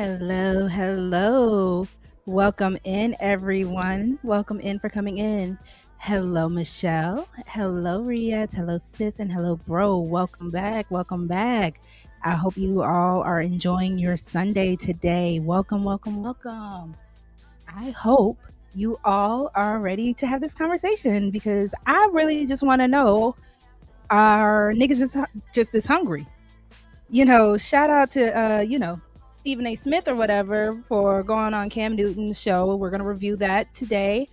Hello, hello. Welcome in, everyone. Welcome in for coming in. Hello, Michelle. Hello, Riyadh. Hello, sis. And hello, bro. Welcome back. Welcome back. I hope you all are enjoying your Sunday today. Welcome, welcome, welcome. I hope you all are ready to have this conversation because I really just want to know, are niggas just as hungry? Shout out to Stephen A. Smith or whatever for going on Cam Newton's show. We're gonna review that today.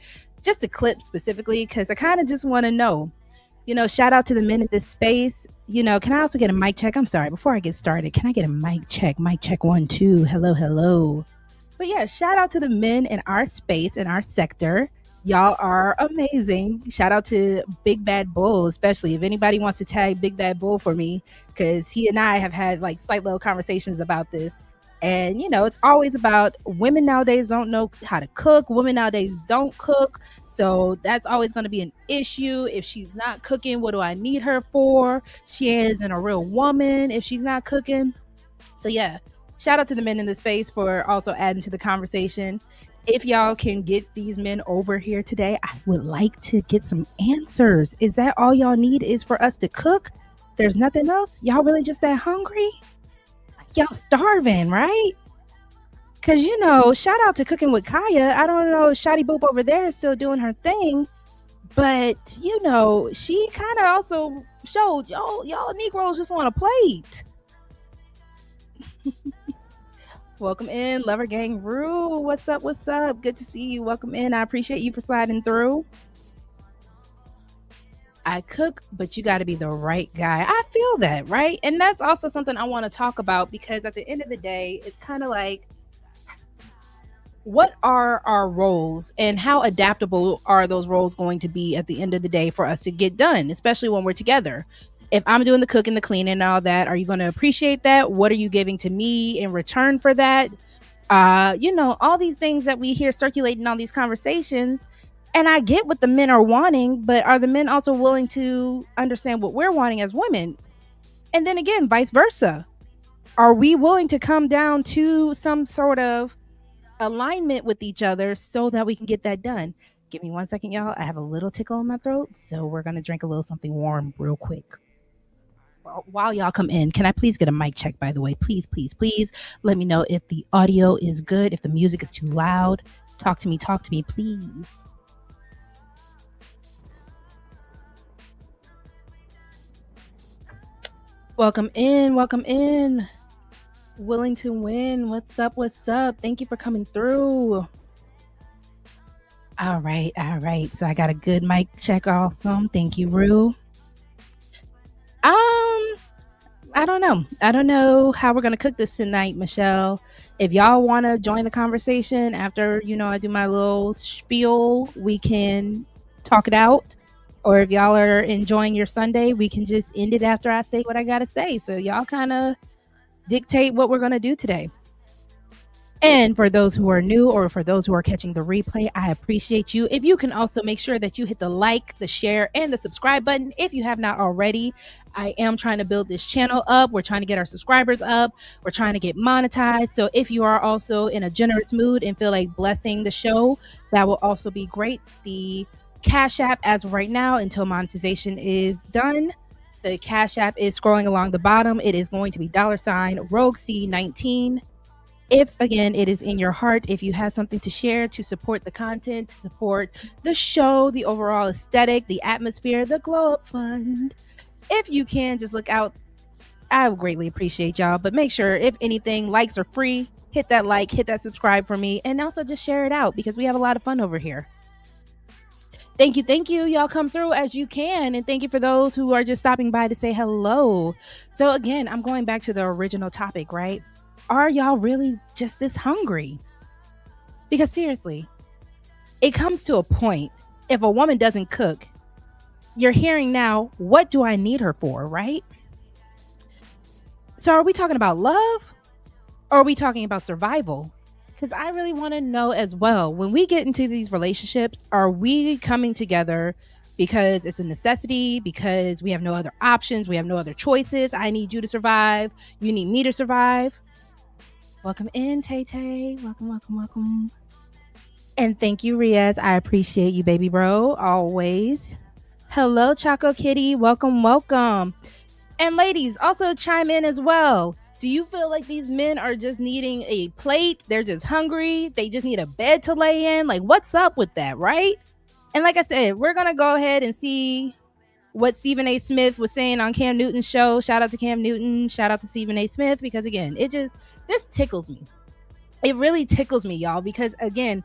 Just a clip specifically because I kind of just want to know. Shout out to the men in this space. Can I also get a mic check? I'm sorry, before I get started, can I get a mic check? Mic check 1, 2. Hello, hello. But yeah, shout out to the men in our space, in our sector. Y'all are amazing. Shout out to Big Bad Bull, especially if anybody wants to tag Big Bad Bull for me, because he and I have had like slight little conversations about this. And it's always about women nowadays don't know how to cook. Women nowadays don't cook. So that's always going to be an issue. If she's not cooking, what do I need her for? She isn't a real woman if she's not cooking. So yeah, shout out to the men in the space for also adding to the conversation. If y'all can get these men over here today, I would like to get some answers. Is that all y'all need is for us to cook? There's nothing else? Y'all really just that hungry? Y'all starving, right? Because, shout out to Cooking with Kaya. I don't know if Shotty Boop over there is still doing her thing. But, she kind of also showed, y'all Negroes just want a plate. Welcome in, Lover Gang Rue. What's up? What's up? Good to see you. Welcome in. I appreciate you for sliding through. I cook, but you got to be the right guy. I feel that, right? And that's also something I want to talk about because at the end of the day, it's kind of like, what are our roles and how adaptable are those roles going to be at the end of the day for us to get done, especially when we're together? If I'm doing the cooking, the cleaning, and all that, are you going to appreciate that? What are you giving to me in return for that? All these things that we hear circulating on these conversations. And I get what the men are wanting, but are the men also willing to understand what we're wanting as women? And then again, vice versa. Are we willing to come down to some sort of alignment with each other so that we can get that done? Give me 1 second, y'all. I have a little tickle in my throat, so we're going to drink a little something warm real quick. While y'all come in, can I please get a mic check, by the way? Please, please, please let me know if the audio is good, if the music is too loud. Talk to me, please. Welcome in. Willing to win. What's up? Thank you for coming through. All right. So I got a good mic check. Awesome. Thank you, Rue. I don't know how we're gonna cook this tonight, Michelle. If y'all want to join the conversation after I do my little spiel, we can talk it out. Or if y'all are enjoying your Sunday, we can just end it after I say what I gotta say. So y'all kind of dictate what we're gonna do today. And for those who are new or for those who are catching the replay, I appreciate you. If you can also make sure that you hit the like, the share, and the subscribe button if you have not already. I am trying to build this channel up. We're trying to get our subscribers up. We're trying to get monetized. So if you are also in a generous mood and feel like blessing the show, that will also be great. The Cash App as of right now until monetization is done. The Cash App is scrolling along the bottom. It is going to be $RogueC19. If, again, it is in your heart, if you have something to share to support the content, to support the show, the overall aesthetic, the atmosphere, the Glow Up Fund, if you can, just look out. I would greatly appreciate y'all. But make sure, if anything, likes are free. Hit that like, hit that subscribe for me, and also just share it out because we have a lot of fun over here. Thank you. Y'all come through as you can. And thank you for those who are just stopping by to say hello. So again, I'm going back to the original topic, right? Are y'all really just this hungry? Because seriously, it comes to a point, if a woman doesn't cook, you're hearing now, what do I need her for, right? So are we talking about love? Or are we talking about survival? Because I really want to know as well, when we get into these relationships, are we coming together because it's a necessity, because we have no other options, we have no other choices? I need you to survive, you need me to survive. Welcome in, Tay Tay. Welcome, welcome, welcome. And thank you, Riaz. I appreciate you, baby bro, always. Hello, Choco Kitty. Welcome, welcome. And ladies, also chime in as well. Do you feel like these men are just needing a plate? They're just hungry. They just need a bed to lay in. Like, what's up with that, right? And like I said, we're going to go ahead and see what Stephen A. Smith was saying on Cam Newton's show. Shout out to Cam Newton. Shout out to Stephen A. Smith. Because again, this tickles me. It really tickles me, y'all. Because again,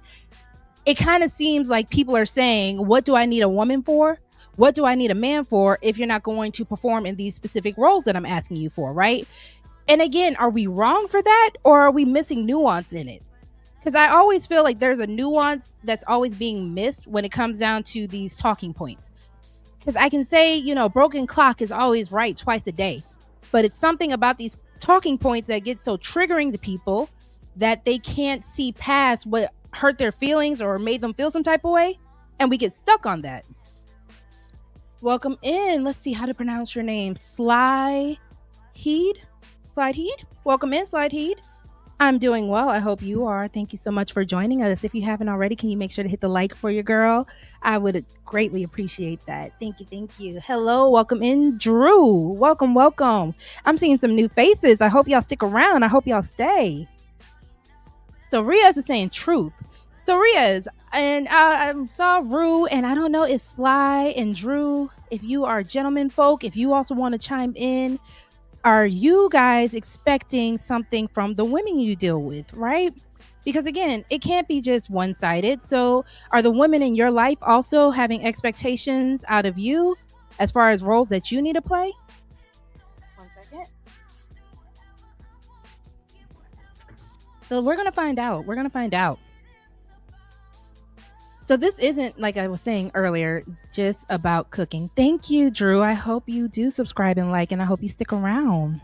it kind of seems like people are saying, what do I need a woman for? What do I need a man for if you're not going to perform in these specific roles that I'm asking you for, right? And again, are we wrong for that, or are we missing nuance in it? Because I always feel like there's a nuance that's always being missed when it comes down to these talking points. Because I can say, broken clock is always right twice a day. But it's something about these talking points that get so triggering to people that they can't see past what hurt their feelings or made them feel some type of way. And we get stuck on that. Welcome in. Let's see how to pronounce your name. Slide Heed. Welcome in, Slide Heed. I'm doing well. I hope you are. Thank you so much for joining us. If you haven't already, can you make sure to hit the like for your girl? I would greatly appreciate that. Thank you. Thank you. Hello. Welcome in, Drew. Welcome. Welcome. I'm seeing some new faces. I hope y'all stick around. I hope y'all stay. So Riaz is saying truth. So Riaz, and I saw Rue, and I don't know if Sly and Drew, if you are gentlemen folk, if you also want to chime in, are you guys expecting something from the women you deal with, right? Because again, it can't be just one-sided. So are the women in your life also having expectations out of you as far as roles that you need to play? 1 second. So we're going to find out. So this isn't, like I was saying earlier, just about cooking. Thank you, Drew. I hope you do subscribe and like, and I hope you stick around.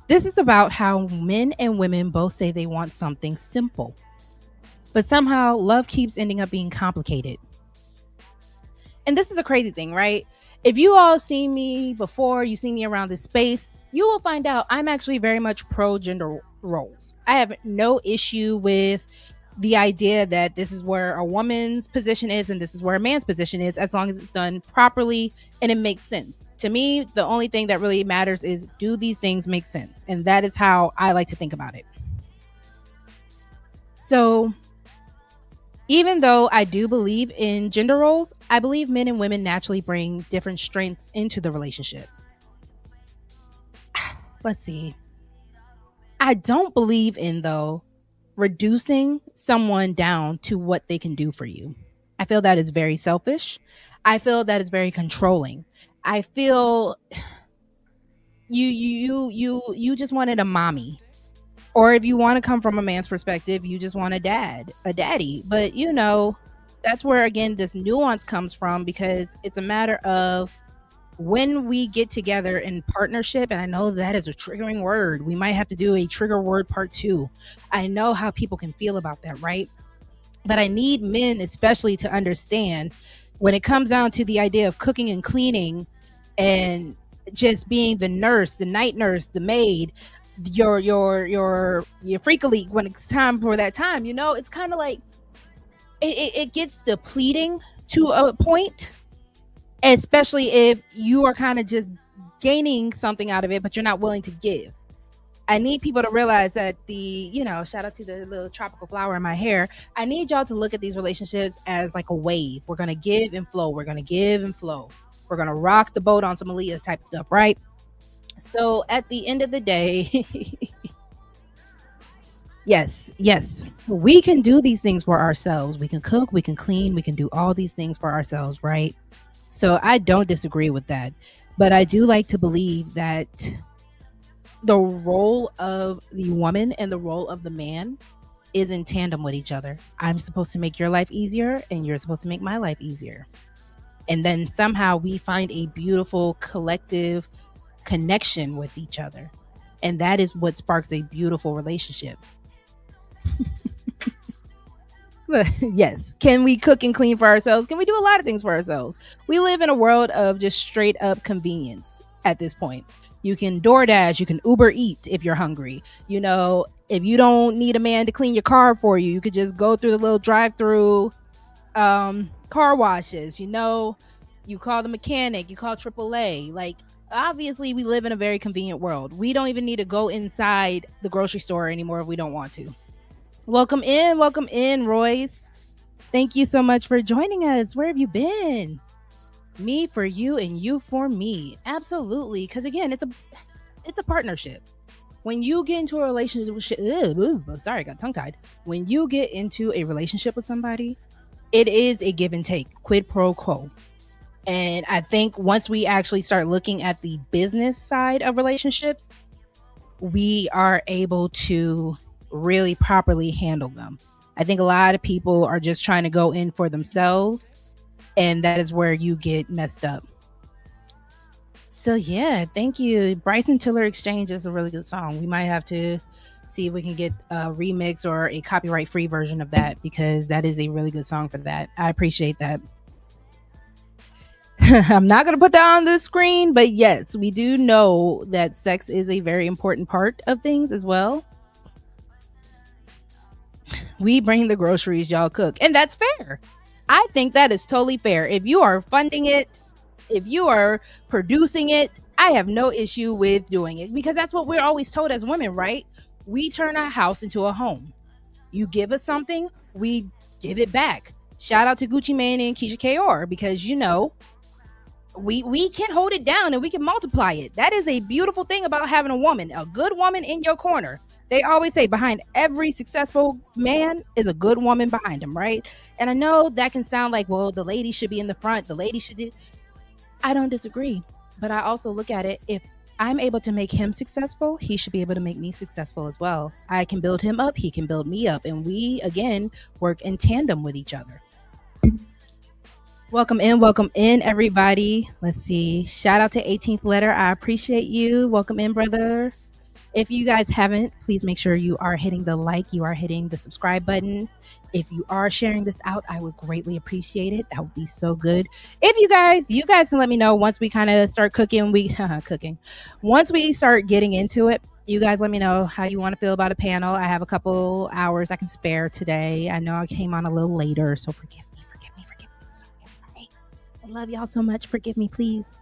This is about how men and women both say they want something simple, but somehow love keeps ending up being complicated. And this is the crazy thing, right? If you all seen me before, you see me around this space, you will find out I'm actually very much pro gender roles. I have no issue with the idea that this is where a woman's position is and this is where a man's position is, as long as it's done properly and it makes sense. To me, the only thing that really matters is, do these things make sense? And that is how I like to think about it. So even though I do believe in gender roles, I believe men and women naturally bring different strengths into the relationship. Let's see. I don't believe in, though, reducing someone down to what they can do for you. I feel that is very selfish. I feel that is very controlling. I feel you just wanted a mommy. Or if you want to come from a man's perspective, you just want a daddy. But that's where again this nuance comes from, because it's a matter of when we get together in partnership, and I know that is a triggering word. We might have to do a trigger word part 2. I know how people can feel about that, right? But I need men especially to understand when it comes down to the idea of cooking and cleaning and just being the nurse, the night nurse, the maid, your freak-a-leak when it's time for that time, it's kind of like it gets depleting to a point. Especially if you are kind of just gaining something out of it, but you're not willing to give. I need people to realize that shout out to the little tropical flower in my hair. I need y'all to look at these relationships as like a wave. We're going to give and flow. We're going to give and flow. We're going to rock the boat on some Aaliyah type stuff, right? So at the end of the day, yes, we can do these things for ourselves. We can cook, we can clean, we can do all these things for ourselves, right? So I don't disagree with that, but I do like to believe that the role of the woman and the role of the man is in tandem with each other. I'm supposed to make your life easier and you're supposed to make my life easier. And then somehow we find a beautiful collective connection with each other. And that is what sparks a beautiful relationship. Yes. Can we cook and clean for ourselves? Can we do a lot of things for ourselves? We live in a world of just straight up convenience at this point. You can DoorDash, you can Uber Eat if you're hungry. If you don't need a man to clean your car for you, you could just go through the little drive-through car washes. You call the mechanic, you call AAA. Like, obviously, we live in a very convenient world. We don't even need to go inside the grocery store anymore if we don't want to. Welcome in, Royce. Thank you so much for joining us. Where have you been? Me for you and you for me. Absolutely. Because again, it's a partnership. When you get into a relationship with sorry, I got tongue tied. When you get into a relationship with somebody, it is a give and take, quid pro quo. And I think once we actually start looking at the business side of relationships, we are able to really properly handle them. I think a lot of people are just trying to go in for themselves, and that is where you get messed up. So yeah, thank you. Bryson Tiller Exchange is a really good song. We might have to see if we can get a remix or a copyright free version of that, because that is a really good song for that. I appreciate that. I'm not going to put that on the screen, but yes, we do know that sex is a very important part of things as well. We bring the groceries, y'all cook. And that's fair. I think that is totally fair. If you are funding it, if you are producing it, I have no issue with doing it, because that's what we're always told as women, right? We turn our house into a home. You give us something, we give it back. Shout out to Gucci Mane and Keisha Kaur, because we can hold it down and we can multiply it. That is a beautiful thing about having a woman, a good woman in your corner. They always say behind every successful man is a good woman behind him, right? And I know that can sound like, well, the lady should be in the front, the lady should do. I don't disagree, but I also look at it, if I'm able to make him successful, he should be able to make me successful as well. I can build him up, he can build me up, and we, again, work in tandem with each other. Welcome in, everybody. Let's see. Shout out to 18th Letter. I appreciate you. Welcome in, brother. If you guys haven't, please make sure you are hitting the like, you are hitting the subscribe button. If you are sharing this out, I would greatly appreciate it. That would be so good. If you guys can let me know once we kind of start cooking. Once we start getting into it, you guys let me know how you want to feel about a panel. I have a couple hours I can spare today. I know I came on a little later, so forgive me. I'm sorry. I love y'all so much. Forgive me, please.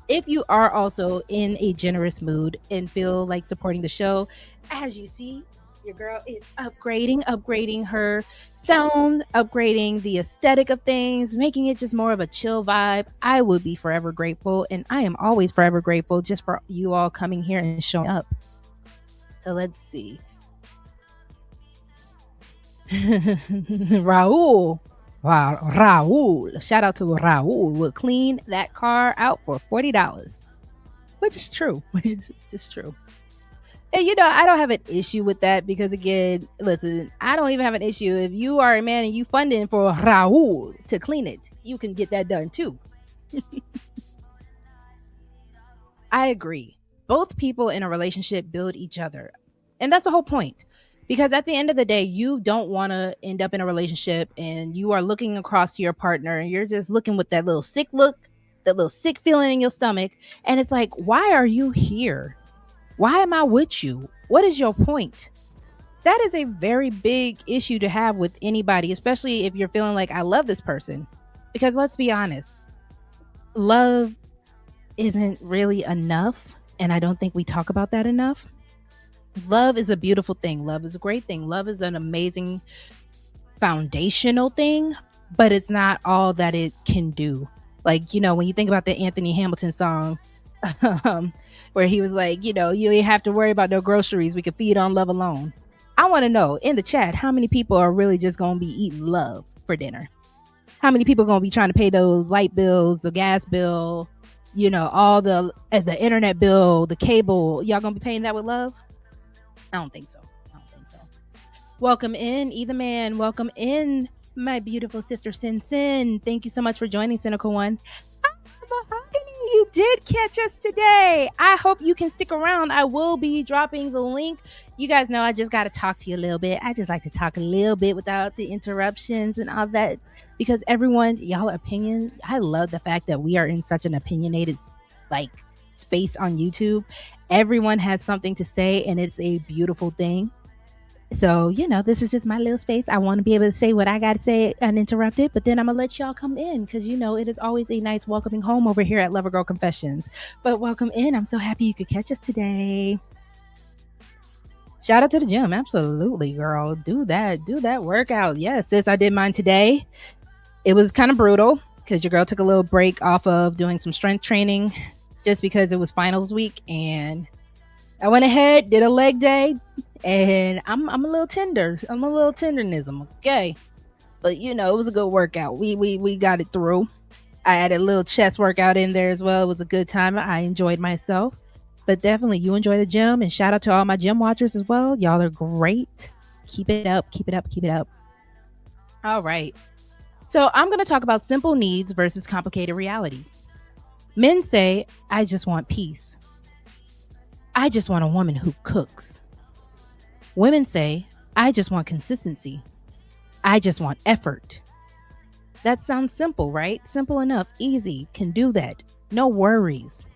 If you are also in a generous mood and feel like supporting the show, as you see, your girl is upgrading her sound, upgrading the aesthetic of things, making it just more of a chill vibe. I would be forever grateful, and I am always forever grateful just for you all coming here and showing up. So let's see. Raul. Wow, Raul. Shout out to Raul. Will clean that car out for $40. Which is true. And I don't have an issue with that, because again, listen, I don't even have an issue. If you are a man and you funding for Raul to clean it, you can get that done too. I agree. Both people in a relationship build each other. And that's the whole point. Because at the end of the day, you don't want to end up in a relationship and you are looking across to your partner and you're just looking with that little sick look, that little sick feeling in your stomach. And it's like, why are you here? Why am I with you? What is your point? That is a very big issue to have with anybody, especially if you're feeling like, I love this person. Because let's be honest, love isn't really enough. And I don't think we talk about that enough. Love is a beautiful thing. Love is a great thing. Love is an amazing foundational thing, but it's not all that it can do. Like, when you think about the Anthony Hamilton song, where he was like, you ain't have to worry about no groceries. We can feed on love alone. I want to know in the chat, how many people are really just going to be eating love for dinner? How many people are going to be trying to pay those light bills, the gas bill, all the internet bill, the cable? Y'all going to be paying that with love? I don't think so. Welcome in, Either Man. Welcome in, my beautiful sister, Sin Sin. Thank you so much for joining, Cynical One. You did catch us today. I hope you can stick around. I will be dropping the link. You guys know I just got to talk to you a little bit. I just like to talk a little bit without the interruptions and all that, because everyone, y'all opinion, I love the fact that we are in such an opinionated space on YouTube. Everyone has something to say, and it's a beautiful thing. So, this is just my little space. I want to be able to say what I got to say uninterrupted, but then I'm going to let y'all come in because, it is always a nice welcoming home over here at Lover Girl Confessions. But welcome in. I'm so happy you could catch us today. Shout out to the gym. Absolutely, girl. Do that workout. Yes, sis, I did mine today. It was kind of brutal because your girl took a little break off of doing some strength training just because it was finals week, and I went ahead, did a leg day, and I'm a little tender. I'm a little tenderism, okay? But it was a good workout. We got it through. I added a little chest workout in there as well. It was a good time. I enjoyed myself. But definitely, you enjoy the gym, and shout out to all my gym watchers as well. Y'all are great. Keep it up. Keep it up. Keep it up. All right. So I'm going to talk about simple needs versus complicated reality. Men say, I just want peace. I just want a woman who cooks. Women say, I just want consistency. I just want effort. That sounds simple, right? Simple enough, easy, can do that. No worries.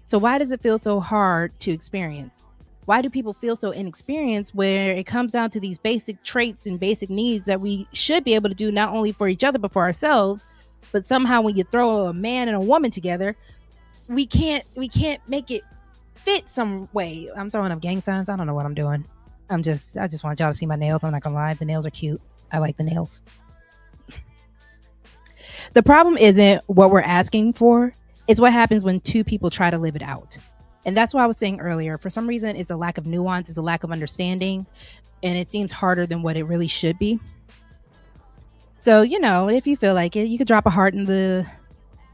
So why does it feel so hard to experience? Why do people feel so inexperienced where it comes down to these basic traits and basic needs that we should be able to do not only for each other, but for ourselves? But somehow when you throw a man and a woman together, we can't make it fit some way. I'm throwing up gang signs. I don't know what I'm doing. I just want y'all to see my nails. I'm not gonna lie. The nails are cute. I like the nails. The problem isn't what we're asking for. It's what happens when two people try to live it out. And that's what I was saying earlier. For some reason, it's a lack of nuance. It's a lack of understanding. And it seems harder than what it really should be. So, if you feel like it, you could drop a heart in the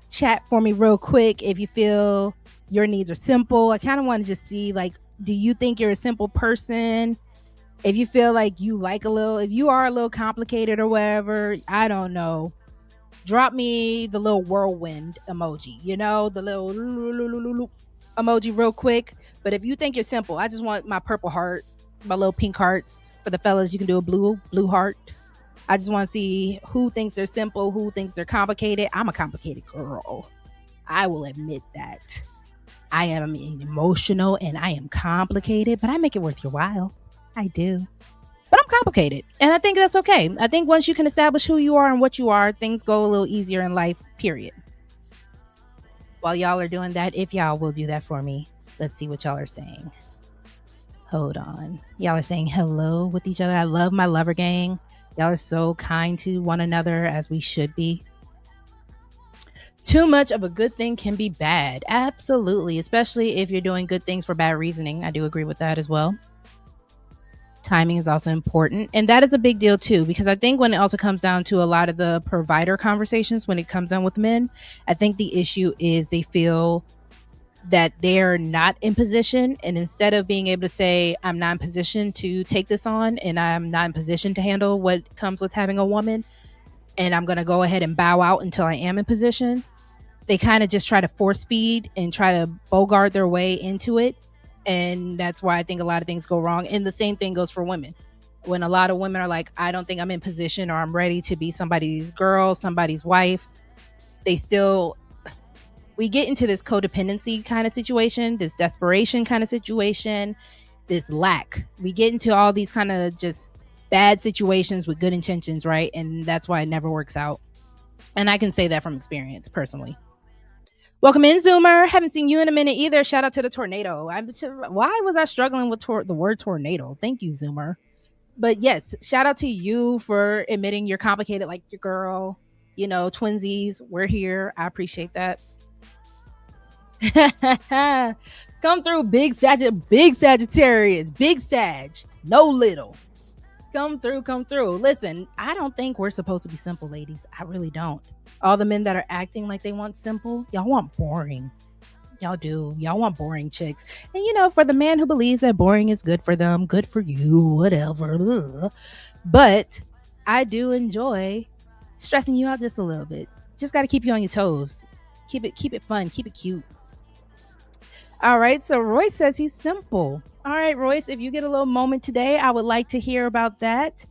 chat for me real quick. If you feel your needs are simple, I kind of want to just see, do you think you're a simple person? If you feel like you if you are a little complicated or whatever, I don't know. Drop me the little whirlwind emoji, the little emoji real quick. But if you think you're simple, I just want my purple heart, my little pink hearts. For the fellas, you can do a blue heart. I just want to see who thinks they're simple, who thinks they're complicated. I'm a complicated girl. I will admit that. I am emotional and I am complicated, but I make it worth your while. I do. But I'm complicated, and I think that's okay. I think once you can establish who you are and what you are, things go a little easier in life, period. While y'all are doing that, if y'all will do that for me, let's see what y'all are saying. Hold on. Y'all are saying hello with each other. I love my lover gang. Y'all are so kind to one another, as we should be. Too much of a good thing can be bad. Absolutely. Especially if you're doing good things for bad reasoning. I do agree with that as well. Timing is also important. And that is a big deal too, because I think when it also comes down to a lot of the provider conversations, when it comes down with men, I think the issue is they feel that they're not in position. And instead of being able to say, I'm not in position to take this on, and I'm not in position to handle what comes with having a woman, and I'm going to go ahead and bow out until I am in position, they kind of just try to force feed and try to bogart their way into it. And that's why I think a lot of things go wrong. And the same thing goes for women. When a lot of women are like, I don't think I'm in position or I'm ready to be somebody's girl, somebody's wife, we get into this codependency kind of situation, this desperation kind of situation, this lack. We get into all these kind of just bad situations with good intentions, right? And that's why it never works out. And I can say that from experience personally. Welcome in, Zoomer. Haven't seen you in a minute either. Shout out to the tornado. Why was I struggling with the word tornado? Thank you, Zoomer. But yes, shout out to you for admitting you're complicated like your girl. Twinsies, we're here. I appreciate that. Come through, big Sagittarius, big Sag, no little. Come through. Listen, I don't think we're supposed to be simple, ladies. I really don't. All the men that are acting like they want simple, y'all want boring. Y'all do. Y'all want boring chicks. And for the man who believes that boring is good for them, good for you, whatever. Ugh. But I do enjoy stressing you out just a little bit. Just got to keep you on your toes. Keep it fun. Keep it cute. All right. So Royce says he's simple. All right, Royce, if you get a little moment today, I would like to hear about that.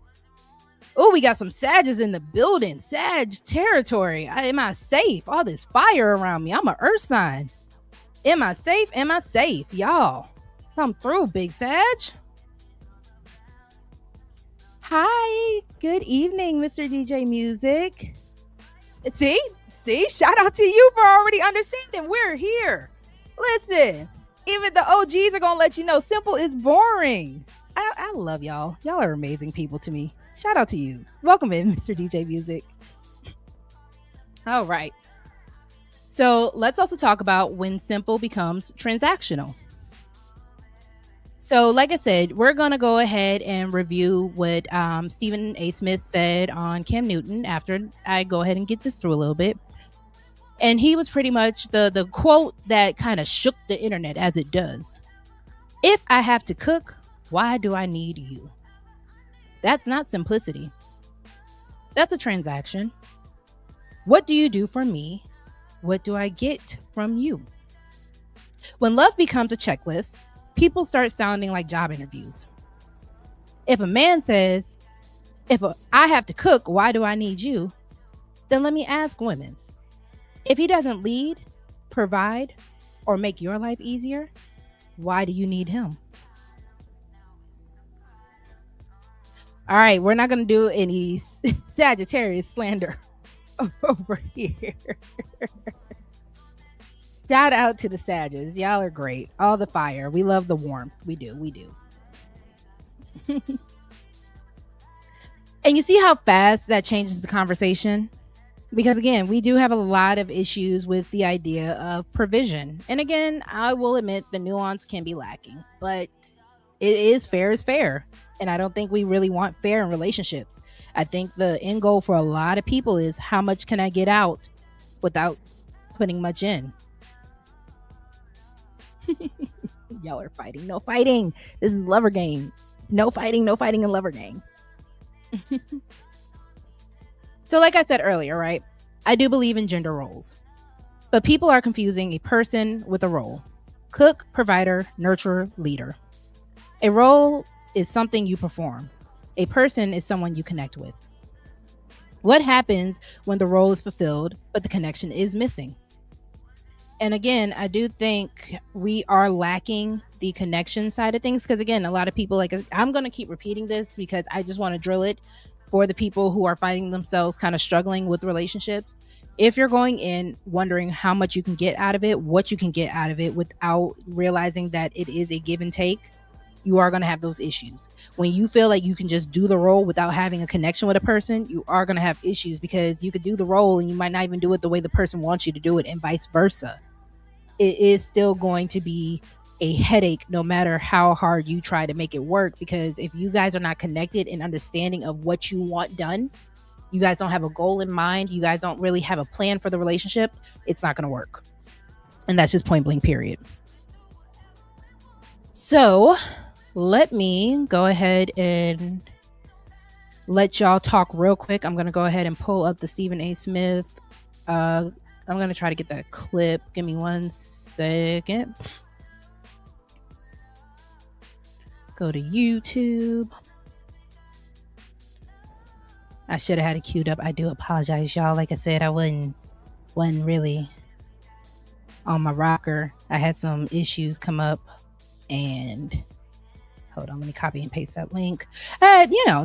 Oh, we got some Sages in the building. Sag territory. Am I safe? All this fire around me. I'm an earth sign. Am I safe? Am I safe? Y'all, come through, Big Sag. Hi. Good evening, Mr. DJ Music. See, shout out to you for already understanding. We're here. Listen, even the OGs are gonna let you know simple is boring. I love y'all. Y'all are amazing people to me. Shout out to you. Welcome in, Mr. DJ Music. All right. So let's also talk about when simple becomes transactional. So, like I said, we're going to go ahead and review what Stephen A. Smith said on Cam Newton after I go ahead and get this through a little bit. And he was pretty much the quote that kind of shook the internet as it does. If I have to cook, why do I need you? That's not simplicity. That's a transaction. What do you do for me? What do I get from you? When love becomes a checklist, people start sounding like job interviews. If a man says, I have to cook, why do I need you? Then let me ask women. If he doesn't lead, provide, or make your life easier, why do you need him? All right, we're not going to do any Sagittarius slander over here. Shout out to the Sages. Y'all are great. All the fire. We love the warmth. We do. And you see how fast that changes the conversation? Because again, we do have a lot of issues with the idea of provision. And again, I will admit the nuance can be lacking, but it is fair. And I don't think we really want fair in relationships. I think the end goal for a lot of people is how much can I get out without putting much in? Y'all are fighting. No fighting. This is lover game. No fighting in lover game. So like I said earlier, right? I do believe in gender roles. But people are confusing a person with a role. Cook, provider, nurturer, leader. A role is something you perform. A person is someone you connect with. What happens when the role is fulfilled, but the connection is missing? And again, I do think we are lacking the connection side of things. Because again, a lot of people, like, I'm going to keep repeating this because I just want to drill it for the people who are finding themselves kind of struggling with relationships. If you're going in wondering how much you can get out of it, what you can get out of it without realizing that it is a give and take, you are going to have those issues. When you feel like you can just do the role without having a connection with a person, you are going to have issues because you could do the role and you might not even do it the way the person wants you to do it, and vice versa. It is still going to be a headache no matter how hard you try to make it work, because if you guys are not connected and understanding of what you want done, you guys don't have a goal in mind, you guys don't really have a plan for the relationship, it's not going to work. And that's just point blank period. So let me go ahead and let y'all talk real quick. I'm going to go ahead and pull up the Stephen A. Smith. I'm going to try to get that clip. Give me 1 second. Go to YouTube. I should have had it queued up. I do apologize, y'all. Like I said, I wasn't really on my rocker. I had some issues come up, and hold on, let me copy and paste that link.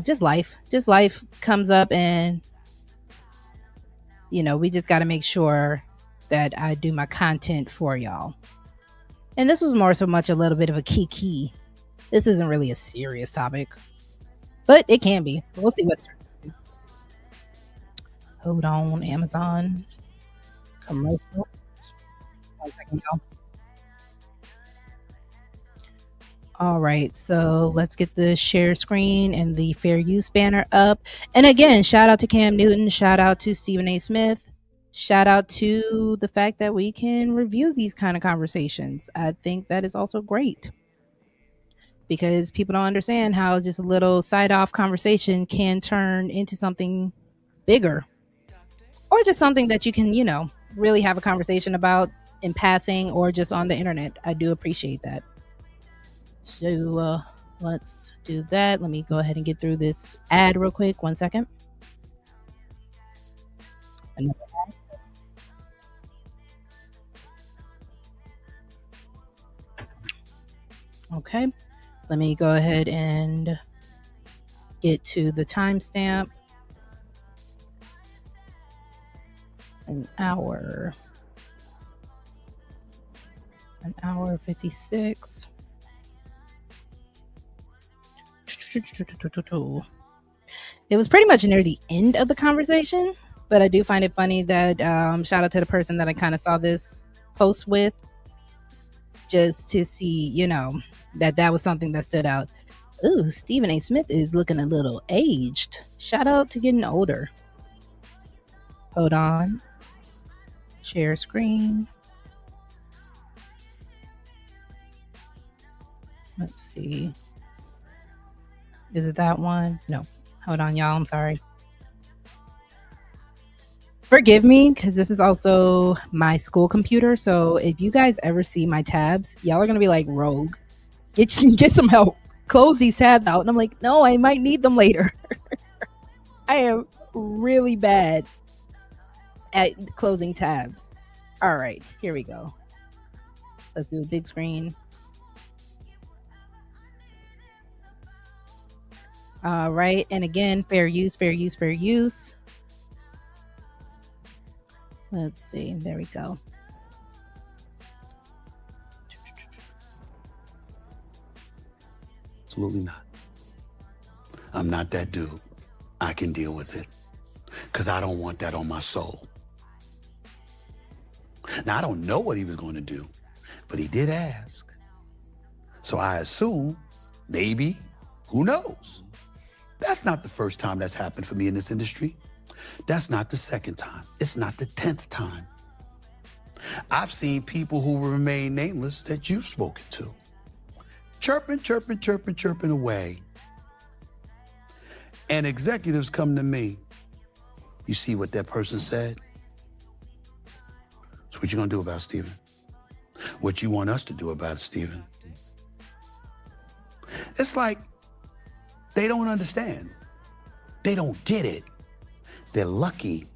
Just life comes up, and we just got to make sure that I do my content for y'all. And this was more so much a little bit of a kiki. This isn't really a serious topic, but it can be. We'll see what it's. Hold on, Amazon commercial. 1 second, y'all. All right, so let's get the share screen and the fair use banner up. And again, shout out to Cam Newton, shout out to Stephen A. Smith, shout out to the fact that we can review these kind of conversations. I think that is also great, because people don't understand how just a little side off conversation can turn into something bigger, or just something that you can, really have a conversation about in passing or just on the internet. I do appreciate that. So let's do that. Let me go ahead and get through this ad real quick. 1 second. Okay, let me go ahead and get to the timestamp. An hour 56. It was pretty much near the end of the conversation, but I do find it funny that shout out to the person that I kind of saw this post with, just to see, that was something that stood out. Ooh, Stephen A. Smith is looking a little aged. Shout out to getting older. Hold on. Share screen. Let's see. Is it that one? No. Hold on, y'all. I'm sorry. Forgive me, because this is also my school computer. So if you guys ever see my tabs, y'all are going to be like, Rogue, get some help. Close these tabs out. And I'm like, no, I might need them later. I am really bad at closing tabs. All right, here we go. Let's do a big screen. All right, and again, fair use. Let's see, there we go. Absolutely not. I'm not that dude. I can deal with it, because I don't want that on my soul. Now, I don't know what he was going to do, but he did ask. So I assume, maybe, who knows? That's not the first time that's happened for me in this industry. That's not the second time. It's not the 10th time. I've seen people who remain nameless that you've spoken to. Chirping away. And executives come to me. You see what that person said? So what you gonna do about it, Stephen? What you want us to do about it, Stephen? It's like they don't understand. They don't get it. They're lucky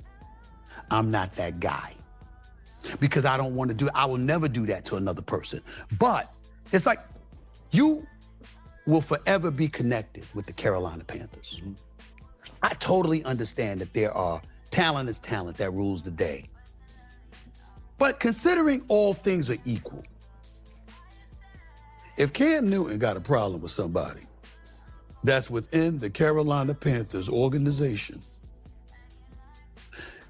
I'm not that guy. Because I don't want to do it. I will never do that to another person. But it's like you will forever be connected with the Carolina Panthers. Mm-hmm. I totally understand that there are talent is talent that rules the day. But considering all things are equal, if Cam Newton got a problem with somebody that's within the Carolina Panthers organization,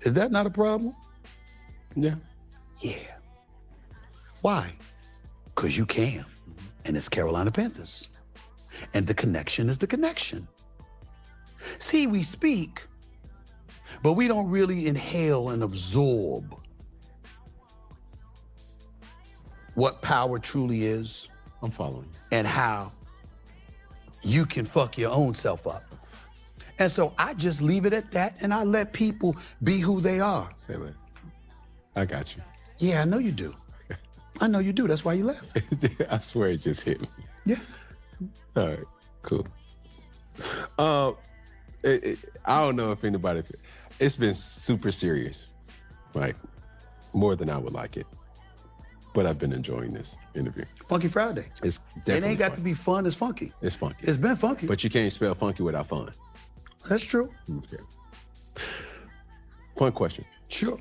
is that not a problem? Yeah. Yeah. Why? Because you can, and it's Carolina Panthers. And the connection is the connection. See, we speak, but we don't really inhale and absorb what power truly is. I'm following. And how you can fuck your own self up. And so I just leave it at that, and I let people be who they are. Say that. I got you. Yeah, I know you do. I know you do. That's why you left. I swear it just hit me. Yeah. All right, cool. I don't know if anybody, it's been super serious, like more than I would like it. But I've been enjoying this interview. Funky Friday. It's definitely It ain't got fun. to be fun, it's funky. It's funky. It's been funky. But you can't spell funky without fun. That's true. Okay. Fun question. Sure.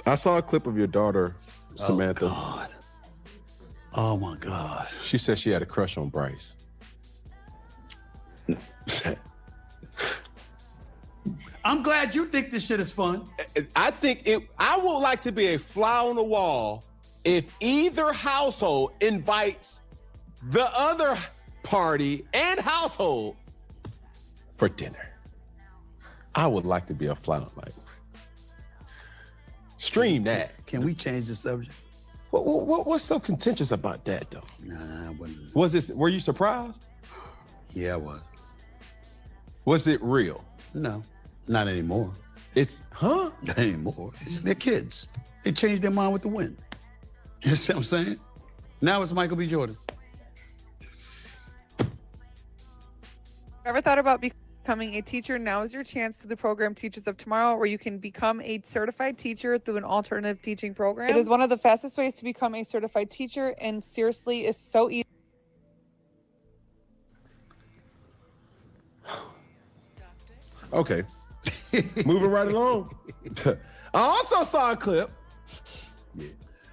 I saw a clip of your daughter, Samantha. Oh, God. Oh, my God. She said she had a crush on Bryce. I'm glad you think this shit is fun. I would like to be a fly on the wall if either household invites the other party and household for dinner. I would like to be a fly on, like, stream that. Can we change the subject? What's so contentious about that, though? Nah, I wasn't. Were you surprised? Yeah, I was. Was it real? No, not anymore. Not anymore. They're kids. They changed their mind with the wind. You see what I'm saying? Now it's Michael B. Jordan. Ever thought about becoming a teacher? Now is your chance to the program Teachers of Tomorrow, where you can become a certified teacher through an alternative teaching program. It is one of the fastest ways to become a certified teacher, and seriously is so easy. Okay. Moving right along. I also saw a clip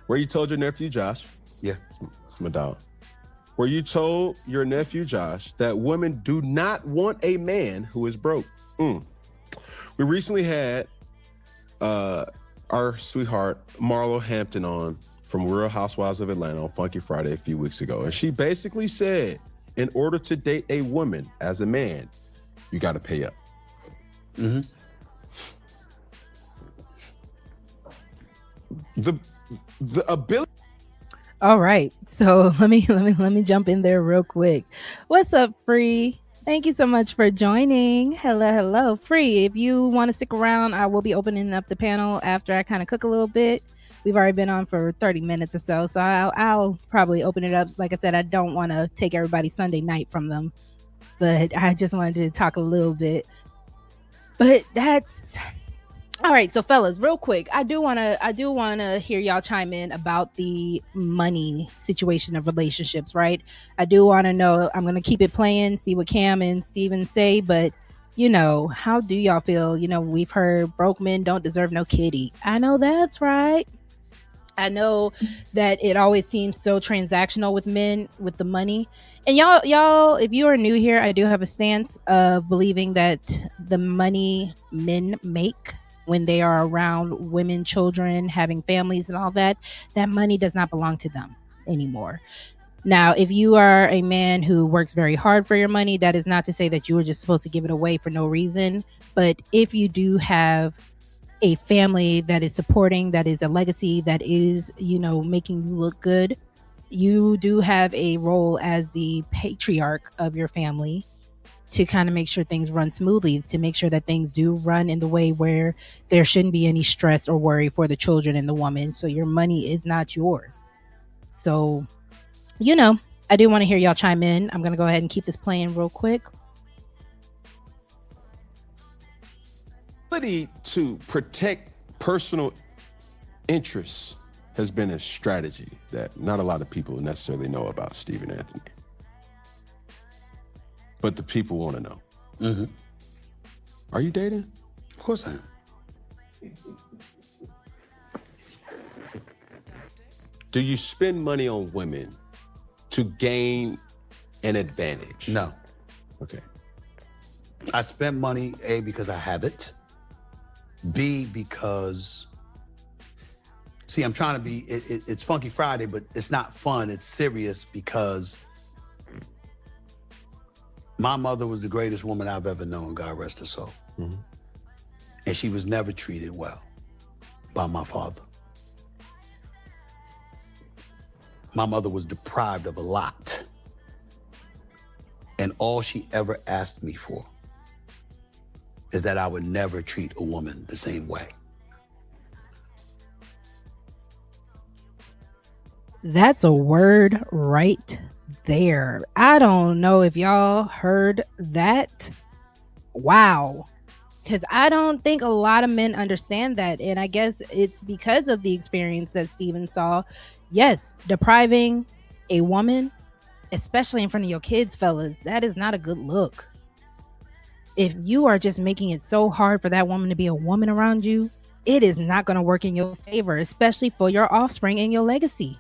where you told your nephew Josh. Yeah. It's my dog. Where you told your nephew Josh that women do not want a man who is broke. We recently had our sweetheart Marlo Hampton on from Real Housewives of Atlanta on Funky Friday a few weeks ago. And she basically said, in order to date a woman as a man, you got to pay up. Mm-hmm. The ability. All right. So let me jump in there real quick. What's up, Free? Thank you so much for joining. Hello, Free. If you want to stick around, I will be opening up the panel after I kind of cook a little bit. We've already been on for 30 minutes or so, so I'll probably open it up. Like I said, I don't want to take everybody's Sunday night from them, but I just wanted to talk a little bit. But that's all right. So, fellas, real quick, I do wanna hear y'all chime in about the money situation of relationships, right? I do want to know. I'm gonna keep it playing, see what Cam and Steven say, but how do y'all feel? We've heard broke men don't deserve no kitty. I know that's right. I know that it always seems so transactional with men with the money. And y'all, if you are new here, I do have a stance of believing that the money men make when they are around women, children, having families and all that money does not belong to them anymore. Now, if you are a man who works very hard for your money, that is not to say that you are just supposed to give it away for no reason. But if you do have a family that is supporting, that is a legacy, that is, making you look good, you do have a role as the patriarch of your family to kind of make sure things run smoothly, to make sure that things do run in the way where there shouldn't be any stress or worry for the children and the woman. So your money is not yours. So, I do want to hear y'all chime in. I'm going to go ahead and keep this playing real quick. Ability to protect personal interests has been a strategy that not a lot of people necessarily know about Stephen Anthony. But the people want to know. Mm-hmm. Are you dating? Of course I am. Do you spend money on women to gain an advantage? No. Okay. I spend money, A, because I have it. B, because, see, I'm trying to be, it's Funky Friday, but it's not fun, it's serious because my mother was the greatest woman I've ever known, God rest her soul. Mm-hmm. And she was never treated well by my father. My mother was deprived of a lot. And all she ever asked me for is that I would never treat a woman the same way. That's a word right there. I don't know if y'all heard that. Wow. Because I don't think a lot of men understand that. And I guess it's because of the experience that Steven saw. Yes, depriving a woman, especially in front of your kids, fellas, that is not a good look. If you are just making it so hard for that woman to be a woman around you, it is not going to work in your favor, especially for your offspring and your legacy.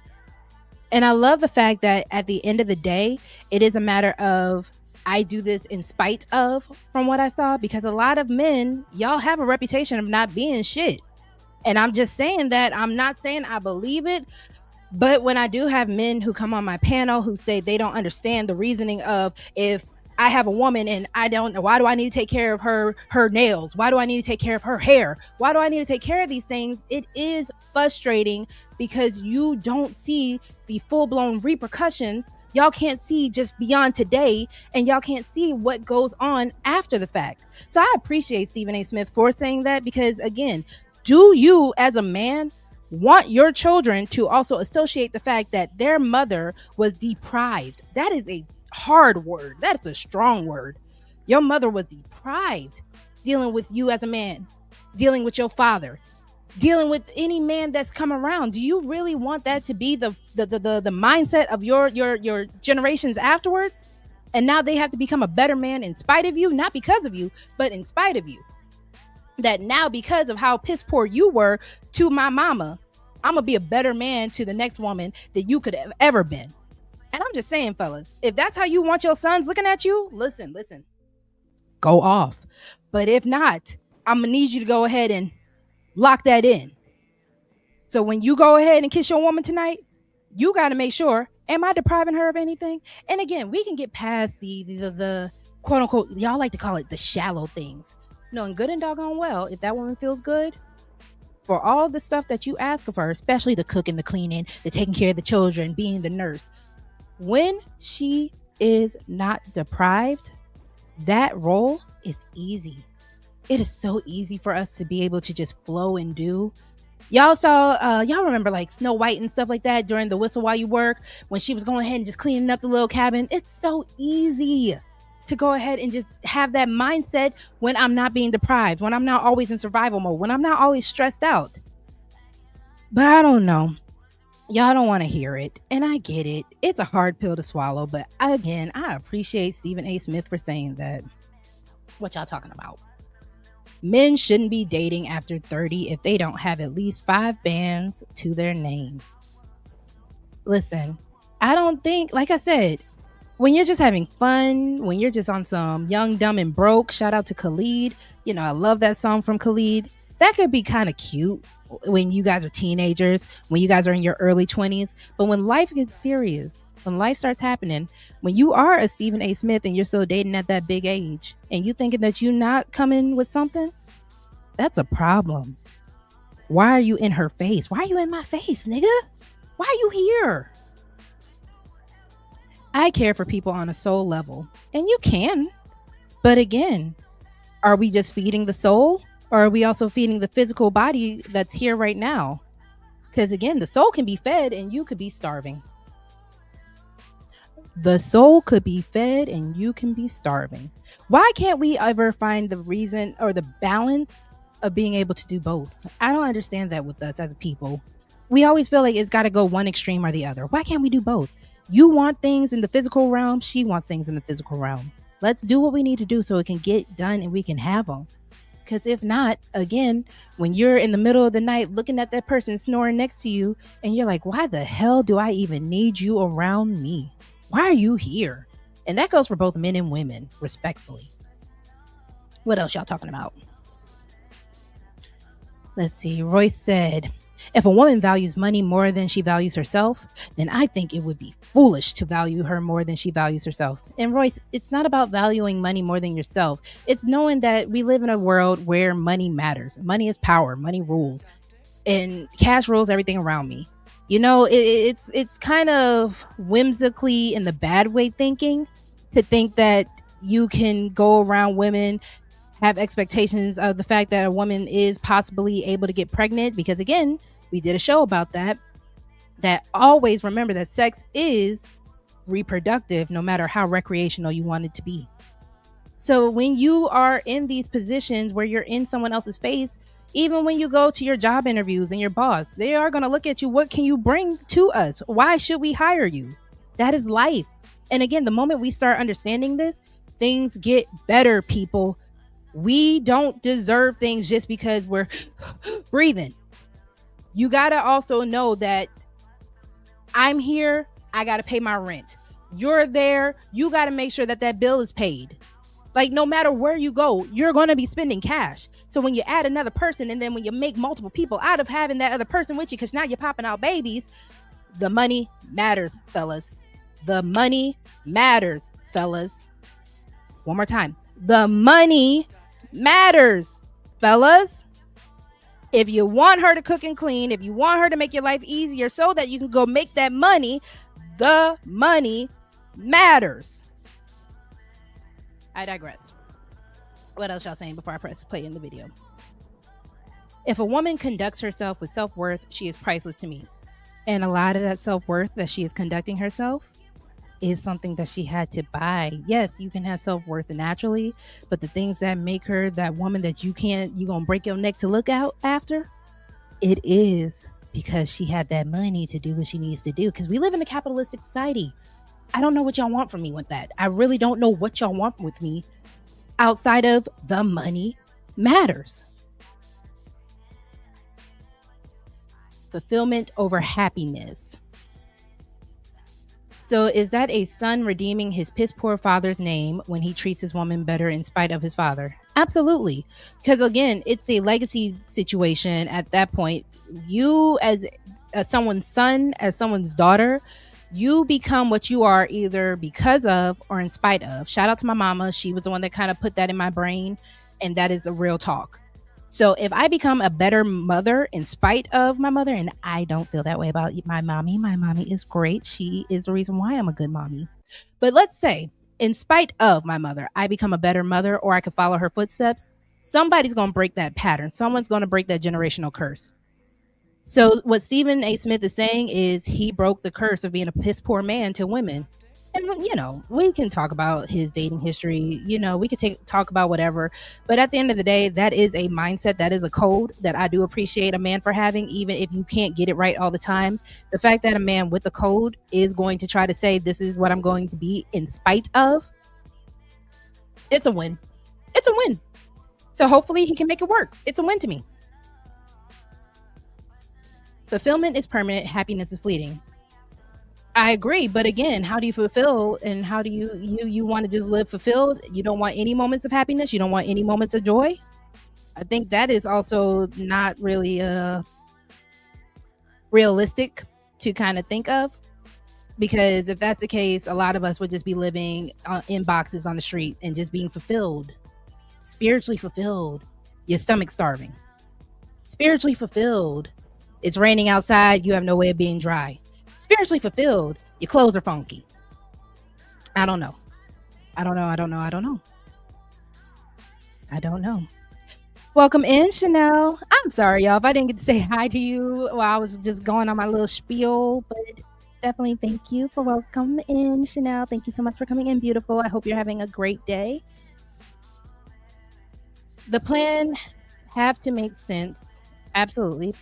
And I love the fact that at the end of the day, it is a matter of, I do this in spite of, from what I saw, because a lot of men, y'all have a reputation of not being shit. And I'm just saying that. I'm not saying I believe it. But when I do have men who come on my panel who say they don't understand the reasoning of, if I have a woman and I don't know, why do I need to take care of her nails? Why do I need to take care of her hair? Why do I need to take care of these things? It is frustrating because you don't see the full-blown repercussions. Y'all can't see just beyond today, and y'all can't see what goes on after the fact. So I appreciate Stephen A. Smith for saying that, because again, do you as a man want your children to also associate the fact that their mother was deprived? That is a hard word. That is a strong word. Your mother was deprived, dealing with you as a man, dealing with your father, dealing with any man that's come around. Do you really want that to be the mindset of your generations afterwards? And now they have to become a better man in spite of you, not because of you, but in spite of you. That now, because of how piss poor you were to my mama, I'm going to be a better man to the next woman that you could have ever been. And I'm just saying, fellas, if that's how you want your sons looking at you, listen, go off. But if not, I'm going to need you to go ahead and lock that in. So when you go ahead and kiss your woman tonight, you got to make sure, am I depriving her of anything? And again, we can get past the quote unquote, y'all like to call it the shallow things. Knowing good and doggone well, if that woman feels good, for all the stuff that you ask of her, especially the cooking, the cleaning, the taking care of the children, being the nurse, when she is not deprived, that role is easy. It is so easy for us to be able to just flow and do. Y'all saw, y'all remember like Snow White and stuff like that during the Whistle While You Work, when she was going ahead and just cleaning up the little cabin. It's so easy to go ahead and just have that mindset when I'm not being deprived, when I'm not always in survival mode, when I'm not always stressed out. But I don't know. Y'all don't want to hear it. And I get it. It's a hard pill to swallow. But again, I appreciate Stephen A. Smith for saying that. What y'all talking about? Men shouldn't be dating after 30 if they don't have at least 5 bands to their name. Listen, I don't think, like I said, when you're just having fun, when you're just on some Young, Dumb, and Broke, shout out to Khalid. You know, I love that song from Khalid. That could be kind of cute when you guys are teenagers, when you guys are in your early 20s. But when life gets serious, when life starts happening, when you are a Stephen A. Smith and you're still dating at that big age, and you thinking that you're not coming with something, that's a problem. Why are you in her face? Why are you in my face, nigga? Why are you here? I care for people on a soul level, and you can. But again, are we just feeding the soul, or are we also feeding the physical body that's here right now? Because again, the soul can be fed and you could be starving. The soul could be fed and you can be starving. Why can't we ever find the reason or the balance of being able to do both? I don't understand that with us as people. We always feel like it's got to go one extreme or the other. Why can't we do both? You want things in the physical realm. She wants things in the physical realm. Let's do what we need to do so it can get done and we can have them. Because if not, again, when you're in the middle of the night looking at that person snoring next to you and you're like, why the hell do I even need you around me? Why are you here? And that goes for both men and women, respectfully. What else y'all talking about? Let's see. Royce said, if a woman values money more than she values herself, then I think it would be foolish to value her more than she values herself. And Royce, it's not about valuing money more than yourself. It's knowing that we live in a world where money matters. Money is power. Money rules. And cash rules everything around me. You know, it's kind of whimsically in the bad way thinking to think that you can go around women, have expectations of the fact that a woman is possibly able to get pregnant, because again, we did a show about that always remember that sex is reproductive no matter how recreational you want it to be. So when you are in these positions where you're in someone else's face, even when you go to your job interviews and your boss, they are going to look at you. What can you bring to us? Why should we hire you? That is life. And again, the moment we start understanding this, things get better, people. We don't deserve things just because we're breathing. You got to also know that I'm here. I got to pay my rent. You're there. You got to make sure that that bill is paid. Like, no matter where you go, you're going to be spending cash. So when you add another person, and then when you make multiple people out of having that other person with you, because now you're popping out babies, the money matters, fellas. The money matters, fellas. One more time. The money matters, fellas. If you want her to cook and clean, if you want her to make your life easier so that you can go make that money, the money matters. I digress. What else y'all saying before I press play in the video? If a woman conducts herself with self-worth, she is priceless to me. And a lot of that self-worth that she is conducting herself is something that she had to buy. Yes, you can have self-worth naturally, but the things that make her that woman that you're gonna break your neck to look out after, it is because she had that money to do what she needs to do. Because we live in a capitalistic society. I don't know what y'all want from me with that. I really don't know what y'all want with me outside of the money matters. Fulfillment over happiness. So is that a son redeeming his piss poor father's name when he treats his woman better in spite of his father? Absolutely. Because again, it's a legacy situation at that point. You as someone's son, as someone's daughter, you become what you are either because of or in spite of. Shout out to my mama. She was the one that kind of put that in my brain. And that is a real talk. So if I become a better mother in spite of my mother, and I don't feel that way about my mommy is great. She is the reason why I'm a good mommy. But let's say in spite of my mother, I become a better mother, or I could follow her footsteps. Somebody's going to break that pattern. Someone's going to break that generational curse. So what Stephen A. Smith is saying is he broke the curse of being a piss poor man to women. And, you know, we can talk about his dating history. You know, we could talk about whatever. But at the end of the day, that is a mindset. That is a code that I do appreciate a man for having, even if you can't get it right all the time. The fact that a man with a code is going to try to say, this is what I'm going to be in spite of. It's a win. It's a win. So hopefully he can make it work. It's a win to me. Fulfillment is permanent. Happiness is fleeting. I agree, but again, how do you fulfill, and how do you want to just live fulfilled? You don't want any moments of happiness. You don't want any moments of joy. I think that is also not really realistic to kind of think of, because if that's the case, a lot of us would just be living in boxes on the street and just being fulfilled, spiritually fulfilled. Your stomach starving. Spiritually fulfilled. It's raining outside. You have no way of being dry. Spiritually fulfilled, your clothes are funky. I don't know. Welcome in, Chanel. I'm sorry, y'all, if I didn't get to say hi to you while I was just going on my little spiel, but definitely thank you for welcome in, Chanel. Thank you so much for coming in, beautiful. I hope you're having a great day. The plan have to make sense. Absolutely.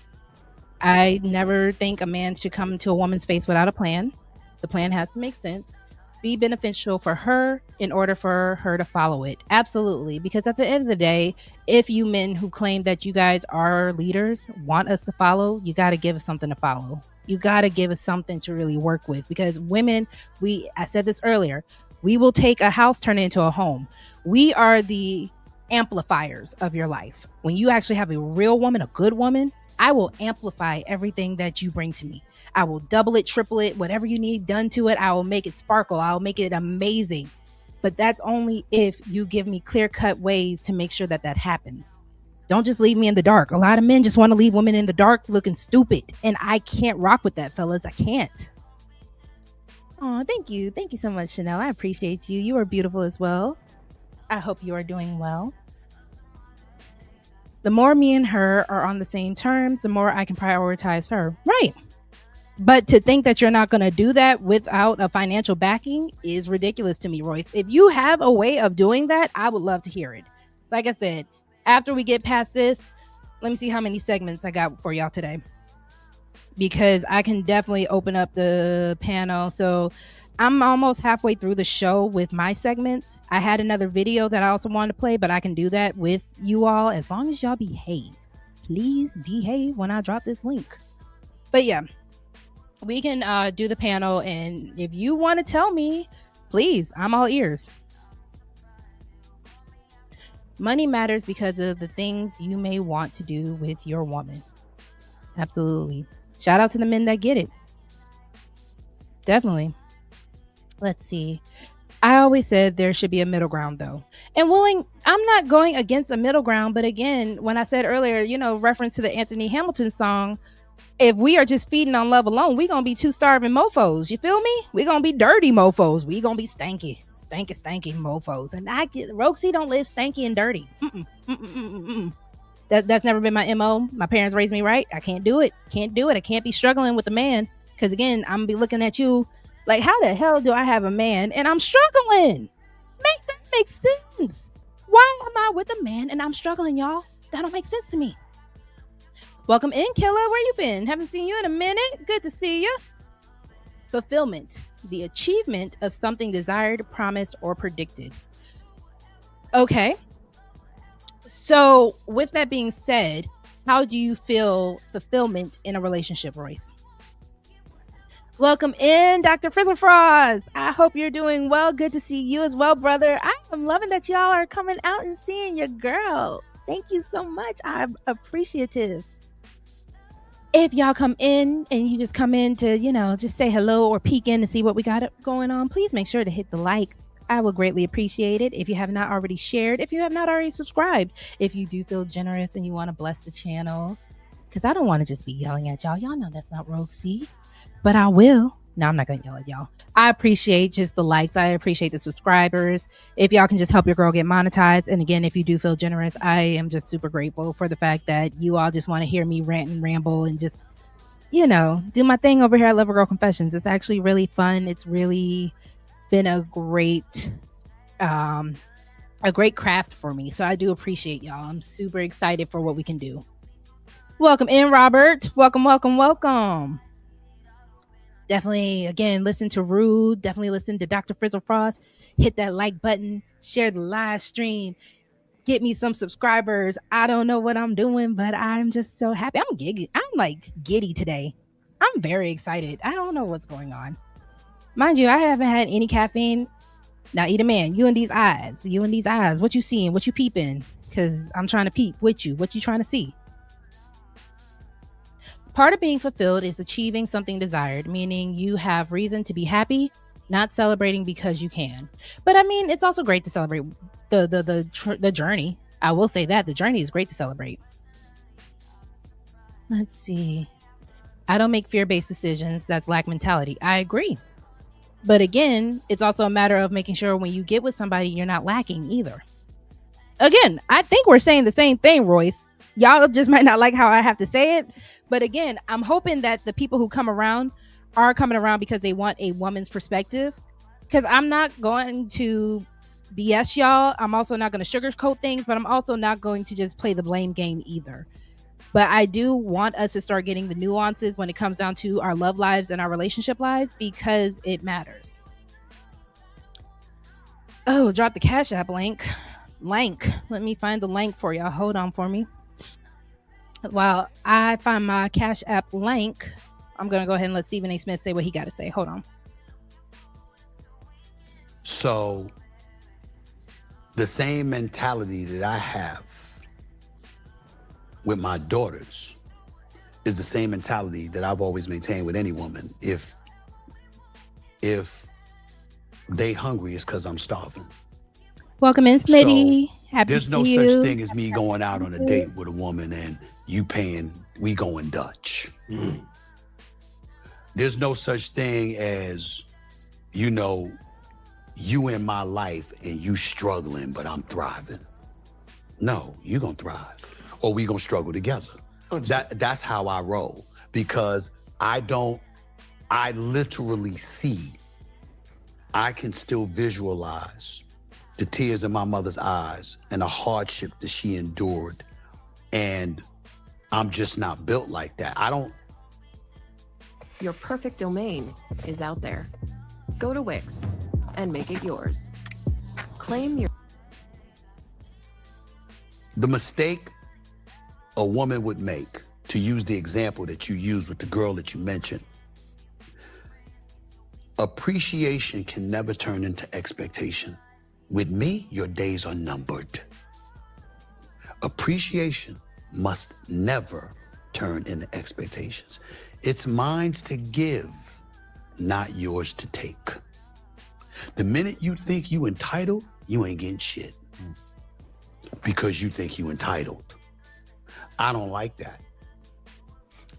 I never think a man should come to a woman's face without a plan. The plan has to make sense, be beneficial for her in order for her to follow it. Absolutely. Because at the end of the day, if you men who claim that you guys are leaders want us to follow, you got to give us something to follow. You got to give us something to really work with, because women, I said this earlier, we will take a house, turn it into a home. We are the amplifiers of your life. When you actually have a real woman, a good woman, I will amplify everything that you bring to me. I will double it, triple it, whatever you need done to it. I will make it sparkle. I'll make it amazing. But that's only if you give me clear-cut ways to make sure that that happens. Don't just leave me in the dark. A lot of men just want to leave women in the dark looking stupid. And I can't rock with that, fellas. I can't. Oh, thank you. Thank you so much, Chanel. I appreciate you. You are beautiful as well. I hope you are doing well. The more me and her are on the same terms, the more I can prioritize her. Right. But to think that you're not going to do that without a financial backing is ridiculous to me, Royce. If you have a way of doing that, I would love to hear it. Like I said, after we get past this, let me see how many segments I got for y'all today, because I can definitely open up the panel. So I'm almost halfway through the show with my segments. I had another video that I also wanted to play, but I can do that with you all as long as y'all behave. Please behave when I drop this link. But yeah, we can do the panel. And if you want to tell me, please, I'm all ears. Money matters because of the things you may want to do with your woman. Absolutely. Shout out to the men that get it. Definitely. Let's see. I always said there should be a middle ground, though. And I'm not going against a middle ground. But again, when I said earlier, reference to the Anthony Hamilton song, if we are just feeding on love alone, we're going to be two starving mofos. You feel me? We're going to be dirty mofos. We're going to be stanky mofos. And Roxy don't live stanky and dirty. That's never been my MO. My parents raised me right. I can't do it. I can't be struggling with a man. Because again, I'm going to be looking at you like, how the hell do I have a man and I'm struggling? Make that make sense. Why am I with a man and I'm struggling, y'all? That don't make sense to me. Welcome in, Killa. Where you been? Haven't seen you in a minute. Good to see you. Fulfillment. the achievement of something desired, promised, or predicted. Okay. So, with that being said, how do you feel fulfillment in a relationship, Royce? Welcome in, Dr. Frizzle Frost. I hope you're doing well. Good to see you as well, brother. I am loving that y'all are coming out and seeing your girl. Thank you so much. I'm appreciative. If y'all come in and you just come in to, just say hello or peek in to see what we got going on, please make sure to hit the like. I will greatly appreciate it. If you have not already shared, if you have not already subscribed, if you do feel generous and you want to bless the channel, because I don't want to just be yelling at y'all. Y'all know that's not Rogue C, but I will. No, I'm not going to yell at y'all. I appreciate just the likes. I appreciate the subscribers. If y'all can just help your girl get monetized. And again, if you do feel generous, I am just super grateful for the fact that you all just want to hear me rant and ramble and just, do my thing over here at Lover Girl Confessions. It's actually really fun. It's really been a great craft for me. So I do appreciate y'all. I'm super excited for what we can do. Welcome in, Robert. Welcome. Definitely, again, listen to Rude. Definitely listen to Dr. Frizzle Frost. Hit that like button. Share the live stream. Get me some subscribers. I don't know what I'm doing, but I'm just so happy. I'm giddy today. I'm very excited. I don't know what's going on. Mind you, I haven't had any caffeine. Now, eat a man. You and these eyes. What you seeing? What you peeping? Because I'm trying to peep with you. What you trying to see? Part of being fulfilled is achieving something desired, meaning you have reason to be happy, not celebrating because you can. But I mean, it's also great to celebrate the journey. I will say that the journey is great to celebrate. Let's see. I don't make fear-based decisions. That's lack mentality. I agree. But again, it's also a matter of making sure when you get with somebody, you're not lacking either. Again, I think we're saying the same thing, Royce. Y'all just might not like how I have to say it. But again, I'm hoping that the people who come around are coming around because they want a woman's perspective. Because I'm not going to BS y'all. I'm also not going to sugarcoat things, but I'm also not going to just play the blame game either. But I do want us to start getting the nuances when it comes down to our love lives and our relationship lives because it matters. Oh, drop the Cash App link. Let me find the link for y'all. Hold on for me. While I find my Cash App link, I'm going to go ahead and let Stephen A. Smith say what he got to say. Hold on. So the same mentality that I have with my daughters is the same mentality that I've always maintained with any woman. If they hungry, it's because I'm starving. Welcome in, Smitty. Happy There's to no see such you. thing as me going out on a date with a woman and you paying, we going Dutch. There's no such thing as, you in my life and you struggling, but I'm thriving. No, you gonna thrive or we gonna struggle together. That's how I roll because I literally see, I can still visualize the tears in my mother's eyes and the hardship that she endured. And I'm just not built like that. Your perfect domain is out there. Go to Wix and make it yours. Claim your... The mistake a woman would make, to use the example that you used with the girl that you mentioned, appreciation can never turn into expectation. With me, your days are numbered. Appreciation must never turn into expectations. It's mine to give, not yours to take. The minute you think you entitled, you ain't getting shit. Because you think you entitled. I don't like that.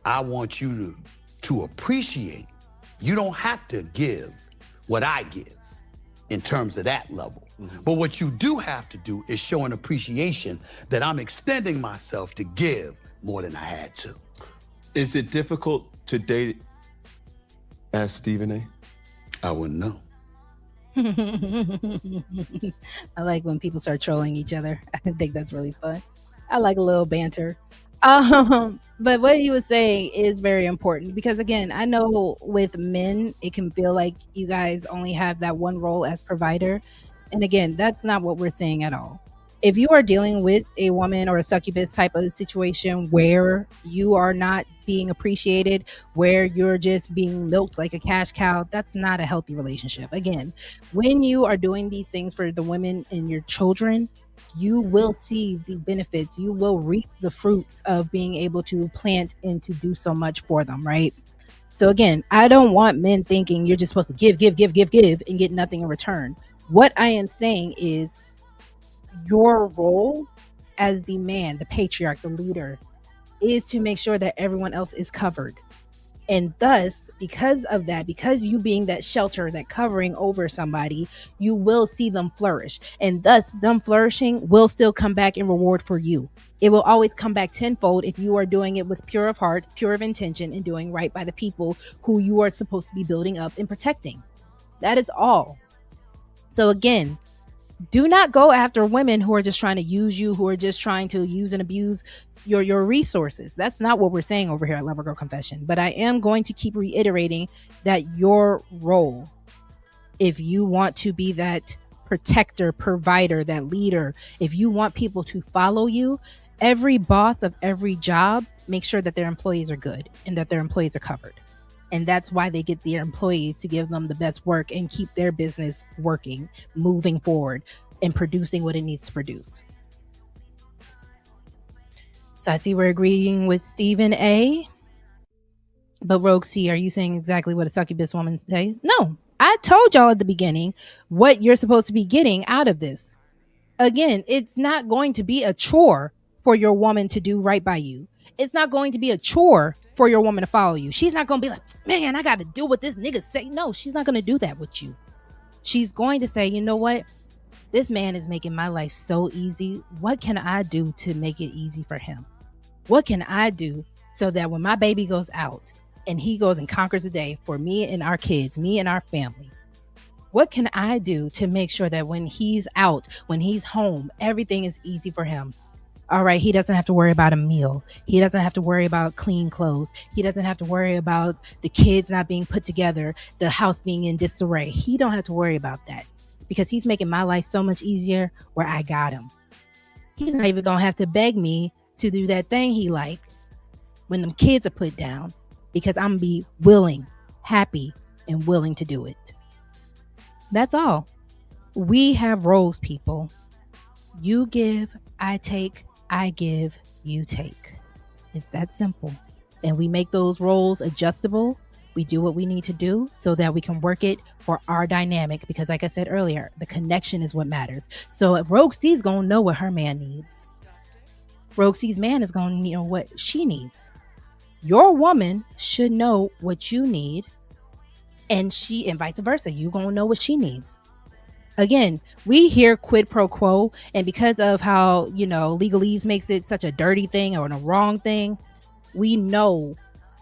I want you to appreciate. You don't have to give what I give in terms of that level. But what you do have to do is show an appreciation that I'm extending myself to give more than I had to. Is it difficult to date as Stephen A? I wouldn't know. I like when people start trolling each other. I think that's really fun. I like a little banter. But what he was saying is very important because again, I know with men it can feel like you guys only have that one role as provider. And again, that's not what we're saying at all. If you are dealing with a woman or a succubus type of situation where you are not being appreciated, where you're just being milked like a cash cow, that's not a healthy relationship. Again, when you are doing these things for the women and your children, you will see the benefits. You will reap the fruits of being able to plant and to do so much for them, right? So again, I don't want men thinking you're just supposed to give, and get nothing in return. What I am saying is your role as the man, the patriarch, the leader, is to make sure that everyone else is covered. And thus, because of that, because you being that shelter, that covering over somebody, you will see them flourish. And thus, them flourishing will still come back in reward for you. It will always come back tenfold if you are doing it with pure of heart, pure of intention, and doing right by the people who you are supposed to be building up and protecting. That is all. So again, do not go after women who are just trying to use you, who are just trying to use and abuse your resources. That's not what we're saying over here at Lover Girl Confession. But I am going to keep reiterating that your role, if you want to be that protector, provider, that leader, if you want people to follow you, every boss of every job, make sure that their employees are good and that their employees are covered. And that's why they get their employees to give them the best work and keep their business working, moving forward, and producing what it needs to produce. So I see we're agreeing with Stephen A. But Rogue C, are you saying exactly what a succubus woman says? No, I told y'all at the beginning what you're supposed to be getting out of this. Again, it's not going to be a chore for your woman to do right by you. It's not going to be a chore for your woman to follow you. She's not going to be like, man, I got to do what this nigga say. No, she's not going to do that with you. She's going to say, you know what? This man is making my life so easy. What can I do to make it easy for him? What can I do so that when my baby goes out and he goes and conquers the day for me and our kids, me and our family, what can I do to make sure that when he's out, when he's home, everything is easy for him? All right, he doesn't have to worry about a meal. He doesn't have to worry about clean clothes. He doesn't have to worry about the kids not being put together, the house being in disarray. He don't have to worry about that because he's making my life so much easier where I got him. He's not even going to have to beg me to do that thing he like when them kids are put down because I'm going to be willing, happy, and willing to do it. That's all. We have roles, people. You give, I take, I give, you take. It's that simple. And we make those roles adjustable. We do what we need to do so that we can work it for our dynamic. Because like I said earlier, the connection is what matters. So if Rogue C is going to know what her man needs. Rogue C's man is going to know what she needs. Your woman should know what you need. And vice versa. You're going to know what she needs. Again, we hear quid pro quo, and because of how, legalese makes it such a dirty thing or a wrong thing, we know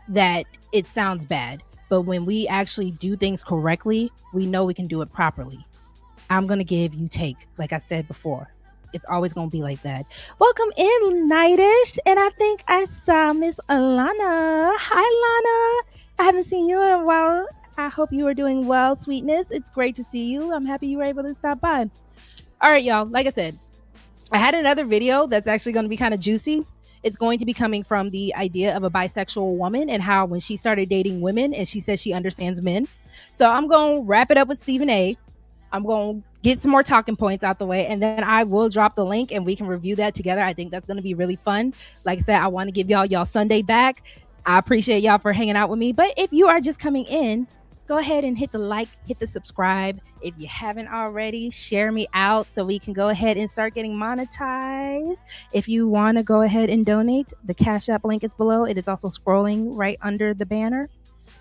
that it sounds bad. But when we actually do things correctly, we know we can do it properly. I'm going to give, you take, like I said before. It's always going to be like that. Welcome in, Nightish. And I think I saw Miss Alana. Hi, Lana. I haven't seen you in a while. I hope you are doing well, sweetness. It's great to see you. I'm happy you were able to stop by. All right, y'all. Like I said, I had another video that's actually going to be kind of juicy. It's going to be coming from the idea of a bisexual woman and how when she started dating women and she says she understands men. So I'm going to wrap it up with Stephen A. I'm going to get some more talking points out the way, and then I will drop the link and we can review that together. I think that's going to be really fun. Like I said, I want to give y'all Sunday back. I appreciate y'all for hanging out with me. But if you are just coming in, go ahead and hit the like, hit the subscribe. If you haven't already, share me out so we can go ahead and start getting monetized. If you want to go ahead and donate, the Cash App link is below. It is also scrolling right under the banner.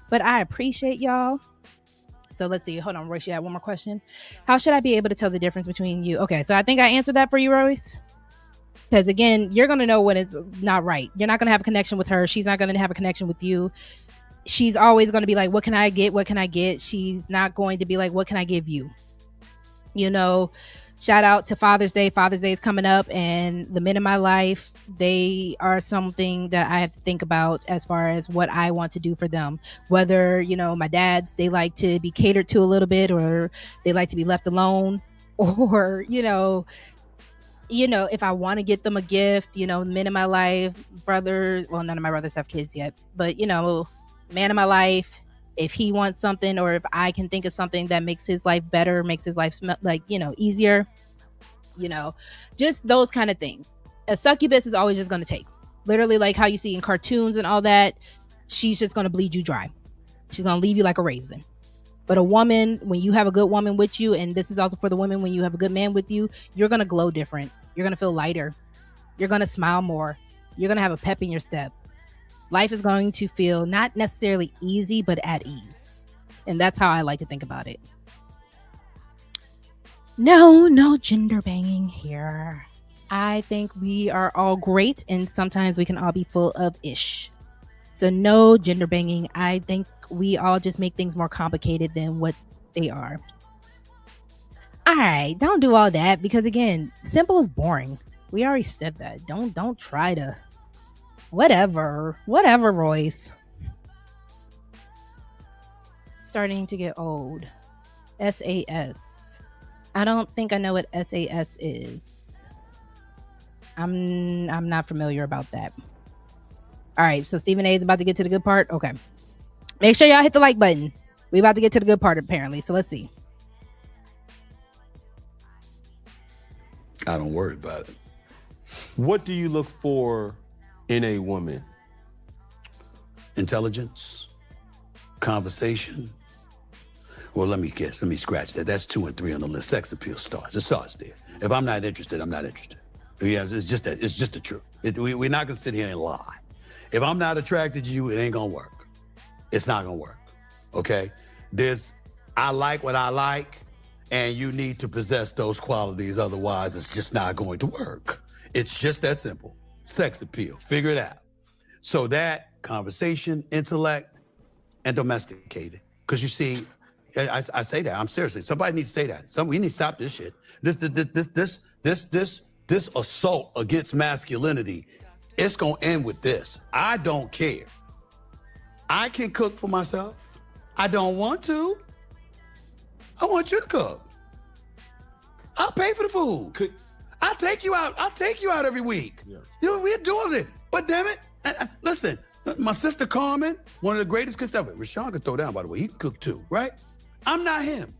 But I appreciate y'all. So let's see. Hold on, Royce. You have one more question. How should I be able to tell the difference between you? Okay, so I think I answered that for you, Royce. Because again, you're going to know when it's not right. You're not going to have a connection with her. She's not going to have a connection with you. She's always going to be like, what can I get? What can I get? She's not going to be like, what can I give you? shout out to Father's Day. Father's Day is coming up, and the men in my life, they are something that I have to think about as far as what I want to do for them. Whether, you know, my dads, they like to be catered to a little bit, or they like to be left alone, or, you know, if I want to get them a gift, men in my life, brothers, well, none of my brothers have kids yet, but, man in my life, if he wants something, or if I can think of something that makes his life better, makes his life easier, just those kind of things. A succubus is always just going to take, literally, like how you see in cartoons and all that. She's just going to bleed you dry. She's going to leave you like a raisin. But a woman, when you have a good woman with you, and this is also for the women, when you have a good man with you, you're going to glow different. You're going to feel lighter. You're going to smile more. You're going to have a pep in your step. Life is going to feel not necessarily easy, but at ease. And that's how I like to think about it. No gender banging here. I think we are all great, and sometimes we can all be full of ish. So no gender banging. I think we all just make things more complicated than what they are. All right, don't do all that, because again, simple is boring. We already said that. Don't try to whatever, Royce. Starting to get old. SAS. I don't think I know what SAS is. I'm not familiar about that. All right, so Stephen A is about to get to the good part. Okay. Make sure y'all hit the like button. We about to get to the good part, apparently. So let's see. I don't worry about it. What do you look for in a woman? Intelligence, conversation. Well, let me scratch that. That's 2 and 3 on the list. Sex appeal starts. It starts there. If I'm not interested, I'm not interested. Yeah, it's just that. It's just the truth. We're not gonna sit here and lie. If I'm not attracted to you, it ain't gonna work. It's not gonna work. Okay? I like what I like, and you need to possess those qualities. Otherwise, it's just not going to work. It's just that simple. Sex appeal. Figure it out. So that conversation, intellect, and domesticated. Because you see, I say that. I'm seriously. Somebody needs to say that. We need to stop this shit. This assault against masculinity, it's gonna end with this. I don't care. I can cook for myself. I don't want to. I want you to cook. I'll pay for the food. I'll take you out. I'll take you out every week. Yeah. We're doing it. But damn it, listen, my sister Carmen, one of the greatest cooks ever. Rashawn could throw down, by the way. He can cook too, right? I'm not him.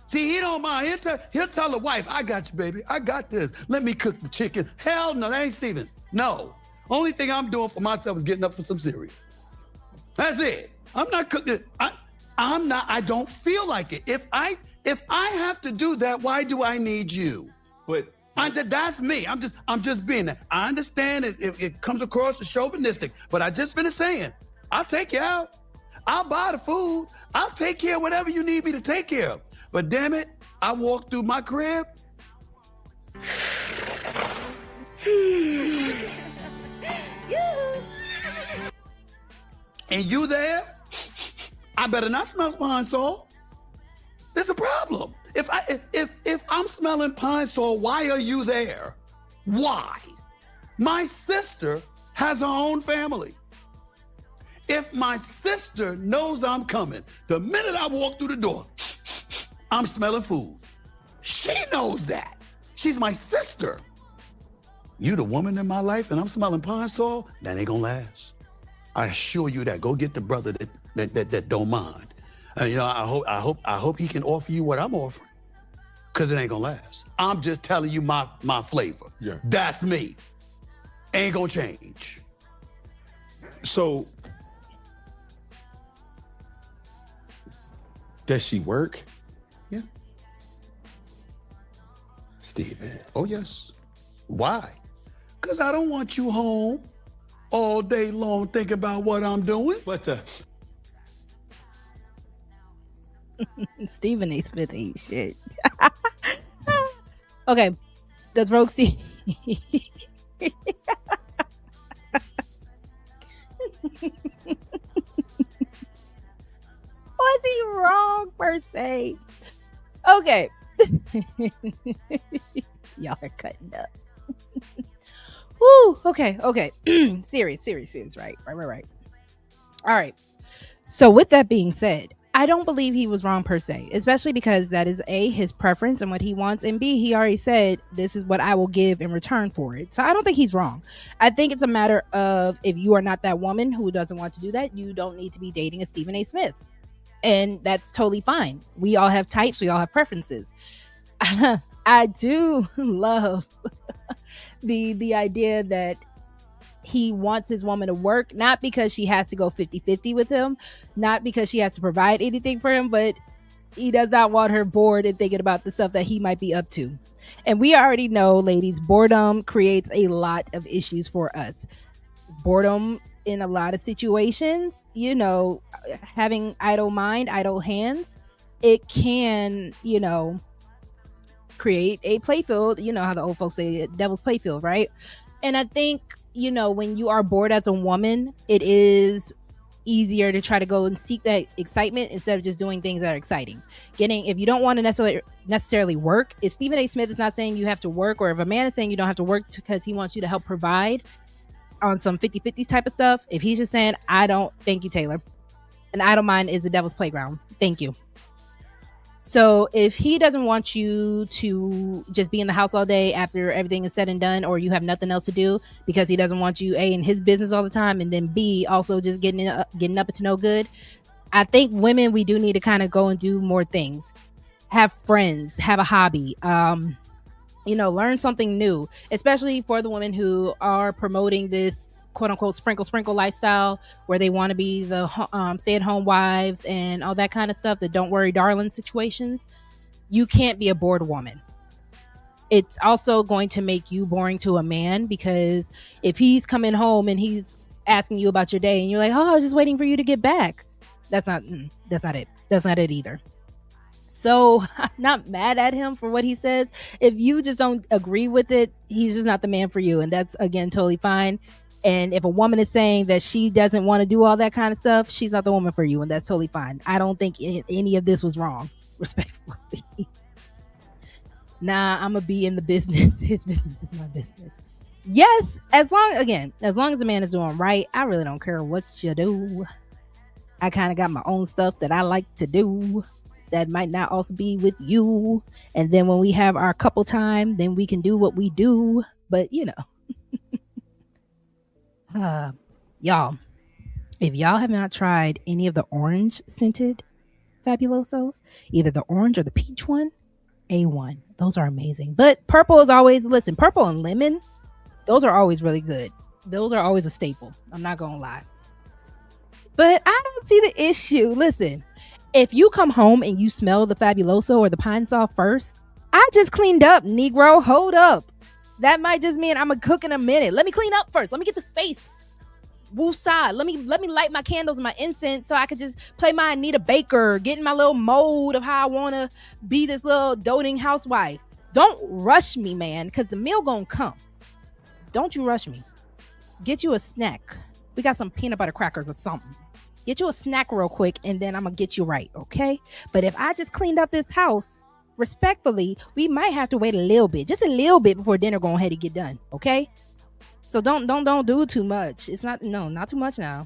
See, he don't mind. He'll tell the wife, I got you, baby. I got this. Let me cook the chicken. Hell no, that ain't Steven. No. Only thing I'm doing for myself is getting up for some cereal. That's it. I'm not cooking. I don't feel like it. If I have to do that, why do I need you? But that's me. I'm just being that. I understand it comes across as chauvinistic, but I just finished saying, I'll take you out. I'll buy the food. I'll take care of whatever you need me to take care of. But damn it, I walk through my crib. And you there? I better not smell pine sol. There's a problem. If I'm smelling pine sol, why are you there? Why? My sister has her own family. If my sister knows I'm coming, the minute I walk through the door, I'm smelling food. She knows that. She's my sister. You the woman in my life and I'm smelling pine sol, that ain't gonna last. I assure you that. Go get the brother that don't mind. I hope he can offer you what I'm offering, because it ain't gonna last. I'm just telling you my flavor. Yeah. That's me. Ain't gonna change. So, does she work? Yeah. Steven. Oh, yes. Why? Because I don't want you home all day long thinking about what I'm doing. But Stephen A. Smith ain't shit. Okay. Does Rogue see? Was he wrong per se? Okay. Y'all are cutting up. Woo. Okay. Serious. Right. All right. So with that being said, I don't believe he was wrong per se, especially because that is A, his preference and what he wants, and B, he already said this is what I will give in return for it. So I don't think he's wrong. I think it's a matter of, if you are not that woman who doesn't want to do that, you don't need to be dating a Stephen A. Smith. And that's totally fine. We all have types, we all have preferences. I do love the idea that he wants his woman to work, not because she has to go 50-50 with him, not because she has to provide anything for him, but he does not want her bored and thinking about the stuff that he might be up to. And we already know, ladies, boredom creates a lot of issues for us. Boredom in a lot of situations, you know, having idle mind, idle hands, it can, you know, create a playfield. You know how the old folks say, devil's playfield, right? And I think, you know, when you are bored as a woman, it is easier to try to go and seek that excitement instead of just doing things that are exciting. If you don't want to necessarily work, if Stephen A. Smith is not saying you have to work, or if a man is saying you don't have to work because he wants you to help provide on some 50-50 type of stuff, if he's just saying, I don't, thank you, Taylor, and I don't mind, is the devil's playground. Thank you. So if he doesn't want you to just be in the house all day after everything is said and done, or you have nothing else to do because he doesn't want you A, in his business all the time, and then B, also just getting up to no good, I think women, we do need to kind of go and do more things. Have friends, have a hobby, you know, learn something new, especially for the women who are promoting this quote unquote sprinkle lifestyle, where they want to be the stay-at-home wives and all that kind of stuff, the don't worry darling situations. You can't be a bored woman. It's also going to make you boring to a man, because if he's coming home and he's asking you about your day and you're like, oh, I was just waiting for you to get back, that's not it either. So I'm not mad at him for what he says. If you just don't agree with it, he's just not the man for you. And that's, again, totally fine. And if a woman is saying that she doesn't want to do all that kind of stuff, she's not the woman for you. And that's totally fine. I don't think any of this was wrong, respectfully. Nah, I'm going to be in the business. His business is my business. Yes, as long as the man is doing right, I really don't care what you do. I kind of got my own stuff that I like to do that might not also be with you. And then when we have our couple time, then we can do what we do. But, you know, y'all, if y'all have not tried any of the orange scented Fabulosos, either the orange or the peach one, A1. Those are amazing. But purple is always, listen, purple and lemon, those are always really good. Those are always a staple. I'm not going to lie. But I don't see the issue. Listen, if you come home and you smell the Fabuloso or the Pine Sol first, I just cleaned up, Negro. Hold up. That might just mean I'm going to cook in a minute. Let me clean up first. Let me get the space. Woosah. Let me light my candles and my incense so I could just play my Anita Baker, get in my little mode of how I want to be this little doting housewife. Don't rush me, man, because the meal going to come. Don't you rush me. Get you a snack. We got some peanut butter crackers or something. Get you a snack real quick, and then I'm going to get you right, okay? But if I just cleaned up this house, respectfully, we might have to wait a little bit, just a little bit before dinner go ahead and get done, okay? So don't do too much. It's not too much now.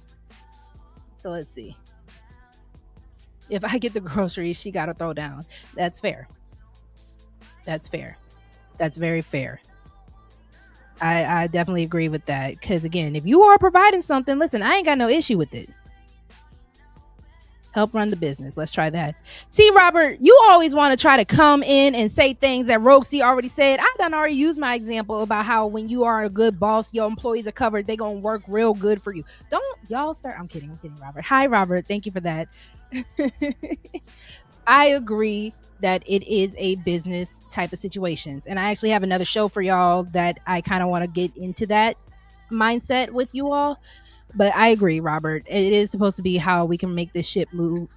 So let's see. If I get the groceries, she got to throw down. That's fair. That's fair. That's very fair. I definitely agree with that. Because, again, if you are providing something, listen, I ain't got no issue with it. Help run the business. Let's try that. See, Robert, you always want to try to come in and say things that Rogue C already said. I done already used my example about how when you are a good boss, your employees are covered. They going to work real good for you. Don't y'all start. I'm kidding, Robert. Hi, Robert. Thank you for that. I agree that it is a business type of situations. And I actually have another show for y'all that I kind of want to get into that mindset with you all. But I agree, Robert. It is supposed to be how we can make this ship move,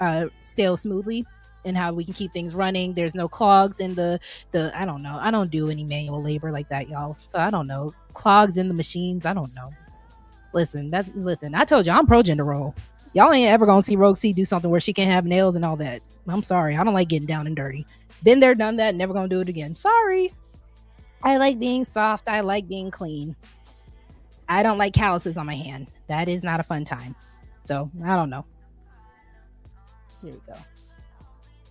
sail smoothly, and how we can keep things running. There's no clogs in the I don't know. I don't do any manual labor like that, y'all. So I don't know. Clogs in the machines. I don't know. Listen. I told you I'm pro gender role. Y'all ain't ever gonna see Rogue C do something where she can have nails and all that. I'm sorry. I don't like getting down and dirty. Been there, done that, never gonna do it again. Sorry. I like being soft. I like being clean. I don't like calluses on my hand. That is not a fun time. So I don't know. Here we go.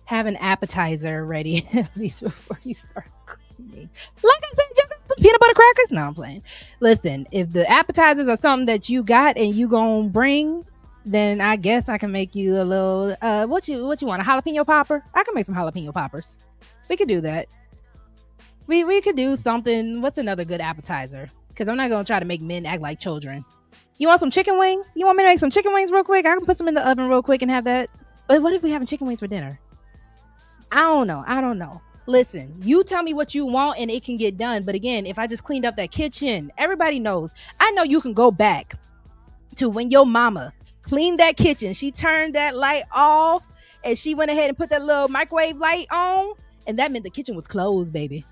Have an appetizer ready at least before you start cleaning. Like I said, you got some peanut butter crackers? No, I'm playing. Listen, if the appetizers are something that you got and you gonna bring, then I guess I can make you a little what you want, a jalapeno popper? I can make some jalapeno poppers. We could do that. We could do something. What's another good appetizer? Because I'm not gonna try to make men act like children. You want some chicken wings? You want me to make some chicken wings real quick? I can put some in the oven real quick and have that. But what if we having chicken wings for dinner? I don't know. Listen, you tell me what you want and it can get done. But again, if I just cleaned up that kitchen, everybody knows. I know you can go back to when your mama cleaned that kitchen. She turned that light off and she went ahead and put that little microwave light on. And that meant the kitchen was closed, baby.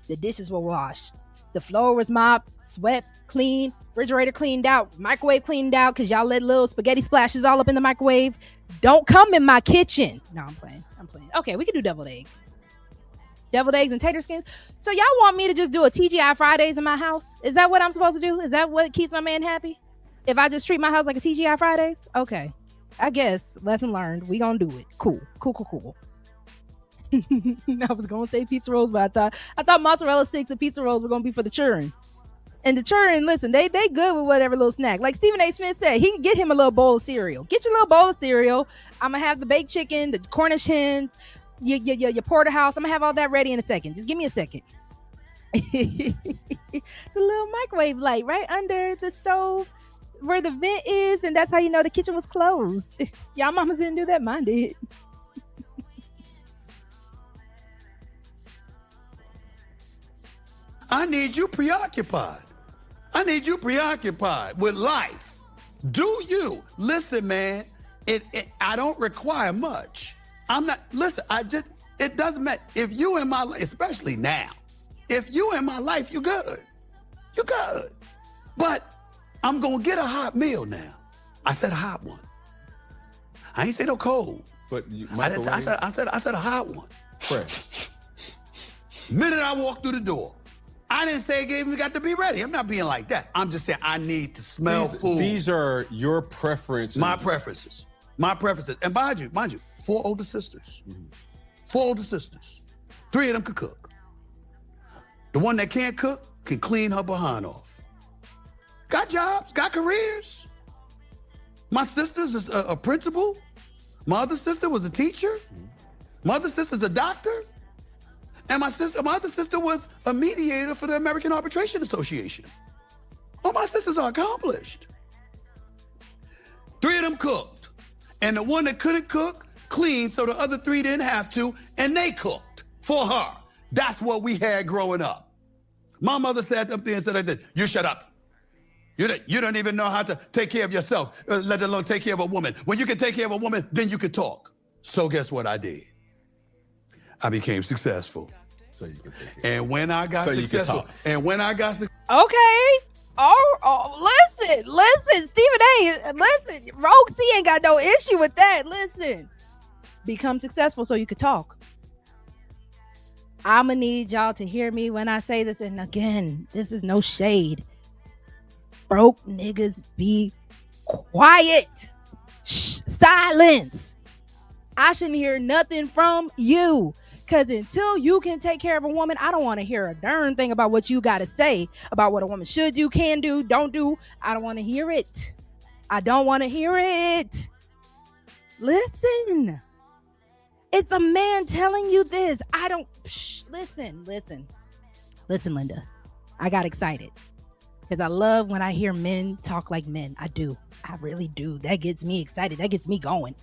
The dishes were washed. The floor was mopped, swept, clean, refrigerator cleaned out, microwave cleaned out because y'all let little spaghetti splashes all up in the microwave. Don't come in my kitchen. No, I'm playing. Okay, we can do deviled eggs. Deviled eggs and tater skins. So y'all want me to just do a TGI Fridays in my house? Is that what I'm supposed to do? Is that what keeps my man happy? If I just treat my house like a TGI Fridays? Okay. I guess. Lesson learned. We gonna do it. Cool. I was gonna say pizza rolls, but I thought mozzarella sticks and pizza rolls were gonna be for the children. And the children, listen, they good with whatever little snack. Like Stephen A. Smith said, he can get him a little bowl of cereal. Get your little bowl of cereal. I'm gonna have the baked chicken, the Cornish hens, your porterhouse. I'm gonna have all that ready in a second. Just give me a second. The little microwave light right under the stove where the vent is, and that's how you know the kitchen was closed. Y'all mamas didn't do that, mine did. I need you preoccupied. I need you preoccupied with life. Do you? Listen, man, I don't require much. It doesn't matter. If you in my life, especially now, if you in my life, you good. You good. But I'm going to get a hot meal now. I said a hot one. I ain't say no cold. But I said a hot one. fresh. Minute I walk through the door, I didn't say it even got to be ready. I'm not being like that. I'm just saying I need to smell food. These are your preferences. My preferences. And mind you, 4 older sisters. 4 older sisters. 3 of them could cook. The one that can't cook can clean her behind off. Got jobs, got careers. My sister's a principal. My other sister was a teacher. My other sister's a doctor. And my other sister was a mediator for the American Arbitration Association. All my sisters are accomplished. 3 of them cooked. And the one that couldn't cook, cleaned so the other 3 didn't have to, and they cooked for her. That's what we had growing up. My mother sat up there and said like this, you shut up. You don't even know how to take care of yourself, let alone take care of a woman. When you can take care of a woman, then you can talk. So guess what I did? I became successful. So you can take it. And when I got successful, Okay. Listen, Stephen A. Listen, Rogue C ain't got no issue with that. Listen, become successful so you could talk. I'ma need y'all to hear me when I say this. And again, this is no shade. Broke niggas be quiet. Shh, silence. I shouldn't hear nothing from you. Because until you can take care of a woman, I don't want to hear a darn thing about what you got to say about what a woman should do, can do, don't do. I don't want to hear it. I don't want to hear it. Listen. It's a man telling you this. Listen, Linda. I got excited. Because I love when I hear men talk like men. I do. I really do. That gets me excited. That gets me going.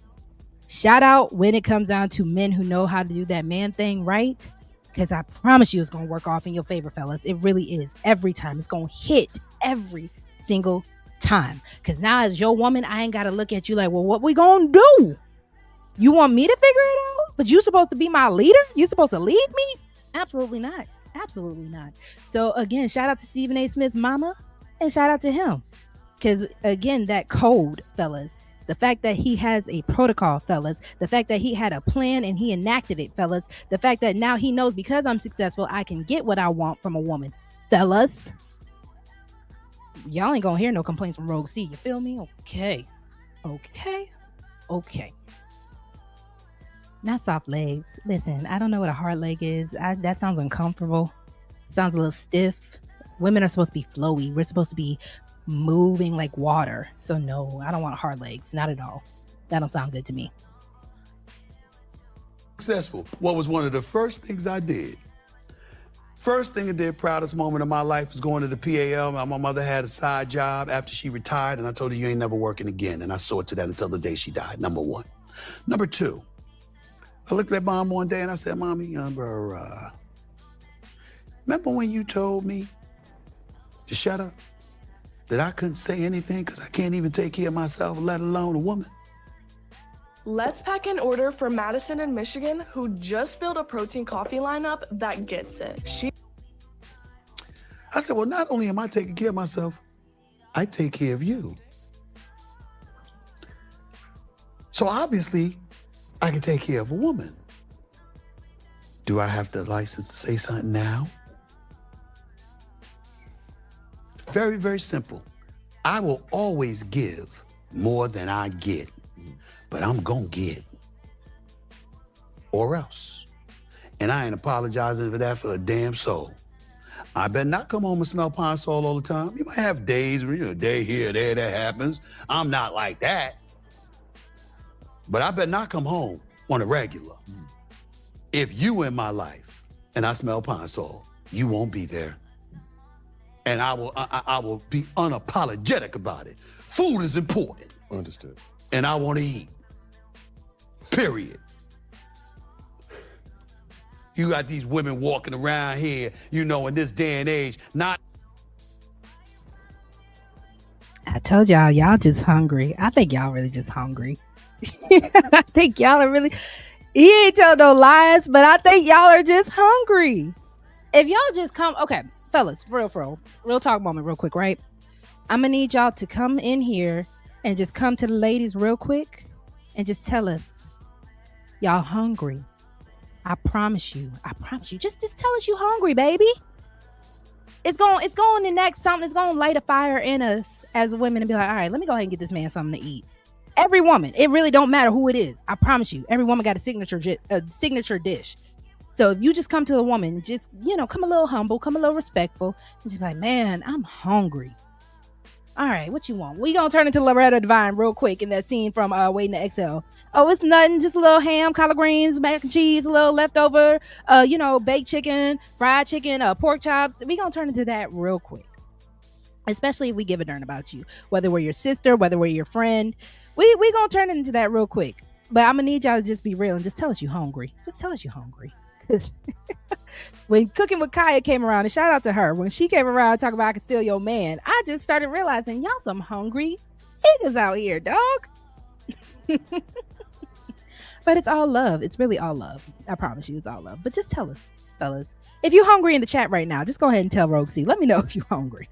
Shout out when it comes down to men who know how to do that man thing right. Because I promise you it's going to work off in your favor, fellas. It really is. Every time. It's going to hit every single time. Because now as your woman, I ain't got to look at you like, well, what we going to do? You want me to figure it out? But you supposed to be my leader? You supposed to lead me? Absolutely not. Absolutely not. So again, shout out to Stephen A. Smith's mama and shout out to him. Because again, that code, fellas, The fact that he has a protocol, fellas. The fact that he had a plan and he enacted it, fellas. The fact that now he knows because I'm successful, I can get what I want from a woman, fellas. Y'all ain't gonna hear no complaints from Rogue C. You feel me? Okay. Not soft legs. Listen, I don't know what a hard leg is. That sounds uncomfortable. Sounds a little stiff. Women are supposed to be flowy. We're supposed to be moving like water. So no, I don't want hard legs. Not at all. That don't sound good to me. Successful. What was one of the first things I did? First thing I did, proudest moment of my life, was going to the PAL. My mother had a side job after she retired, and I told her, you ain't never working again. And I saw to that until the day she died, number one. Number two, I looked at Mom one day and I said, Mommy, remember when you told me to shut up? That I couldn't say anything because I can't even take care of myself, let alone a woman? Let's pack an order for Madison in Michigan, who just built a protein coffee lineup that gets it. I said, well, not only am I taking care of myself, I take care of you. So obviously, I can take care of a woman. Do I have the license to say something now? Very, very simple. I will always give more than I get, but I'm gonna get, or else. And I ain't apologizing for that for a damn soul. I better not come home and smell pine sol all the time. You might have days where, a day here, there, that happens. I'm not like that. But I better not come home on a regular. If you in my life and I smell pine sol, you won't be there. And I will be unapologetic about it. Food is important. Understood. And I want to eat. Period. You got these women walking around here, in this day and age, not. I told y'all just hungry. I think y'all really just hungry. I think y'all are really, he ain't tell no lies, but I think y'all are just hungry. If y'all just come, okay, fellas, for real talk moment real quick, right? I'm gonna need y'all to come in here and just come to the ladies real quick and just tell us y'all hungry. I promise you. Just tell us you hungry, baby. It's going to enact something. It's going to light a fire in us as women and be like, all right, let me go ahead and get this man something to eat. Every woman, it really don't matter who it is. I promise you, every woman got a signature dish. So if you just come to a woman, just, come a little humble, come a little respectful, and just be like, man, I'm hungry. All right, what you want? We gonna turn into Loretta Devine real quick in that scene from Waiting to Exhale. Oh, it's nothing, just a little ham, collard greens, mac and cheese, a little leftover, baked chicken, fried chicken, pork chops. We gonna turn into that real quick. Especially if we give a darn about you. Whether we're your sister, whether we're your friend. We gonna turn into that real quick. But I'm gonna need y'all to just be real and just tell us you hungry. Just tell us you hungry. Because when Cooking with Kaya came around, and shout out to her, when she came around talking about I can steal your man, I just started realizing y'all some hungry niggas out here, dog. But it's all love. It's really all love. I promise you it's all love. But just tell us, fellas. If you're hungry in the chat right now, just go ahead and tell Rogue C. Let me know if you're hungry.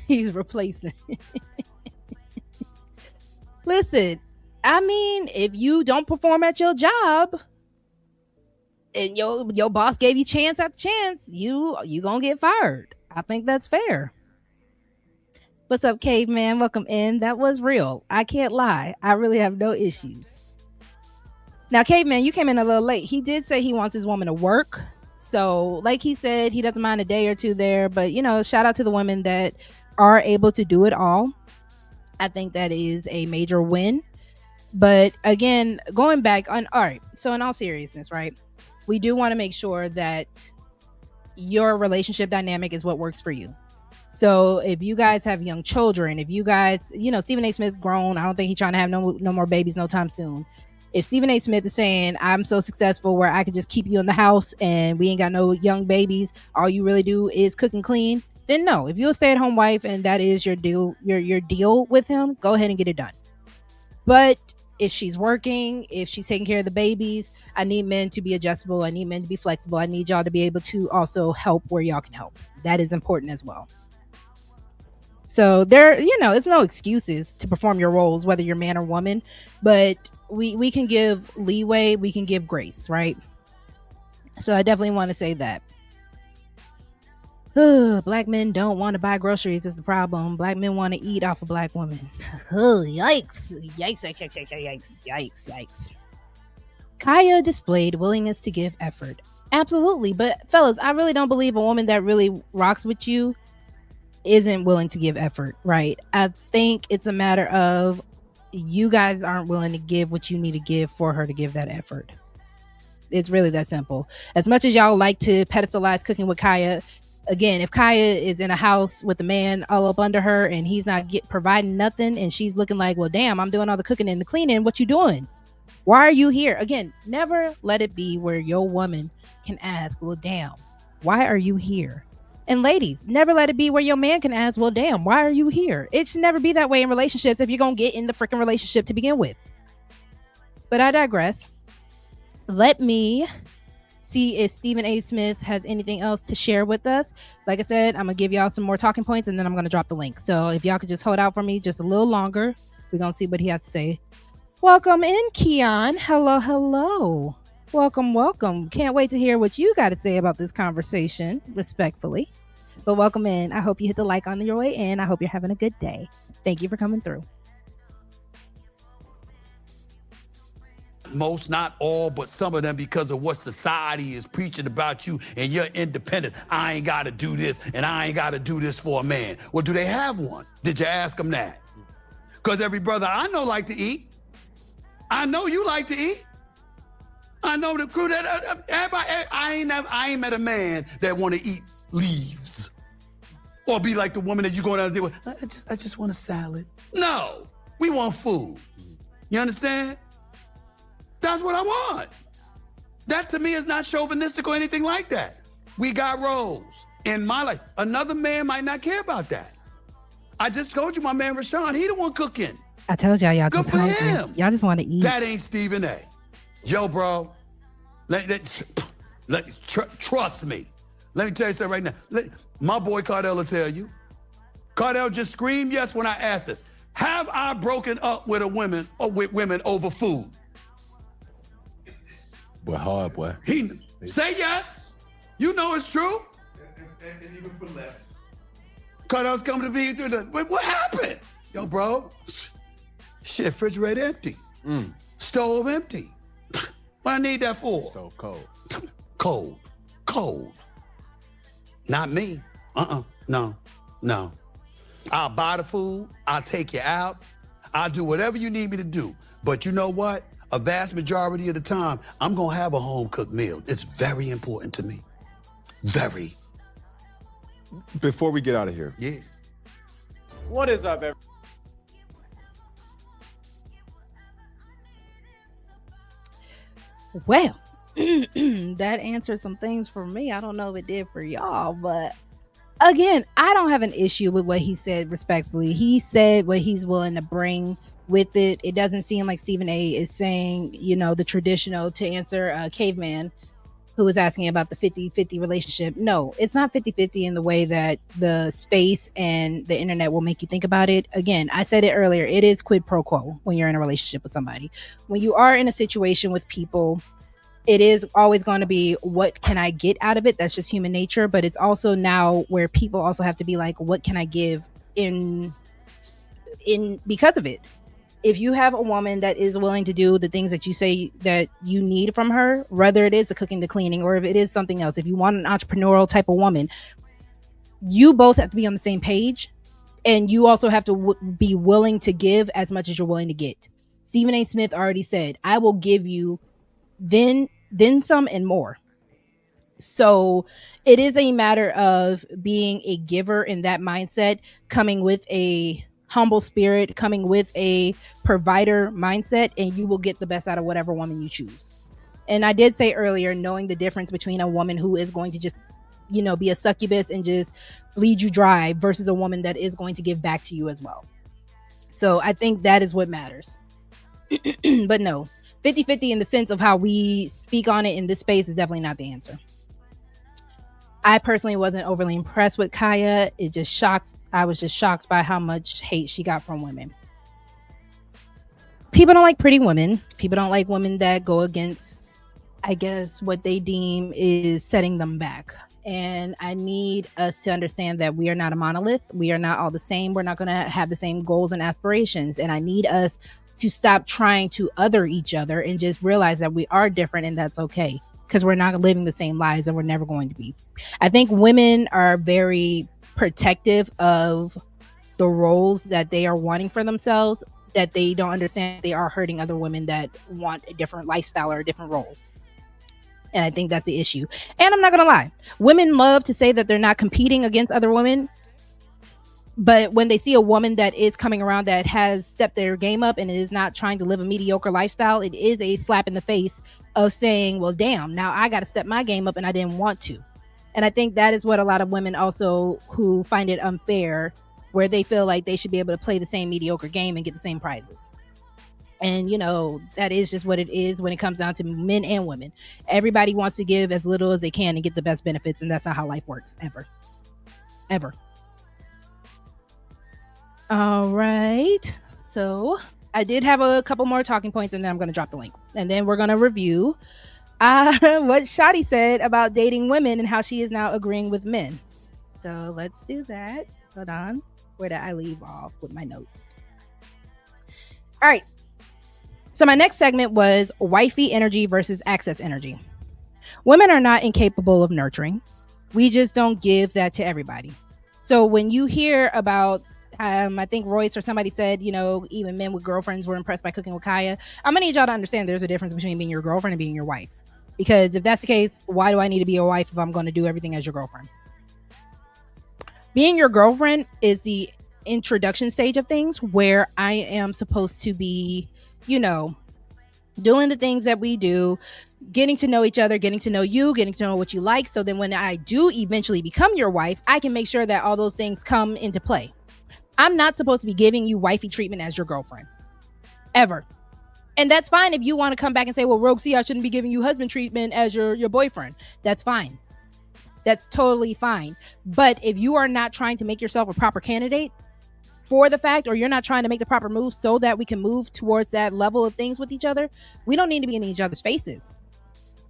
He's replacing. Listen, I mean, if you don't perform at your job and your boss gave you chance after chance, you gonna get fired. I think that's fair. What's up, Caveman? Welcome in. That was real. I can't lie. I really have no issues. Now, Caveman, you came in a little late. He did say he wants his woman to work. So, like he said, he doesn't mind a day or two there. But, shout out to the women that are able to do it all. I think that is a major win. But again, going back on, all right, so in all seriousness, right, we do want to make sure that your relationship dynamic is what works for you. So if you guys have young children, if you guys, Stephen A. Smith grown, I don't think he's trying to have no more babies no time soon. If Stephen A. Smith is saying, I'm so successful where I could just keep you in the house and we ain't got no young babies, all you really do is cook and clean, then no. If you're a stay-at-home wife and that is your deal, your deal with him, go ahead and get it done. But if she's working, if she's taking care of the babies, I need men to be adjustable. I need men to be flexible. I need y'all to be able to also help where y'all can help. That is important as well. So there, it's no excuses to perform your roles, whether you're man or woman, but we can give leeway, we can give grace, right? So I definitely want to say that. Black men don't want to buy groceries is the problem. Black men want to eat off of black women. Yikes. Yikes, yikes, yikes, yikes, yikes, yikes. Kaya displayed willingness to give effort. Absolutely. But fellas, I really don't believe a woman that really rocks with you isn't willing to give effort, right? I think it's a matter of you guys aren't willing to give what you need to give for her to give that effort. It's really that simple. As much as y'all like to pedestalize cooking with Kaya, again, if Kaya is in a house with a man all up under her and he's not providing nothing and she's looking like, well, damn, I'm doing all the cooking and the cleaning, what you doing? Why are you here? Again, never let it be where your woman can ask, well, damn, why are you here? And ladies, never let it be where your man can ask, well, damn, why are you here? It should never be that way in relationships if you're going to get in the freaking relationship to begin with. But I digress. Let me see if Stephen A. Smith has anything else to share with us. Like I said, I'm going to give y'all some more talking points and then I'm going to drop the link. So if y'all could just hold out for me just a little longer, we're going to see what he has to say. Welcome in, Keon. Hello, hello. Welcome, welcome. Can't wait to hear what you got to say about this conversation, respectfully. But welcome in. I hope you hit the like on your way in. I hope you're having a good day. Thank you for coming through. Most, not all, but some of them, because of what society is preaching about you and your independence. I ain't got to do this and I ain't got to do this for a man. Well, do they have one? Did you ask them that? Because every brother I know like to eat. I know you like to eat. I know the crew that everybody. I ain't met a man that want to eat leaves, or be like the woman that you go down and deal with. I just want a salad. No, we want food. You understand? That's what I want. That to me is not chauvinistic or anything like that. We got roles in my life. Another man might not care about that. I just told you my man Rashawn, he the one cooking. I told y'all Good just for hungry. him. Y'all just want to eat. That ain't Stephen A. Joe, bro, trust me. Let me tell you something right now. My boy Cardell will tell you. Cardell just screamed yes when I asked this. Have I broken up with women over food? Boy, hard, boy. He say yes. You know it's true. And even for less. Cardell's coming to be through the. What happened? Yo, bro. Shit, refrigerator empty. Stove empty. What I need that for? Stove cold. Cold. Not me. No. I'll buy the food. I'll take you out. I'll do whatever you need me to do. But you know what? A vast majority of the time, I'm going to have a home-cooked meal. It's very important to me. Very. Before we get out of here. Yeah. What is up, everyone? Well, that answered some things for me. I don't know if it did for y'all, but again, I don't have an issue with what he said respectfully. He said what he's willing to bring with it. It doesn't seem like Stephen A is saying, the traditional, to answer Caveman, who was asking about the 50-50 relationship. No, it's not 50-50 in the way that the space and the internet will make you think about it. Again, I said it earlier, it is quid pro quo when you're in a relationship with somebody. When you are in a situation with people, it is always going to be, what can I get out of it? That's just human nature. But it's also now where people also have to be like, what can I give in because of it? If you have a woman that is willing to do the things that you say that you need from her, whether it is the cooking, the cleaning, or if it is something else, if you want an entrepreneurial type of woman, you both have to be on the same page. And you also have to be willing to give as much as you're willing to get. Stephen A. Smith already said, I will give you then some and more. So it is a matter of being a giver in that mindset, coming with a humble spirit, coming with a provider mindset, and you will get the best out of whatever woman you choose. And I did say earlier, knowing the difference between a woman who is going to just, be a succubus and just bleed you dry versus a woman that is going to give back to you as well. So I think that is what matters. But no, 50-50 in the sense of how we speak on it in this space is definitely not the answer. I personally wasn't overly impressed with Kaya. I was just shocked by how much hate she got from women. People don't like pretty women. People don't like women that go against, I guess, what they deem is setting them back. And I need us to understand that we are not a monolith. We are not all the same. We're not going to have the same goals and aspirations. And I need us to stop trying to other each other and just realize that we are different, and that's okay, because we're not living the same lives and we're never going to be. I think women are very protective of the roles that they are wanting for themselves, that they don't understand they are hurting other women that want a different lifestyle or a different role. And I think that's the issue. And I'm not going to lie. Women love to say that they're not competing against other women. But when they see a woman that is coming around that has stepped their game up and is not trying to live a mediocre lifestyle, it is a slap in the face of saying, well, damn, now I got to step my game up and I didn't want to. And I think that is what a lot of women also who find it unfair, where they feel like they should be able to play the same mediocre game and get the same prizes. And, you know, that is just what it is when it comes down to men and women. Everybody wants to give as little as they can and get the best benefits. And that's not how life works, ever. Ever. All right. So I did have a couple more talking points, and then I'm going to drop the link. And then we're going to review what Shadi said about dating women and how she is now agreeing with men. So let's do that. Hold on. Where did I leave off with my notes? All right. So my next segment was wifey energy versus access energy. Women are not incapable of nurturing. We just don't give that to everybody. So when you hear about, I think Royce or somebody said, you know, even men with girlfriends were impressed by cooking with Kaya. I'm gonna need y'all to understand there's a difference between being your girlfriend and being your wife. Because if that's the case, why do I need to be a wife if I'm going to do everything as your girlfriend? Being your girlfriend is the introduction stage of things, where I am supposed to be, you know, doing the things that we do, getting to know each other, getting to know you, getting to know what you like. So then when I do eventually become your wife, I can make sure that all those things come into play. I'm not supposed to be giving you wifey treatment as your girlfriend. Ever. And that's fine if you want to come back and say, well, Rogue, see, I shouldn't be giving you husband treatment as your boyfriend. That's fine. That's totally fine. But if you are not trying to make yourself a proper candidate for the fact, or you're not trying to make the proper move so that we can move towards that level of things with each other, we don't need to be in each other's faces.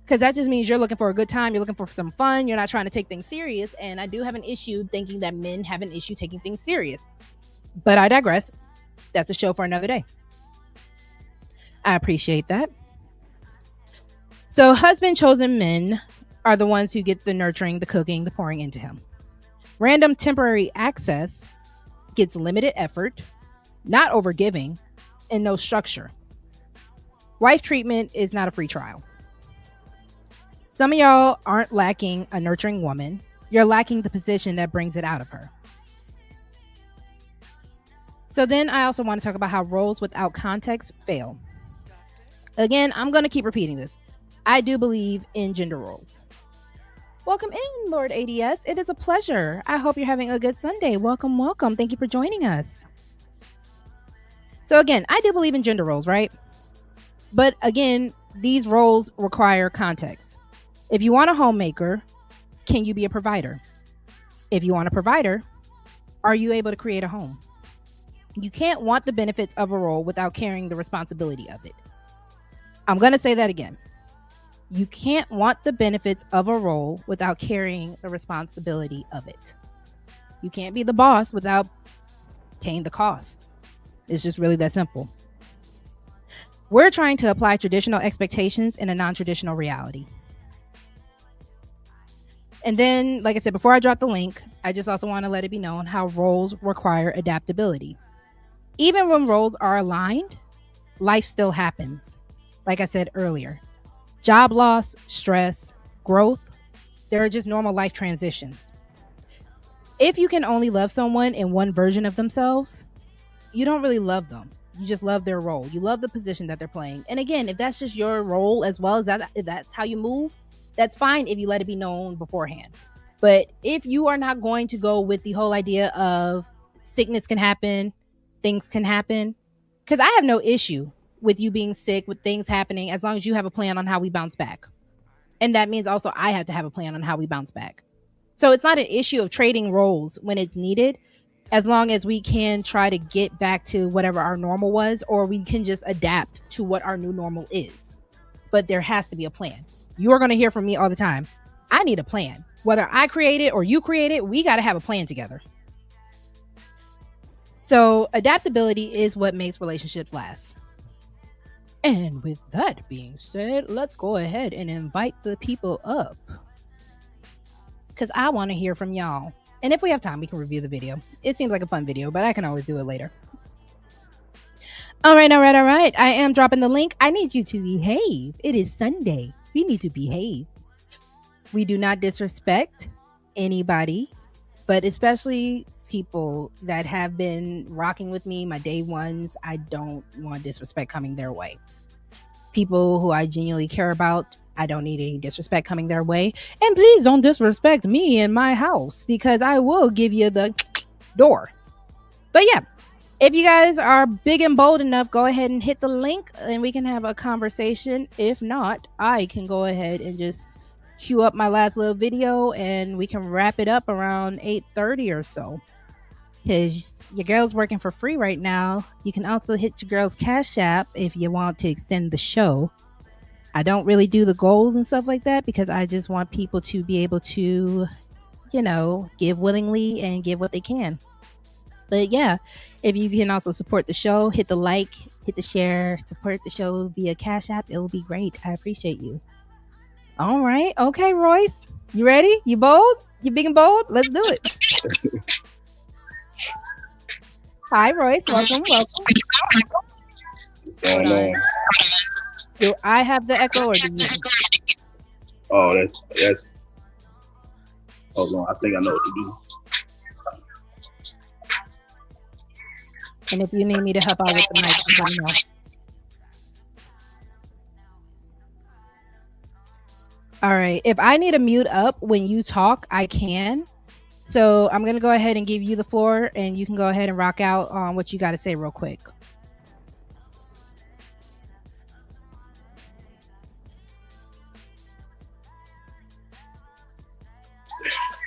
Because that just means you're looking for a good time. You're looking for some fun. You're not trying to take things serious. And I do have an issue thinking that men have an issue taking things serious. But I digress. That's a show for another day. I appreciate that. So husband chosen men are the ones who get the nurturing, the cooking, the pouring into him. Random temporary access gets limited effort, not overgiving, and no structure. Wife treatment is not a free trial. Some of y'all aren't lacking a nurturing woman. You're lacking the position that brings it out of her. So then I also want to talk about how roles without context fail. Again, I'm going to keep repeating this. I do believe in gender roles. Welcome in, Lord ADS. It is a pleasure. I hope you're having a good Sunday. Welcome, welcome. Thank you for joining us. So again, I do believe in gender roles, right? But again, these roles require context. If you want a homemaker, can you be a provider? If you want a provider, are you able to create a home? You can't want the benefits of a role without carrying the responsibility of it. I'm going to say that again. You can't want the benefits of a role without carrying the responsibility of it. You can't be the boss without paying the cost. It's just really that simple. We're trying to apply traditional expectations in a non-traditional reality. And then, like I said, before I drop the link, I just also want to let it be known how roles require adaptability. Even when roles are aligned, life still happens. Like I said earlier, job loss, stress, growth, they're just normal life transitions. If you can only love someone in one version of themselves, you don't really love them. You just love their role. You love the position that they're playing. And again, if that's just your role as well as that, if that's how you move, that's fine if you let it be known beforehand. But if you are not going to go with the whole idea of sickness can happen, things can happen, because I have no issue with you being sick, with things happening, as long as you have a plan on how we bounce back. And that means also I have to have a plan on how we bounce back. So it's not an issue of trading roles when it's needed, as long as we can try to get back to whatever our normal was, or we can just adapt to what our new normal is. But there has to be a plan. You are going to hear from me all the time. I need a plan. Whether I create it or you create it, we got to have a plan together. So adaptability is what makes relationships last. And with that being said, let's go ahead and invite the people up, because I want to hear from y'all. And if we have time, we can review the video. It seems like a fun video, but I can always do it later. All right. I am dropping the link. I need you to behave. It is Sunday. We need to behave. We do not disrespect anybody, but especially people that have been rocking with me, my day ones. I don't want disrespect coming their way. People who I genuinely care about, I don't need any disrespect coming their way. And please don't disrespect me in my house, because I will give you the door. But yeah, if you guys are big and bold enough, go ahead and hit the link and we can have a conversation. If not, I can go ahead and just cue up my last little video and we can wrap it up around 8:30 or so. Because your girl's working for free right now. You can also hit your girl's Cash App if you want to extend the show. I don't really do the goals and stuff like that because I just want people to be able to, give willingly and give what they can. But yeah, if you can also support the show, hit the like, hit the share, support the show via Cash App. It will be great. I appreciate you. All right. Okay, Royce. You ready? You bold? You big and bold? Let's do it. Hi, Royce. Welcome. Hold on. Do I have the echo or do you? Oh, that's. Hold on, I think I know what to do. And if you need me to help out with the mic, let me know. All right. If I need to mute up when you talk, I can. So I'm going to go ahead and give you the floor and you can go ahead and rock out on what you got to say real quick.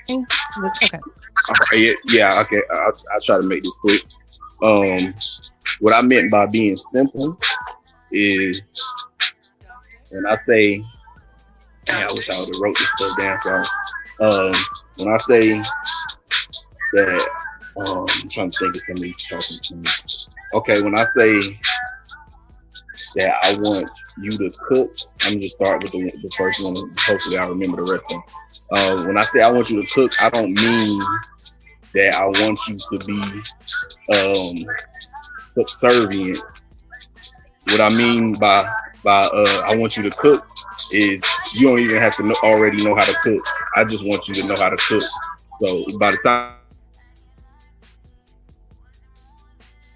Okay. All right, yeah, okay. I'll try to make this quick. What I meant by being simple is when I say, I wish I would have wrote this stuff down. So when I say that, I'm trying to think of some of these talking points. Okay, when I say that I want you to cook, I'm just start with the first one. Hopefully, I remember the rest of them. When I say I want you to cook, I don't mean that I want you to be subservient. What I mean by I want you to cook is you don't even have to already know how to cook. I just want you to know how to cook. So by the time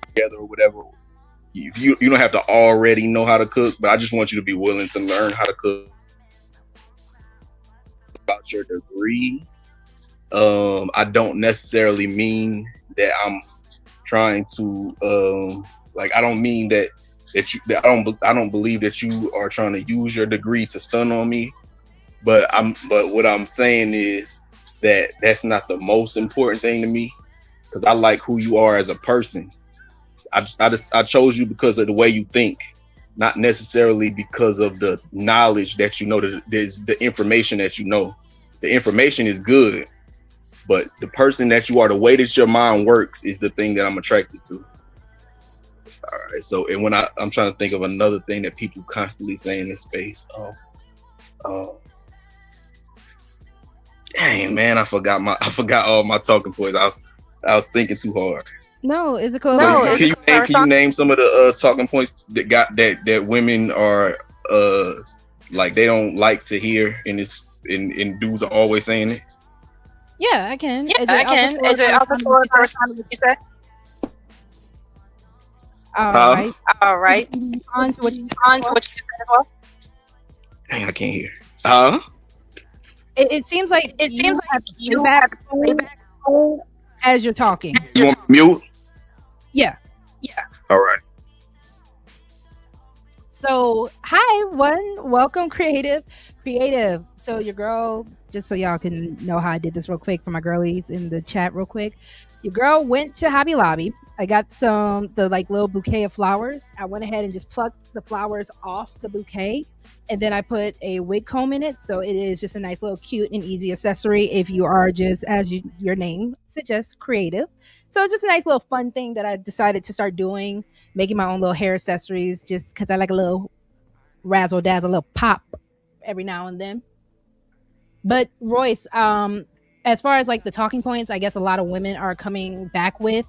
together or whatever, if you don't have to already know how to cook, but I just want you to be willing to learn how to cook. About your degree, I don't necessarily mean that I'm trying to I don't mean that I don't believe that you are trying to use your degree to stun on me, but what I'm saying is that that's not the most important thing to me, because I like who you are as a person. I chose you because of the way you think, not necessarily because of the knowledge that you know. There's the information that you know. The information is good, but the person that you are, the way that your mind works, is the thing that I'm attracted to. All right. So, and when I'm trying to think of another thing that people constantly say in this space. Dang, man, I forgot all my talking points. I was thinking too hard. No, it's a cool. Can you name some of the talking points that women are like they don't like to hear and dudes are always saying it? Yeah, I can. Yeah, I can. Is it also for what you said? All right. On to what you said as well. Dang, I can't hear. It seems like you have playback as you're talking. You want me to mute? Yeah. All right. So, hi, welcome, creative. Creative. So your girl, just so y'all can know how I did this real quick for my girlies in the chat real quick. Your girl went to Hobby Lobby. I got the like little bouquet of flowers. I went ahead and just plucked the flowers off the bouquet. And then I put a wig comb in it. So it is just a nice little cute and easy accessory if you are just, as your name suggests, creative. So it's just a nice little fun thing that I decided to start doing, making my own little hair accessories just because I like a little razzle dazzle, a little pop every now and then. But Royce, as far as like the talking points, I guess a lot of women are coming back with,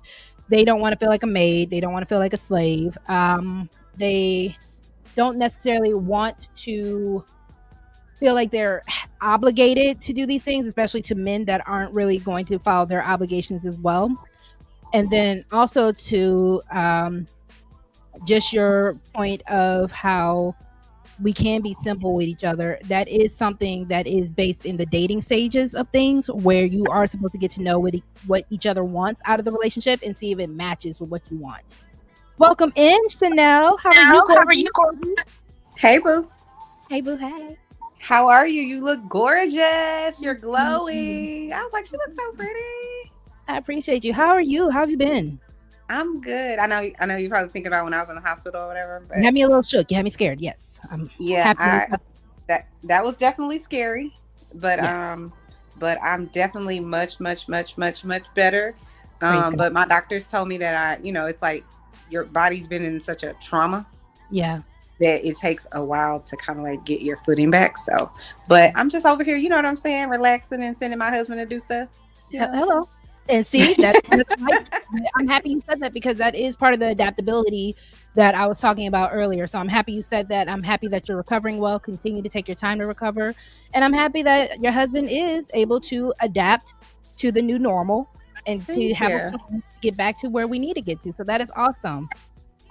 they don't want to feel like a maid, they don't want to feel like a slave, they don't necessarily want to feel like they're obligated to do these things, especially to men that aren't really going to follow their obligations as well. And then also to just your point of how we can be simple with each other. That is something that is based in the dating stages of things, where you are supposed to get to know what each other wants out of the relationship and see if it matches with what you want. Welcome in, Chanel. How are you, Courtney? Hey, boo. Hey, boo. Hey. How are you? You look gorgeous. You're glowing. I was like, she looks so pretty. I appreciate you. How are you? How have you been? I'm good. I know you're probably thinking about when I was in the hospital or whatever. But you had me a little shook. You had me scared. Yes. That was definitely scary. But but I'm definitely much better. But my doctors told me that it's like your body's been in such a trauma. Yeah. That it takes a while to kind of like get your footing back. So, but I'm just over here, you know what I'm saying, relaxing and sending my husband to do stuff. Yeah. Hello. And see, I'm happy you said that, because that is part of the adaptability that I was talking about earlier. So I'm happy you said that. I'm happy that you're recovering well. Continue to take your time to recover. And I'm happy that your husband is able to adapt to the new normal and to have a plan to get back to where we need to get to. So that is awesome.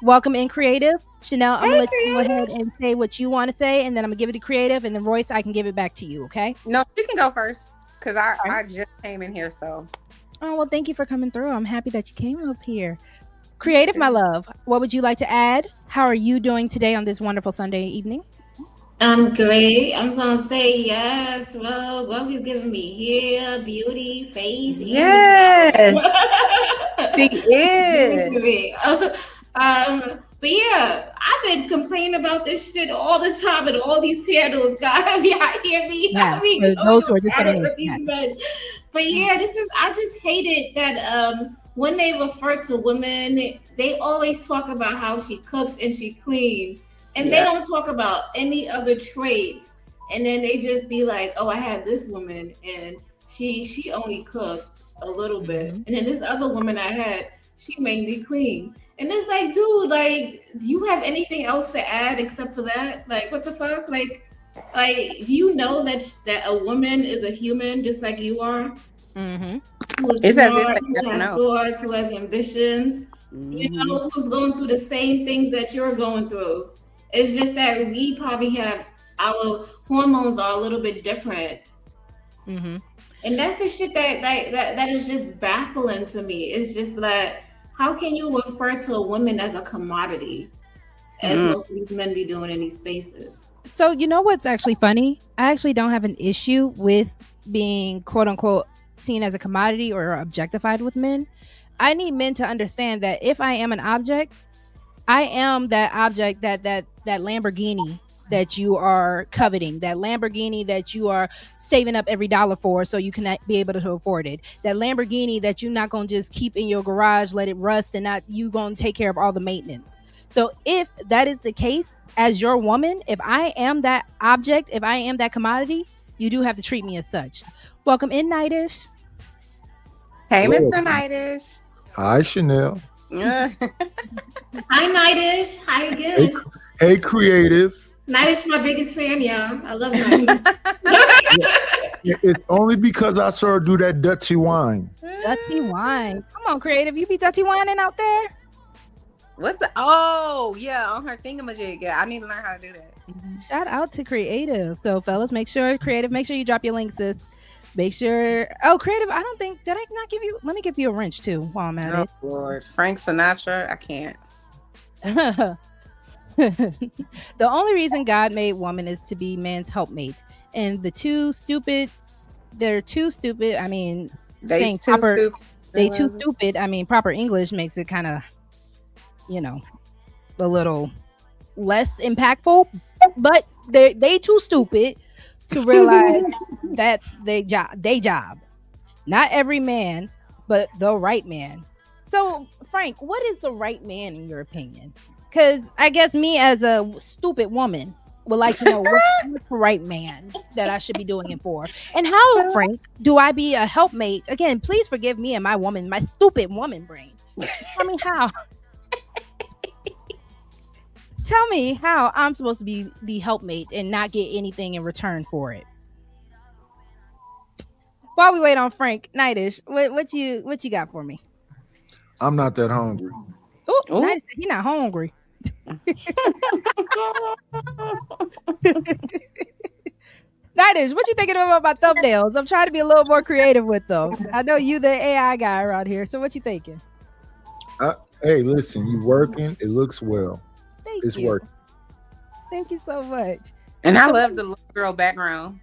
Welcome in, Creative. Chanel, I'm going to let you go ahead and say what you want to say, and then I'm going to give it to Creative, and then Royce, I can give it back to you, okay? No, you can go first, because I just came in here, so. Oh, well, thank you for coming through. I'm happy that you came up here. Creative, my love, what would you like to add? How are you doing today on this wonderful Sunday evening? I'm great. I'm going to say yes. Well, he's giving me hair, beauty, face. Yes. She is. But yeah, I've been complaining about this shit all the time and all these panels. God, I hear me. Yeah, for those who are just coming in. But yeah, I just hate it that when they refer to women, they always talk about how she cooked and she cleaned, and they don't talk about any other traits. And then they just be like, "Oh, I had this woman, and she only cooked a little bit, and then this other woman I had, she mainly clean." And it's like, dude, like, do you have anything else to add except for that? Like, what the fuck? Like, do you know that a woman is a human just like you are? Mm-hmm. Who is smart, who has thoughts, who has ambitions, you know, who's going through the same things that you're going through. It's just that we probably have, our hormones are a little bit different. Mm-hmm. And that's the shit that is just baffling to me. It's just that, how can you refer to a woman as a commodity, as most of these men be doing in these spaces? So you know what's actually funny? I actually don't have an issue with being quote unquote seen as a commodity or objectified with men. I need men to understand that if I am an object, I am that object, that Lamborghini that you are coveting, that Lamborghini that you are saving up every dollar for so you can be able to afford it, that Lamborghini that you're not going to just keep in your garage, let it rust, and not you going to take care of all the maintenance. So if that is the case, as your woman, if I am that object, if I am that commodity, you do have to treat me as such. Welcome in, Nightish. Hey, Mr. Nightish. Hi, Chanel. Hi, Nightish. How you good? Hey, Creative. Nightish, my biggest fan, y'all. I love Nightish. It's only because I saw her do that dirty wine. Dirty wine. Come on, Creative. You be dirty whining out there? Oh, yeah, on her thingamajig. Yeah, I need to learn how to do that. Shout out to Creative. So, fellas, make sure you drop your links, sis. Make sure. Oh, Creative, I don't think, did I not give you? Let me give you a wrench too while I'm at it. Oh, Lord. Frank Sinatra, I can't. The only reason God made woman is to be man's helpmate. And they're too stupid. I mean, They too stupid. They too stupid. I mean, proper English makes it kind of, a little less impactful. But they too stupid to realize that's their job. Not every man, but the right man. So, Frank, what is the right man in your opinion? Because I guess me as a stupid woman would like to know what's the right man that I should be doing it for. And how, Frank, do I be a helpmate? Again, please forgive me and my stupid woman brain. Tell me how. Tell me how I'm supposed to be helpmate and not get anything in return for it. While we wait on Frank, Nightish, what you got for me? I'm not that hungry. Oh, Nightish, he's not hungry. Nightish, what you thinking about my thumbnails? I'm trying to be a little more creative with them. I know you the AI guy around here, so what you thinking? Hey, listen, you working? It looks well. It's working. Thank you so much. And I love the little girl background.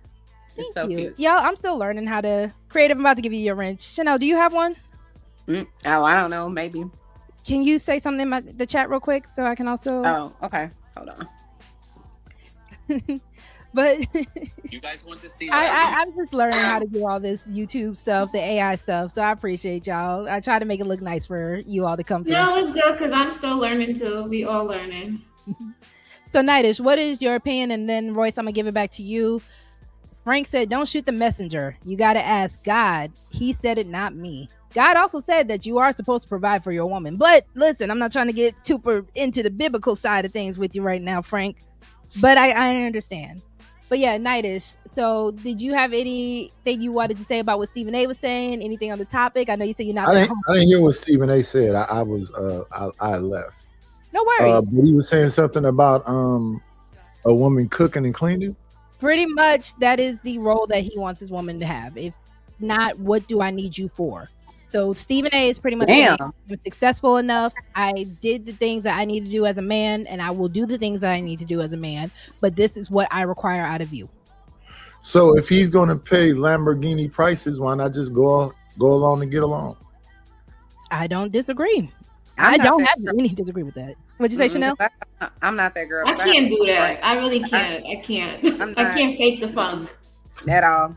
It's so cute. Yo, I'm still learning how to creative. I'm about to give you your wrench. Chanel, do you have one? Oh, I don't know. Maybe. Can you say something in the chat real quick so I can also? Oh, okay. Hold on. But you guys want to see? I'm just learning how to do all this YouTube stuff, the AI stuff. So I appreciate y'all. I try to make it look nice for you all to come through. No, it's good because I'm still learning too. We all learning. So Nightish, what is your opinion? And then Royce, I'm gonna give it back to you. Frank said, don't shoot the messenger. You got to ask God. He said it, not me. God also said that you are supposed to provide for your woman. But listen, I'm not trying to get super into the biblical side of things with you right now, Frank. But I understand. But yeah, Nightish. So did you have anything you wanted to say about what Stephen A was saying? Anything on the topic? I know you said you're not. I didn't hear what Stephen A said. I left. No worries. But he was saying something about a woman cooking and cleaning. Pretty much that is the role that he wants his woman to have. If not, what do I need you for? So Stephen A is pretty much saying, I'm successful enough. I did the things that I need to do as a man, and I will do the things that I need to do as a man. But this is what I require out of you. So if he's going to pay Lamborghini prices, why not just go along and get along? I don't disagree. I don't have any disagree with that. What'd you say, Chanel? I'm not that girl. I can't do that. I really can't. I can't. I can't fake the funk at all.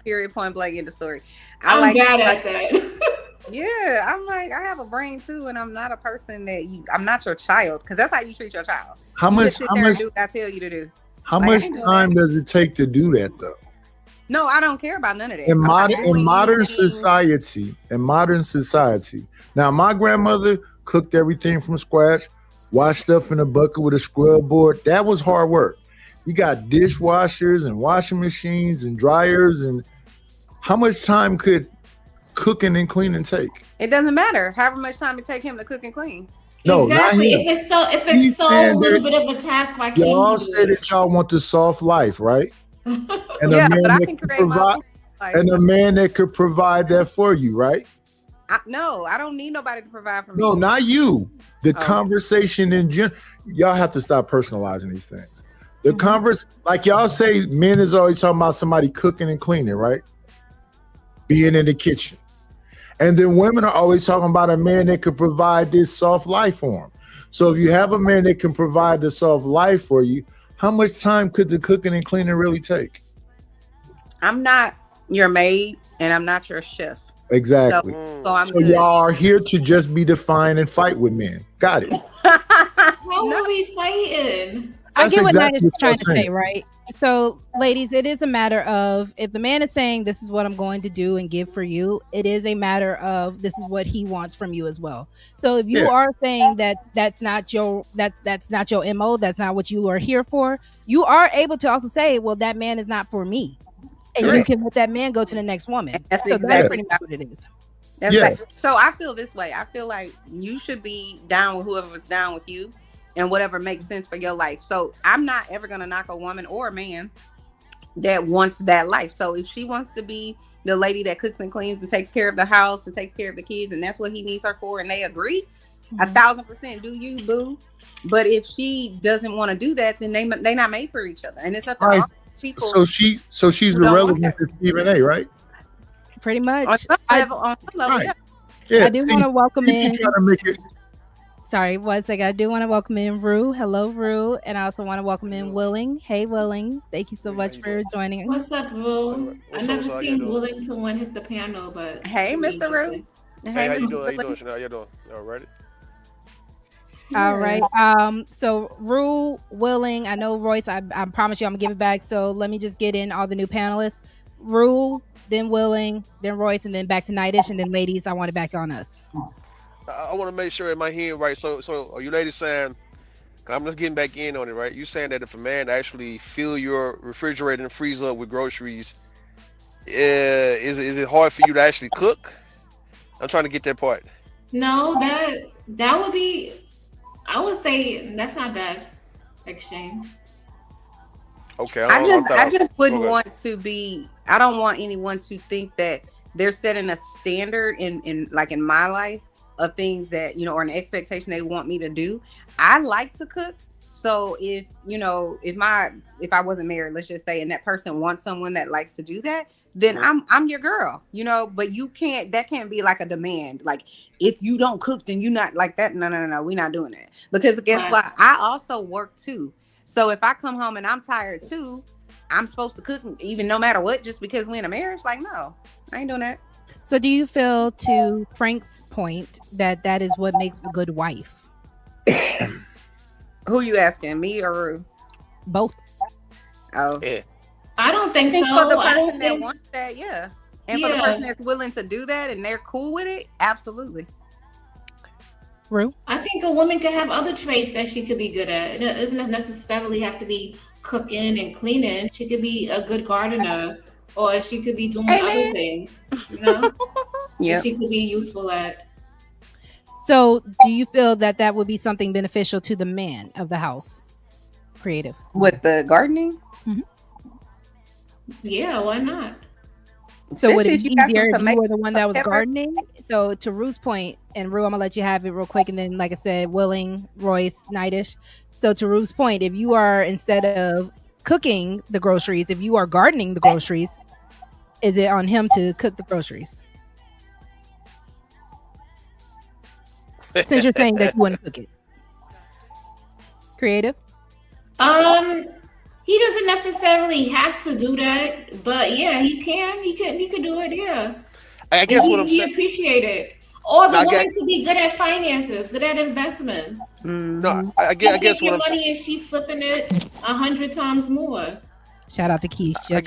Period. Point blank in the story. I'm bad at that. Yeah, I'm like, I have a brain too, and I'm not a person that I'm not your child, because that's how you treat your child. How much do what I tell you to do. How much time does it take to do that though? No, I don't care about none of that. In modern society, now my grandmother cooked everything from scratch, washed stuff in a bucket with a scrub board. That was hard work. You got dishwashers and washing machines and dryers, and how much time could cooking and cleaning take? It doesn't matter. However much time it take him to cook and clean. No, exactly. If it's so little bit of a task, why can't y'all you do say that y'all want the soft life, right? And yeah, but I can create my own life. And a man that could provide that for you, right? No, I don't need nobody to provide for me. No, not you. The conversation in general. Y'all have to stop personalizing these things. The like y'all say, men is always talking about somebody cooking and cleaning, right? Being in the kitchen. And then women are always talking about a man that could provide this soft life for them. So if you have a man that can provide the soft life for you, how much time could the cooking and cleaning really take? I'm not your maid and I'm not your chef. Exactly. So y'all are here to just be defiant and fight with men. Got it. How are we fighting? I get what Night is trying to say, right? So, ladies, it is a matter of, if the man is saying this is what I'm going to do and give for you, it is a matter of this is what he wants from you as well. So if you are saying that that's not your MO, that's not what you are here for, you are able to also say, well, that man is not for me. And you can let that man go to the next woman. That's exactly what it is. So I feel this way. I feel like you should be down with whoever is down with you and whatever makes sense for your life. So I'm not ever going to knock a woman or a man that wants that life. So if she wants to be the lady that cooks and cleans and takes care of the house and takes care of the kids, and that's what he needs her for, and they agree, 1,000% do you, boo. But if she doesn't want to do that, then they not made for each other, and it's nothing wrong with people. So she's irrelevant to Stephen A, right? Pretty much. On some level, Right. I do want to welcome in. Trying to make it. Sorry, one second. I do want to welcome in Rue. Hello, Rue. And I also want to welcome in Willing. Hey, Willing. Thank you so much for joining. What's up, Rue? I never seen Willing to one hit the piano, but hey, Mr. Rue. Hey, how you doing? How you doing, Chanel? How you doing? Y'all ready? All right. So Rue, Willing. I know Royce. I promise you, I'm gonna give it back. So let me just get in all the new panelists. Rue, then Willing, then Royce, and then back to Nightish, and then ladies. I want it back on us. I want to make sure am I hearing right. So are you ladies saying? I'm just getting back in on it, right? You saying that if a man actually fill your refrigerator and freezer up with groceries, is it hard for you to actually cook? I'm trying to get that part. no, that would be. I would say that's not bad exchange. Okay. I just wouldn't want to be. I don't want anyone to think that they're setting a standard in my life of things that, you know, or an expectation they want me to do. I like to cook. So if I wasn't married, let's just say, and that person wants someone that likes to do that, then I'm your girl, you know. But that can't be like a demand. Like, if you don't cook, then you not like that. No, we're not doing that. Because guess what? I also work too. So if I come home and I'm tired too, I'm supposed to cook even no matter what, just because we're in a marriage? Like, no, I ain't doing that. So do you feel, to Frank's point, that is what makes a good wife? Who you asking, me or Rue? Both. Oh. Yeah. I don't think so. For the I don't person that think. wants that, yeah. And for the person that's willing to do that and they're cool with it, absolutely. Rue? I think a woman can have other traits that she could be good at. It doesn't necessarily have to be cooking and cleaning. She could be a good gardener, or she could be doing other things. You know, yeah, she could be useful at. So, do you feel that would be something beneficial to the man of the house? Creative. With the gardening? Mm-hmm. Yeah, why not? So would it be easier if you were the one that was gardening? So to Rue's point, and Rue, I'm gonna let you have it real quick, and then, like I said, Willing, Royce, Nightish. So to Rue's point, if you are, instead of cooking the groceries, if you are gardening the groceries, is it on him to cook the groceries? Since you're saying that you wouldn't cook it. Creative? He doesn't necessarily have to do that, but yeah, he can. He could do it. Yeah. I guess what I'm saying. He appreciate it. Or the woman could be good at finances, good at investments. No, I guess what I'm money is she flipping it 100 times more. Shout out to Keisha.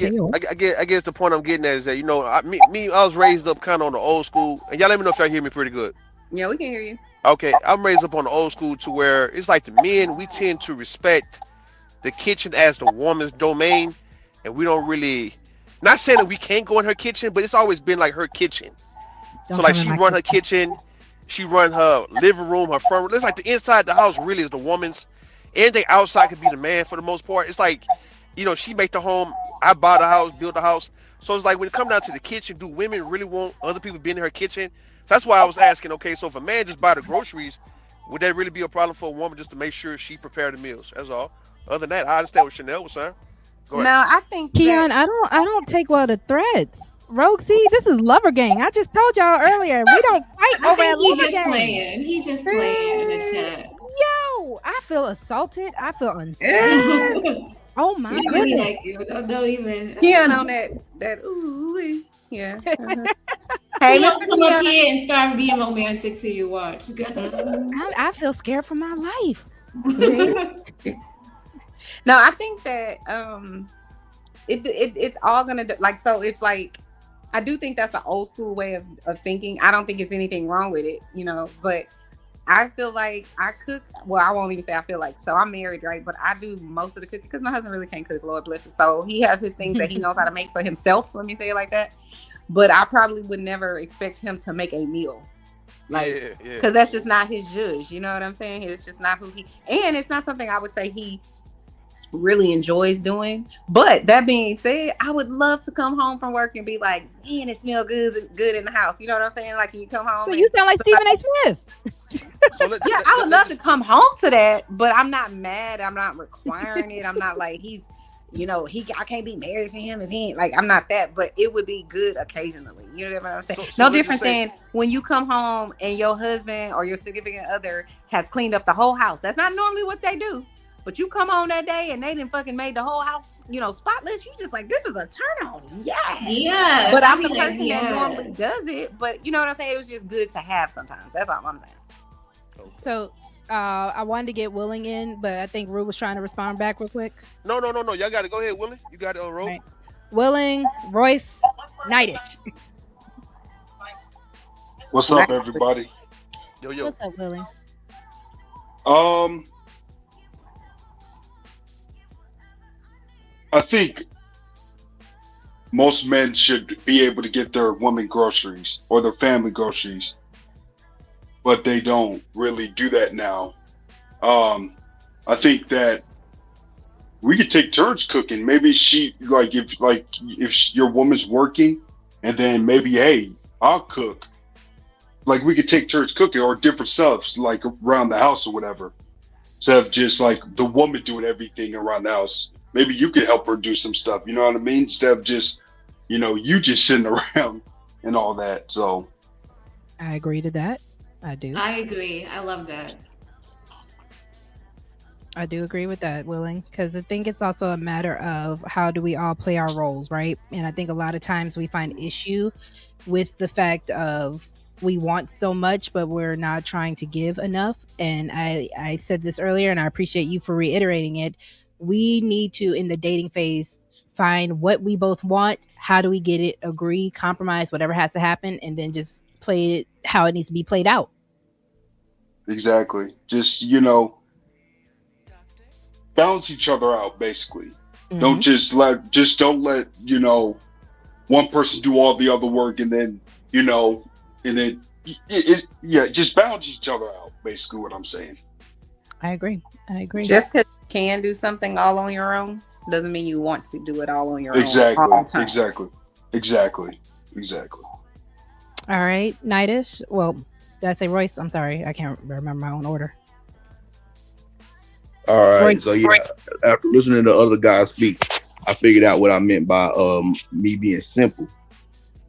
I guess the point I'm getting at is that, you know, I was raised up kind of on the old school, and y'all let me know if y'all hear me pretty good. Yeah, we can hear you. Okay, I'm raised up on the old school to where it's like the men, we tend to respect the kitchen as the woman's domain, and we don't really, not saying that we can't go in her kitchen, but it's always been like her kitchen. So like she run her kitchen, she run her living room, her front room. It's like the inside of the house really is the woman's. Anything outside could be the man for the most part. It's like, you know, she make the home, I buy the house, build the house. So it's like when it comes down to the kitchen, do women really want other people being in her kitchen? So that's why I was asking, okay, so if a man just buy the groceries, would that really be a problem for a woman just to make sure she prepared the meals? That's all. Other than that, I understand what Chanel was saying. No, I think Keon, I don't take well to threats. Rogue, see, this is lover gang. I just told y'all earlier, we don't fight over at lover gang. Playing. He just playing in the chat. Yo, I feel assaulted. I feel unsafe. Oh my goodness. Really like you. Don't even. Keon on that ooh, yeah. Hey, let's come up here and start being romantic to you. Watch. I feel scared for my life. No, I think that it's all gonna do, like, so it's like, I do think that's an old school way of thinking. I don't think it's anything wrong with it, you know, but I feel like I cook. Well, I won't even say I feel like. So I'm married, right? But I do most of the cooking because my husband really can't cook. Lord bless him. So he has his things that he knows how to make for himself. Let me say it like that. But I probably would never expect him to make a meal, like, because that's just not his judge. You know what I'm saying? It's just not who he. And it's not something I would say he really enjoys doing. But that being said, I would love to come home from work and be like, man, it smells good in the house. You know what I'm saying? Like, when you come home. So you sound like Stephen A. Smith. Yeah, I would love to come home to that, but I'm not mad. I'm not requiring it. I'm not like he's, I can't be married to him if he ain't, like, I'm not that, but it would be good occasionally. You know what I'm saying? No different than when you come home and your husband or your significant other has cleaned up the whole house. That's not normally what they do. But you come home that day and they didn't fucking made the whole house, spotless. You just like, this is a turn on. Yes. Yeah. But I'm the person that normally does it. But you know what I'm saying? It was just good to have sometimes. That's all I'm saying. So I wanted to get Willing in, but I think Rue was trying to respond back real quick. No. Y'all got to go ahead, Willie. You got it on roll. Right. Willing, Royce, Nightish. What's up, everybody? Yo. What's up, Willing? I think most men should be able to get their woman groceries or their family groceries, but they don't really do that now. I think that we could take turns cooking. Maybe if your woman's working, and then maybe, hey, I'll cook. Like, we could take turns cooking or different stuff, like around the house or whatever, instead of just like the woman doing everything around the house. Maybe you could help her do some stuff, you know what I mean? Instead of just, you just sitting around and all that. So I agree to that. I do. I agree. I love that. I do agree with that, Willing, because I think it's also a matter of how do we all play our roles, right? And I think a lot of times we find issue with the fact of we want so much, but we're not trying to give enough. And I said this earlier, and I appreciate you for reiterating it. We need to, in the dating phase, find what we both want. How do we get it? Agree, compromise, whatever has to happen, and then just play it how it needs to be played out. Exactly. Just, balance each other out, basically. Mm-hmm. Don't let, one person do all the other work and then, just balance each other out, basically what I'm saying. I agree. Just because you can do something all on your own doesn't mean you want to do it all on your own. Exactly. All right, Nightish. Well, did I say Royce? I'm sorry. I can't remember my own order. All right. So after listening to other guys speak, I figured out what I meant by me being simple.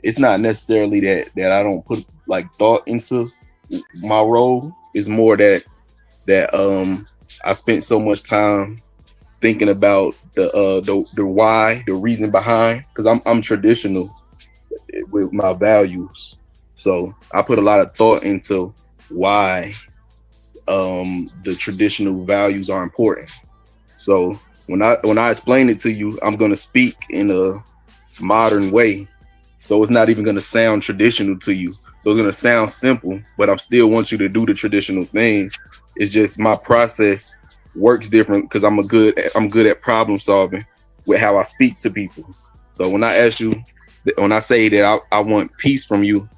It's not necessarily that I don't put like thought into my role. It's more that I spent so much time thinking about the why, the reason behind, because I'm traditional with my values. So I put a lot of thought into why the traditional values are important. So when I explain it to you, I'm going to speak in a modern way. So it's not even going to sound traditional to you. So it's going to sound simple, but I still want you to do the traditional things. It's just my process works different because I'm good at problem solving with how I speak to people. So when I say that I want peace from you,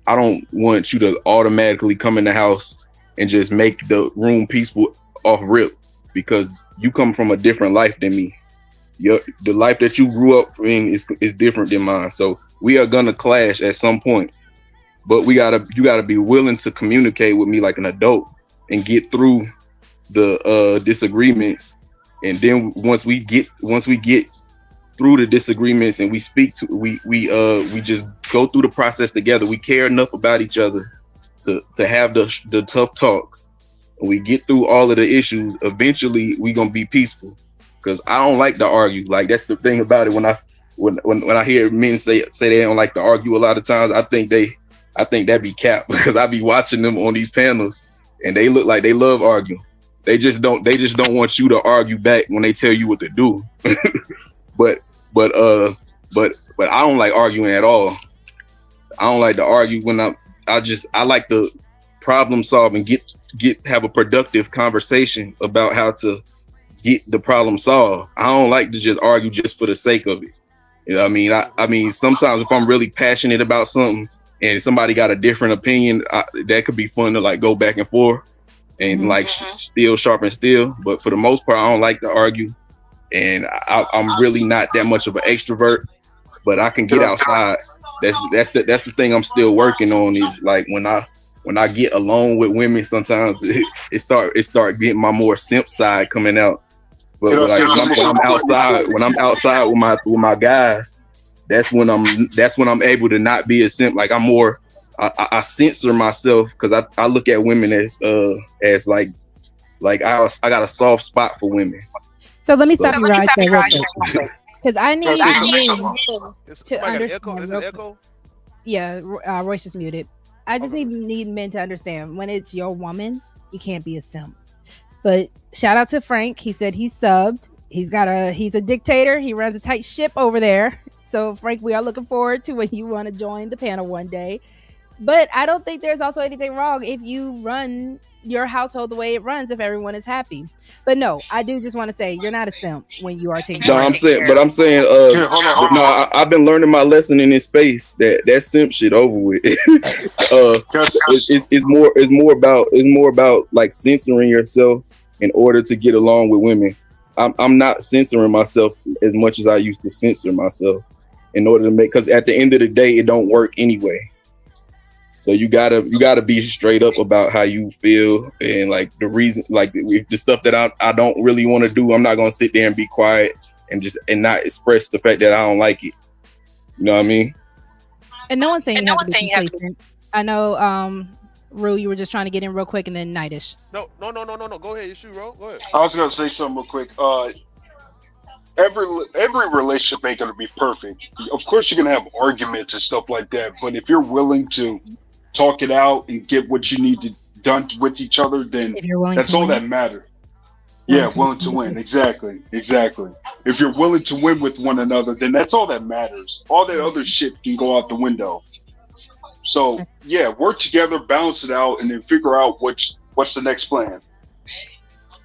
I don't want you to automatically come in the house and just make the room peaceful off rip, because you come from a different life than me. The life that you grew up in is different than mine. So we are gonna clash at some point, but you gotta be willing to communicate with me like an adult and get through the disagreements. And then once we get through the disagreements and we just go through the process together. We care enough about each other to have the tough talks. When we get through all of the issues, eventually we gonna be peaceful. Because I don't like to argue. Like, that's the thing about it. When I hear men say they don't like to argue a lot of times, I think that be cap, because I be watching them on these panels and they look like they love arguing. They just don't want you to argue back when they tell you what to do. But I don't like arguing at all. I don't like to argue when I like to problem solve and have a productive conversation about how to get the problem solved. I don't like to just argue just for the sake of it. You know what I mean? I mean, sometimes if I'm really passionate about something and somebody got a different opinion, that could be fun to like go back and forth and like steel sharpen steel. But for the most part, I don't like to argue. And I'm really not that much of an extrovert, but I can get outside. That's the thing I'm still working on, is like when I when I get alone with women, sometimes it start getting my more simp side coming out. But like when I'm outside with my guys, that's when I'm able to not be a simp. Like I'm more, I censor myself because I look at women as like I got a soft spot for women. So let me stop you right there real quick. Because I need men to understand. Yeah, Royce is muted. I just need men to understand when it's your woman, you can't be a simp. But shout out to Frank. He said he subbed. He's a dictator. He runs a tight ship over there. So Frank, we are looking forward to when you want to join the panel one day. But I don't think there's also anything wrong if you run your household the way it runs if everyone is happy. But no, I do just want to say you're not a simp when you are taking care of. I'm saying, I've been learning my lesson in this space that simp shit over with. It's more about like censoring yourself in order to get along with women. I'm not censoring myself as much as I used to censor myself in order to make, because at the end of the day, it don't work anyway. So you gotta be straight up about how you feel and like the reason, like the stuff that I don't really want to do. I'm not gonna sit there and be quiet and not express the fact that I don't like it. You know what I mean? And no one's saying you have to be. I know, Rue, you were just trying to get in real quick, and then Nightish. No. Go ahead, you shoot, Ro. Go ahead. I was gonna say something real quick. Every relationship ain't gonna be perfect. Of course, you're gonna have arguments and stuff like that. But if you're willing to talk it out and get what you need to done with each other, then that's all that matters. Yeah, willing to win. Exactly. If you're willing to win with one another, then that's all that matters. All that other shit can go out the window. So yeah, work together, balance it out, and then figure out what's the next plan.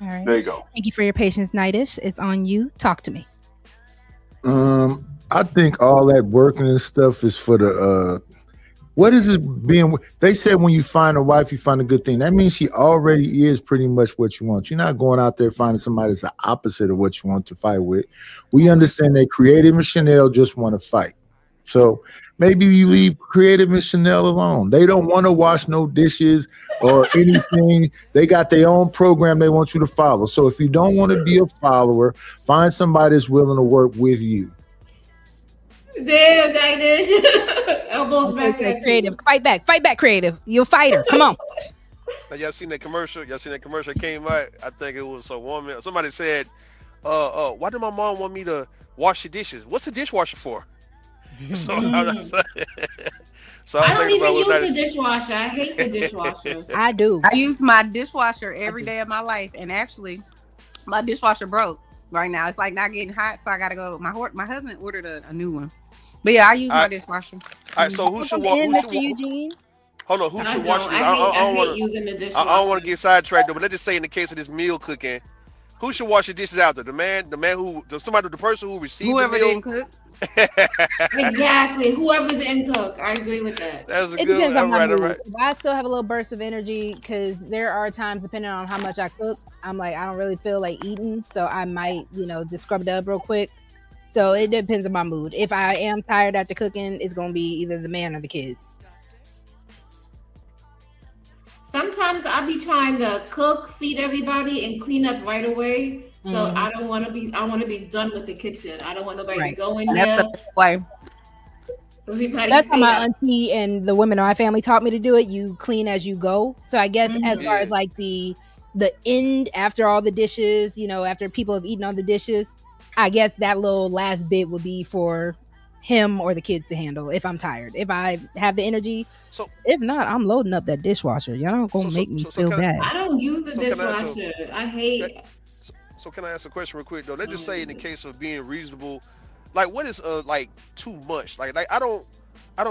All right. There you go. Thank you for your patience, Nightish. It's on you. Talk to me. I think all that working and stuff is for the what is it being? They said when you find a wife, you find a good thing. That means she already is pretty much what you want. You're not going out there finding somebody that's the opposite of what you want to fight with. We understand that Creative and Chanel just want to fight. So maybe you leave Creative and Chanel alone. They don't want to wash no dishes or anything. They got their own program they want you to follow. So if you don't want to be a follower, find somebody that's willing to work with you. Damn, Nightish. Elbows back at Creative. Fight back, Creative. You're a fighter. Come on. Now, y'all seen that commercial? Came out? I think it was a woman. Somebody said, why did my mom want me to wash the dishes? What's the dishwasher for? So I don't even use the dishwasher. I hate the dishwasher. I do. I use my dishwasher every day of my life, and actually, my dishwasher broke right now. It's like not getting hot, so I gotta go. My husband ordered a new one, but yeah, I use my dishwasher. All right, so who should wash? Hold on, who should wash? I hate using the dishwasher. I don't want to get sidetracked though, but let's just say in the case of this meal cooking, who should wash the dishes out there? The person who received whoever the meal? Didn't cook. Exactly. Whoever didn't cook. I agree with that. It depends on my mood. If I still have a little burst of energy, because there are times, depending on how much I cook, I'm like, I don't really feel like eating, so I might, just scrub it up real quick. So it depends on my mood. If I am tired after cooking, it's gonna be either the man or the kids. Sometimes I be trying to cook, feed everybody, and clean up right away. So I don't want to be. I want to be done with the kitchen. I don't want nobody to go in there. That's how my auntie and the women in my family taught me to do it. You clean as you go. So I guess as far as like the end after all the dishes, after people have eaten all the dishes, I guess that little last bit would be for him or the kids to handle if I'm tired. If I have the energy. So if not, I'm loading up that dishwasher. Y'all don't gonna make me feel bad. I don't use the dishwasher. I hate. So can I ask a question real quick though? Let's just say in the case of being reasonable, like what is like too much? Like I don't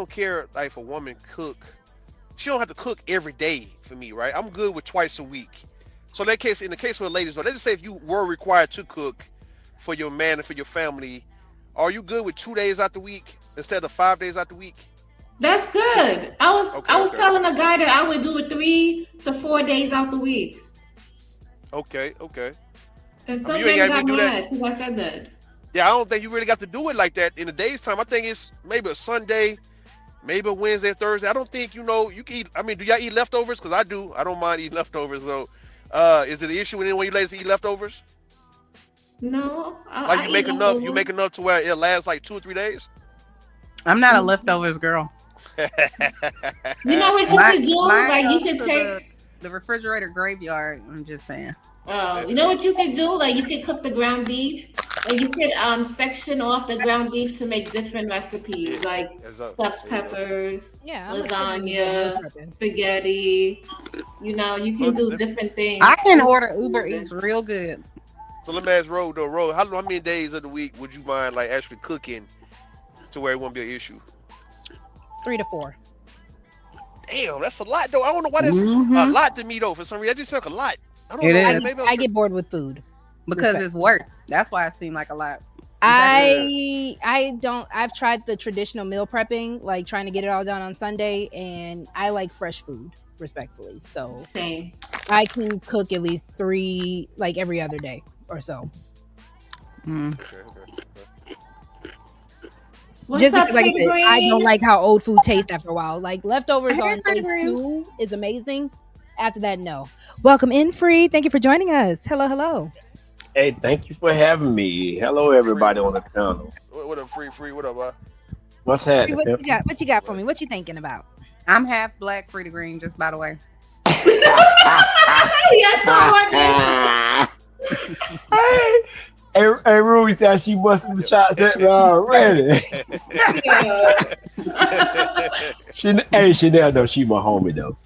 care like if a woman cook. She don't have to cook every day for me, right? I'm good with twice a week. So in the case for the ladies, though, let's just say if you were required to cook for your man and for your family, are you good with 2 days out the week instead of 5 days out the week? That's good. I was telling a guy that I would do it 3 to 4 days out the week. Okay. And some men got mad because I said that. Yeah, I don't think you really got to do it like that in the day's time. I think it's maybe a Sunday, maybe Wednesday, Thursday. I don't think you can eat. I mean, do y'all eat leftovers? Because I do. I don't mind eating leftovers. So, is it an issue with anyone you ladies eat leftovers? No, Like I you eat make enough. You leftovers. make enough to where it lasts like 2 or 3 days. I'm not a leftovers girl. You know what you Mine, could do? mine Like you goes could to take. the refrigerator graveyard. I'm just saying. Oh, you know what you could do? Like you could cook the ground beef, and you could section off the ground beef to make different recipes, like stuffed peppers, Yeah, I'm a meal lasagna, prepping. spaghetti. You know, you can do different things. I can order Uber Eats real good. So let me ask Ro though. Ro, how many days of the week would you mind like actually cooking to where it won't be an issue? 3 to 4. Damn, that's a lot though. I don't know why that's a lot to me though. For some reason, that just sounds like a lot. I don't know. Maybe I get bored with food because it's work. That's why it seemed like a lot. I've tried the traditional meal prepping, like trying to get it all done on Sunday, and I like fresh food, respectfully. So same. I can cook at least 3, like every other day or so. Just because, like I said, I don't like how old food tastes after a while. Like leftovers on day 2 is amazing. After that, no. Welcome in, Free. Thank you for joining us. Hello, hello. Hey, thank you for having me. Hello, everybody on the channel. What up, Free? What up, bro? What's happening? What you got for me? What you thinking about? I'm half black, free to green, just by the way. Hey, Ruby said she busted the shots at me already. Chanel though, she my homie though.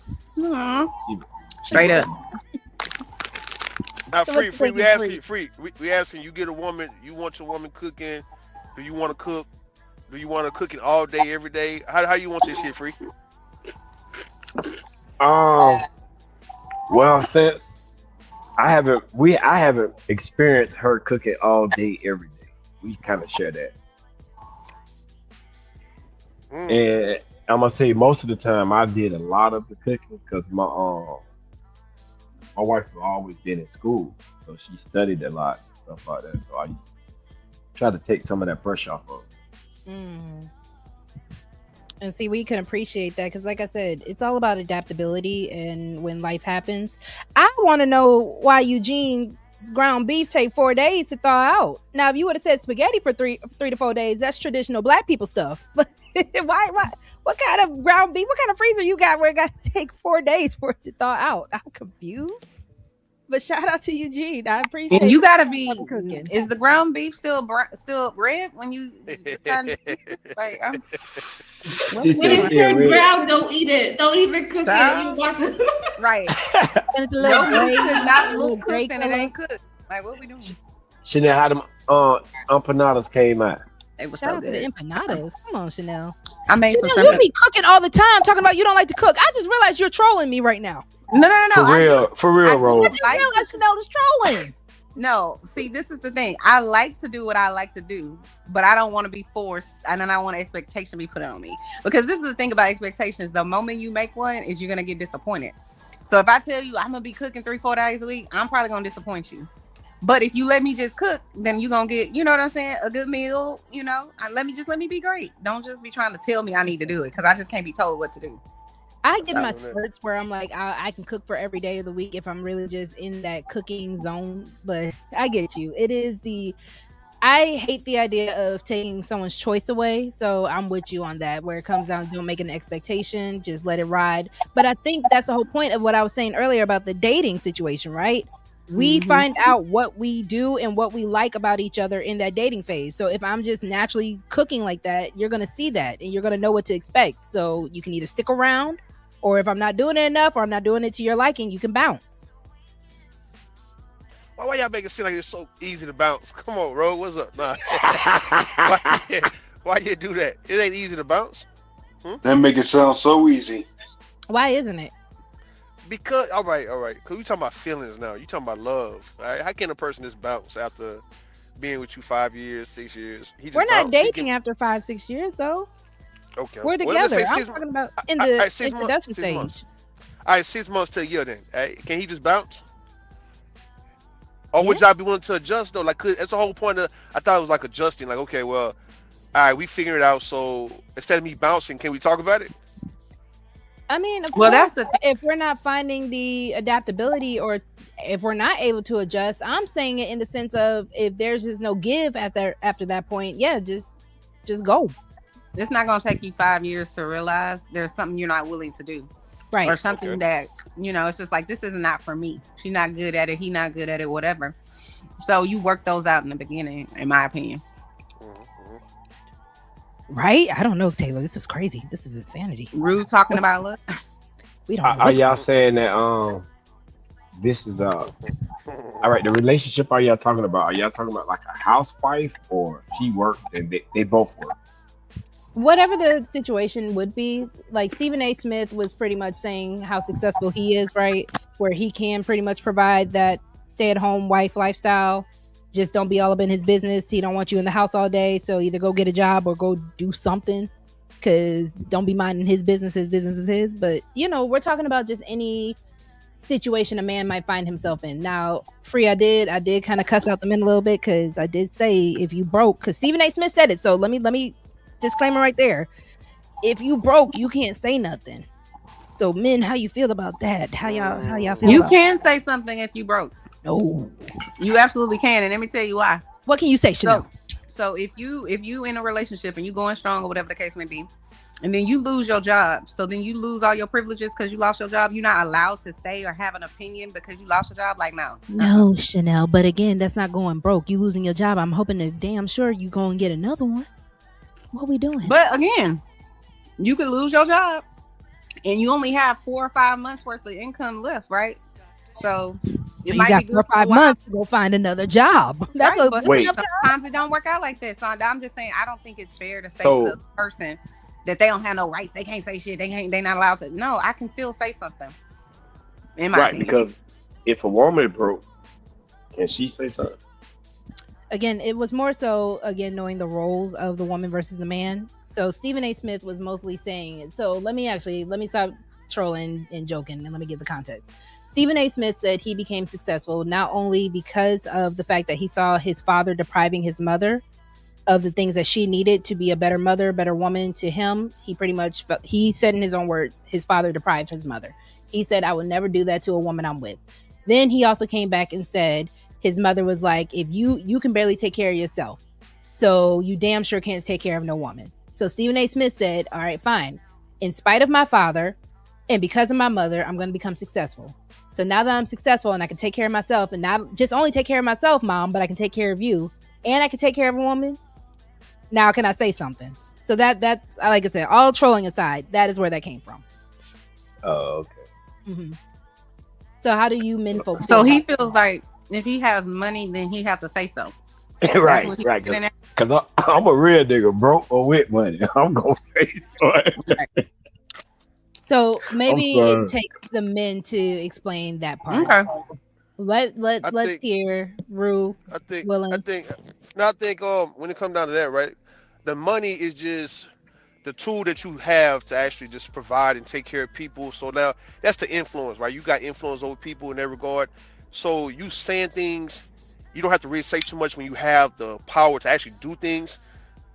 Straight up. Now, Free. We asking you get a woman. You want your woman cooking? Do you want to cook? Do you want to cooking all day, every day? How you want this shit, Free? Well, since I haven't experienced her cooking all day, every day. We kind of share that. And I'm gonna say most of the time I did a lot of the cooking because my wife has always been in school, so she studied a lot and stuff like that. So I used to try to take some of that pressure off of her. And see, we can appreciate that because, like I said, it's all about adaptability. And when life happens, I want to know why Eugene's ground beef take 4 days to thaw out. Now, if you would have said spaghetti for 3 to 4 days, that's traditional Black people stuff. But why? What kind of ground beef? What kind of freezer you got where it got to take 4 days for it to thaw out? I'm confused. But shout out to Eugene. I appreciate. And you gotta be cooking. Is the ground beef still red when you like? When it turns brown, don't eat it. Don't even cook it. You watch it. Right. And it's a little gray. Not look cooked and it ain't cooked. Like what we doing? Chanel, how them empanadas came out? It was Shout so out to good. the empanadas. Come on, Chanel. I made some. Chanel, you be cooking all the time, talking about you don't like to cook. I just realized you're trolling me right now. No. For real, Rose. I just realized Chanel is trolling. No, see, this is the thing. I like to do what I like to do, but I don't want to be forced, and then I want an expectation to be put on me. Because this is the thing about expectations. The moment you make one is you're gonna get disappointed. So if I tell you I'm gonna be cooking 3-4 days a week, I'm probably gonna disappoint you. But if you let me just cook, then you're gonna get, you know what I'm saying, a good meal. You know, let me be great. Don't just be trying to tell me I need to do it because I just can't be told what to do. I get my spurts where I'm like, I can cook for every day of the week if I'm really just in that cooking zone. But I get you. I hate the idea of taking someone's choice away. So I'm with you on that, where it comes down to don't make an expectation, just let it ride. But I think that's the whole point of what I was saying earlier about the dating situation, right? We find out what we do and what we like about each other in that dating phase. So if I'm just naturally cooking like that, you're going to see that and you're going to know what to expect. So you can either stick around, or if I'm not doing it enough or I'm not doing it to your liking, you can bounce. Why y'all make it seem like it's so easy to bounce? Come on, Ro, what's up? Nah. Why you do that? It ain't easy to bounce. That make it sound so easy. Why isn't it? Because all right. Cause we talking about feelings now. You talking about love. All right? How can a person just bounce after being with you 5 years, 6 years? We're not dating after 5-6 years, though. Okay. We're together. I'm talking about in the introduction stage. Months. All right, 6 months to a year then. All right? Can he just bounce? Or would y'all be willing to adjust though? Like, that's the whole point of. I thought it was like adjusting. Like, okay, well, All right, we figure it out. So instead of me bouncing, can we talk about it? I mean, of Well, course, that's the thing. if we're not finding the adaptability or if we're not able to adjust, I'm saying it in the sense of if there's just no give after that point, yeah, just go. It's not going to take you 5 years to realize there's something you're not willing to do. Right. Or something that, it's just like, this is not for me. She's not good at it. He not good at it, whatever. So you work those out in the beginning, in my opinion. Right? I don't know, Taylor. This is crazy. This is insanity. Rude talking about love. We don't know. Are y'all saying that this is all right? The relationship are y'all talking about? Are y'all talking about like a housewife or she works and they both work? Whatever the situation would be, like Stephen A. Smith was pretty much saying how successful he is, right? Where he can pretty much provide that stay-at-home wife lifestyle. Just don't be all up in his business. He don't want you in the house all day. So either go get a job or go do something. Because don't be minding his business. His business is his. But, we're talking about just any situation a man might find himself in. Now, I did kind of cuss out the men a little bit because I did say if you broke, because Stephen A. Smith said it. So let me disclaimer right there. If you broke, you can't say nothing. So men, how you feel about that? How y'all feel? You can say something if you broke. No, you absolutely can, and let me tell you why. What can you say, Chanel? So if you in a relationship and you going strong or whatever the case may be, and then you lose your job, so then you lose all your privileges because you lost your job. You're not allowed to say or have an opinion because you lost your job. Like no, Chanel. But again, that's not going broke. You losing your job. I'm hoping to damn sure you go and get another one. What we doing? But again, you could lose your job, and you only have 4 or 5 months worth of income left, right? So it might got be good 4 or 5 months to go find another job. That's right, but sometimes it don't work out like that. So I'm just saying I don't think it's fair to say to the person that they don't have no rights. They can't say shit. They not allowed to. No, I can still say something. In my opinion. Because if a woman broke, can she say something? Again, it was more so knowing the roles of the woman versus the man. So Stephen A. Smith was mostly saying it. So let me stop trolling and joking and let me give the context. Stephen A. Smith said he became successful not only because of the fact that he saw his father depriving his mother of the things that she needed to be a better mother, better woman to him. He said in his own words, his father deprived his mother. He said, I would never do that to a woman I'm with. Then he also came back and said his mother was like, if you can barely take care of yourself, so you damn sure can't take care of no woman. So Stephen A. Smith said, all right, fine. In spite of my father and because of my mother, I'm going to become successful. So now that I'm successful and I can take care of myself, and not just only take care of myself, Mom, but I can take care of you and I can take care of a woman. Now can I say something? So that's like I said, all trolling aside, that is where that came from. Oh, okay. Mm-hmm. So how do you men folks? So he feels like if he has money, then he has to say so. right. Because I'm a real nigga, broke or with money. I'm gonna say so. So maybe it takes the men to explain that part. Okay. Let's hear Rue. I think when it comes down to that, right? The money is just the tool that you have to actually just provide and take care of people. So now that's the influence, right? You got influence over people in that regard. So you saying things, you don't have to really say too much when you have the power to actually do things.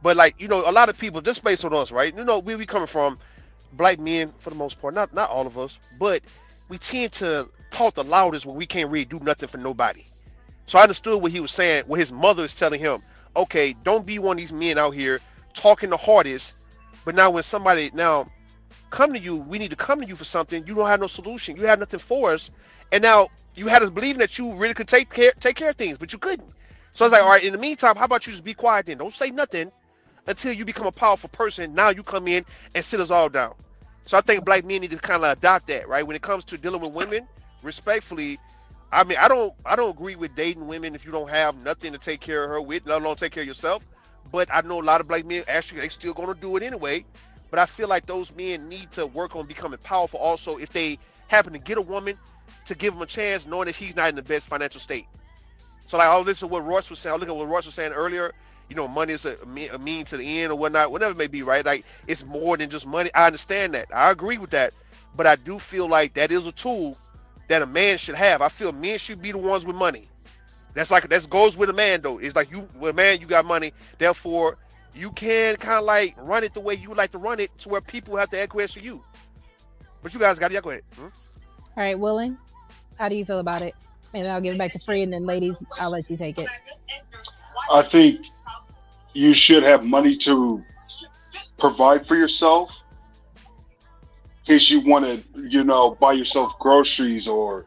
But like, a lot of people, just based on us, right? Where we coming from, black men for the most part, not all of us, but we tend to talk the loudest when we can't really do nothing for nobody. So I understood what he was saying, what his mother is telling him. Okay, don't be one of these men out here talking the hardest, but now when somebody come to you, we need to come to you for something, you don't have no solution, you have nothing for us, and now you had us believing that you really could take care of things, but you couldn't. So I was like, all right, in the meantime, how about you just be quiet then? Don't say nothing until you become a powerful person. Now you come in and sit us all down. So I think black men need to kind of adopt that, right? When it comes to dealing with women, respectfully, I mean, I don't agree with dating women if you don't have nothing to take care of her with, let alone take care of yourself. But I know a lot of black men actually they still gonna do it anyway. But I feel like those men need to work on becoming powerful also if they happen to get a woman, to give them a chance knowing that she's not in the best financial state. So like, this is what Royce was saying. I look at what Royce was saying earlier. Money is a mean to the end or whatnot, whatever it may be, right? Like, it's more than just money. I understand that. I agree with that. But I do feel like that is a tool that a man should have. I feel men should be the ones with money. That goes with a man though. It's like with a man, you got money. Therefore, you can kind of like run it the way you like to run it, to where people have to acquiesce to you. But you guys got it. Yeah, go ahead. All right, Willing, how do you feel about it? And I'll give it back to Free, and then ladies, I'll let you take it. I think you should have money to provide for yourself in case you want to, buy yourself groceries or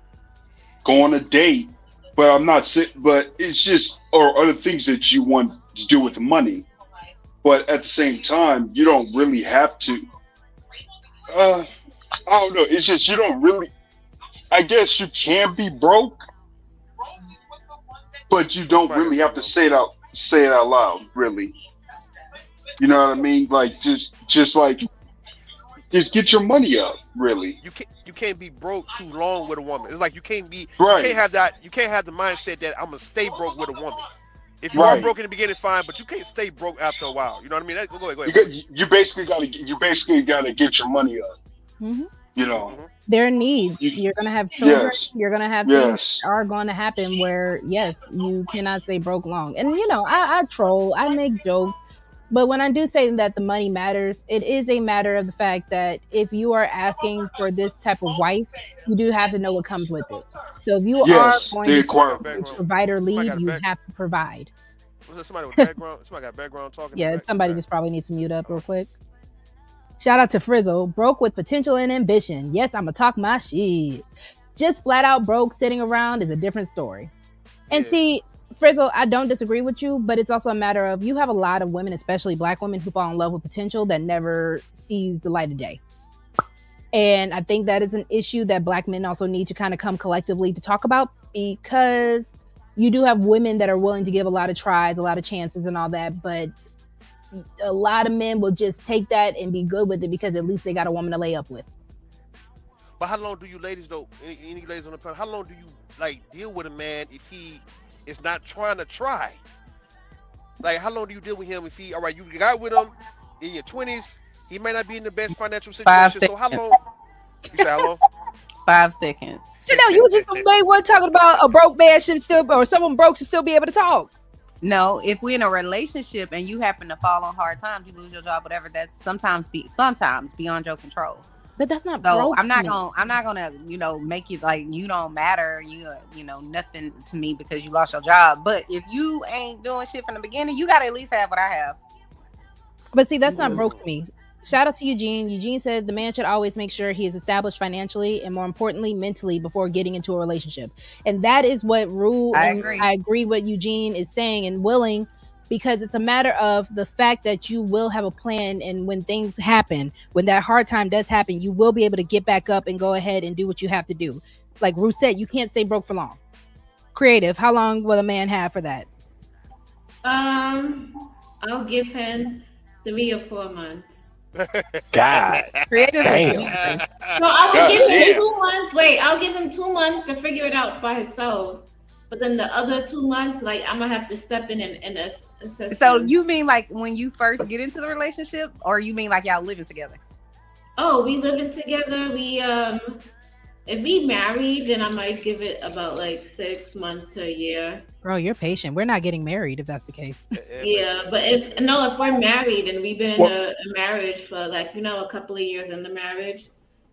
go on a date. But I'm not saying, but it's just, or other things that you want to do with the money. But at the same time, you don't really have to. I don't know. It's just, you don't really, I guess you can be broke, but you don't really have to say it out loud, really. You know what I mean? Like, just get your money up, really. You can't be broke too long with a woman. It's like you can't be, right. You can't have the mindset that I'm gonna stay broke with a woman. If you are broke in the beginning, fine, but you can't stay broke after a while. You know what I mean? Go ahead. You basically gotta get your money up. Mm-hmm. You know, their needs. You're gonna have children. Yes. You're gonna have things that are going to happen where yes, you cannot stay broke long. And I troll, I make jokes, but when I do say that the money matters, it is a matter of the fact that if you are asking for this type of wife, you do have to know what comes with it. So if you are going to provide or lead, you have to provide. Was that somebody with background? Somebody got background talking? Yeah, somebody just probably needs to mute up real quick. Shout out to Frizzle, broke with potential and ambition. Yes, I'ma talk my shit. Just flat out broke sitting around is a different story. And see, Frizzle, I don't disagree with you, but it's also a matter of you have a lot of women, especially black women, who fall in love with potential that never sees the light of day. And I think that is an issue that black men also need to kind of come collectively to talk about, because you do have women that are willing to give a lot of tries, a lot of chances and all that, but a lot of men will just take that and be good with it because at least they got a woman to lay up with. But how long do you ladies, though, any ladies on the panel, how long do you like deal with a man if he is not trying to try? Like, how long do you deal with him if he, all right, you got with him in your 20s, he may not be in the best financial situation, so how long? You say how long? 5 seconds. Chanel, you just made one talking about a broke man should still, or someone broke should still be able to talk. No, if we're in a relationship and you happen to fall on hard times, you lose your job, whatever, that's sometimes beyond your control. But that's not so. broke I'm not gonna make you like you don't matter. You nothing to me because you lost your job. But if you ain't doing shit from the beginning, you gotta at least have what I have. But see, that's not broke to me. Shout out to Eugene. Eugene said the man should always make sure he is established financially and, more importantly, mentally before getting into a relationship. And that is what I agree what Eugene is saying and willing, because it's a matter of the fact that you will have a plan, and when things happen, when that hard time does happen, you will be able to get back up and go ahead and do what you have to do. Like Ruth said, you can't stay broke for long. Creative, how long will a man have for that? I'll give him 3 or 4 months. God. Creative. No, I would give him 2 months. Wait, I'll give him 2 months to figure it out by himself. But then the other 2 months, like, I'm gonna have to step in and assess. So you mean like when you first get into the relationship, or you mean like y'all living together? Oh, we living together. We if we married, then I might give it about like 6 months to a year. Bro, you're patient. We're not getting married if that's the case. Yeah, but if we're married and we've been in a marriage for like, a couple of years in the marriage,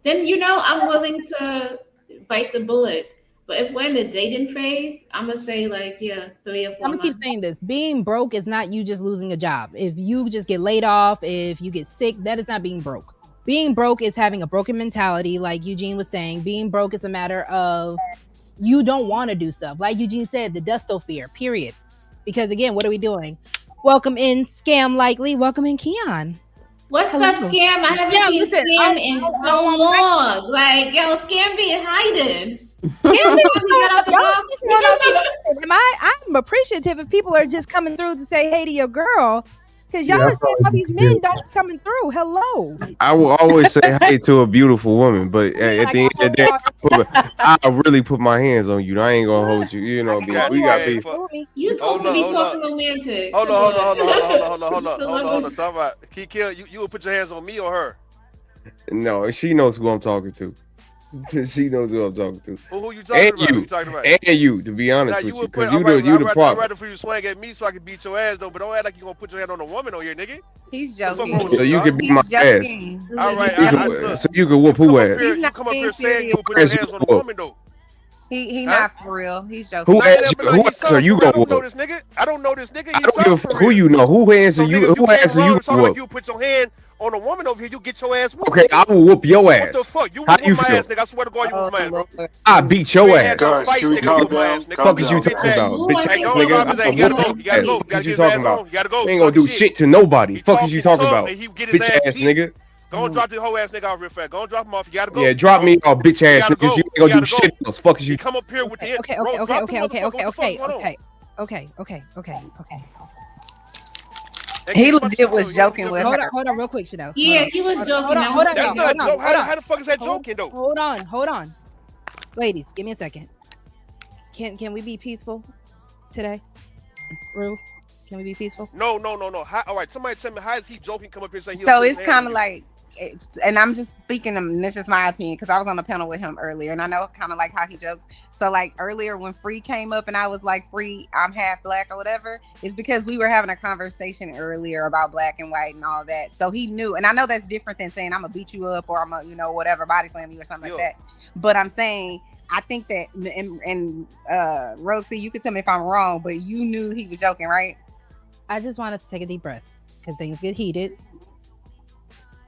then, I'm willing to bite the bullet. But if we're in the dating phase, I'm going to say 3 or 4 months. I'm going to keep saying this. Being broke is not you just losing a job. If you just get laid off, if you get sick, that is not being broke. Being broke is having a broken mentality, like Eugene was saying. Being broke is a matter of you don't want to do stuff. Like Eugene said, the dustosphere, period. Because again, what are we doing? Welcome in Scam Likely. Welcome in Keon. What's up, Scam? I haven't seen Scam in so long. Like, Scam be hiding. I'm appreciative if people are just coming through to say hey to your girl. Because y'all are saying all these men don't coming through. Hello. I will always say hey to a beautiful woman, but at the end of the day, I really put my hands on you. I ain't gonna hold you. We got beef. You supposed to be talking romantic. Hold on. Talk about Kiki. You will put your hands on me or her? No, she knows who I'm talking to. She knows who I'm talking to. Who you talking about? Who You, you talking about? and you, to be honest Now, with you, would because put, you the I'd partner. rather for you to swing at me so I can beat your ass though. But don't act like you gonna put your hand on a woman on here, nigga. He's What's up, joking. So you can beat my ass. All right, So you can whoop who ass. He's you not come up being here saying you serious. would put your hands on a woman though. He Huh? not for real. He's joking. Who ass? Who ass are you I gonna don't know whoop? this nigga. I don't know this nigga. I don't give a fuck who you know. Who ass are you? Who ass are you It's like whoop? you put your hand on a woman over here, you get your ass whooped. Okay, I will whoop your ass. What the fuck? You How whoop you my feel? ass, nigga. I swear to God, you whoop my ass, bro. I beat your ass. Guys, can we calm down? Fuck is you talking about, bitch Hey, ass go, nigga? Robert, I you gotta whoop go. your You gotta ass. go. Fuck You is you gotta talking get his ass about? on. You gotta go. You ain't gonna do shit to nobody. Fuck is you talking about, And he get his bitch ass ass beat. nigga? Go and drop the whole ass nigga off real fast. Go and drop him off. You gotta go. Yeah, drop me off, bitch ass gotta niggas. go. You ain't You gonna do gotta shit go. else. Fuck is you? Come up here with the Okay. He legit was joking with her. Hold on, real quick, Chanel. Yeah, he was joking. That's not joke. How the fuck is that joking though? Hold on. Ladies, give me a second. Can we be peaceful today? Rue, can we be peaceful? No. All right, somebody tell me, how is he joking? Come up here saying So it's kind of like, and I'm just speaking, and this is my opinion because I was on the panel with him earlier, and I know kind of like how he jokes. So like earlier when Free came up and I was like, Free, I'm half black or whatever, it's because we were having a conversation earlier about black and white and all that. So he knew, and I know that's different than saying I'm gonna beat you up or I'm gonna, whatever, body slam you or something like that. But I'm saying, I think that, and Roxy, you can tell me if I'm wrong, but you knew he was joking, right? I just want us to take a deep breath because things get heated.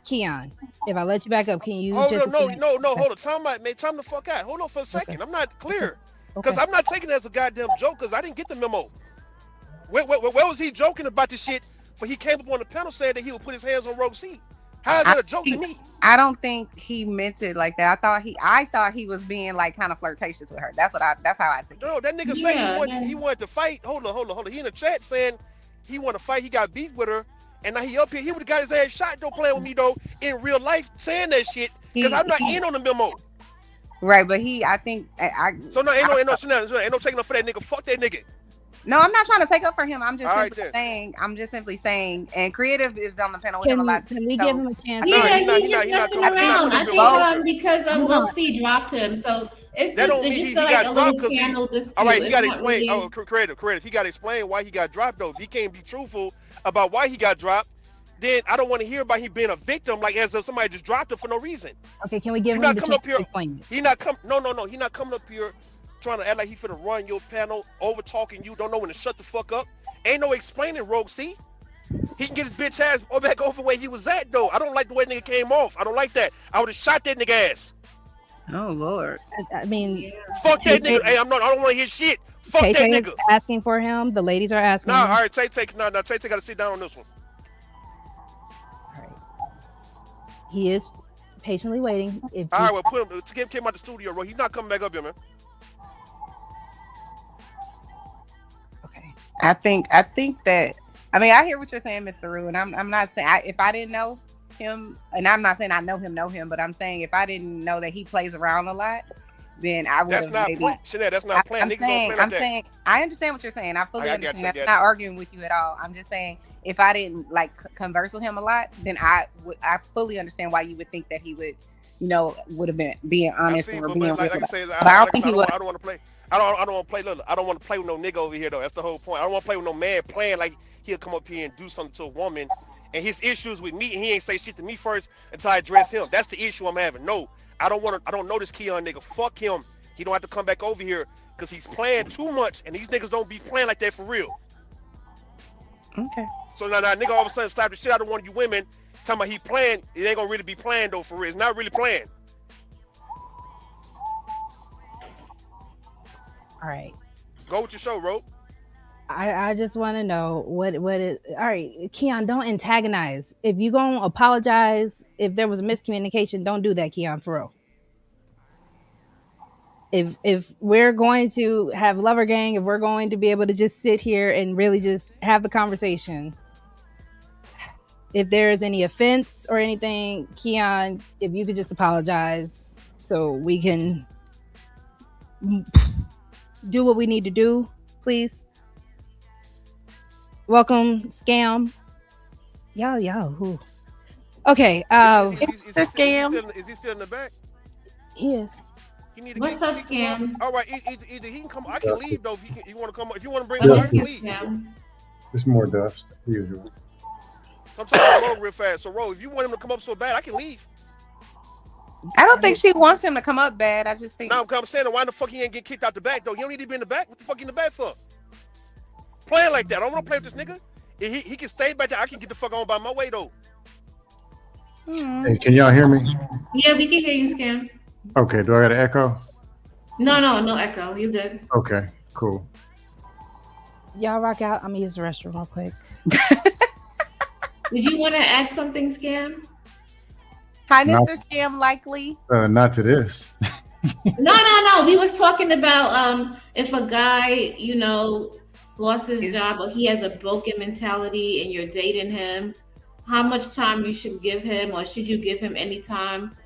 Keon, if I let you back up, can you hold just... on, no, hold on. Time out, man. Time the fuck out. Hold on for a second. Okay. I'm not clear. Because I'm not taking it as a goddamn joke because I didn't get the memo. Where was he joking about this shit? For he came up on the panel saying that he would put his hands on Roxy. How is that a joke to me? I don't think he meant it like that. I thought he was being like kind of flirtatious with her. That's how I think. No, that nigga said he wanted to fight. Hold on. He in the chat saying he wanted to fight. He got beef with her. And now he up here. He would have got his ass shot though, playing with me though in real life, saying that shit because I'm not in on the memo. Right, but I think So no, ain't no taking up for that nigga. Fuck that nigga. No, I'm not trying to take up for him. I'm just simply saying, and Creative is on the panel with him a lot. Can we give him a chance? Yeah, he's just messing around. I think because Roxy dropped him, so it's just like a little panel dispute. All right, he got to explain. Oh, creative. He got to explain why he got dropped though. If he can't be truthful about why he got dropped, then I don't want to hear about him being a victim, like as if somebody just dropped him for no reason. Okay, can we give him the chance to explain it? He not coming up here trying to act like he finna run your panel, over talking you, don't know when to shut the fuck up. Ain't no explaining, Rogue. See, he can get his bitch ass back over where he was at though. I don't like the way nigga came off. I don't like that. I would have shot that nigga ass. Oh Lord. I mean, fuck that nigga. Hey, I don't want to hear shit. Fuck that nigga. Is asking for him. The ladies are asking. Nah, all right, Tay got to sit down on this one. All right. He is patiently waiting. All right, well, put him to get him out the studio, bro. He's not coming back up here, man. I think that, I mean, I hear what you're saying, Mr. Rue, and I'm not saying if I didn't know him, and I'm not saying I know him, but I'm saying if I didn't know that he plays around a lot, then I would. That's not playing. Chanel, that's not playing. I'm saying I understand what you're saying. I fully understand. I'm not arguing with you at all. I'm just saying if I didn't like converse with him a lot, then I fully understand why you would think that he would, would have been being honest or being real. But I don't think he would. I don't want to play. I don't want to play. Look, I don't want to play with no nigga over here though. That's the whole point. I don't want to play with no man playing like he'll come up here and do something to a woman, and his issues with me, and he ain't say shit to me first until I address him. That's the issue I'm having. No, I don't know this Keon nigga. Fuck him. He don't have to come back over here because he's playing too much, and these niggas don't be playing like that for real. Okay. So now nigga all of a sudden slap the shit out of one of you women, talking about he playing. It ain't gonna really be playing though for real. It's not really playing. All right. Go with your show, Ro. I just want to know what it. All right, Keon, don't antagonize. If you gonna apologize, if there was a miscommunication, don't do that, Keon, for real. If we're going to have Lover Gang, if we're going to be able to just sit here and really just have the conversation, if there is any offense or anything, Keon, if you could just apologize so we can do what we need to do, please. Welcome, Scam. Y'all, who? Okay. Is he still in the back? Yes. What's up, Scam? All right, either he can come. I can leave though. If you want to come, if you want to bring Let him, me I see, can leave. Scam. There's more dust, usual. I'm talking to Ro real fast. So Ro, if you want him to come up so bad, I can leave. I don't think she wants him to come up bad. I just think. Now I'm saying, why the fuck he ain't get kicked out the back though? You don't need to be in the back. What the fuck you in the back for? Playing like that. I don't want to play with this nigga. If he can stay back there. I can get the fuck on by my way though. Hey, can y'all hear me? Yeah, we can hear you, Scam. Okay, do I got an echo? No echo. You good? Okay, cool. Y'all rock out. I'm gonna use the restroom real quick. Did you want to add something, Scam? Hi, No. Mr. Scam Likely. Not to this. No. We was talking about if a guy, lost his job or he has a broken mentality and you're dating him, how much time you should give him, or should you give him any time,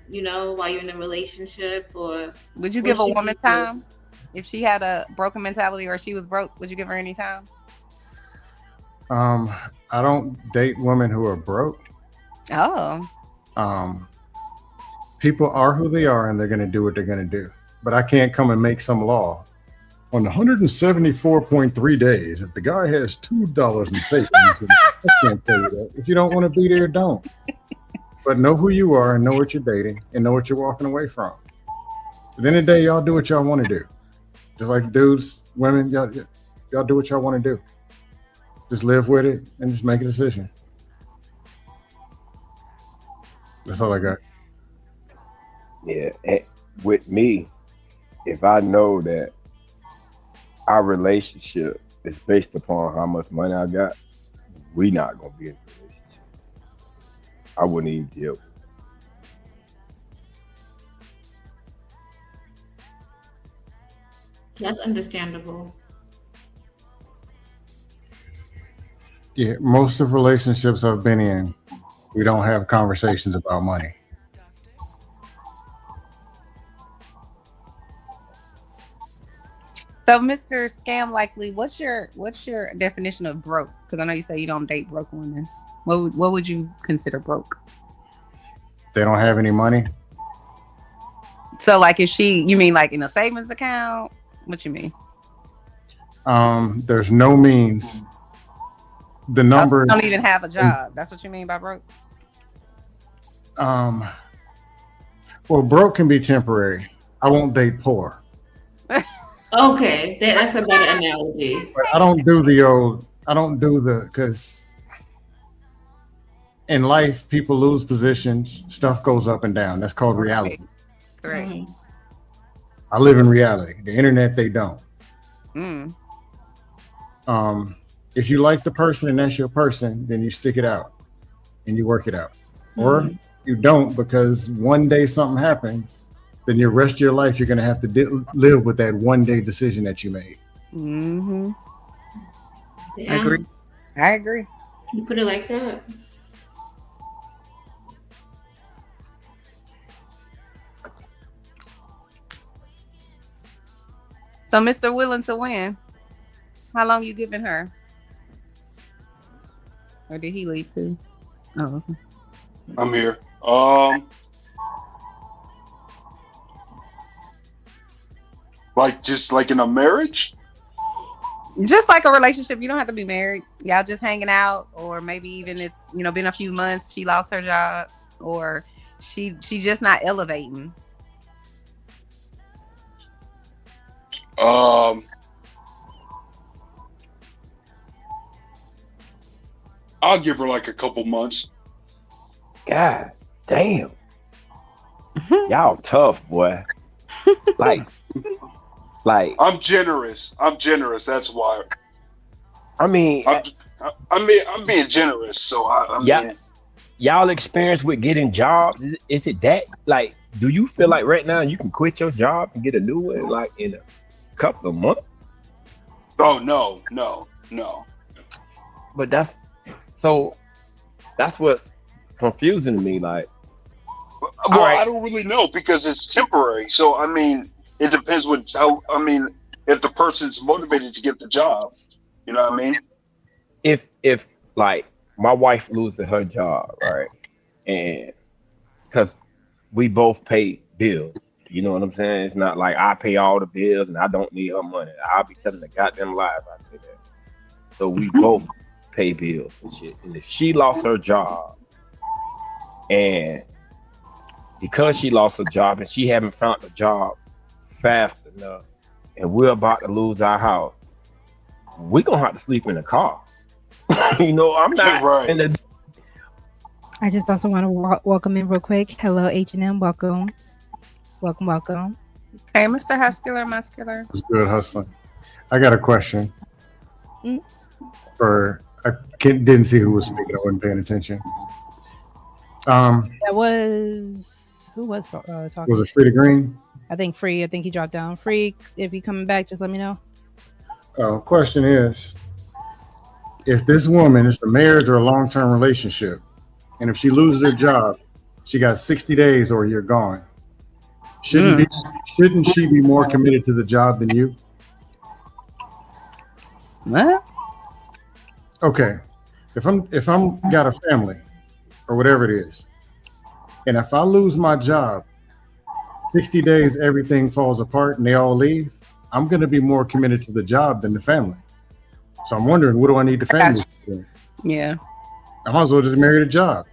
while you're in a relationship? Or would you give a woman time if she had a broken mentality or she was broke? Would you give her any time? I don't date women who are broke. Oh. People are who they are, and they're going to do what they're going to do. But I can't come and make some law. On 174.3 days, if the guy has $2 in savings, I can't tell you that. If you don't want to be there, don't. But know who you are, and know what you're dating, and know what you're walking away from. At the end of the day, y'all do what y'all want to do. Just like dudes, women, y'all do what y'all want to do. Just live with it and just make a decision. That's all I got. Yeah, with me, if I know that our relationship is based upon how much money I got, we not gonna be in a relationship. I wouldn't even deal with it. That's understandable. Yeah, most of relationships I've been in, we don't have conversations about money. So, Mr. Scam Likely, what's your definition of broke? Because I know you say you don't date broke women. What would you consider broke? They don't have any money. So, like, you mean like in a savings account? What you mean? There's no means. The number Don't even have a job. That's what you mean by broke? Well, broke can be temporary. I won't date poor. Okay, that's a better analogy. But I don't do because in life, people lose positions, stuff goes up and down. That's called reality. Correct. I live in reality. The internet, they don't. If you like the person and that's your person, then you stick it out and you work it out. Or you don't, because one day something happened, then the rest of your life you're going to have to live with that one day decision that you made. I agree. You put it like that. So, Mr. Willing to Win, how long you giving her? Or did he leave too? Oh, okay. I'm here. Just like in a marriage? Just like a relationship, you don't have to be married. Y'all just hanging out, or maybe even it's been a few months. She lost her job, or she just not elevating. I'll give her like a couple months. God damn. Y'all tough, boy. Like I'm generous. That's why. I'm being generous. So I mean, y'all experience with getting jobs, is it that, like, do you feel like right now you can quit your job and get a new one like in a couple of months? Oh no. But that's what's confusing to me. Like, well, I don't really know because it's temporary. So I mean, it depends if the person's motivated to get the job. You know what I mean? If like my wife loses her job, right, and because we both pay bills. You know what I'm saying? It's not like I pay all the bills and I don't need her money. I'll be telling the goddamn lie if I say that. So we both pay bills and shit. And if she lost her job, and because she lost her job and she haven't found a job fast enough, and we're about to lose our house, we're gonna have to sleep in the car. You know, I'm not in the. I just also want to welcome in real quick. Hello, H&M. Welcome. Hey, Mr. Huscular Muscular. It's good hustling. I got a question. Didn't see who was speaking. I wasn't paying attention. That was who was talking? Was it Free to Green? I think Free. I think he dropped down. Free. If he coming back, just let me know. Question is, if this woman is a marriage or a long-term relationship, and if she loses her job, she got 60 days or you're gone. Shouldn't she be more committed to the job than you? What? Okay. If I'm got a family or whatever it is, and if I lose my job, 60 days everything falls apart and they all leave, I'm gonna be more committed to the job than the family. So I'm wondering, what do I need the family for? Yeah. I might as well just marry the job.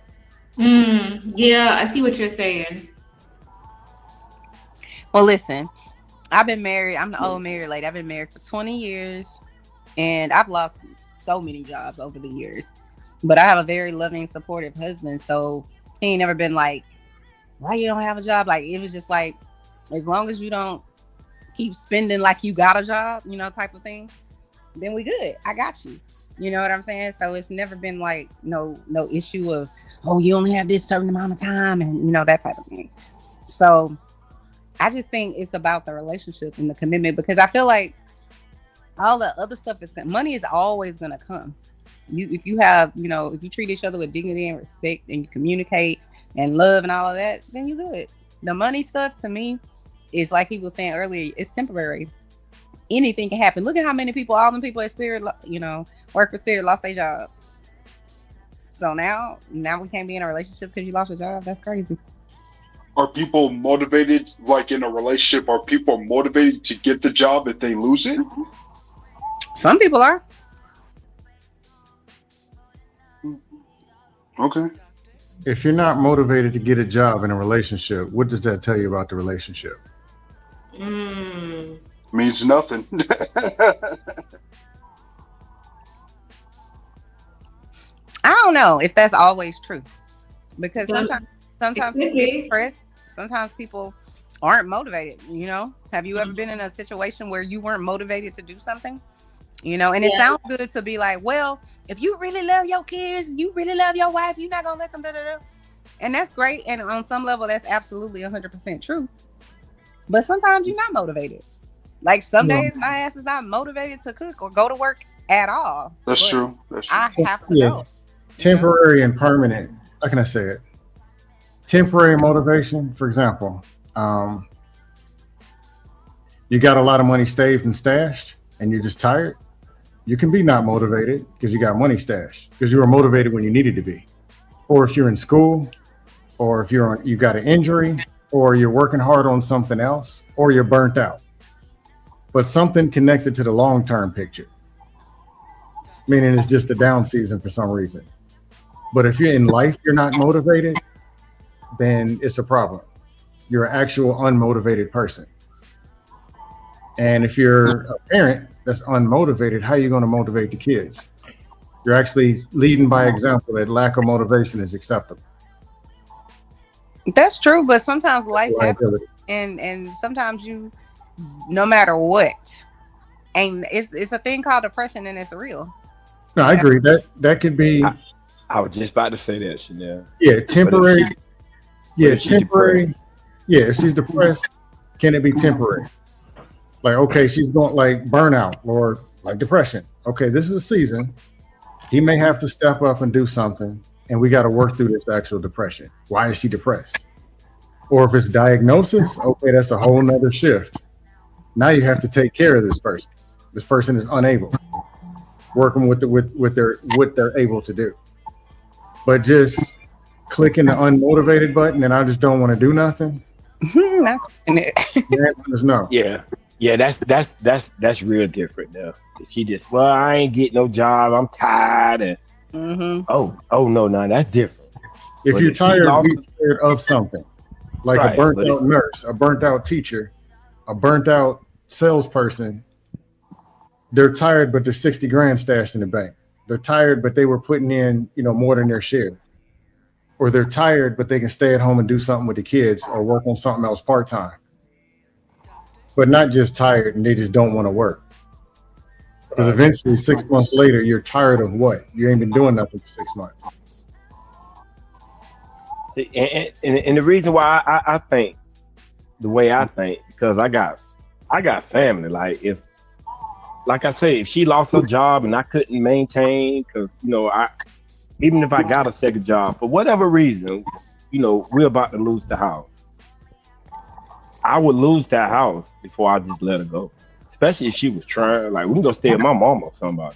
Yeah, I see what you're saying. Well, listen, I've been married. I'm the old married lady. I've been married for 20 years, and I've lost so many jobs over the years. But I have a very loving, supportive husband, so he ain't never been like, why you don't have a job? Like, it was just like, as long as you don't keep spending like you got a job, you know, type of thing, then we good. I got you. You know what I'm saying? So it's never been like no issue of, oh, you only have this certain amount of time and, you know, that type of thing. So I just think it's about the relationship and the commitment, because I feel like all the other stuff money is always going to come. If you have, you know, if you treat each other with dignity and respect and you communicate and love and all of that, then you're good. The money stuff to me is like he was saying earlier, it's temporary. Anything can happen. Look at how many people, all them people at Spirit, you know, work for Spirit, lost their job. So now we can't be in a relationship because you lost your job. That's crazy. Are people motivated, like in a relationship, are people motivated to get the job if they lose it? Some people are. Okay. If you're not motivated to get a job in a relationship, what does that tell you about the relationship? Means nothing. I don't know if that's always true, because sometimes people get depressed. Sometimes people aren't motivated. You know, have you ever been in a situation where you weren't motivated to do something? You know, and it sounds good to be like, well, if you really love your kids, you really love your wife, you're not gonna let them da-da-da. And that's great. And on some level, that's absolutely 100% true. But sometimes you're not motivated. Like some days, my ass is not motivated to cook or go to work at all. That's true. That's true. I have to go. Temporary and permanent. How can I say it? Temporary motivation, for example, you got a lot of money saved and stashed and you're just tired. You can be not motivated because you got money stashed, because you were motivated when you needed to be. Or if you're in school, or if you got an injury, or you're working hard on something else, or you're burnt out. But something connected to the long-term picture, meaning it's just a down season for some reason. But if you're in life, you're not motivated, then it's a problem. You're an actual unmotivated person. And if you're a parent that's unmotivated, how are you going to motivate the kids? You're actually leading by example that lack of motivation is acceptable. That's true, but sometimes life happens, and sometimes you, no matter what, and it's a thing called depression, and it's real. No, I agree. That could be. I was just about to say that, Chanel. Yeah, temporary. Temporary. Yeah, if she's depressed, can it be temporary? Like, okay, she's going like burnout or like depression. Okay, this is a season. He may have to step up and do something, and we got to work through this actual depression. Why is she depressed? Or if it's diagnosis, okay, that's a whole nother shift. Now you have to take care of this person. This person is unable, working with what they're able to do. But just clicking the unmotivated button and I just don't want to do nothing, Not in it. No. Yeah, that's real different though. She just, well, I ain't get no job. I'm tired. And oh no, that's different. If But you're she tired, lost- be tired of something, like Right, a burnt but out nurse, a burnt out teacher, a burnt out salesperson. They're tired, but there's 60 grand stashed in the bank. They're tired, but they were putting in, more than their share. Or they're tired, but they can stay at home and do something with the kids or work on something else part-time. But not just tired and they just don't want to work. Because eventually 6 months later, you're tired of what? You ain't been doing nothing for 6 months. and the reason why I think the way I think, because I got family. Like I say, if she lost her job and I couldn't maintain, because even if I got a second job for whatever reason, we're about to lose the house. I would lose that house before I just let her go. Especially if she was trying, we can go stay at my mama or somebody.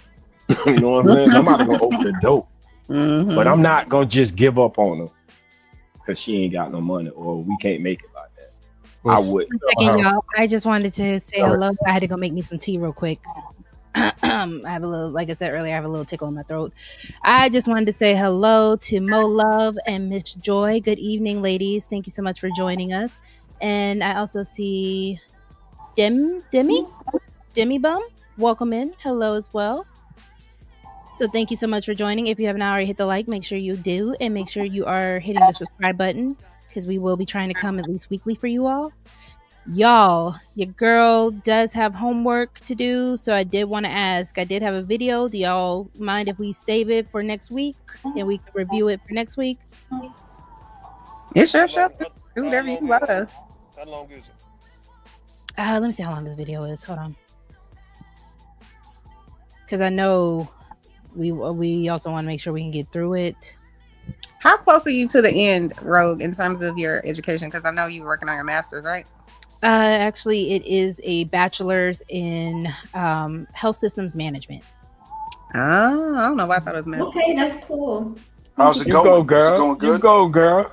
You know what I'm saying? Somebody gonna open the door. But I'm not gonna just give up on her because she ain't got no money or we can't make it like that. I would. Second, y'all. I just wanted to say hello. I had to go make me some tea real quick. I have a little, like I said earlier, I have a little tickle in my throat. I just wanted to say hello to Mo Love and Miss Joy. Good evening, ladies. Thank you so much for joining us. And I also see Demi Bum. Welcome in. Hello as well. So thank you so much for joining. If you haven't already hit the like, make sure you do, and make sure you are hitting the subscribe button because we will be trying to come at least weekly for you all. Y'all, your girl does have homework to do, so I did want to ask. I did have a video. Do y'all mind if we save it for next week and we can review it for next week? It's your show. Do whatever you love. How long is it? Let me see how long this video is. Hold on, because I know we also want to make sure we can get through it. How close are you to the end, Rogue, in terms of your education? Because I know you're working on your master's, right? Actually, it is a bachelor's in health systems management. Oh, I don't know why I thought it was master's. Okay, that's cool. How's it You going? go, girl. Is it going good? You go, girl.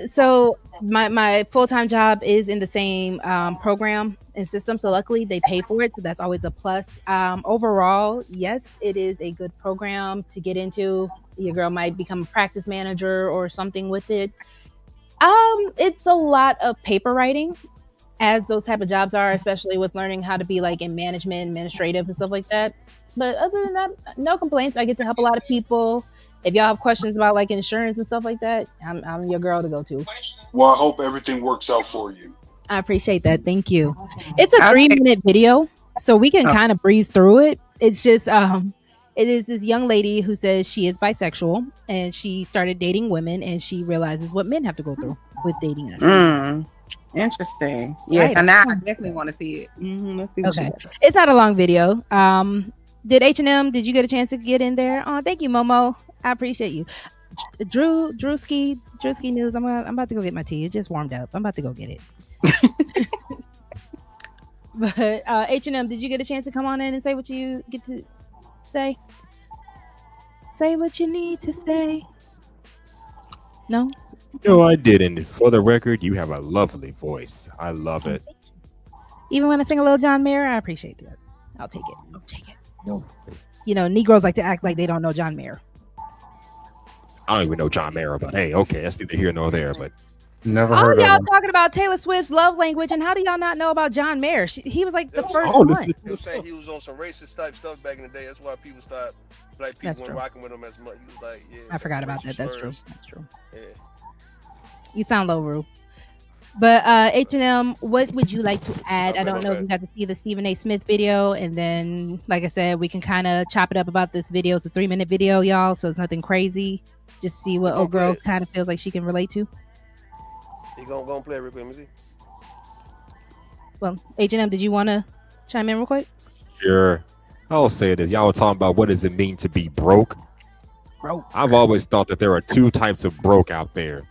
So my full-time job is in the same program and system, so luckily they pay for it, so that's always a plus. Overall, yes, it is a good program to get into. Your girl might become a practice manager or something with it. It's a lot of paper writing, as those type of jobs are, especially with learning how to be in management, administrative, and stuff like that. But other than that, no complaints. I get to help a lot of people. If y'all have questions about insurance and stuff like that, I'm your girl to go to. Well, I hope everything works out for you. I appreciate that. Thank you. It's a 3-minute video, so we can kind of breeze through it. It's just it is this young lady who says she is bisexual and she started dating women and she realizes what men have to go through with dating us. Interesting. Yes, Right. and now I definitely want to see it. Let's see what she Okay. got. It's not a long video. Did H&M, did you get a chance to get in there? Oh, thank you, Momo. I appreciate you. Drewski News. I'm about to go get my tea. It just warmed up. I'm about to go get it. But H&M, did you get a chance to come on in and say what you get to say? Say what you need to say. No? No, I didn't. For the record, you have a lovely voice. I love it. Even when I sing a little John Mayer, I appreciate that. I'll take it. Negroes like to act like they don't know John Mayer. I don't even know John Mayer, but hey, okay, that's neither here nor there. But never All heard of y'all him. talking about Taylor Swift's love language, and how do y'all not know about John Mayer? He was the first Oh, one. He was saying he was on some racist type stuff back in the day. That's why people stopped. Black people weren't rocking with him as much. He was like, yeah. I forgot about that. That's true. Yeah. You sound low, Rue. But H&M, what would you like to add? I don't know if you got to see the Stephen A. Smith video, and then, like I said, we can kind of chop it up about this video. It's a 3-minute video, y'all, so it's nothing crazy. Just see what old girl kind of feels like she can relate to. You gonna play it real quick, let me see. Well, H&M, did you want to chime in real quick? sure, I'll say this. Y'all were talking about what does it mean to be broke? I've always thought that there are two types of broke out there.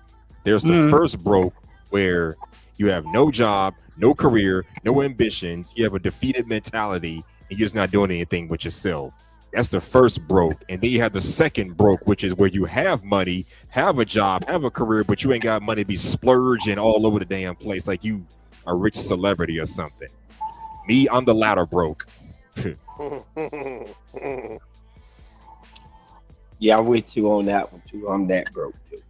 There's the first broke, where you have no job, no career, no ambitions. You have a defeated mentality, and you're just not doing anything with yourself. That's the first broke. And then you have the second broke, which is where you have money, have a job, have a career, but you ain't got money to be splurging all over the damn place like you a rich celebrity or something. Me, I'm the latter broke. Yeah, I'm with you on that one too. I'm that broke too.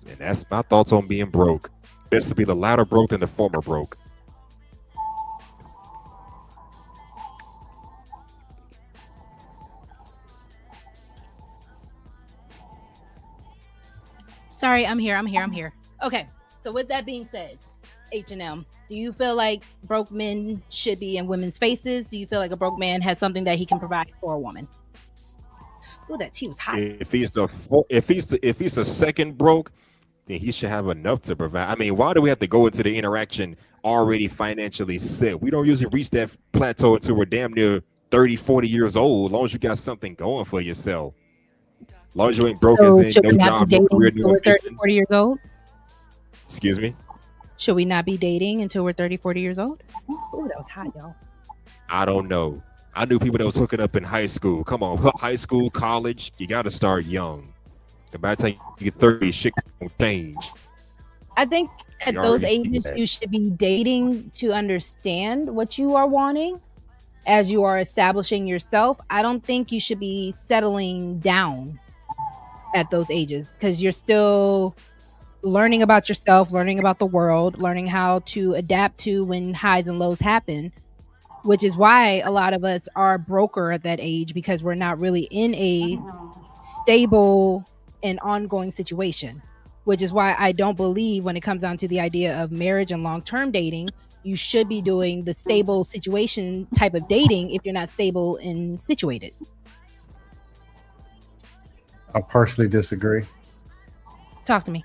And that's my thoughts on being broke. Best to be the latter broke than the former broke. Sorry, I'm here. Okay, so with that being said, H&M, do you feel like broke men should be in women's faces? Do you feel like a broke man has something that he can provide for a woman? Oh, that tea was hot. If he's the second broke, then he should have enough to provide. I mean, why do we have to go into the interaction already financially set? We don't usually reach that plateau until we're damn near 30, 40 years old, as long as you got something going for yourself. As long as you ain't broke, So as should in we no not job, be no dating career, until no we're 30, ambitions. 40 years old? Excuse me? Should we not be dating until we're 30, 40 years old? Oh, that was hot, y'all. I don't know. I knew people that was hooking up in high school. Come on, high school, college, you got to start young. By the time you get 30, shit won't change. I think at You those already see ages, that. you should be dating to understand what you are wanting as you are establishing yourself. I don't think you should be settling down at those ages because you're still learning about yourself, learning about the world, learning how to adapt to when highs and lows happen, which is why a lot of us are broker at that age because we're not really in a stable and ongoing situation. Which is why I don't believe when it comes down to the idea of marriage and long-term dating, you should be doing the stable situation type of dating if you're not stable and situated. I partially disagree. Talk to me.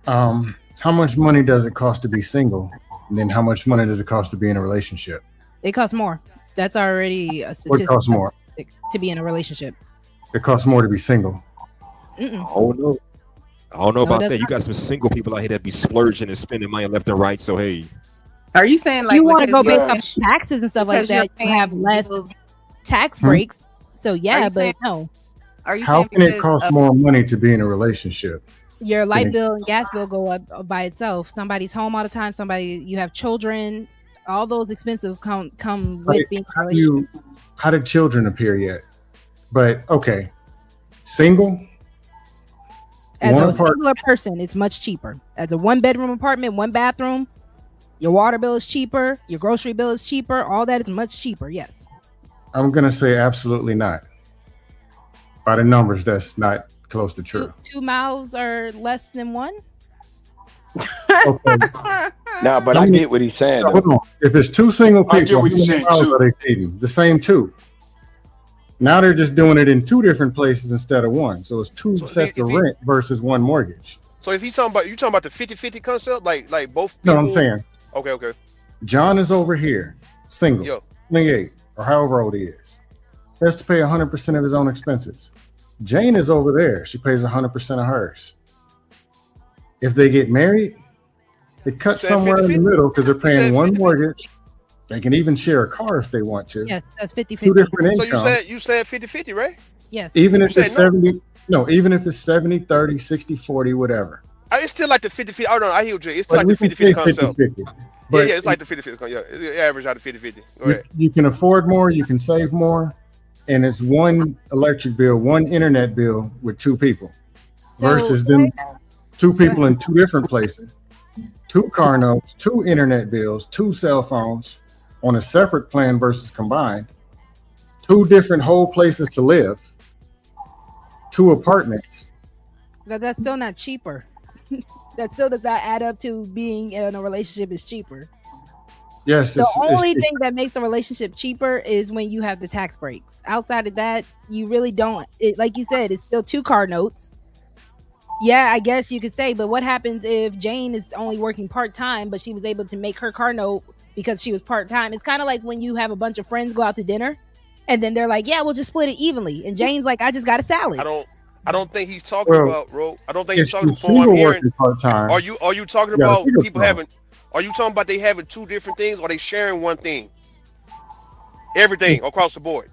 How much money does it cost to be single? And then how much money does it cost to be in a relationship? It costs more. That's already a What statistic costs more? to be in a relationship. It costs more to be single. Mm-mm. Oh no. I don't know No, about that's that. You not. got some single people out here that be splurging and spending money left and right. So hey, Are you saying like You want to because go you're- based off taxes and stuff like because you're that, you have paying less bills- tax Hmm? breaks. So yeah, you but saying- no. Are you How saying can it because cost of- more money to be in a relationship? Your light Can it- bill and gas bill go up by itself. Somebody's home all the time. You have children. All those expensive come with being in a relationship. How did children appear yet? But okay, single. As one a apart- singular person, it's much cheaper. As a 1-bedroom apartment, 1 bathroom, your water bill is cheaper. Your grocery bill is cheaper. All that is much cheaper. Yes. I'm gonna say absolutely not. By the numbers, that's not close to true. 2 mouths are less than 1. Okay. Nah, but I get what he's saying. Hold on. If it's 2 single I people, get what how he's many saying, miles too. are they feeding? The same 2. Now they're just doing it in 2 different places instead of 1. So it's 2 sets of rent versus 1 mortgage. So is he talking about, you talking about the 50-50 concept? Like both No, people? I'm saying Okay. John is over here, single, Yo. 28, or however old he is. He has to pay 100% of his own expenses. Jane is over there. She pays 100% of hers. If they get married, they cut said somewhere in the 50-50? middle because they're paying said 1 mortgage. They can even share a car if they want to. Yes, that's 50-50. 2 different So incomes. you said 50-50, right? Yes. Even You if it's said no. 70, no, even if it's 70, 30, 60, 40, whatever. It's still like the 50-50. I don't know. I hear what you're. It's still But like we the can say 50-50 concept. 50-50. Yeah, But it's like the 50-50 concept. Yeah, it average out to 50-50. Go you, ahead. you can afford more, you can save more, and it's 1 electric bill, 1 internet bill with 2 people So, versus them 2 people in 2 different places, 2 car notes, 2 internet bills, 2 cell phones on a separate plan versus combined, 2 different whole places to live, 2 apartments. But that's still not cheaper. That still does not add up to being in a relationship is cheaper. Yes, The only it's- thing that makes the relationship cheaper is when you have the tax breaks. Outside of that, you really don't. Like you said, it's still 2 car notes. Yeah, I guess you could say, but what happens if Jane is only working part-time, but she was able to make her car note because she was part-time? It's kind of like when you have a bunch of friends go out to dinner and then they're like, yeah, we'll just split it evenly. And Jane's like, I just got a salad. I don't think he's talking Well, about, bro. I don't think he's if talking she's from what I'm single hearing. working part-time, Are you talking you gotta about figure people it out. having? Are you talking about they having two different things, or they sharing one thing? Everything across the board.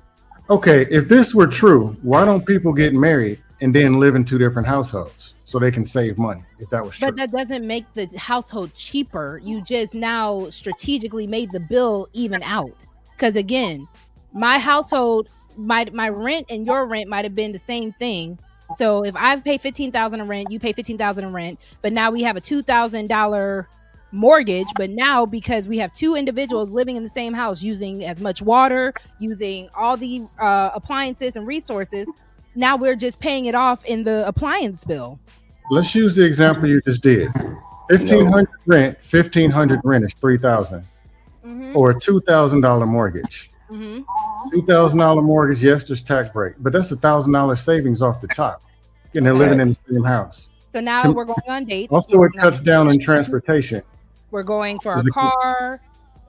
Okay, if this were true, why don't people get married and then live in two different households so they can save money? If that was true, But that doesn't make the household cheaper. You just now strategically made the bill even out. Because again, my household, my rent and your rent might have been the same thing. So if I pay $15,000 in rent, you pay $15,000 in rent, but now we have a $2,000 mortgage. But now because we have two individuals living in the same house, using as much water, using all the appliances and resources, now we're just paying it off in the appliance bill. let's use the example you just did. 1,500 rent, 1,500 rent is 3,000, or a $2,000 mortgage. $2,000 mortgage, yes, there's tax break, but that's $1,000 savings off the top, and they're living in the same house. So now we're going on dates. Also, it cuts down on transportation. We're going for a car.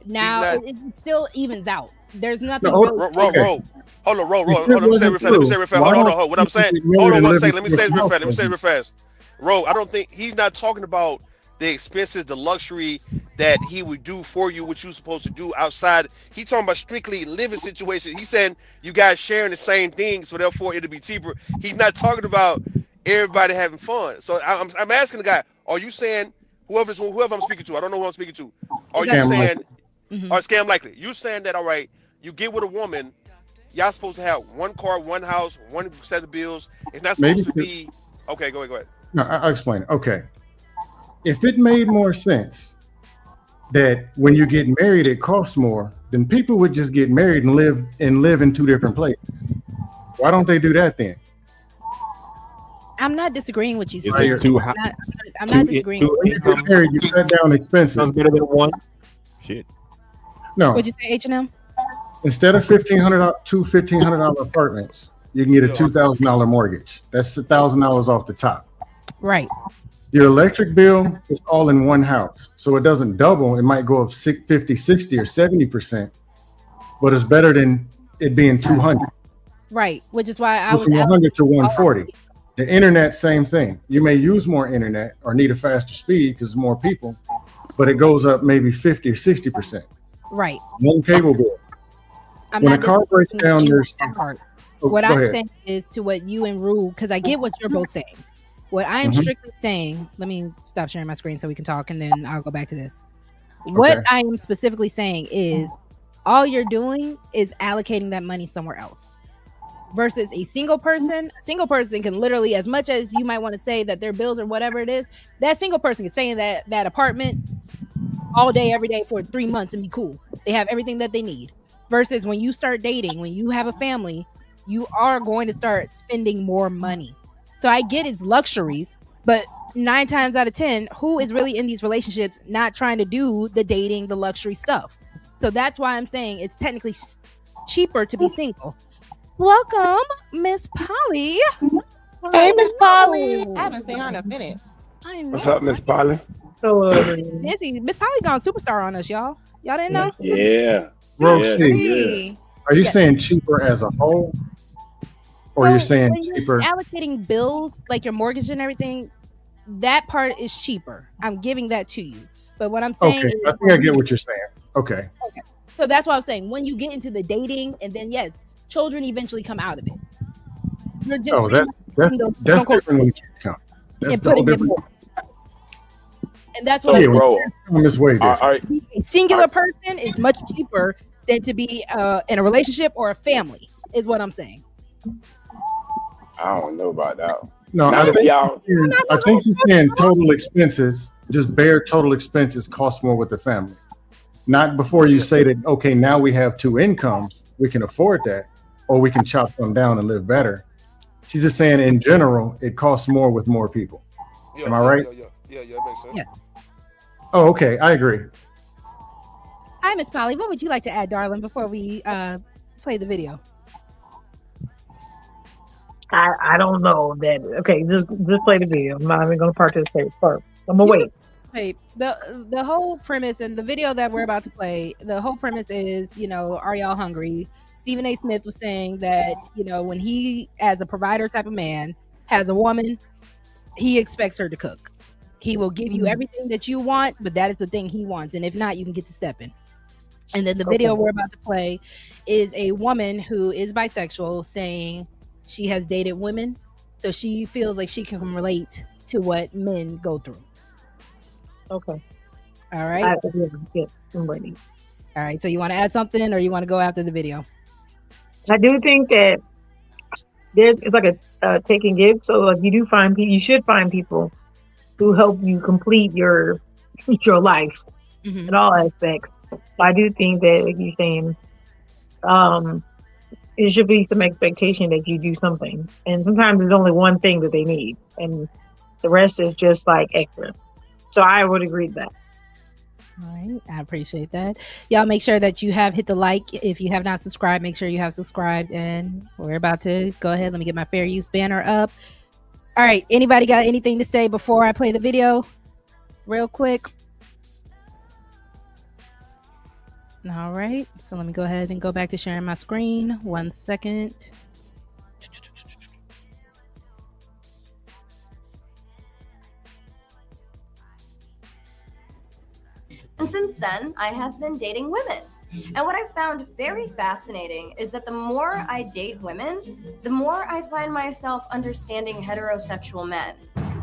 Now it still evens out. There's nothing. Hold on, Let me say it real fast. Hold on. What I'm saying. Hold on 1 second. Let me say it real fast. Ro, I don't think he's not talking about the expenses, the luxury that he would do for you, what you're supposed to do outside. He's talking about strictly living situation. He's saying you guys sharing the same thing, so therefore it'll be cheaper. He's not talking about everybody having fun. So I'm asking the guy, are you saying whoever I'm speaking to, I don't know who I'm speaking to, are you saying, or scam likely? You saying that, all right, you get with a woman, y'all supposed to have one car, one house, one set of bills. It's not supposed to be, okay, go ahead. No, I'll explain it. Okay. If it made more sense that when you get married, it costs more, then people would just get married and live in two different places. Why don't they do that then? I'm not disagreeing with you. I'm not disagreeing. When you get married, you cut down expenses. Sounds better than one. Shit. No. What'd you say, H&M? Instead of $1,500 apartments, you can get a $2,000 mortgage. That's $1,000 off the top. Right. Your electric bill is all in one house, so it doesn't double. It might go up 50, 60, or 70%, but it's better than it being 200. Right, which is why I was from 100 to 140. The internet, same thing. You may use more internet or need a faster speed because more people, but it goes up maybe 50 or 60%. Right. One cable bill. When a car breaks down, there's what I'm saying is to what you and Rue, because I get what you're both saying. What I am strictly saying, let me stop sharing my screen so we can talk, and then I'll go back to this. What I am specifically saying is all you're doing is allocating that money somewhere else. Versus a single person can literally, as much as you might want to say that their bills or whatever it is, that single person can stay in that apartment all day, every day for 3 months and be cool. They have everything that they need. Versus when you start dating, when you have a family, you are going to start spending more money. So I get it's luxuries, but 9 times out of 10, who is really in these relationships not trying to do the dating, the luxury stuff? So that's why I'm saying it's technically cheaper to be single. Welcome, Miss Polly. Hey, Miss Polly. I haven't seen her in a minute. I know. What's up, Miss Polly? Busy. Miss Polly gone superstar on us, y'all. Y'all didn't know? Yeah. Rosie, are you saying cheaper as a whole? Or you're saying cheaper? Allocating bills, like your mortgage and everything, that part is cheaper. I'm giving that to you. But what I'm saying is, I think I get what you're saying. Okay. So that's what I'm saying. When you get into the dating, and then yes, children eventually come out of it. That's different when the kids come. That's the whole different. And that's what I'm saying. A singular person is much cheaper than to be in a relationship or a family, is what I'm saying. I don't know about that. No, I think she's saying total expenses, just bare total expenses cost more with the family. Not before you say that, okay, now we have 2 incomes, we can afford that, or we can chop them down and live better. She's just saying in general, it costs more with more people. Am I right? Yeah, that makes sense. Yes. Oh, okay, I agree. Hi, Miss Polly. What would you like to add, darling, before we play the video? I don't know that. Okay, just play the video. I'm not even going to participate first. I'm gonna wait. Wait, the whole premise and the video that we're about to play, the whole premise is, are y'all hungry? Stephen A. Smith was saying that, when he, as a provider type of man, has a woman, he expects her to cook. He will give you everything that you want, but that is the thing he wants. And if not, you can get to stepping. And then the video we're about to play is a woman who is bisexual saying she has dated women. So she feels like she can relate to what men go through. Okay. All right. Yeah, I'm ready. All right. So you want to add something or you want to go after the video? I do think that it's like a take and give. So like you should find people who help you complete your life in all aspects. So I do think that, like you're saying, it should be some expectation that you do something. And sometimes there's only one thing that they need, and the rest is just like extra. So I would agree with that. All right, I appreciate that. Y'all make sure that you have hit the like. If you have not subscribed, make sure you have subscribed. And we're about to go ahead. Let me get my fair use banner up. All right, anybody got anything to say before I play the video? Real quick. All right, so let me go ahead and go back to sharing my screen. 1 second. And since then, I have been dating women. And what I found very fascinating is that the more I date women, the more I find myself understanding heterosexual men.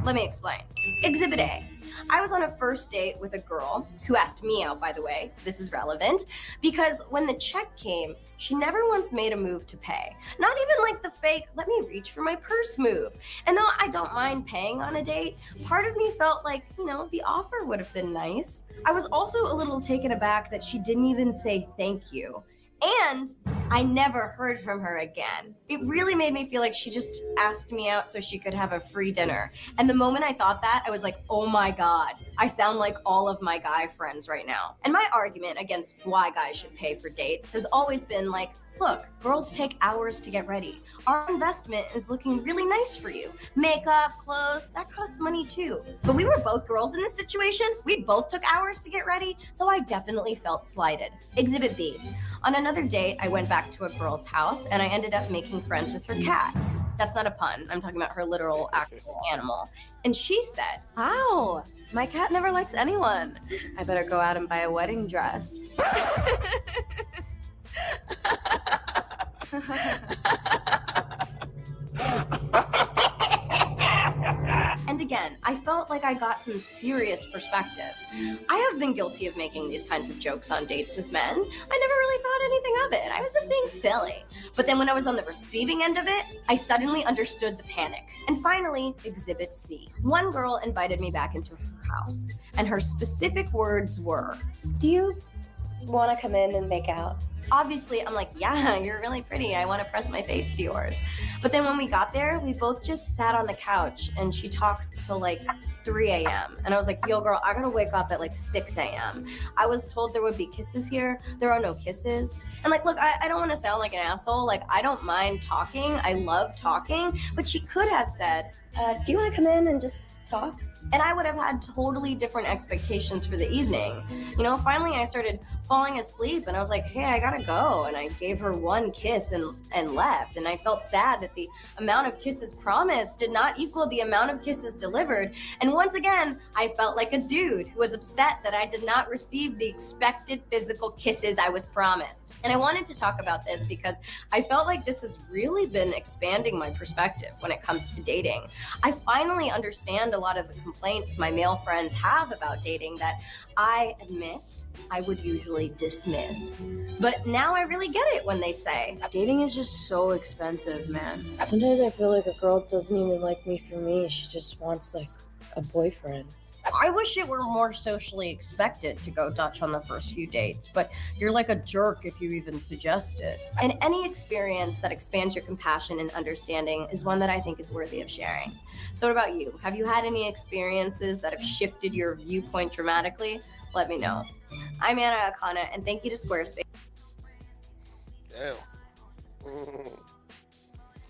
Let me explain. Exhibit A. I was on a first date with a girl who asked me out, by the way. This is relevant because when the check came, she never once made a move to pay. Not even like the fake, let me reach for my purse move. And though I don't mind paying on a date, part of me felt like, the offer would have been nice. I was also a little taken aback that she didn't even say thank you. And I never heard from her again. It really made me feel like she just asked me out so she could have a free dinner. And the moment I thought that, I was like, oh my God, I sound like all of my guy friends right now. And my argument against why guys should pay for dates has always been like, look, girls take hours to get ready. Our investment is looking really nice for you. Makeup, clothes, that costs money too. But we were both girls in this situation. We both took hours to get ready, so I definitely felt slighted. Exhibit B. On another date, I went back to a girl's house and I ended up making friends with her cat. That's not a pun. I'm talking about her literal actual animal. And she said, wow, my cat never likes anyone. I better go out and buy a wedding dress. And again, I felt like I got some serious perspective. I have been guilty of making these kinds of jokes on dates with men. I never really thought anything of it. I was just being silly. But then when I was on the receiving end of it, I suddenly understood the panic. And finally, Exhibit C. One girl invited me back into her house, and her specific words were, do you want to come in and make out? Obviously, I'm like, yeah, you're really pretty. I want to press my face to yours. But then when we got there, we both just sat on the couch and she talked till like 3 a.m. And I was like, yo, girl, I gotta wake up at like 6 a.m. I was told there would be kisses here. There are no kisses. And like, look, I don't want to sound like an asshole. Like, I don't mind talking. I love talking. But she could have said, do you want to come in and just talk? And I would have had totally different expectations for the evening. Finally I started falling asleep and I was like, hey, I gotta go. And I gave her one kiss and left. And I felt sad that the amount of kisses promised did not equal the amount of kisses delivered. And once again, I felt like a dude who was upset that I did not receive the expected physical kisses I was promised. And I wanted to talk about this because I felt like this has really been expanding my perspective when it comes to dating. I finally understand a lot of the complaints my male friends have about dating that I admit I would usually dismiss. But now I really get it when they say, dating is just so expensive, man. Sometimes I feel like a girl doesn't even like me for me. She just wants like a boyfriend. I wish it were more socially expected to go Dutch on the first few dates, but you're like a jerk if you even suggest it. And any experience that expands your compassion and understanding is one that I think is worthy of sharing. So what about you? Have you had any experiences that have shifted your viewpoint dramatically? Let me know. I'm Anna Akana, and thank you to Squarespace. Damn.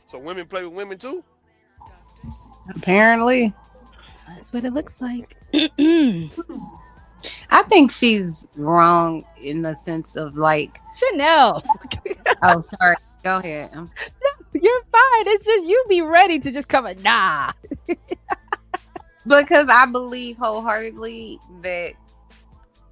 So women play with women too? Apparently. That's what it looks like. I think she's wrong in the sense of like Chanel. Oh, sorry. Go ahead. You're fine. It's just you be ready to just come and nah. Because I believe wholeheartedly that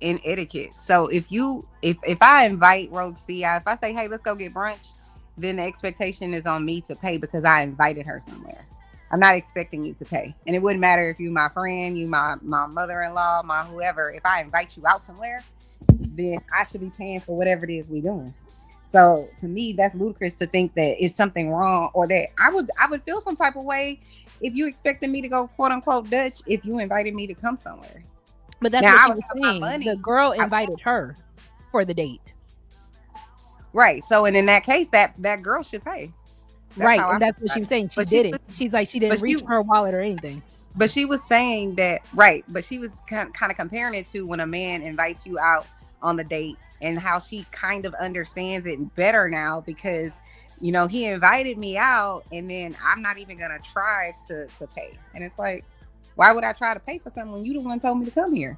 in etiquette. So if I invite Rogue C out, if I say, hey, let's go get brunch, then the expectation is on me to pay because I invited her somewhere. I'm not expecting you to pay. And it wouldn't matter if you my friend, you my mother-in-law, my whoever. If I invite you out somewhere, then I should be paying for whatever it is we doing. So to me, that's ludicrous to think that it's something wrong, or that I would feel some type of way if you expected me to go quote unquote Dutch if you invited me to come somewhere. But that's Now, what she was saying. The girl invited her for the date. Right. So, and in that case, that girl should pay. Right. And that's what she was saying. She didn't. She's like, she didn't reach for her wallet or anything. But she was saying that, right. But she was kind of comparing it to when a man invites you out on the date and how she kind of understands it better now because, you know, he invited me out and then I'm not even going to try to pay. And it's like, why would I try to pay for something when you the one told me to come here?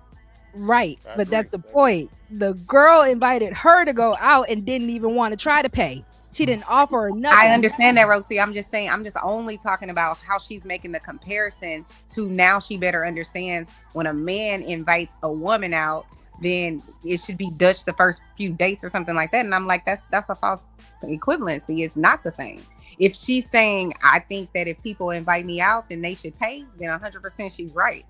Right. But that's the point. The girl invited her to go out and didn't even want to try to pay. She didn't offer her nothing. I understand that, Roxy. I'm just saying, I'm just only talking about how she's making the comparison to now she better understands when a man invites a woman out, then it should be Dutch the first few dates or something like that. And I'm like, that's a false equivalency. It's not the same. If she's saying, I think that if people invite me out, then they should pay, then 100% she's right.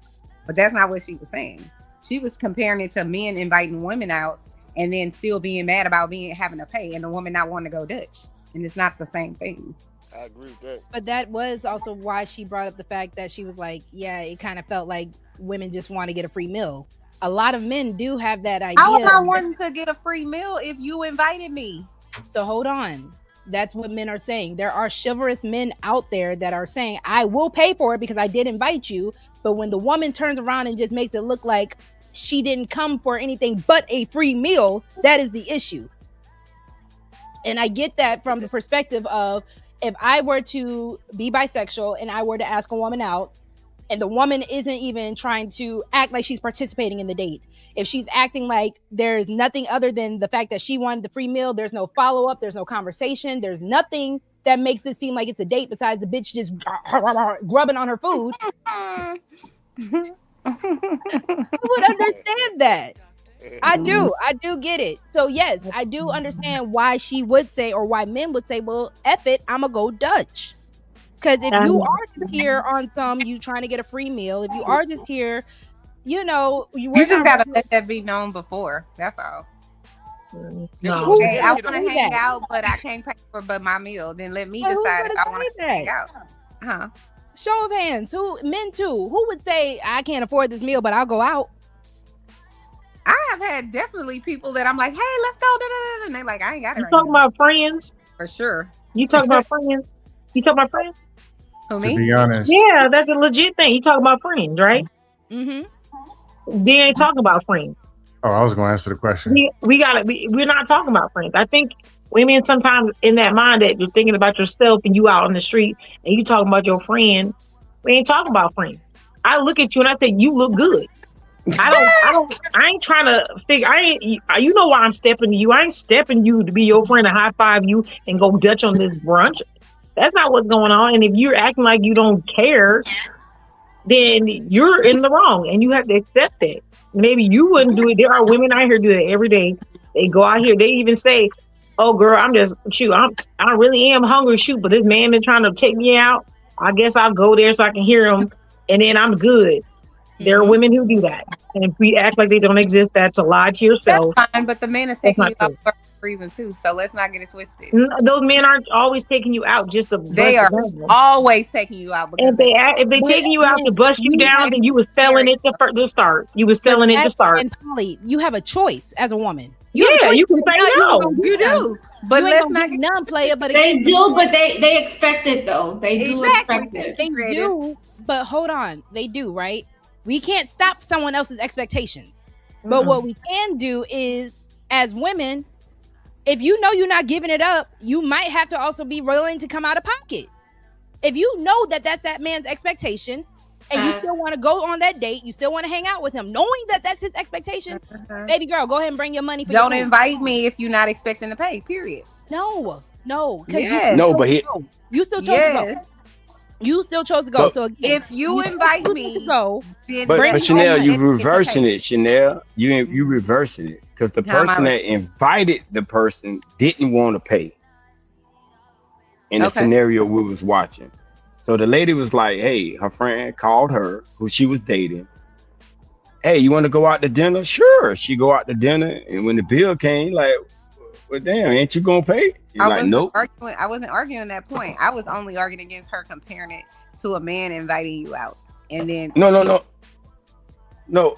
But that's not what she was saying. She was comparing it to men inviting women out and then still being mad about having to pay and the woman not wanting to go Dutch. And it's not the same thing. I agree with that. But that was also why she brought up the fact that she was like, yeah, it kind of felt like women just want to get a free meal. A lot of men do have that idea. How am I wanting to get a free meal if you invited me? So hold on. That's what men are saying. There are chivalrous men out there that are saying, I will pay for it because I did invite you. But when the woman turns around and just makes it look like she didn't come for anything but a free meal, that is the issue. And I get that from the perspective of, if I were to be bisexual and I were to ask a woman out and the woman isn't even trying to act like she's participating in the date, if she's acting like there's nothing other than the fact that she wanted the free meal, there's no follow-up, there's no conversation, there's nothing that makes it seem like it's a date besides the bitch just grubbing on her food, I would understand that. I do get it. So yes, I do understand why she would say, or why men would say, well, F it, I'ma go Dutch. Because if you are just here on you trying to get a free meal, if you are just here, you know, you just gotta let that be known before. That's all. No. Okay, I want to hang out, but I can't pay for my meal. Then let me decide if I want to hang out. Huh? Show of hands. Men too. Who would say I can't afford this meal, but I'll go out? I have had definitely people that I'm like, hey, let's go. And they're like, I ain't got it. You talking about friends? For sure. You talking about friends? You talking about friends? Who, To me? be honest. Yeah, that's a legit thing. You talking about friends, right? Mm-hmm. They ain't talking about friends. Oh, I was going to answer the question. We're not talking about friends. I think women sometimes in that mind that you're thinking about yourself and you out on the street and you talking about your friend. We ain't talking about friends. I look at you and I say, you look good. I ain't trying to figure. You know why I'm stepping to you. I ain't stepping you to be your friend and high five you and go Dutch on this brunch. That's not what's going on. And if you're acting like you don't care, then you're in the wrong and you have to accept it. Maybe you wouldn't do it. There are women out here do it every day. They go out here. They even say, oh girl, I really am hungry. Shoot, but this man been trying to take me out. I guess I'll go there so I can hear him and then I'm good. There are women who do that. And if we act like they don't exist, that's a lie to yourself. That's fine, but the men are taking you out for a reason too. So let's not get it twisted. Those men aren't always taking you out just to They are always taking you out. If they taking you out to bust you down, then you was selling it to start. You was selling it to start. And Polly, you have a choice as a woman. You can say no. You do. But let's not get non-player. But they do. But they expect it though. They do expect it. They do. But hold on, they do, right? We can't stop someone else's expectations. But what we can do is, as women, if you know you're not giving it up, you might have to also be willing to come out of pocket. If you know that that's that man's expectation and you still want to go on that date, you still want to hang out with him, knowing that that's his expectation, baby girl, go ahead and bring your money for Don't invite me if you're not expecting to pay, period. No. Yes. You still chose to go. You still chose to go. But- So again, If you invite me to go, then But Chanel, you it's reversing okay. it, Chanel. You reversing it because the How am I person that invited the person didn't want to pay in the Okay. scenario we was watching. So the lady was like, "Hey, her friend called her, who she was dating. Hey, you want to go out to dinner? Sure." She go out to dinner, and when the bill came, like, well, damn, ain't you gonna pay? You're like, nope. I wasn't arguing that point. I was only arguing against her comparing it to a man inviting you out, and then No.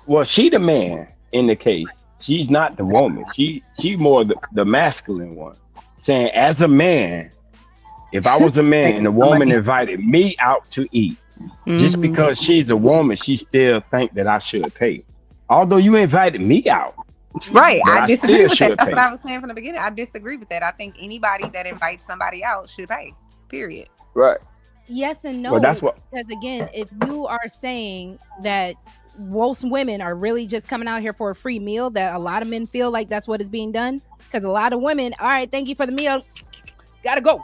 Well, she the man in the case. She's not the woman. She more the masculine one. Saying as a man, if I was a man and a woman invited me out to eat, just because she's a woman, she still think that I should pay. Although you invited me out. Right. but I disagree still with should that. That's pay. what I was saying from the beginning. I disagree with that. I think anybody that invites somebody out should pay. Period. Right. yes and no. Well, that's what- Because again, if you are saying that most women are really just coming out here for a free meal, that a lot of men feel like that's what is being done. Because a lot of women, all right, thank you for the meal, gotta go.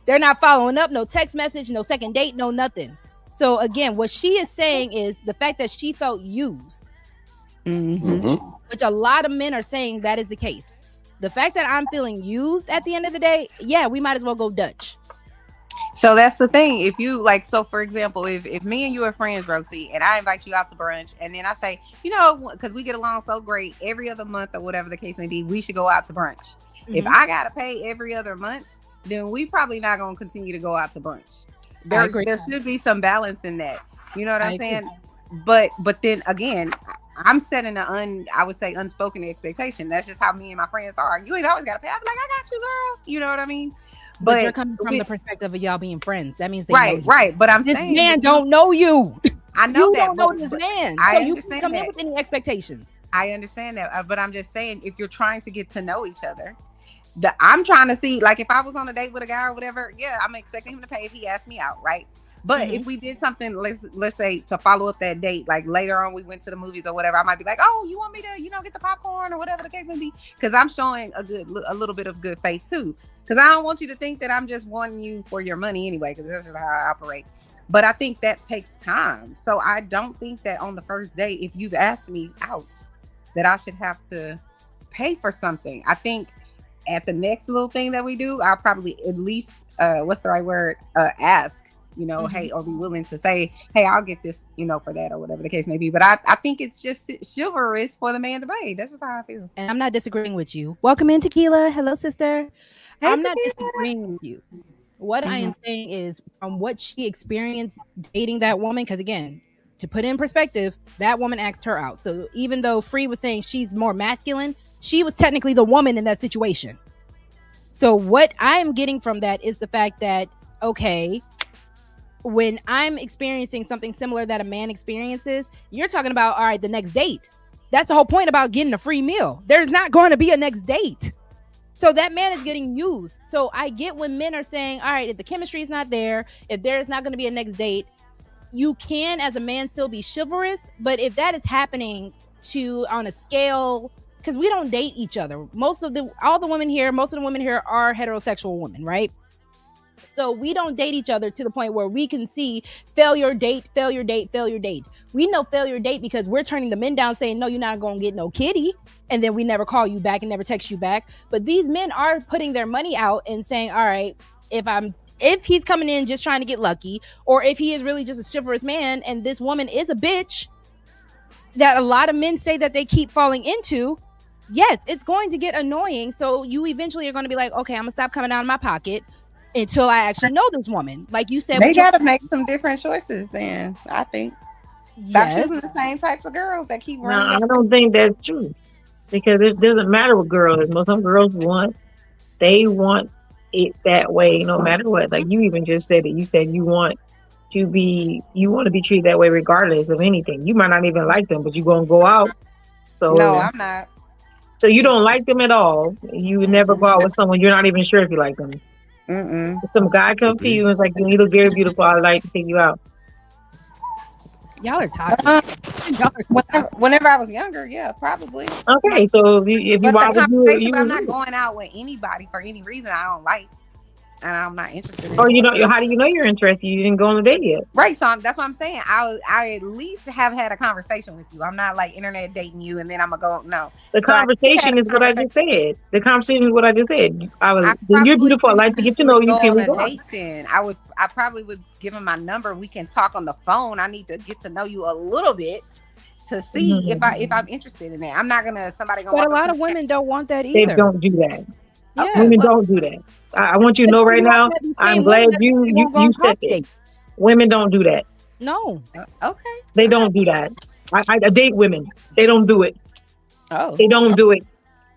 They're not following up, no text message, no second date, no nothing. So again, what she is saying is the fact that she felt used, which a lot of men are saying that is the case. The fact that I'm feeling used at the end of the day, yeah, we might as well go Dutch. So that's the thing. If you like, so for example, if me and you are friends, Roxy, and I invite you out to brunch, and then I say, because we get along so great, every other month or whatever the case may be, we should go out to brunch. If I gotta pay every other month, then we probably not gonna continue to go out to brunch. There should be some balance in that. You know what I'm saying? But then again, I'm setting I would say unspoken expectation. That's just how me and my friends are. You ain't always gotta pay. I'm like, I got you, girl. You know what I mean? But you're coming from the perspective of y'all being friends. That means they right, know you. right. But I'm this saying man don't know you. I know you that. don't know this man. I So you understand come in that. with any expectations. I understand that, but I'm just saying, if you're trying to get to know each other, I'm trying to see, like, if I was on a date with a guy or whatever, yeah, I'm expecting him to pay if he asked me out, right? But if we did something, let's say to follow up that date, like later on we went to the movies or whatever, I might be like, oh, you want me to, get the popcorn or whatever the case may be, because I'm showing a little bit of good faith too, because I don't want you to think that I'm just wanting you for your money anyway, because this is how I operate. But I think that takes time. So I don't think that on the first date, if you've asked me out, that I should have to pay for something. I think at the next little thing that we do, I'll probably at least, what's the right word? Ask, hey, or be willing to say, hey, I'll get this, for that or whatever the case may be. But I think it's just chivalrous for the man to pay. That's just how I feel. And I'm not disagreeing with you. Welcome in, Tequila. Hello, sister. I'm not disagreeing with you. What I am saying is, from what she experienced dating that woman, because again, to put in perspective, that woman asked her out. So even though Free was saying she's more masculine, she was technically the woman in that situation. So what I'm getting from that is the fact that, okay, when I'm experiencing something similar that a man experiences, you're talking about, all right, the next date. That's the whole point about getting a free meal. There's not going to be a next date. So that man is getting used. So I get when men are saying, all right, if the chemistry is not there, if there's not going to be a next date, you can, as a man, still be chivalrous. But if that is happening on a scale, because we don't date each other. Most of the women here are heterosexual women, right? So we don't date each other to the point where we can see failure date. We know failure date because we're turning the men down saying, no, you're not going to get no kitty. And then we never call you back and never text you back. But these men are putting their money out and saying, all right, if he's coming in just trying to get lucky, or if he is really just a chivalrous man and this woman is a bitch that a lot of men say that they keep falling into, yes, it's going to get annoying. So you eventually are going to be like, okay, I'm going to stop coming out of my pocket until I actually know this woman. Like you said, they got to make some different choices then, I think. Stop Yes. choosing the same types of girls that keep No, running. I don't think that's true. Because it doesn't matter what girl is. Some girls want it that way no matter what. Like you even just said it. You said you want to be treated that way regardless of anything. You might not even like them, but you're gonna go out. So No, I'm not. So you don't like them at all. You would never go out with someone you're not even sure if you like them. If some guy comes to you and is like, you look very beautiful, I'd like to take you out. Y'all are toxic. Whenever I was younger, yeah, probably. Okay, so if you But why the would conversation, you but I'm would not going out with anybody for any reason I don't like. and I'm not interested in Or it. you know, how do you know you're interested? You didn't go on a date yet. Right, so that's what I'm saying. I at least have had a conversation with you. I'm not like internet dating you, and then I'm gonna go. No, The So I conversation had a is what I just said. The conversation is what I just said. I When you're probably beautiful, I like to get to know wouldn't you. go Can on we a go out? date then. I probably would give him my number. We can talk on the phone. I need to get to know you a little bit to see if I'm interested in it. I'm not gonna somebody gonna But a walk up lot to of me. women don't want that They either. don't do that. Yeah. Women don't do that. I want you to know right now. I'm glad you said it. Women don't do that. No. Okay. They don't do that. I date women. They don't do it. Oh. They don't do it.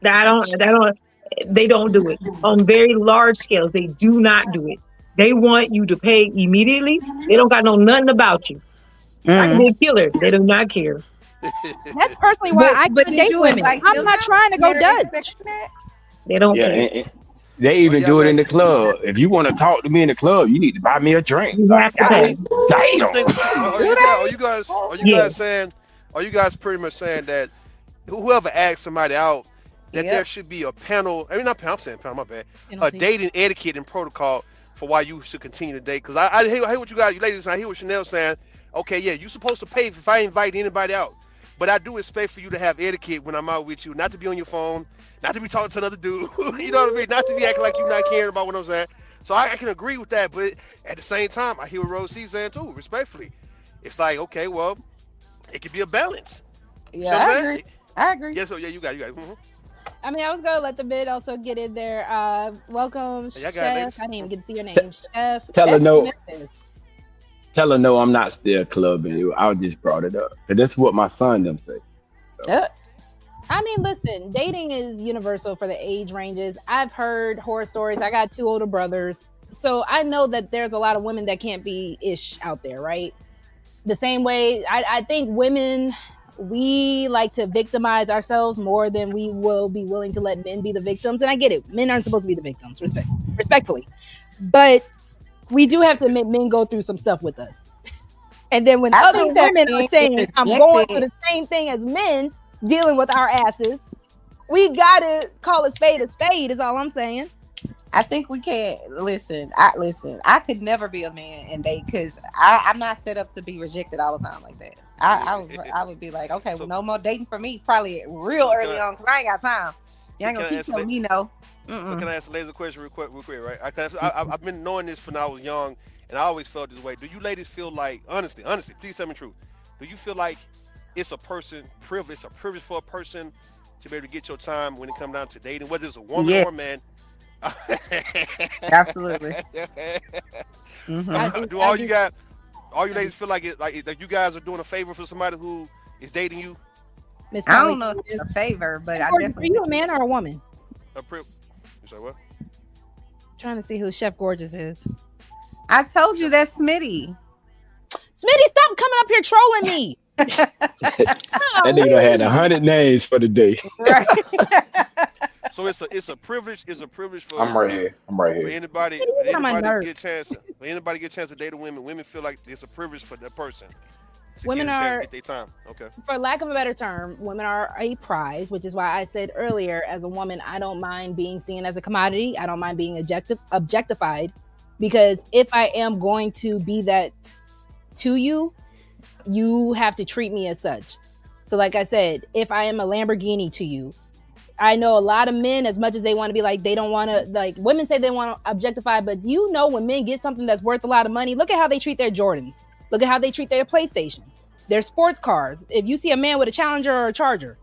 They don't do it. On very large scales, they do not do it. They want you to pay immediately. They don't got nothing about you. I can be a killer. They do not care. That's personally why I couldn't date women. I'm not trying to go Dutch. They don't Yeah, care. and they even do it in the club. If you want to talk to me in the club, you need to buy me a drink. Like, pay. damn. Are you guys saying? Are you guys pretty much saying that whoever asks somebody out, that there should be a panel? I mean, not panel. I'm saying panel. My bad. A dating etiquette and protocol for why you should continue to date. Because I hear what you ladies. I hear what Chanel saying. Okay, yeah, you're supposed to pay if I invite anybody out. But I do expect for you to have etiquette when I'm out with you, not to be on your phone, not to be talking to another dude, you know what I mean? Not to be acting like you're not caring about what I'm saying. So I can agree with that, but at the same time, I hear what Rose C saying too, respectfully. It's like, okay, well, it could be a balance. Yeah, I agree. I agree. Yeah, so yeah, you got it. I mean, I was gonna let the bid also get in there. Welcome, Hey, y'all got it, Chef. ladies. I didn't even get to see your name, Chef. Tell her no. Memphis. Tell her no, I'm not still clubbing. I just brought it up. Cause that's what my son them say. I mean, listen, dating is universal for the age ranges. I've heard horror stories. I got 2 older brothers. So I know that there's a lot of women that can't be ish out there, right? The same way, I think women, we like to victimize ourselves more than we will be willing to let men be the victims. And I get it. Men aren't supposed to be the victims, respectfully. But we do have to admit men go through some stuff with us. And then when other women are saying, I'm going through the same thing as men, dealing with our asses, we gotta call a spade is all I'm saying. I think we can't listen. I could never be a man and date because I'm not set up to be rejected all the time like that. I would be like, okay, well, no more dating for me. Probably real early on because I ain't got time. You ain't gonna keep telling me no. So can I ask a laser question real quick, right? I've been knowing this when I was young, and I always felt this way. Do you ladies feel like, honestly, please tell me the truth. Do you feel like it's a privilege for a person to be able to get your time when it comes down to dating, whether it's a woman or a man? Absolutely. Do all you ladies feel like like you guys are doing a favor for somebody who is dating you? I don't know if it's a favor, but I definitely. Are you a man or a woman? You say what? Trying to see who Chef Gorgeous is. I told you that's Smitty. Smitty, stop coming up here trolling me. That nigga had 100 names for the day. Right. So it's a privilege. It's a privilege for. I'm right here. For anybody get a chance to date a woman. Women feel like it's a privilege for that person. Women are, get their time. Okay. For lack of a better term, women are a prize, which is why I said earlier, as a woman, I don't mind being seen as a commodity. I don't mind being objectified, because if I am going to be that to you, you have to treat me as such. So like I said, if I am a Lamborghini to you, I know a lot of men, as much as they want to be like, they don't want to, like, women say they want to objectify, but when men get something that's worth a lot of money, look at how they treat their Jordans. Look at how they treat their PlayStation, their sports cars. If you see a man with a Challenger or a Charger,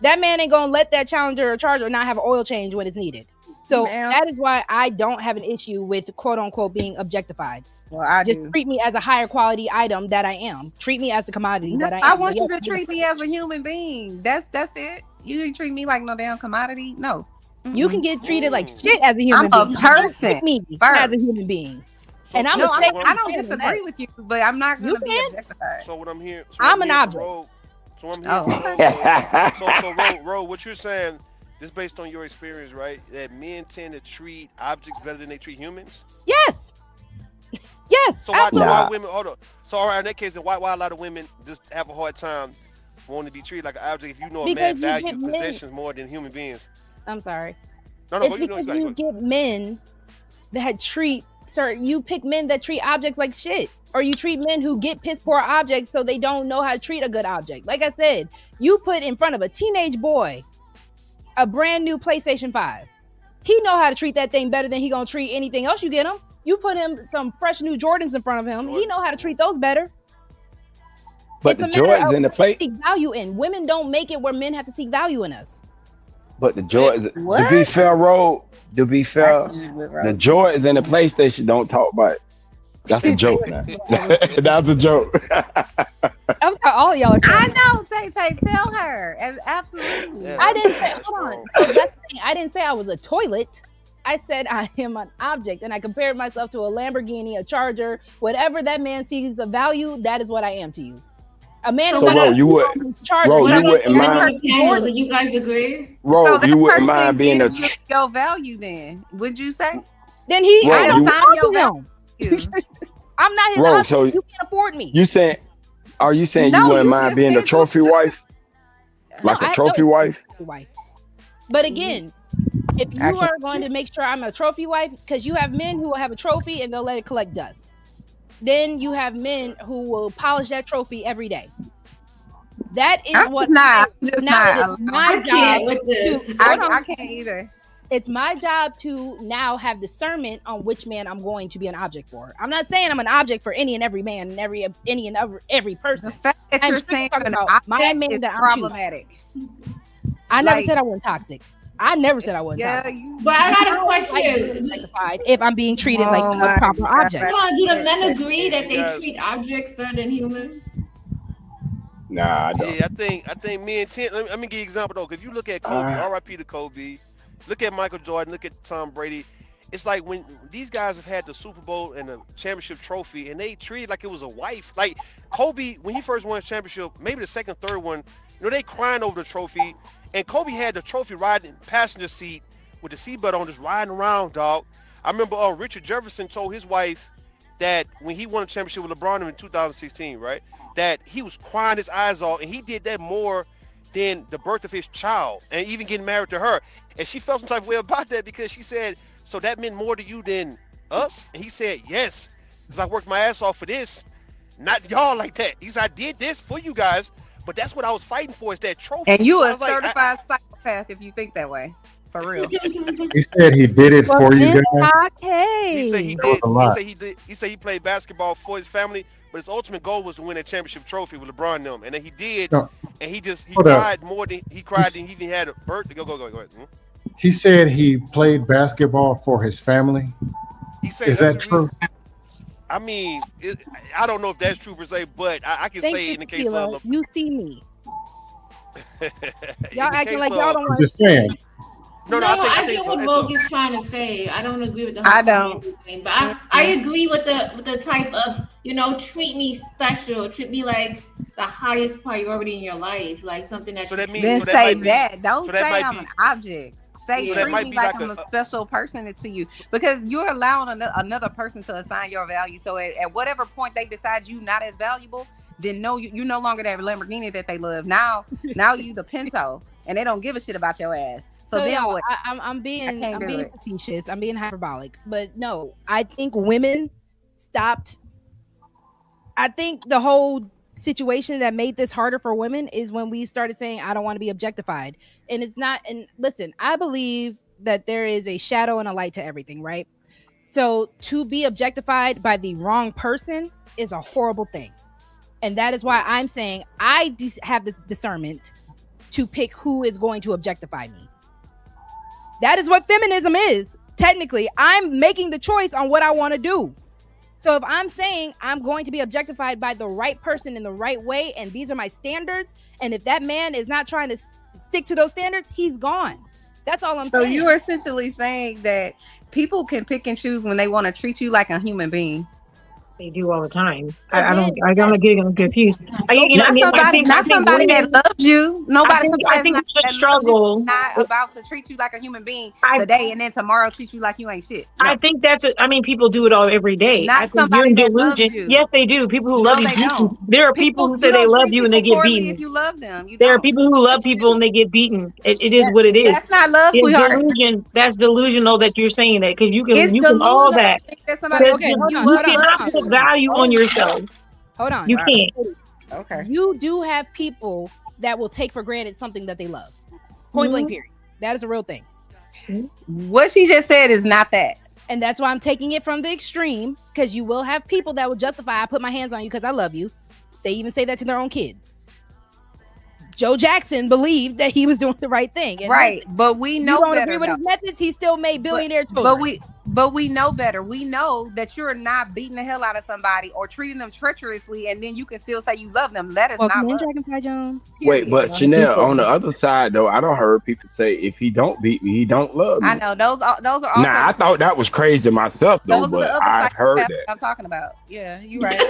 that man ain't going to let that Challenger or Charger not have an oil change when it's needed. So that is why I don't have an issue with quote unquote being objectified. Well, I just treat me as a higher quality item that I am. Treat me as a commodity that I am. I want you to treat me as a human being. That's it. You didn't treat me like no damn commodity. No. You can get treated like shit as a human being. I'm a person. Treat me as a human being. And I don't disagree with you, but I'm not going to be objectified. So what I'm hearing, I'm an object. So I'm hearing, Ro, what you're saying, just based on your experience, right? That men tend to treat objects better than they treat humans. Yes. Yes. So why women? Hold on. So all right, in that case, then why a lot of women just have a hard time wanting to be treated like an object if you know a man values possessions more than human beings? I'm sorry. No, it's because you get men that treat you pick men that treat objects like shit, or you treat men who get piss poor objects so they don't know how to treat a good object. Like I said, you put in front of a teenage boy a brand new PlayStation 5. He know how to treat that thing better than he gonna treat anything else you get him. You put him some fresh new Jordans in front of him, he know how to treat those better. But It's the a matter Jordans of in the what play. they seek value in. Women don't make it where men have to seek value in us. But the Jordans, to What? be fair, the Jordans and the PlayStation don't talk about it. That's a joke, man. That's a joke. All of y'all are I know, Tay, tell her. Absolutely. I didn't say, hold on. So that's the thing. I didn't say I was a toilet. I said I am an object, and I compared myself to a Lamborghini, a Charger, whatever that man sees of value. That is what I am to you. A man So, is Ro, you would, Ro, you wouldn't mind. Do you guys agree? Ro, So that you wouldn't person mind being a. gives you your value then, would you say? Then he, Ro, I don't you- talk your to him. I'm not his Ro, object. so You can't afford me. You saying? Are you saying No, you wouldn't you mind just being a said trophy wife, like I a have trophy no wife? wife. But again, if you Actually- are going to make sure I'm a trophy wife, because you have men who will have a trophy and they'll let it collect dust. Then you have men who will polish that trophy every day. That is I'm what just not. I'm just now not it is allowed. my I job can't with this. to- hold on. I can't either. It's my job to now have discernment on which man I'm going to be an object for. I'm not saying I'm an object for any and every man and every person. The fact that I'm you're strictly saying talking you're an about my object man is that I'm problematic. choosing. I never Like- said I wasn't toxic. I never said I wasn't Yeah, toxic. But I got a don't like being question. objectified if I'm being treated like Oh a my proper God. object. Come on, do the men agree that they guys- treat objects better than humans? Nah, I don't. Yeah, I think me and Tim. Let me give you an example though. Because if you look at Kobe, R.I.P. to Kobe. Look at Michael Jordan. Look at Tom Brady. It's like when these guys have had the Super Bowl and the championship trophy, and they treated like it was a wife. Like Kobe, when he first won a championship, maybe the second, third one, they crying over the trophy, and Kobe had the trophy riding passenger seat with the seatbelt on, just riding around, dog. I remember Richard Jefferson told his wife that when he won a championship with LeBron in 2016, right, that he was crying his eyes off, and he did that more than the birth of his child, and even getting married to her. And she felt some type of way about that because she said, so that meant more to you than us? And he said, yes, because I worked my ass off for this, not y'all like that. He said, I did this for you guys, but that's what I was fighting for, is that trophy. And you So I a was like, certified psychopath if you think that way. For real. He said he did it for you guys. He said he That was did. a lot. He said he played basketball for his family, but his ultimate goal was to win a championship trophy with LeBron and them. And then he did, No. and he Hold up. cried more than he cried than he even had a birth. Go ahead. Hmm? He said he played basketball for his family. He said Is that's that the true? reason- I mean, I don't know if that's true per se, but I can Thank say you, in the case Tequila. of You see me. in Y'all the acting case like of- y'all don't I'm want just saying. No, I think get so. what It's a- Logan's trying to say. I don't agree with the I whole don't. thing, but I agree with the type of treat me special, treat me like the highest priority in your life, like something that. So that means- Then so that say might be- that. Don't so that say might I'm be- an object. Say so that treat might me be like like I'm a- a special person to you, because you're allowing another person to assign your value. So at whatever point they decide you not as valuable, then no, you no longer that Lamborghini that they love. Now you the Pinto, and they don't give a shit about your ass. So then y'all, what? I'm being can't do it. facetious. I'm being hyperbolic, but no, I think women stopped. I think the whole situation that made this harder for women is when we started saying, I don't want to be objectified. And it's not, and listen, I believe that there is a shadow and a light to everything, right? So to be objectified by the wrong person is a horrible thing. And that is why I'm saying I have this discernment to pick who is going to objectify me. That is what feminism is. Technically, I'm making the choice on what I want to do. So if I'm saying I'm going to be objectified by the right person in the right way, and these are my standards, and if that man is not trying to stick to those standards, he's gone. That's all I'm So saying. you're essentially saying that people can pick and choose when they want to treat you like a human being. they do all the time. Again, I don't get confused. Not somebody that loves you. Nobody. I think it's a struggle. Not about to treat you like a human being today, and then tomorrow treat you like you ain't shit. No. I think people do it all every day. Not I think somebody you're in that delusion. loves you. Yes, they do. People who No, love you. they don't. There are people who say they love you and they get beaten. If you love them, There are people who love people and they get beaten. It is what it is. That's not love, it's sweetheart. Delusion. That's delusional that you're saying that because you can all that. You cannot put value on yourself. Hold on. You can't. Okay. You do have people that will take for granted something that they love. Point blank period. That is a real thing. What she just said is not that. And that's why I'm taking it from the extreme, because you will have people that will justify, I put my hands on you because I love you. They even say that to their own kids. Joe Jackson believed that he was doing the right thing. And right. But we know you don't better. Agree with his methods, he still made billionaire children. But we know better. We know that you're not beating the hell out of somebody or treating them treacherously, and then you can still say you love them. That is not love. Dragonfly Jones. Wait, but Chanel, on the other side though, I don't heard people say if he don't beat me, he don't love me. I know those are also. Nah, I thought that was crazy myself though, those but are the other I've heard that. I'm talking about. Yeah, you're right.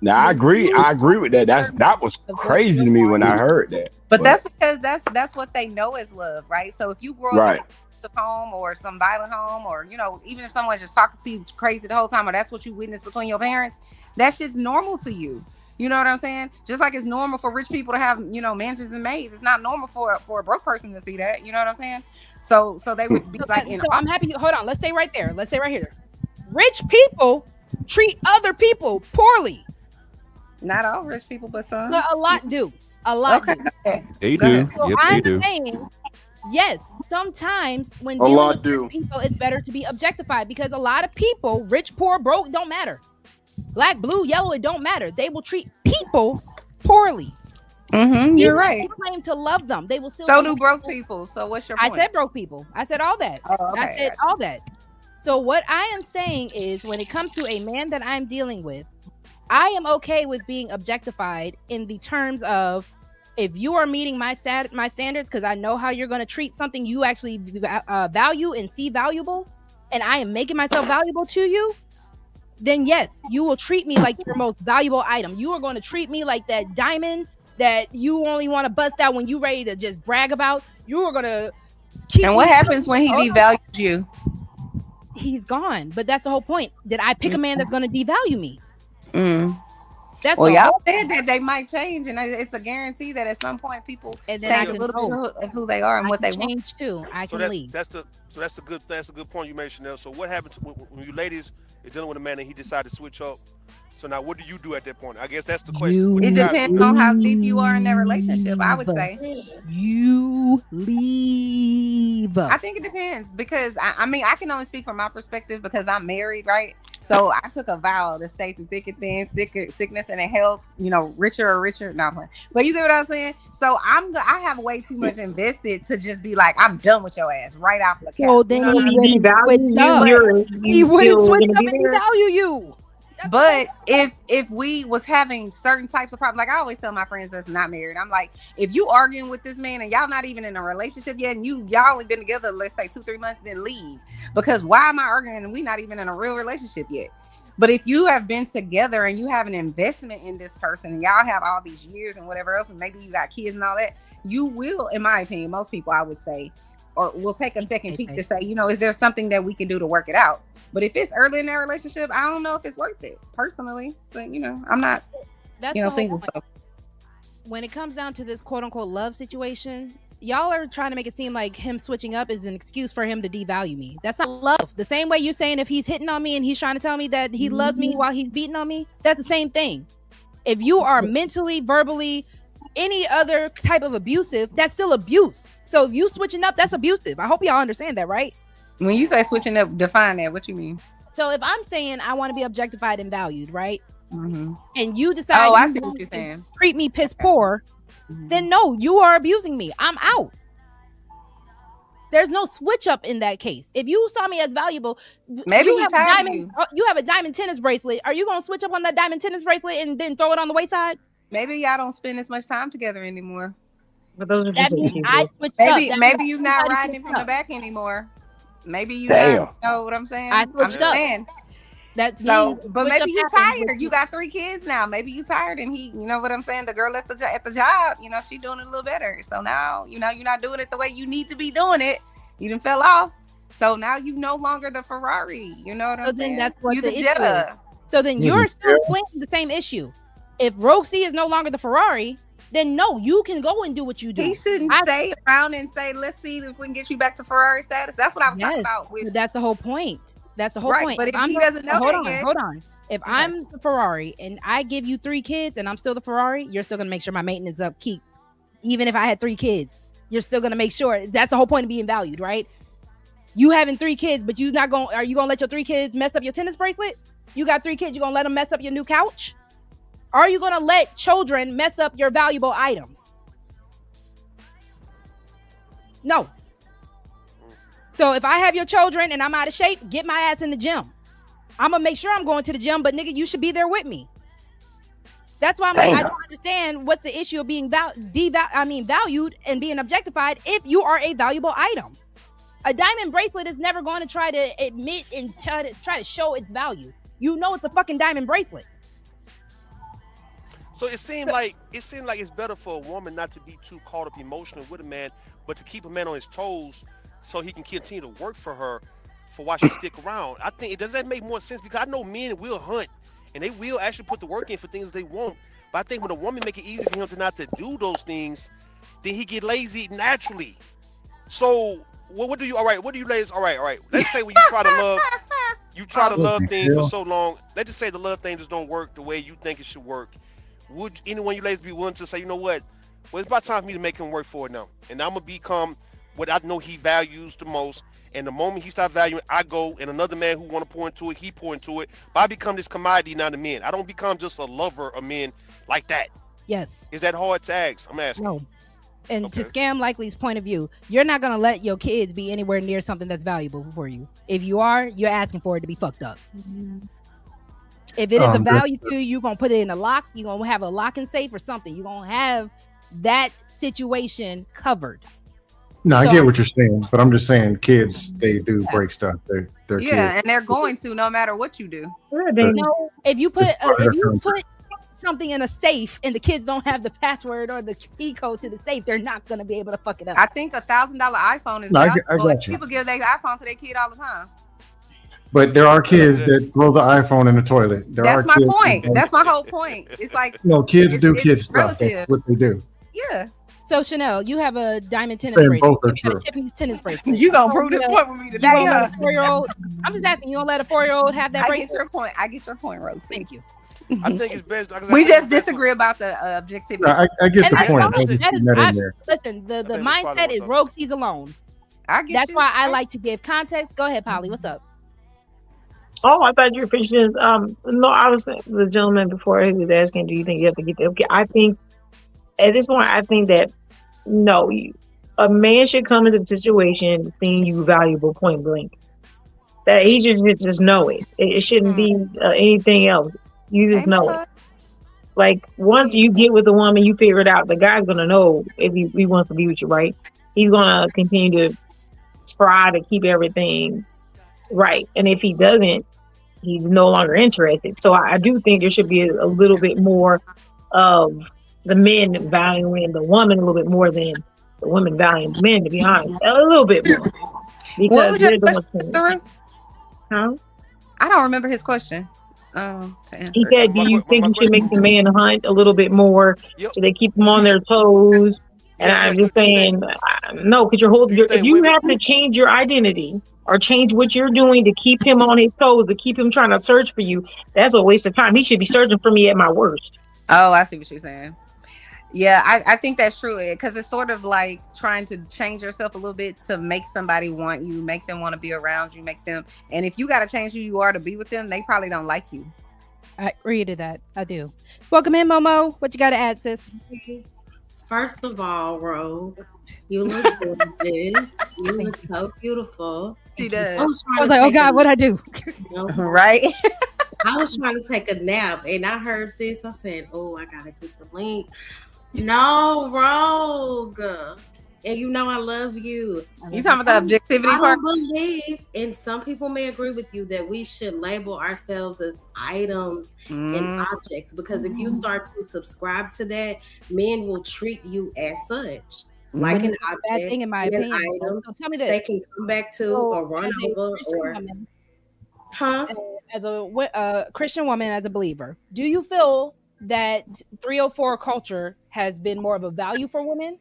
Now I agree with that. That was crazy to me when I heard that. But that's because that's what they know is love, right? So if you grow up in a home or some violent home, or even if someone's just talking to you crazy the whole time, or that's what you witness between your parents, that shit's normal to you. You know what I'm saying? Just like it's normal for rich people to have mansions and maids, it's not normal for a broke person to see that. You know what I'm saying? So they would be like. So I'm happy. Hold on. Let's stay right there. Let's stay right here. Rich people treat other people poorly. Not all rich people, but some. But a lot do. A lot do. They do. So Yep, I'm they do. saying, yes, sometimes when A dealing lot with do. people, it's better to be objectified, because a lot of people, rich, poor, broke, don't matter. Black, blue, yellow, it don't matter. They will treat people poorly. You're right. They claim to love them. They will still. So do broke people. So what's your point? I said broke people. I said all that. Oh, okay, I said all that. So what I am saying is, when it comes to a man that I'm dealing with, I am okay with being objectified in the terms of, if you are meeting my standards, because I know how you're going to treat something you actually value and see valuable, and I am making myself valuable to you, then yes, you will treat me like your most valuable item. You are going to treat me like that diamond that you only want to bust out when you ready to just brag about. You are going to keep. And what happens when he devalues you? He's gone. But that's the whole point. Did I pick a man that's going to devalue me? That's well, y'all said that they might change, and it's a guarantee that at some point people and then change a little bit of who they are and what they want. Change too. I can leave. That's a good point you made, Chanel. So what happens when you ladies are dealing with a man and he decides to switch up? So now, what do you do at that point? I guess that's the question. It depends on how deep you are in that relationship. I would say you leave. I think it depends, because I mean I can only speak from my perspective because I'm married, right? So I took a vow to stay through thick and thin, sickness and health, richer or richer. No, but you get what I'm saying? So I have way too much invested to just be like, I'm done with your ass right off the cap. Well, then he wouldn't switch up and devalue you. But if we was having certain types of problems, like I always tell my friends that's not married, I'm like, if you arguing with this man and y'all not even in a relationship yet, and y'all only been together, let's say 2-3 months, then leave. Because why am I arguing and we not even in a real relationship yet? But if you have been together and you have an investment in this person and y'all have all these years and whatever else, and maybe you got kids and all that, you will, in my opinion, most people I would say, or will take a second peek to say, is there something that we can do to work it out? But if it's early in that relationship, I don't know if it's worth it personally. But I'm not, single. So when it comes down to this quote unquote love situation, y'all are trying to make it seem like him switching up is an excuse for him to devalue me. That's not love. The same way you're saying if he's hitting on me and he's trying to tell me that he loves me while he's beating on me, that's the same thing. If you are mentally, verbally, any other type of abusive, that's still abuse. So if you switching up, that's abusive. I hope y'all understand that, right? When you say switching up, define that. What you mean? So if I'm saying I want to be objectified and valued, right? Mm-hmm. And you decide, I see what you're saying, treat me piss poor, then no, you are abusing me. I'm out. There's no switch up in that case. If you saw me as valuable, maybe you have a diamond tennis bracelet. Are you gonna switch up on that diamond tennis bracelet and then throw it on the wayside? Maybe y'all don't spend as much time together anymore. But those are just I switched up. Maybe you're not riding it from the back anymore. Maybe you Damn. not know what I'm saying. I I'm switched up. saying. That So, means but switch maybe up you happens tired. with- You got 3 kids now. Maybe you tired, and he, you know what I'm saying. The girl at the job, you know, she doing it a little better. So now, you know, you're not doing it the way you need to be doing it. You done fell off. So now you no longer the Ferrari. You know what I'm saying? Then that's what you the the issue Jetta. is. So then you're still twinning the same issue. If Roxy is no longer the Ferrari, then no, you can go and do what you do. He shouldn't stay around and say, "Let's see if we can get you back to Ferrari status." That's what I was talking about. But that's the whole point. That's the whole Right, point. but if I'm he doesn't know hold that on, yet- hold on. If I'm the Ferrari and I give you 3 kids and I'm still the Ferrari, you're still gonna make sure my maintenance upkeep. Even if I had 3 kids, you're still gonna make sure. That's the whole point of being valued, right? You having 3 kids, but you're not going. Are you gonna let your 3 kids mess up your tennis bracelet? You got 3 kids, you gonna let them mess up your new couch? Are you gonna let children mess up your valuable items? No. So if I have your children and I'm out of shape, get my ass in the gym. I'm gonna make sure I'm going to the gym, but nigga, you should be there with me. That's why I'm like, I don't understand what's the issue of being valued and being objectified if you are a valuable item. A diamond bracelet is never going to try to admit and try to show its value. You know it's a fucking diamond bracelet. So it seemed like it's better for a woman not to be too caught up emotionally with a man, but to keep a man on his toes so he can continue to work for her for why she stick around. I think does that make more sense? Because I know men will hunt and they will actually put the work in for things they want. But I think when a woman make it easy for him to not to do those things, then he get lazy naturally. So what do you ladies? All right. Let's say when you try to love things for so long. Let's just say the love thing just don't work the way you think it should work. Would anyone you ladies be willing to say, you know what? Well, it's about time for me to make him work for it now. And I'm gonna become what I know he values the most. And the moment he stops valuing, I go, and another man who want to pour into it, he pour into it. But I become this commodity now to men. I don't become just a lover of men like that. Yes. Is that hard to ask? I'm asking. No. And to Scam Likely's point of view, you're not going to let your kids be anywhere near something that's valuable for you. If you are, you're asking for it to be fucked up. If it is a value to you, you're going to put it in a lock. You're going to have a lock and safe or something. You're going to have that situation covered. No, I get what you're saying, but I'm just saying kids, they do break stuff. They're kids. and they're going to no matter what you do. No, if you put something in a safe and the kids don't have the password or the key code to the safe, they're not going to be able to fuck it up. I think $1,000 iPhone is I valuable. got you. People give their iPhone to their kid all the time. But there are kids that throw the iPhone in the toilet. That's my point. That's my whole point. It's like no, kids do kid stuff. relative. That's what they do. Yeah. So Chanel, you have a diamond tennis Saying bracelet. both are You got a true. Tiffany's tennis bracelet. You gonna prove this point with me today? You gonna let a 4-year-old? I'm just asking. You gonna let a 4-year-old have that I bracelet? get your point. I get your point, Rose. Thank you. I think it's best. We just disagree about the objectivity. I get the that's point. fine. I just That is- put that I- in there. Listen, the think mindset Polly is wants rogue sees alone. I get That's you. why I like to give context. Go ahead, Polly. What's up? Oh, I thought you were finishing. No, I was the gentleman before he was asking, do you think you have to get there? Okay, I think at this point, I think that no, a man should come into the situation seeing you valuable point blank. That he should just know it. It shouldn't be anything else. You just know it. Like once you get with a woman, you figure it out. The guy's gonna know if he wants to be with you, right? He's gonna continue to try to keep everything right, and if he doesn't, he's no longer interested. So I do think there should be a little bit more of the men valuing the woman a little bit more than the women valuing the men, to be honest. A little bit more. What Because was your they're the question, ones Saru? I don't remember his question. To answer. he said, do you think you should make the man hunt a little bit more so they keep them on their toes? And I'm just saying, no, because if you have to change your identity or change what you're doing to keep him on his toes, to keep him trying to search for you, that's a waste of time. He should be searching for me at my worst. Oh, I see what you're saying. Yeah, I think that's true because it's sort of like trying to change yourself a little bit to make somebody want you, make them want to be around you, make them. And if you got to change who you are to be with them, they probably don't like you. I agree to that. I do. Welcome in, Momo. What you got to add, sis? First of all, Rogue, you look gorgeous. You look so beautiful. She does. I was like, oh God, what'd I do? Right? I was trying to take a nap and I heard this. I said, oh, I gotta get the link. No, Rogue. and you know I love you. You talking about the objectivity I part? don't believe, and some people may agree with you, that we should label ourselves as items and objects, because if you start to subscribe to that, men will treat you as such, like Which an is a bad object, thing in my an opinion. item. So tell me this. They can come back to So, or run as a over Christian or woman, huh? as a Christian woman, as a believer, do you feel that 304 culture has been more of a value for women,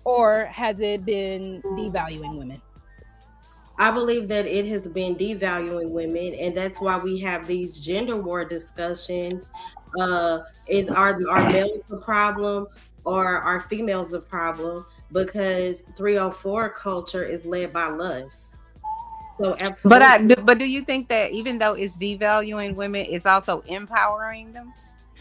or has it been devaluing women? I believe that it has been devaluing women, and that's why we have these gender war discussions. Are males the problem, or are females the problem? Because 304 culture is led by lust. So absolutely. But do you think that even though it's devaluing women, it's also empowering them?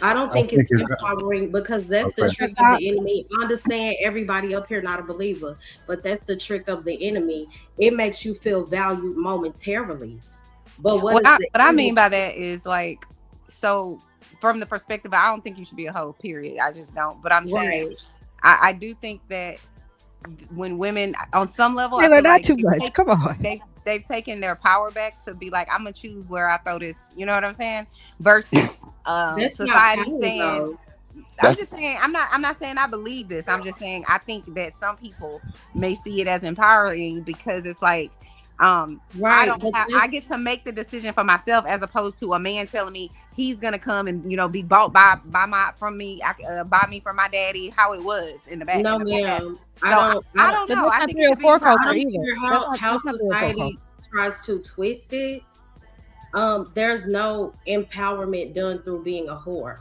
I don't think it's empowering, because that's the trick of the enemy. I understand everybody up here not a believer, but that's the trick of the enemy. It makes you feel valued momentarily. But what I mean by that is, like, so from the perspective, I don't think you should be a hoe, period. I just don't. But I'm saying, I do think that when women, on some level, I Taylor, feel not like too much. Come on. They've taken their power back to be like, I'm gonna choose where I throw this. You know what I'm saying? Versus society saying. I'm just saying, I'm not saying I believe this. I'm just saying I think that some people may see it as empowering, because it's like, I get to make the decision for myself, as opposed to a man telling me he's gonna come and be bought by me from my daddy, how it was in the back. No, ma'am. I don't know. I think it's I don't care how society tries to twist it. There's no empowerment done through being a whore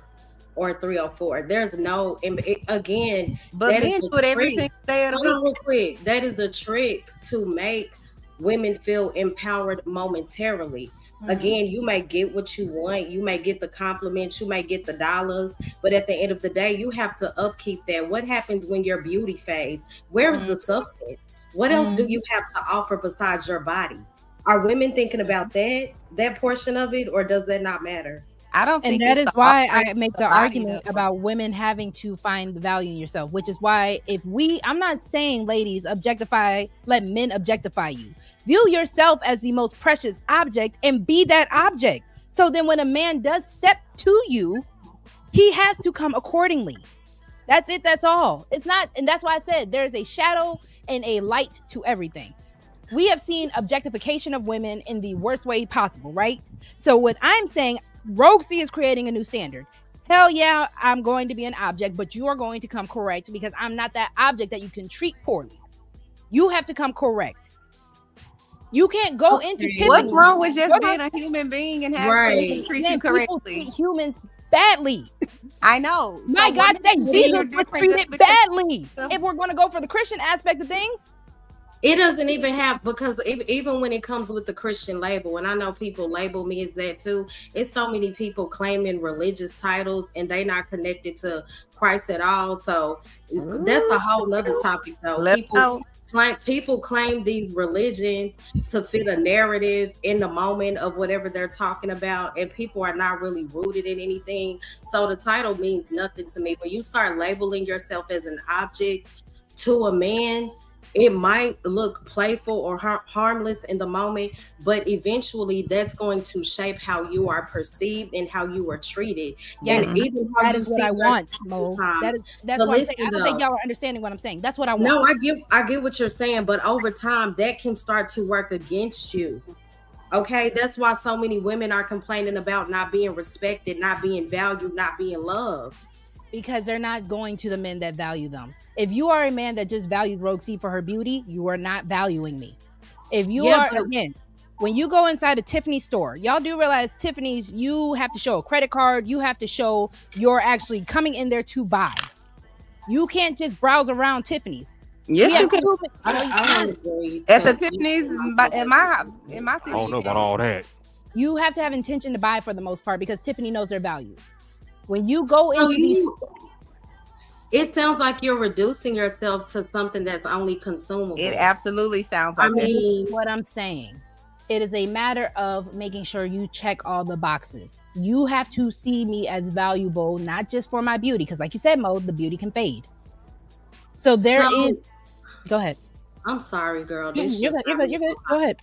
or 304. There's no, again, but men do it every single day of the week. Hold on real quick. That is the trick to make women feel empowered momentarily. Again, you may get what you want, you may get the compliments, you may get the dollars, but at the end of the day, you have to upkeep that. What happens when your beauty fades? Where is the substance? What else do you have to offer besides your body? Are women thinking about that portion of it, or does that not matter? I don't think, and that is why I make the argument about women having to find the value in yourself, which is why I'm not saying, ladies, let men objectify you. View yourself as the most precious object and be that object. So then when a man does step to you, he has to come accordingly. That's it. That's all. It's not. And that's why I said there's a shadow and a light to everything. We have seen objectification of women in the worst way possible, right? So what I'm saying, Rogue C is creating a new standard. Hell yeah, I'm going to be an object, but you are going to come correct, because I'm not that object that you can treat poorly. You have to come correct. You can't go into Tiffany. What's wrong with just being a human being and having people treat you correctly? People treat humans badly. I know. My God, Jesus was treated badly. If we're going to go for the Christian aspect of things. It doesn't even have, because even when it comes with the Christian label, and I know people label me as that too, it's so many people claiming religious titles and they not connected to Christ at all. So that's a whole nother topic though. People claim these religions to fit a narrative in the moment of whatever they're talking about, and people are not really rooted in anything. So the title means nothing to me. When you start labeling yourself as an object to a man, it might look playful or harmless in the moment, but eventually that's going to shape how you are perceived and how you are treated. Yes, and even how that is what I want, Mo. That's what I'm saying. I don't think y'all are understanding what I'm saying. That's what I want. No, I get what you're saying, but over time that can start to work against you. Okay, that's why so many women are complaining about not being respected, not being valued, not being loved. Because they're not going to the men that value them. If you are a man that just valued Rogue C for her beauty, you are not valuing me. If you again, when you go inside a Tiffany store, y'all do realize Tiffany's, you have to show a credit card. You have to show you're actually coming in there to buy. You can't just browse around Tiffany's. Yes, you can. I agree. At the Tiffany's, in my city, I don't know about all that. You have to have intention to buy for the most part, because Tiffany knows their value. When you go into these, it sounds like you're reducing yourself to something that's only consumable. It absolutely sounds like what I'm saying. It is a matter of making sure you check all the boxes. You have to see me as valuable, not just for my beauty, because like you said, Mo, the beauty can fade. So there is Go ahead. I'm sorry, girl. This You're just good. You're good. You're good. Go ahead.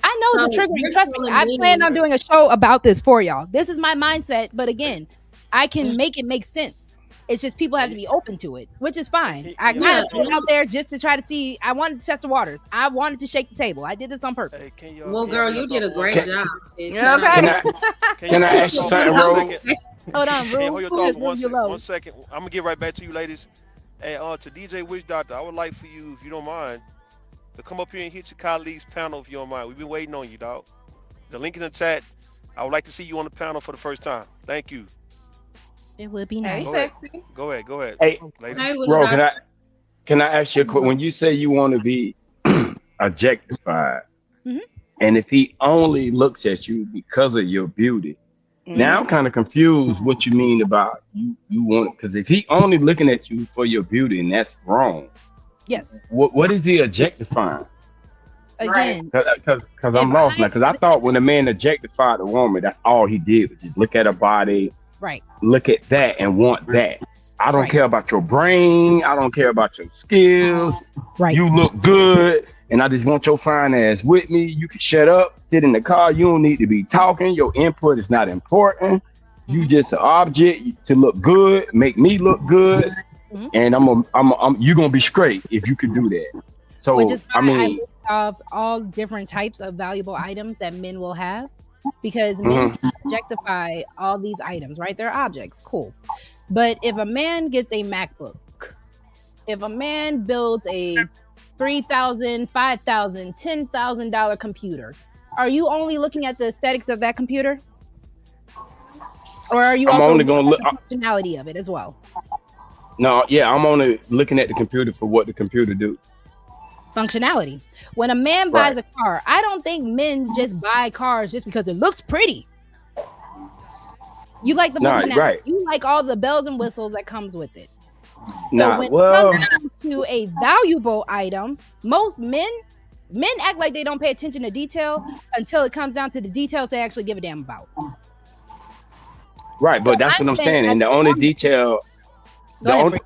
I know So it's a triggering. you're Trust me. telling I me plan on doing a show about this for y'all. This is my mindset, but again, I can make it make sense. It's just people have to be open to it, which is fine. I kind of put it out there just to try to see. I wanted to test the waters. I wanted to shake the table. I did this on purpose. Well, girl, you did a great job. sis. Yeah, Shout okay. out. Can I ask you something, Rose? Hold on, Hey, Rue. hold your Who thoughts is for Rue? one You second. low. 1 second. I'm gonna get right back to you, ladies. And to DJ Witch Doctor, I would like for you, if you don't mind, to come up here and hit your colleagues panel if you don't mind. We've been waiting on you, dog. The link in the chat. I would like to see you on the panel for the first time. Thank you. It would be Hey, nice. sexy. Go ahead. Go ahead. Hey, ladies. Bro, can I ask you a quick? When you say you want to be objectified, Mhm. and if he only looks at you because of your beauty, now I'm kind of confused what you mean about you want, because if he only looking at you for your beauty, and that's wrong. Yes. What is he objectifying? Again, Because I'm lost now. Because I thought when a man objectified a woman, that's all he did was just look at her body, right. look at that, and want that. I don't care about your brain. I don't care about your skills. Right. You look good, and I just want your fine ass with me. You can shut up, sit in the car. You don't need to be talking. Your input is not important. You just an object to look good, make me look good, and you gonna be straight if you can do that. So Which is why I mean, list off all different types of valuable items that men will have, because men can objectify all these items, right? They're objects, cool. But if a man gets a MacBook, if a man builds a $3,000, $5,000, $10,000 computer, are you only looking at the aesthetics of that computer, or are you I'm also only looking gonna at look. the functionality of it as well? No, yeah, I'm only looking at the computer for what the computer do. Functionality. When a man buys a car, I don't think men just buy cars just because it looks pretty. You like the Nah, functionality. right. You like all the bells and whistles that comes with it. So Nah, when well, it comes down to a valuable item, most men act like they don't pay attention to detail until it comes down to the details they actually give a damn about. right, So but that's I'm what I'm saying saying. as And the a only woman- detail, Go ahead, Frank.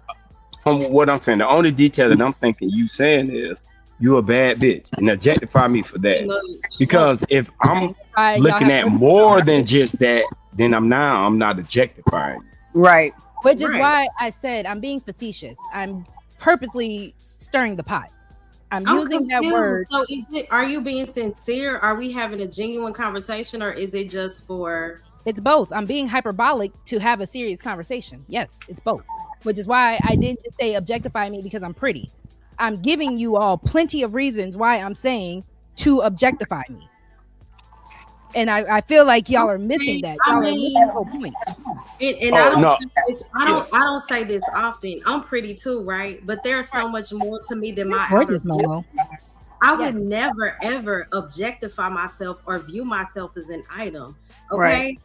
from what I'm saying, the only detail that I'm thinking you saying is you a bad bitch and objectify me for that. Because if I'm Y'all looking have at to- more than just that, then I'm not objectifying. Right. Which is why I said I'm being facetious. I'm purposely stirring the pot. I'm using that confused. word. So are you being sincere? Are we having a genuine conversation, or is it just for? It's both. I'm being hyperbolic to have a serious conversation. Yes, it's both. Which is why I didn't just say objectify me because I'm pretty. I'm giving you all plenty of reasons why I'm saying to objectify me. And I feel like y'all are missing that. Y'all are missing the whole point. And I don't say this often. I'm pretty too, right? But there's so much more to me than my outer Gorgeous, Molo. I would never ever objectify myself or view myself as an item. Okay. Right.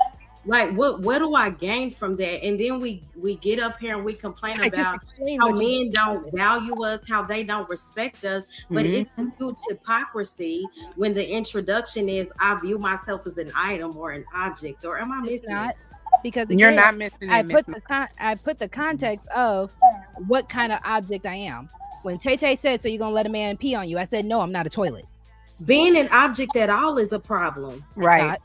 Like what do I gain from that? And then we get up here and we complain I just about explained how what you- men don't value us, how they don't respect us. But it's a huge hypocrisy when the introduction is I view myself as an item or an object. Or am I missing it? Because You're again, not missing I it, put Miss I put the context of what kind of object I am. When Tay Tay said, "So you're gonna let a man pee on you?" I said, "No, I'm not a toilet." Being an object at all is a problem. It's not.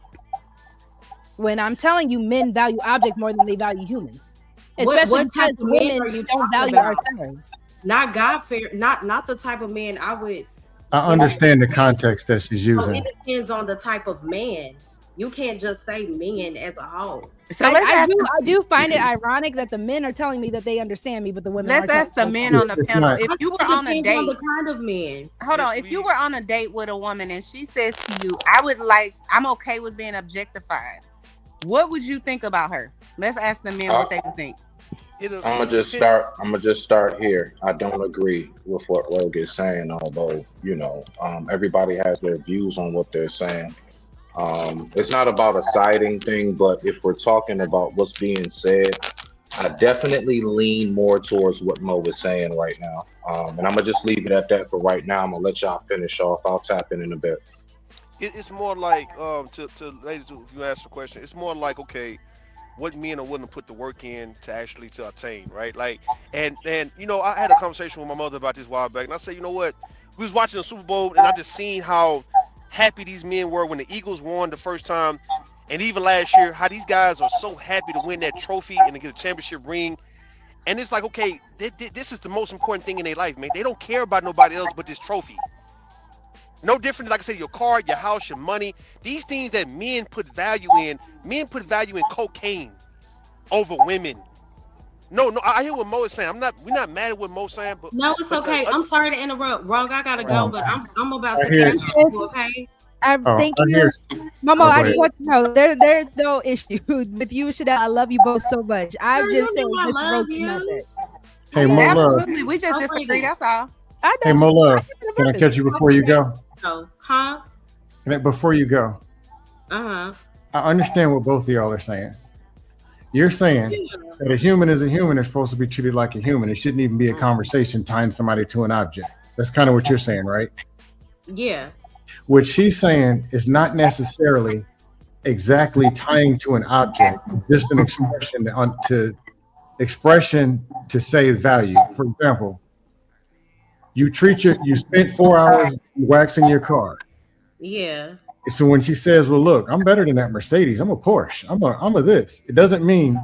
When I'm telling you, men value objects more than they value humans, especially What type because of men women are you don't talking value about? ourselves. Not God fear, not the type of man I would. I understand the context that she's So using. it depends on the type of man. You can't just say men as a whole. So I do find it ironic that the men are telling me that they understand me, but the women Let's aren't ask the telling me. men on the It's panel. not- If you were It on a depends date, on the kind of man. hold on. If you were on a date with a woman and she says to you, I'm okay with being objectified. What would you think about her? Let's ask the men what they would think. I'm gonna just start here. I don't agree with what Rogue is saying, although everybody has their views on what they're saying. It's not about a siding thing, but if we're talking about what's being said, I definitely lean more towards what Mo is saying right now. And I'm gonna just leave it at that for right now. I'm gonna let y'all finish off. I'll tap in a bit. It's more like to ladies, if you ask the question, it's more like, okay, what men are willing to put the work in to actually to attain, right? Like, and you know, I had a conversation with my mother about this a while back, and I said, you know what? We was watching the Super Bowl, and I just seen how happy these men were when the Eagles won the first time, and even last year, how these guys are so happy to win that trophy and to get a championship ring. And it's like, okay, this is the most important thing in their life, man. They don't care about nobody else but this trophy. No different than, like I said, your car, your house, your money. These things that men put value in cocaine over women. No, I hear what Mo is saying. We're not mad at what Mo's saying, but no, it's okay. I'm sorry to interrupt. Rogue, I gotta go, but I'm about to hear catch you, okay? Thank you, Momo. I just want to know there's no issue with you, Chanel. I love you both so much. I'm Girl, just you know saying I this love broke you. nothing. Hey, Mo Love. Absolutely. We just disagree. That's all. I Hey, Mo Love. Can I catch you before you go? Huh? Before you go, Uh-huh. I understand what both of y'all are saying. You're saying that a human is a human is supposed to be treated like a human. It shouldn't even be a conversation tying somebody to an object. That's kind of what you're saying, right? Yeah. What she's saying is not necessarily exactly tying to an object, just an expression to say value. For example, you spent 4 hours waxing your car. Yeah. So when she says, well, look, I'm better than that Mercedes. I'm a Porsche. I'm a this. It doesn't mean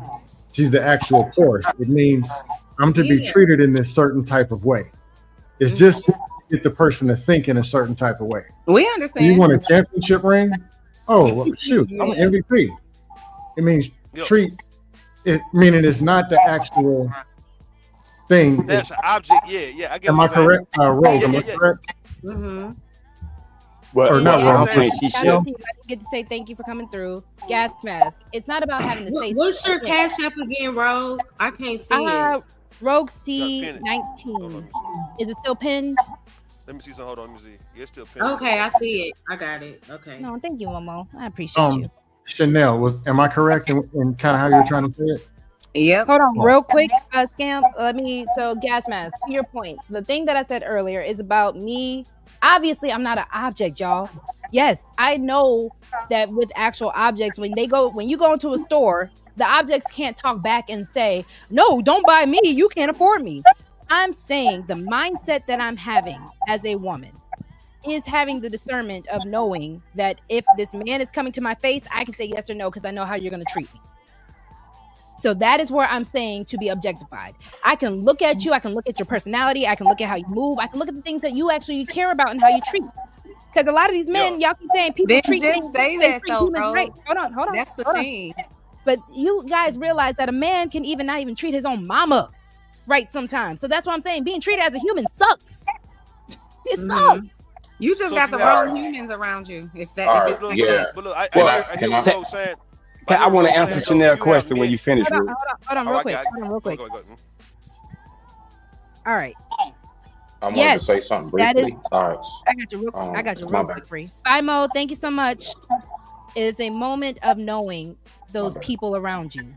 she's the actual Porsche. It means I'm to be treated in this certain type of way. It's just to get the person to think in a certain type of way. We understand. You want a championship ring? Oh, well, shoot, I'm an MVP. It means treat it, meaning it's not the actual thing. That's an object. Yeah. I get. Am I correct? Rogue, am I correct? Mm-hmm. Or not wrong. I didn't get to say thank you for coming through. Gas mask. It's not about having to say. What's your cash app again, Rogue? I can't see it. Rogue C19. Is it still pinned? Let me see some. Hold on. Let me see. Yeah, it's still pinned. Okay, I see it. I got it. Okay. No, thank you, Momo. I appreciate you. Chanel, am I correct in kind of how you're trying to say it? Yep. Hold on, real quick, Scam. Gas mask. To your point, the thing that I said earlier is about me. Obviously, I'm not an object, y'all. Yes, I know that with actual objects, when you go into a store, the objects can't talk back and say, "No, don't buy me. You can't afford me." I'm saying the mindset that I'm having as a woman is having the discernment of knowing that if this man is coming to my face, I can say yes or no because I know how you're going to treat me. So that is where I'm saying to be objectified. I can look at you. I can look at your personality. I can look at how you move. I can look at the things that you actually care about and how you treat. Because a lot of these men, y'all keep saying people treat things. Say that though, bro. Right. Hold on. That's the thing. But you guys realize that a man can not even treat his own mama right sometimes. So that's what I'm saying. Being treated as a human sucks. It sucks. You just got the wrong humans around you. If that. But look, I hear what Mo's saying. I want to answer Chanel's question when you finish. Hold on, real quick. All right. I wanted to say something briefly. All right. I got you real quick, Free. Bye, Mo. Thank you so much. It is a moment of knowing those people around you.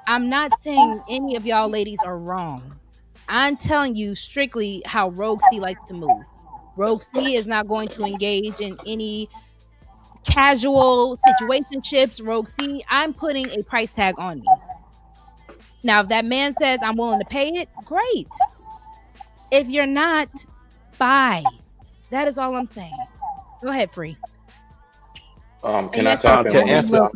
I'm not saying any of y'all ladies are wrong. I'm telling you strictly how Rogue C likes to move. Rogue C is not going to engage in any casual situationships. Rogue C, I'm putting a price tag on me. Now, if that man says I'm willing to pay it, great. If you're not, bye. That is all I'm saying. Go ahead, Free. Can I talk to answer?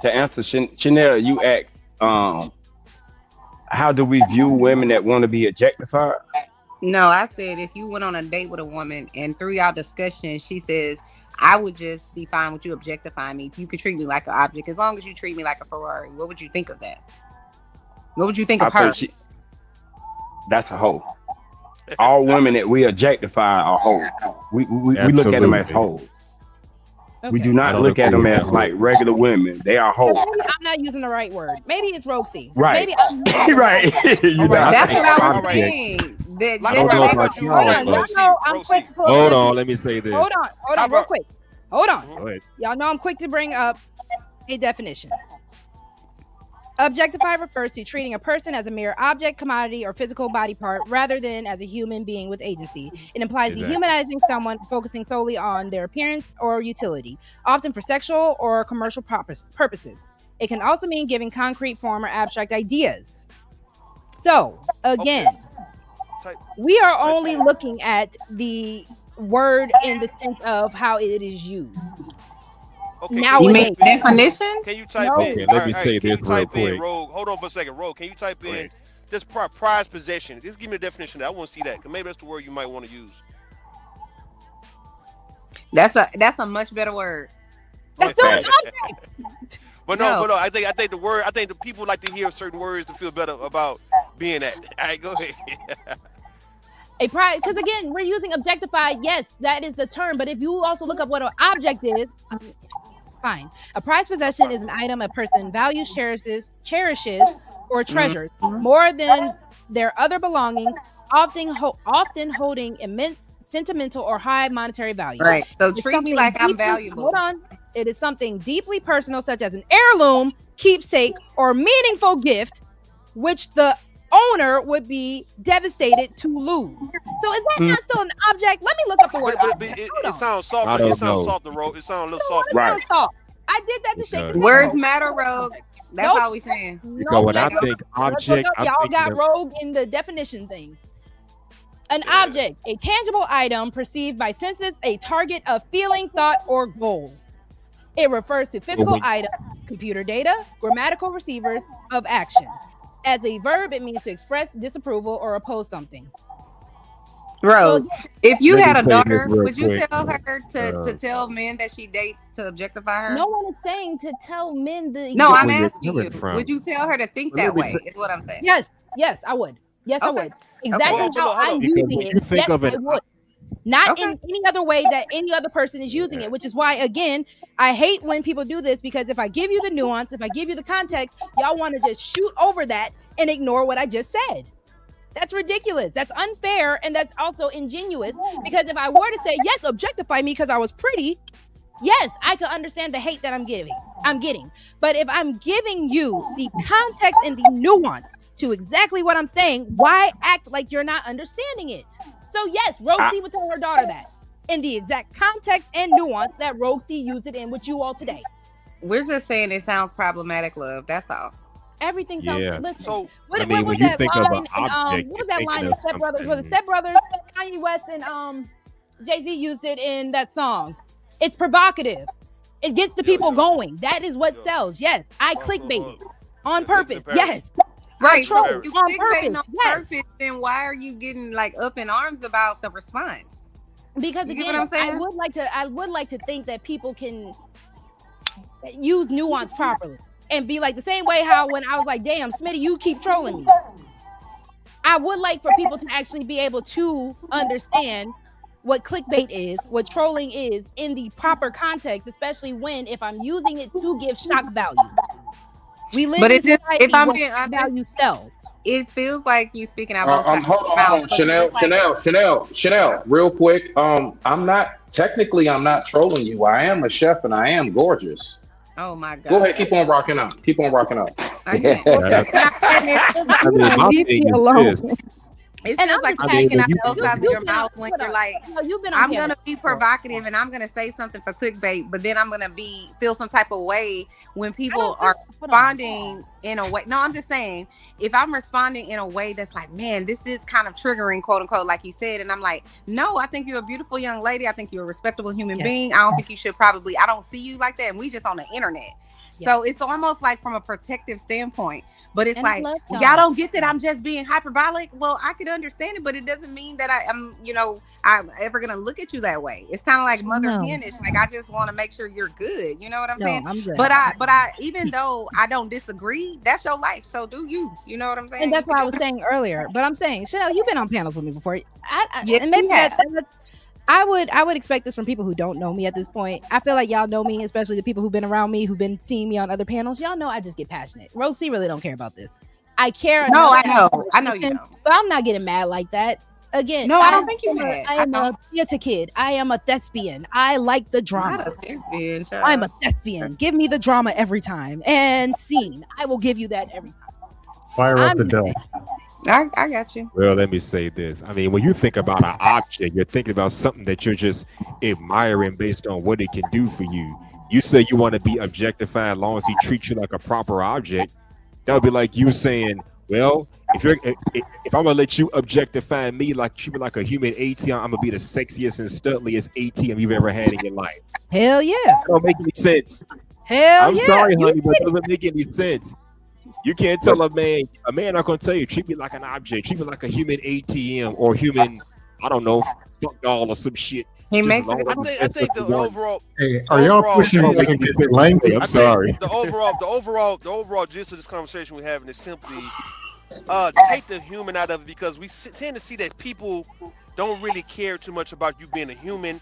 To answer Chanel, you asked, how do we view women that want to be objectified? No, I said if you went on a date with a woman and through y'all discussion, she says, I would just be fine with you objectifying me. You could treat me like an object as long as you treat me like a Ferrari. What would you think of that? What would you think of her? That's a hoe. All women that we objectify are hoes. We look at them as hoes. Okay. We do not look at them as like regular women. They are hoes. So maybe I'm not using the right word. Maybe it's Rogue C. Right. Maybe I'm right. That's what I was saying. I'm quick to hold on, let me say this. Hold on, real quick. Hold on. Y'all know I'm quick to bring up a definition. Objectify refers to treating a person as a mere object, commodity, or physical body part rather than as a human being with agency. It implies dehumanizing someone, focusing solely on their appearance or utility, often for sexual or commercial purposes. It can also mean giving concrete form or abstract ideas. So again, we are only looking at the word in the sense of how it is used. Okay, Now you mean definition? Can you type No. in? Okay, let me say can this you real type in quick. rogue? Hold on for a second, rogue. Can you type in just prized possession? Just give me a definition of that. I want to see that, because maybe that's the word you might want to use. That's a much better word. That's still an object. But no, I think the people like to hear certain words to feel better about being that. All right, go ahead. A prize, because again, we're using objectified. Yes, that is the term. But if you also look up what an object is, fine. A prized possession is an item a person values, cherishes, or treasures more than their other belongings, often holding immense sentimental or high monetary value. Right. So It's treat me something like I'm deeply- valuable. Hold on. It is something deeply personal, such as an heirloom, keepsake, or meaningful gift, which the owner would be devastated to lose. So is that not still an object? Let me look up the word object. It sounds I softer. don't It sounds know. softer, rogue. It sounds a little Why softer. does it sound soft? I did that to shake the table. Words matter, Rogue. That's Nope. all we saying. Because when I think Let's look object, up. I'm Y'all thinking got of, rogue in the definition thing. An object, a tangible item perceived by senses, a target of feeling, thought, or goal. It refers to physical items, computer data, grammatical receivers of action. As a verb, it means to express disapproval or oppose something. Rogue, if you Let me had a say this daughter, real would you quick. tell her to tell men that she dates to objectify her? No one is saying to tell men the. No, I'm where you're asking coming you. from. Would you tell her to think Well, let that me way? say- Is what I'm saying. Yes, I would. Yes, I Okay. would. Exactly Well, how hold I'm on. Because using when it. you think Yes, of it, I would. Not Okay. in any other way that any other person is using it, which is why, again, I hate when people do this, because if I give you the nuance, if I give you the context, y'all want to just shoot over that and ignore what I just said. That's ridiculous. That's unfair, and that's also ingenuous, because if I were to say, yes, objectify me because I was pretty, yes, I could understand the hate that I'm getting. But if I'm giving you the context and the nuance to exactly what I'm saying, why act like you're not understanding it? So yes, Rogue C would tell her daughter that in the exact context and nuance that Rogue C used it in with you all today. We're just saying it sounds problematic, love. That's all. Everything sounds. Yeah. Listen, So what, I mean, what was when you that think of line? an object, What was you're that line thinking in of Step Brothers? Was it something. Step Brothers? Kanye West and Jay-Z used it in that song. It's provocative. It gets the people going. That is what sells. Yes, I clickbaited on purpose. Yes. Right. I troll So if you on clickbaiting purpose. on Yes. purpose, then why are you getting like up in arms about the response? Because You get again, what I'm saying? I would like to think that people can use nuance properly and be like the same way how when I was like, damn, Smitty, you keep trolling me. I would like for people to actually be able to understand what clickbait is, what trolling is in the proper context, especially when if I'm using it to give shock value. We live But in a it just, society if I'm where being shock honest, value sells. it feels like you speaking out both sides. Hold of your on, mouth, but it's just like- Chanel, real quick. I'm not trolling you. I am a chef and I am gorgeous. Oh my God. Go ahead, keep on rocking out. Keep on rocking out. I mean, my thing is this. It And feels I'm like just you're saying, taking out you- both sides of you've your been on- mouth when hold you're on. like, No, you've been on I'm camera gonna be before. provocative and I'm gonna say something for clickbait, but then I'm gonna feel some type of way when people are hold on. responding in a way. No, I'm just saying, if I'm responding in a way that's like, man, this is kind of triggering, quote unquote, like you said, and I'm like, no, I think you're a beautiful young lady. I think you're a respectable human Yes. being. I don't think you should probably. I don't see you like that, and we just on the internet. So it's almost like from a protective standpoint, but it's And I like, love well, y'all. y'all don't get that I'm just being hyperbolic. Well, I could understand it, but it doesn't mean that I'm ever gonna look at you that way. It's kind of like mother No. henish. Like I just want to make sure you're good. You know what I'm No, saying? I'm good. But I, even though I don't disagree, that's your life. So do you? You know what I'm saying? And that's You what I can was do- saying earlier. But I'm saying, Chanel, you've been on panels with me before. Yes, And maybe we have. that's I would expect this from people who don't know me at this point. I feel like y'all know me, especially the people who've been around me, who've been seeing me on other panels. Y'all know I just get passionate. Rogue C really don't care about this. I care. No, enough I know. about I know you conversation, don't. But I'm not getting mad like that. Again, No, I don't think you're mad. I am a theater kid. I am a thespian. I like the drama. Not a thespian, child. I'm a thespian. Give me the drama every time. And scene. I will give you that every time. Fire up I'm the just dough. saying. I got you. Well, let me say this. I mean, when you think about an object, you're thinking about something that you're just admiring based on what it can do for you. you say you want to be objectified as long as he treats you like a proper object. That would be like you saying, well, if I'm gonna let you objectify me like treat me like a human ATM, I'm gonna be the sexiest and studliest ATM you've ever had in your life. Hell yeah. That don't make any sense. Hell I'm yeah. sorry, honey, but it doesn't make any sense. You can't tell a man not gonna tell you, treat me like an object, treat me like a human ATM or human, I don't know, fuck doll or some shit. He makes it. I think the overall. Hey, are y'all pushing language? I'm sorry. The overall gist of this conversation we're having is simply take the human out of it, because we tend to see that people don't really care too much about you being a human,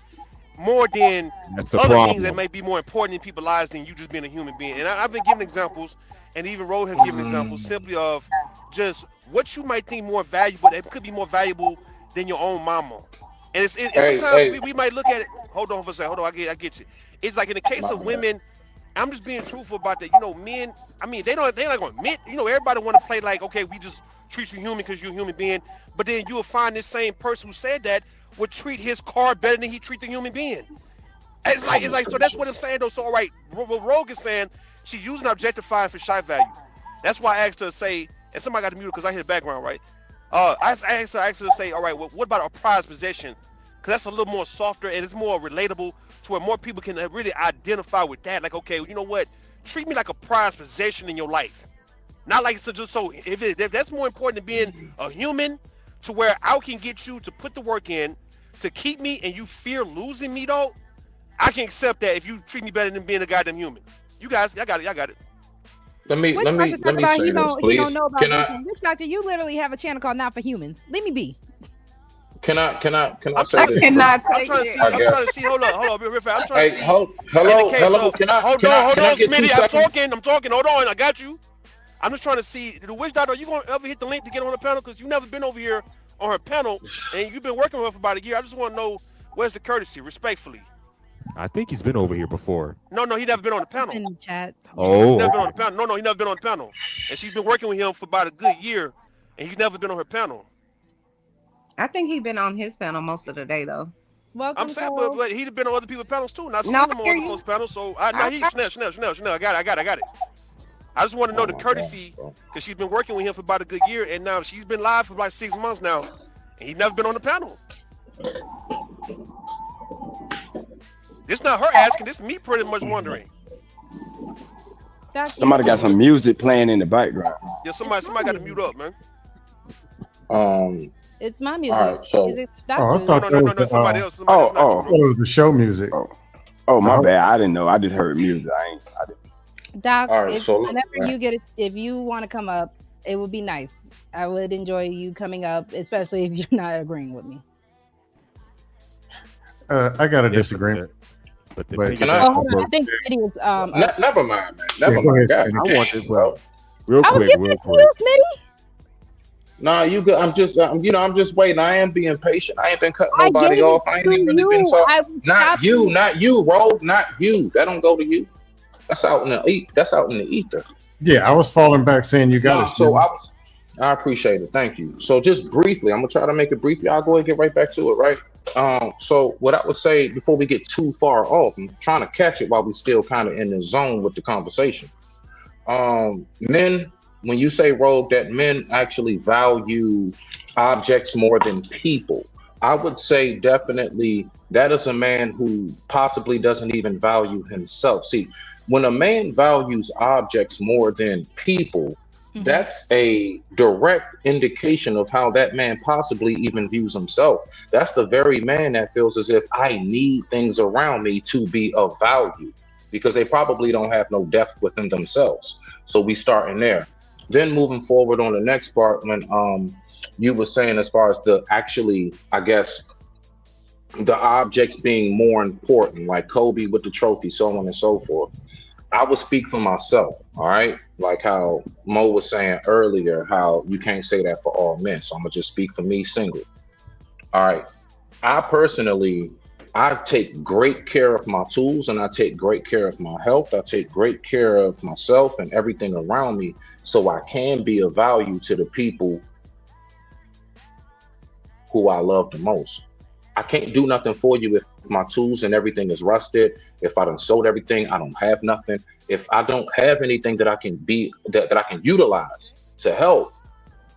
more than other things that may be more important in people's lives than you just being a human being. And I've been giving examples, and even Road have given examples simply of just what you might think more valuable. That could be more valuable than your own mama. And sometimes we might look at it. Hold on for a second. Hold on, I get you. It's like in the case of women, I'm just being truthful about that. You know, men, I mean, they're not going to admit, you know, everybody want to play like, okay, we just treat you human because you're a human being. But then you'll find this same person who said that would treat his car better than he treat the human being. It's like, so that's what I'm saying though. So, all right, what Rogue is saying, she's using objectifying for shy value. That's why I asked her to say, and somebody got to mute because I hear the background, right? I asked her to say, all right, well, what about a prized possession? Because that's a little more softer and it's more relatable to where more people can really identify with that. Like, okay, you know what? Treat me like a prized possession in your life. Not like so just so if that's more important than being a human, to where I can get you to put the work in to keep me and you fear losing me though, I can accept that if you treat me better than being a goddamn human. You guys, I got it. Let me say this, please. He don't know about this one. Witch Doctor, you literally have a channel called Not for Humans. Let me be. Can I say this? I'm trying to see. Hold on, real fast. I'm trying to see. Hello. Can I? Hold on, Smitty. I'm talking. Hold on, I got you. I'm just trying to see. The Witch Doctor, are you gonna ever hit the link to get on the panel? Because you've never been over here on her panel, and you've been working with her for about a year. I just want to know where's the courtesy, respectfully. I think he's been over here before. No, he never been on the panel. In the chat. Oh. He never been on the panel. No, he never been on the panel. And she's been working with him for about a good year, and he's never been on her panel. I think he's been on his panel most of the day, though. Welcome, I'm saying, but he'd have been on other people's panels too. Not seen No, him on other people's panels. So Chanel. I got it. I just want to know the courtesy, because she's been working with him for about a good year, and now she's been live for about 6 months now, and he's never been on the panel. This not her asking. This is me pretty much wondering. Somebody got some music playing in the background. Yeah, somebody got to mute up, man. It's my music. All right, so, is it I thought no, somebody else. It was the show music. Oh, my bad. I didn't know. I just heard music. I didn't. Doc, all right, whenever you get it, if you want to come up, it would be nice. I would enjoy you coming up, especially if you're not agreeing with me. I got a disagreement. But hold on. I think Smitty is never mind, man. Never mind. Ahead, I want this, bro. Real I was quick. giving it to you, Smitty. Nah, you good. I'm just waiting. I am being patient. I ain't been cutting nobody off. I ain't even really been talking. Not you, Rogue. Not you. That don't go to you. That's out in the ether. Yeah, I was falling back saying you got it. So I appreciate it. Thank you. So just briefly, I'm gonna try to make it briefly. I'll go ahead and get right back to it, right? So what I would say before we get too far off, I'm trying to catch it while we still kind of in the zone with the conversation. Men, when you say, Rogue, that men actually value objects more than people, I would say definitely that is a man who possibly doesn't even value himself. See, when a man values objects more than people, that's a direct indication of how that man possibly even views himself. That's the very man that feels as if I need things around me to be of value, because they probably don't have no depth within themselves. So we start in there. Then moving forward on the next part, when you were saying as far as the actually, I guess, the objects being more important, like Kobe with the trophy, so on and so forth. I would speak for myself, all right? Like how Mo was saying earlier, how you can't say that for all men. So I'm gonna just speak for me, single. All right. I personally, I take great care of my tools and I take great care of my health. I take great care of myself and everything around me so I can be of value to the people who I love the most. I can't do nothing for you if my tools and everything is rusted. If I done sold everything, I don't have nothing. If I don't have anything that I can that I can utilize to help,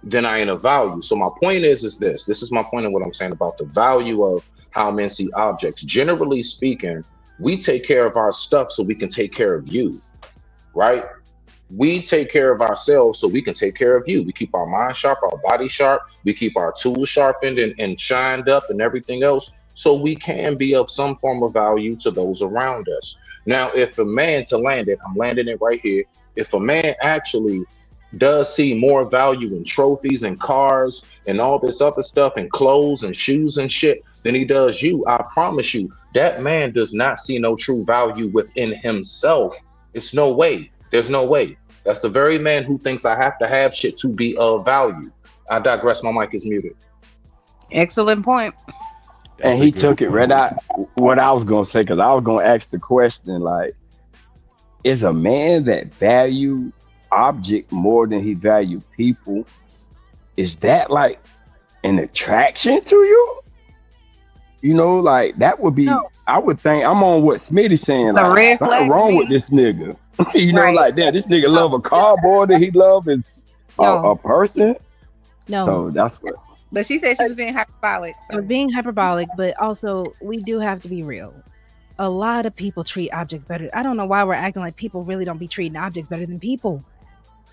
then I ain't of value. So my point is this. This is my point of what I'm saying about the value of how men see objects. Generally speaking, we take care of our stuff so we can take care of you, right? We take care of ourselves so we can take care of you. We keep our mind sharp, our body sharp. We keep our tools sharpened and shined up and everything else so we can be of some form of value to those around us. Now, if a man, to land it, I'm landing it right here. If a man actually does see more value in trophies and cars and all this other stuff and clothes and shoes and shit than he does you, I promise you, that man does not see no true value within himself. It's no way. There's no way. That's the very man who thinks I have to have shit to be of value. I digress. My mic is muted. Excellent point. And he took it right out what I was gonna say, because I was gonna ask the question, like, is a man that value object more than he value people, is that like an attraction to you? You know, like that would be, I would think, I'm on what Smitty's saying, It's a like red something flag wrong to with me. this nigga. You know, Right. like that. This nigga love a car more than he love is a person. No. So that's what. But she said she was being hyperbolic. I was being hyperbolic, but also we do have to be real. A lot of people treat objects better. I don't know why we're acting like people really don't be treating objects better than people.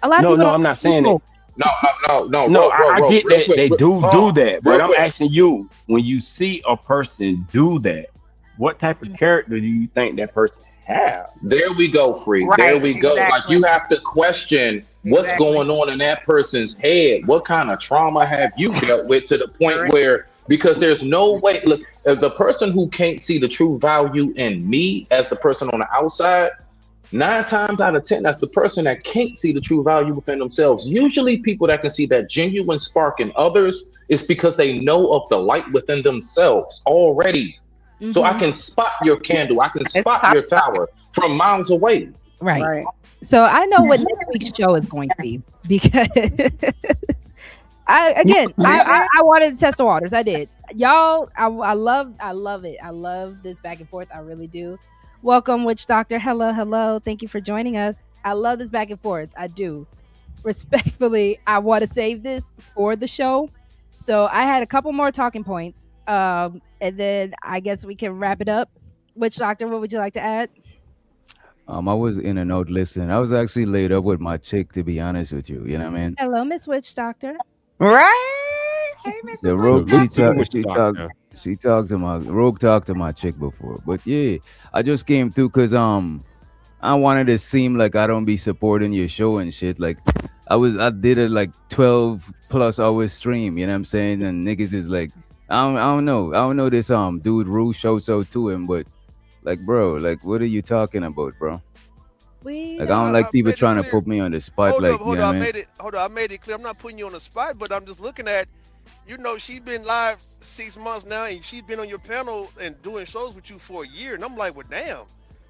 A lot of No, people no, don't I'm not treat saying people. that. No. No, bro, I get real that quick, they do that, but real I'm quick. asking you, when you see a person do that, what type of character do you think that person have? There we go, Free. Right, There we go. Like exactly. you have to question what's Exactly. going on in that person's head. What kind of trauma have you dealt with to the point where, because there's no way, look, if the person who can't see the true value in me as the person on the outside, 9 times out of 10, that's the person that can't see the true value within themselves. Usually people that can see that genuine spark in others is because they know of the light within themselves already. So I can spot your candle, I can spot your tower from miles away. Right. So I know what next week's show is going to be because I wanted to test the waters. I did. Y'all, I love it. I love this back and forth. I really do. Welcome, Witch Doctor. Hello. Thank you for joining us. I love this back and forth. I do. Respectfully, I want to save this for the show. So I had a couple more talking points. And then I guess we can wrap it up. Witch Doctor, what would you like to add? I was in and out listening. I was actually laid up with my chick, to be honest with you. You know what I mean? Hello, Miss Witch Doctor. Right? Hey, Mrs. The Rogue, she talked to my Rogue talked to my chick before, but yeah, I just came through because I wanted to seem like I don't be supporting your show and shit. Like I did a like 12+ hour stream, you know what I'm saying? And niggas is like, I don't know this dude Rue show so to him, but like, bro, like what are you talking about, bro? Like I don't like people trying to put me on the spot. Hold like, up, you know what I mean? I made it clear. I'm not putting you on the spot, but I'm just looking at, you know, she's been live 6 months now, and she's been on your panel and doing shows with you for a year. And I'm like, well, damn,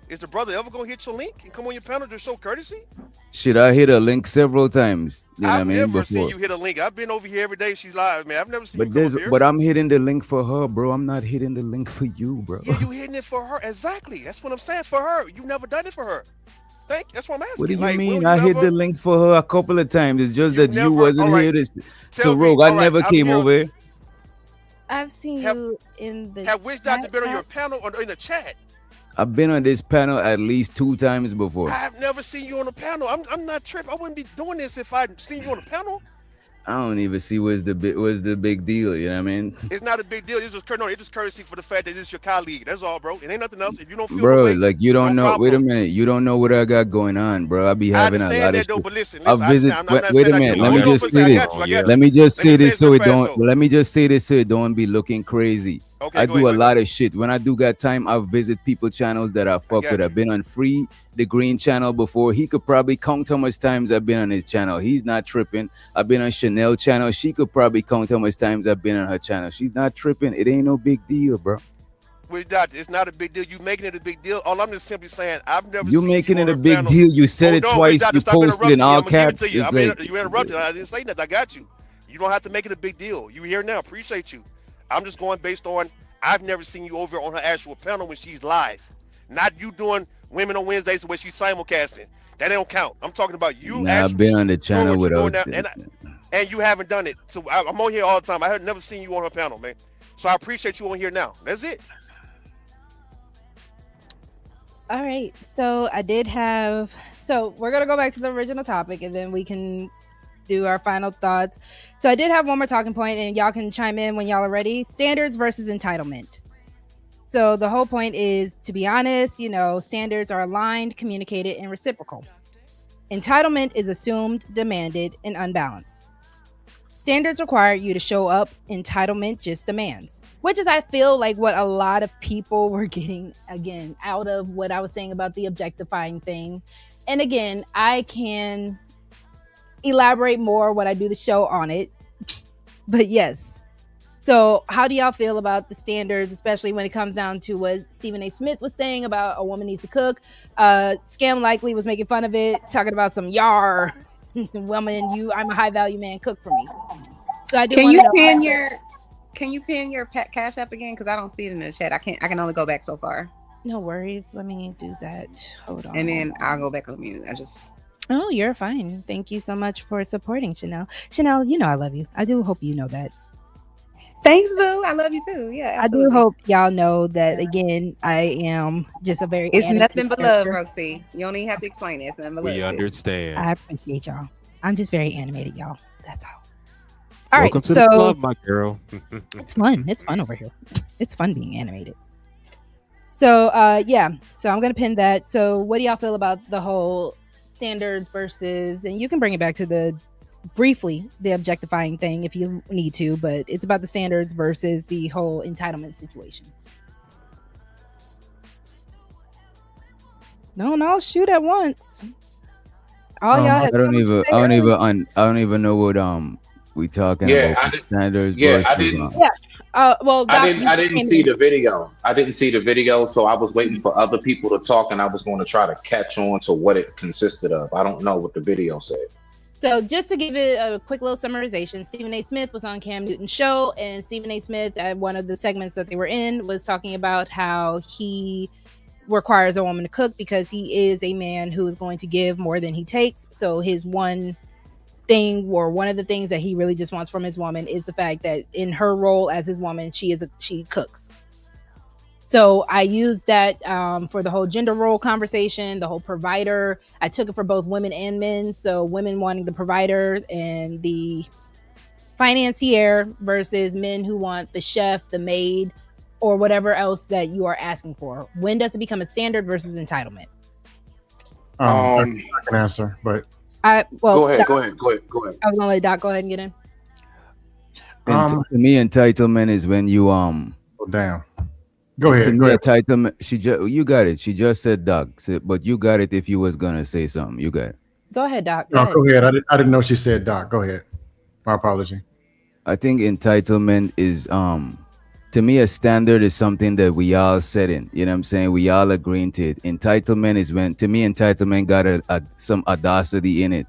is the brother ever gonna hit your link and come on your panel to show courtesy? Shit, I hit a link several times. You know what I I've mean? never seen Before. you hit a link. I've been over here every day she's live, man. I've never seen But you come there's up here. but I'm hitting the link for her, bro. I'm not hitting the link for you, bro. Yeah, you hitting it for her. Exactly. That's what I'm saying, for her. You've never done it for her. That's what I'm asking. What do you like, mean? will I you hit ever- the link for her a couple of times. It's just that you never- wasn't all right. here. So Tell me, Rogue, I all right, never I'm came here. over here. I've seen you in the Have Witch Doctor chat been on your app. panel or in the chat? I've been on this panel at least 2 times before. I've never seen you on a panel. I'm not tripping. I wouldn't be doing this if I'd seen you on a panel. I don't even see what's the big deal. You know what I mean, It's not a big deal. It's just courtesy for the fact that it's your colleague. That's all, bro. It ain't nothing else. If you don't feel bro? the way, Like you don't no know. problem. Wait a minute. You don't know what I got going on, bro. I be I having a understand lot that of though, shit. but listen, I visit. I'm not Wait saying a I minute. do. Let You me know, just but say I this. got you. I got Let you. me just Let me say say this it so real it fast, don't. though. Let me just say this so it don't be looking crazy. Okay, I go do ahead, a go lot of shit. When I do got time, I visit people channels that I fuck got with. you. I've been on Free the Green channel before. He could probably count how much times I've been on his channel. He's not tripping. I've been on Chanel channel. She could probably count how much times I've been on her channel. She's not tripping. It ain't no big deal, bro. With that, it's not a big deal. You making it a big deal. All I'm just simply saying, I've never You seen making you it on a big panel. deal. You said Hold it on, twice. Dr. You Stop posted interrupting in me. all I'm gonna give it caps. to you. It's like You interrupted. I didn't say nothing. I got you. You don't have to make it a big deal. You here now. Appreciate you. I'm just going based on I've never seen you over on her actual panel when she's live. Not you doing Women on Wednesdays where she's simulcasting. That don't count. I'm talking about you Nah, I've been actually on the doing channel what you're doing without. now, and you haven't done it. So I'm on here all the time. I have never seen you on her panel, man. So I appreciate you on here now. That's it. All right. So I did have. So we're gonna go back to the original topic, and then we can do our final thoughts. So I did have one more talking point, and y'all can chime in when y'all are ready. Standards versus entitlement. So the whole point is, to be honest, standards are aligned, communicated, and reciprocal. Entitlement is assumed, demanded, and unbalanced. Standards require you to show up. Entitlement just demands, which is, I feel like, what a lot of people were getting, again, out of what I was saying about the objectifying thing. And again, I can elaborate more when I do the show on it. But yes. So how do y'all feel about the standards, especially when it comes down to what Stephen A. Smith was saying about a woman needs to cook? Scam Likely was making fun of it, talking about some yar woman, I'm a high value man, cook for me. So I do. Can you pin your pet cash app again? Because I don't see it in the chat. I can only go back so far. No worries. Let me do that. Hold on. And then I'll go back on mute. Oh, you're fine. Thank you so much for supporting Chanel. Chanel, I love you. I do hope you know that. Thanks, boo. I love you too. Yeah, absolutely. I do hope y'all know that, again, I am just a very... It's nothing but love, Roxy. You don't even have to explain it. It's nothing but love. We understand. I appreciate y'all. I'm just very animated, y'all. That's all. All Welcome right, to so the club, my girl. It's fun. It's fun over here. It's fun being animated. So, yeah. So I'm going to pin that. So what do y'all feel about the whole standards versus... And you can bring it back to briefly the objectifying thing if you need to, but it's about the standards versus the whole entitlement situation. No, shoot at once. All y'all I don't even know what we talking about. Standards. Yeah, I didn't. Well, Doc, I didn't see the video. I didn't see the video, so I was waiting for other people to talk, and I was going to try to catch on to what it consisted of. I don't know what the video said. So just to give it a quick little summarization, Stephen A. Smith was on Cam Newton's show, and Stephen A. Smith, at one of the segments that they were in, was talking about how he requires a woman to cook because he is a man who is going to give more than he takes. So his one thing, or one of the things that he really just wants from his woman, is the fact that in her role as his woman, she cooks. So I used that for the whole gender role conversation, the whole provider. I took it for both women and men. So women wanting the provider and the financier versus men who want the chef, the maid, or whatever else that you are asking for. When does it become a standard versus entitlement? I can answer, but go ahead. Doc, I was gonna let Doc go ahead and get in. To me, entitlement is when you damn. Go ahead. Entitlement. You got it. She just said Doc, but you got it. If you was gonna say something, you got it. Go ahead, Doc. Go ahead. I didn't know she said Doc. Go ahead. My apology. I think entitlement is to me, a standard is something that we all set in. You know what I'm saying? We all agreeing to it. Entitlement is when, to me, entitlement got some audacity in it.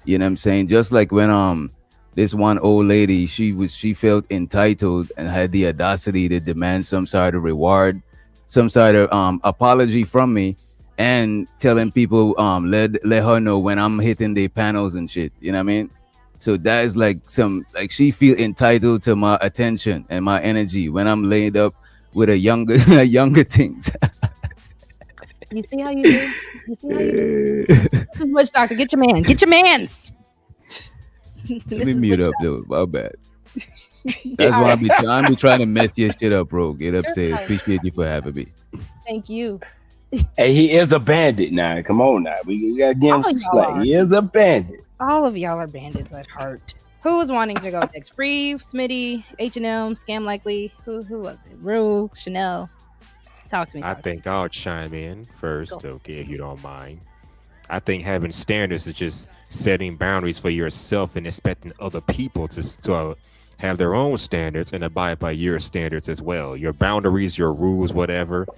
You know what I'm saying? Just like when this one old lady, she felt entitled and had the audacity to demand some sort of reward, some sort of apology from me, and telling people let her know when I'm hitting the panels and shit. You know what I mean? So that is like she feel entitled to my attention and my energy when I'm laid up with a younger things. You see how you do? Too much, doctor. Get your man. Get your mans. Let me mute up, though. My bad. That's why I be trying to mess your shit up, bro. Get upset. Appreciate you for having me. Thank you. Hey, he is a bandit now. Come on now. We gotta give him some slack. He is a bandit. All of y'all are bandits at heart. Who was wanting to go next? Free, Smitty, H&M, Scam Likely. Who was it? Rue, Chanel. Talk to me. I think I'll chime in first, okay, if you don't mind. I think having standards is just setting boundaries for yourself and expecting other people to have their own standards and abide by your standards as well. Your boundaries, your rules, whatever.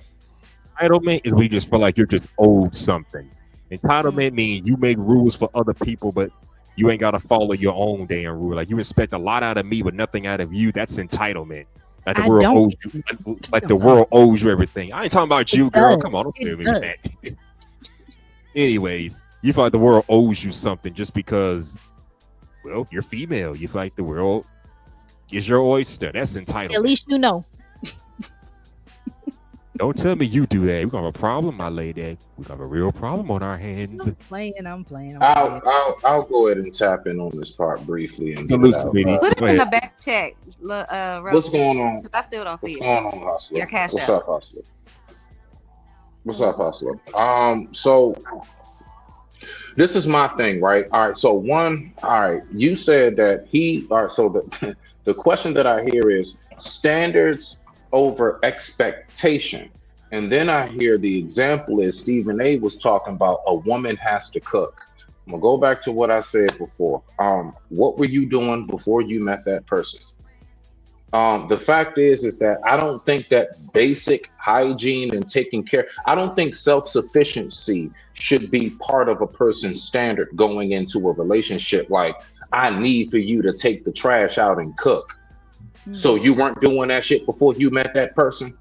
Entitlement is we just feel like you're just owed something. Entitlement means you make rules for other people, but you ain't got to follow your own damn rule. Like, you expect a lot out of me, but nothing out of you. That's entitlement. Like the world owes you, like the world owes you everything. I ain't talking about you, girl. Come on, don't play with me with that. Anyways, you feel like the world owes you something just because, well, you're female. You feel like the world is your oyster. That's entitled. At least you know. Don't tell me you do that. We got a problem, my lady. We got a real problem on our hands. I'm playing. I'll go ahead and tap in on this part briefly and get Salute, it out. sweetie. Put it Go in the ahead. back check. What's going on? I still don't see What's it. going on, Hustler? Your cash What's app. up, Hustler? What's up, Hustler? So this is my thing, right? All right. So you said that all right. So the question that I hear is standards over expectation. And then I hear the example is Stephen A was talking about a woman has to cook. I'm gonna go back to what I said before. What were you doing before you met that person? The fact is that I don't think that basic hygiene and taking care, I don't think self-sufficiency should be part of a person's standard going into a relationship. Like, I need for you to take the trash out and cook. So you weren't doing that shit before you met that person?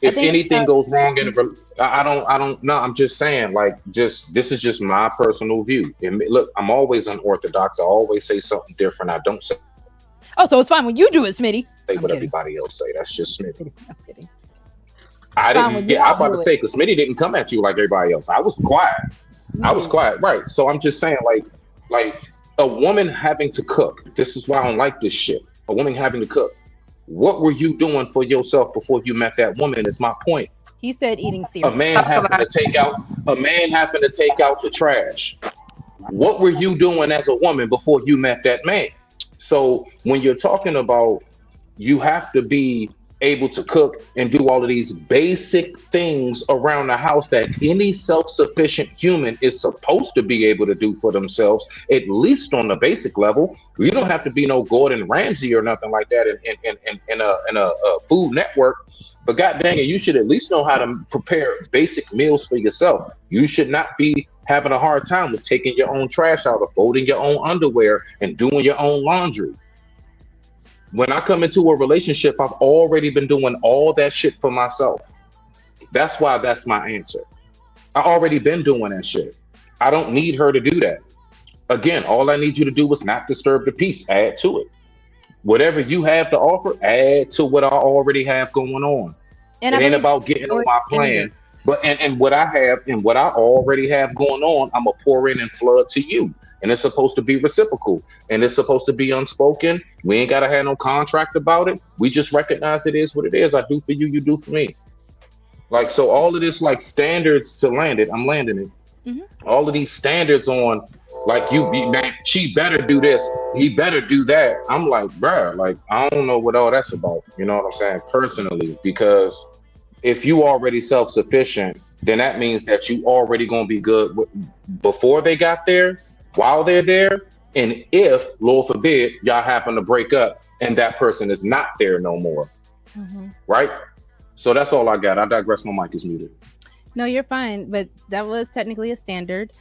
If anything goes wrong in I don't know. I'm just saying, like, this is just my personal view. And look, I'm always unorthodox. I always say something different. I don't say So it's fine when you do it, Smitty. what everybody else say. That's just Smitty. I'm kidding. I fine didn't. when you Yeah, I'm all about do to it. say, because Smitty didn't come at you like everybody else. I was quiet. I was quiet, right? So I'm just saying, like a woman having to cook. This is why I don't like this shit. A woman having to cook. What were you doing for yourself before you met that woman? Is my point. He said eating cereal. A man having to take out the trash. What were you doing as a woman before you met that man? So when you're talking about you have to be able to cook and do all of these basic things around the house that any self-sufficient human is supposed to be able to do for themselves, at least on the basic level. You don't have to be no Gordon Ramsay or nothing like that in a Food Network. But god dang it, you should at least know how to prepare basic meals for yourself. You should not be having a hard time with taking your own trash out or folding your own underwear and doing your own laundry. When I come into a relationship, I've already been doing all that shit for myself. That's why that's my answer. I already been doing that shit. I don't need her to do that. Again, all I need you to do is not disturb the peace. Add to it. Whatever you have to offer, add to what I already have going on. And it ain't about getting on my plan. But and what I have and what I already have going on, I'm gonna pour in and flood to you. And it's supposed to be reciprocal. And it's supposed to be unspoken. We ain't gotta have no contract about it. We just recognize it is what it is. I do for you, you do for me. Like, so all of this, like, standards to land it, I'm landing it. All of these standards on, like, man, she better do this, he better do that. I'm like, bruh, like, I don't know what all that's about. You know what I'm saying? Personally, because if you already self-sufficient, then that means that you already gonna be good before they got there, while they're there, and if, Lord forbid, y'all happen to break up and that person is not there no more, right? So that's all I got. I digress. My mic is muted. No, you're fine, but that was technically a standard.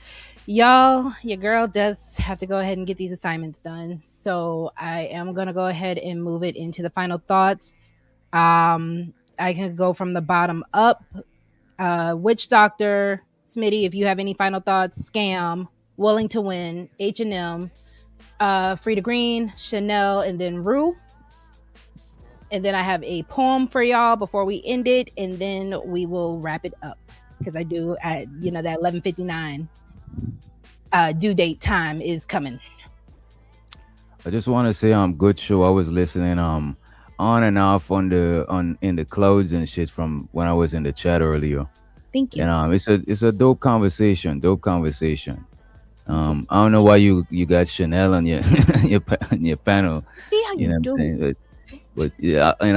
Y'all, your girl does have to go ahead and get these assignments done. So I am going to go ahead and move it into the final thoughts. I can go from the bottom up. Witch Doctor, Smitty, if you have any final thoughts. Scam, Willing to Win, H&M, Frida Green, Chanel, and then Rue. And then I have a poem for y'all before we end it, and then we will wrap it up. Because I do, that 11:59 due date time is coming. I just want to say, good show. I was listening on and off in the clouds and shit from when I was in the chat earlier. Thank you. And it's a dope conversation. I don't know why you got Chanel on your your panel. See how you know do. what I'm saying? But yeah, and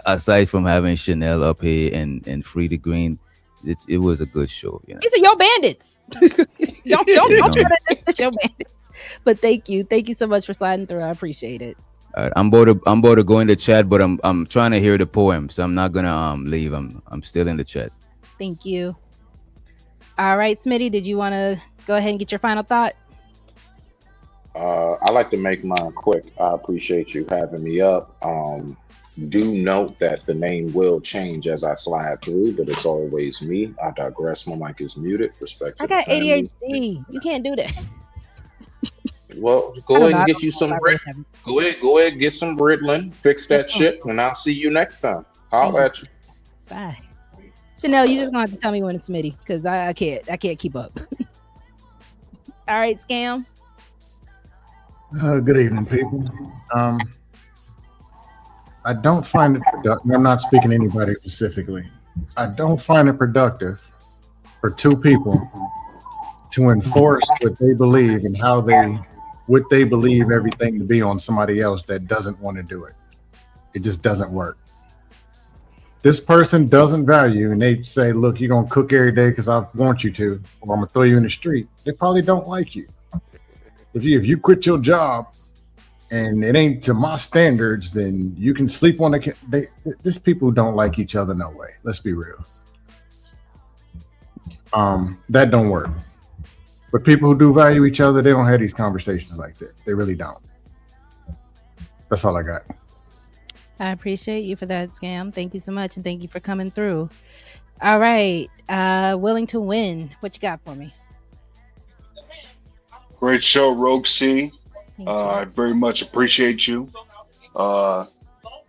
aside from having Chanel up here and Frida Green, it was a good show. You know? These are your bandits. don't try to dismiss your bandits. But thank you so much for sliding through. I appreciate it. All right, I'm about to go in the chat, but I'm trying to hear the poem, so I'm not gonna leave. I'm still in the chat. Thank you. All right, Smitty, did you want to go ahead and get your final thought? I like to make mine quick. I appreciate you having me up. Do note that the name will change as I slide through, but it's always me. I digress. My mic is muted. Respect I to the got family. ADHD. You can't do that. Well, I go don't ahead know. and I get don't you know if some I Rit. really have it. Go ahead, get some Ritalin. Fix that Mm-mm. shit, and I'll see you next time. Thank Holler you. at you. Bye. Chanel, you just gonna have to tell me when it's Smitty because I can't keep up. All right, Scam. Good evening, people. I don't find it productive. I'm not speaking to anybody specifically. I don't find it productive for two people to enforce what they believe and what they believe everything to be on somebody else that doesn't want to do it. It just doesn't work. This person doesn't value, and they say, "Look, you're gonna cook every day because I want you to, or I'm gonna throw you in the street." They probably don't like you. If you quit your job and it ain't to my standards, then you can sleep on these people don't like each other, no way. Let's be real. That don't work. But people who do value each other, they don't have these conversations like that. They really don't. That's all I got. I appreciate you for that, Scam. Thank you so much, and thank you for coming through. All right, willing to win. What you got for me? Great show, Rogue C. I very much appreciate you. And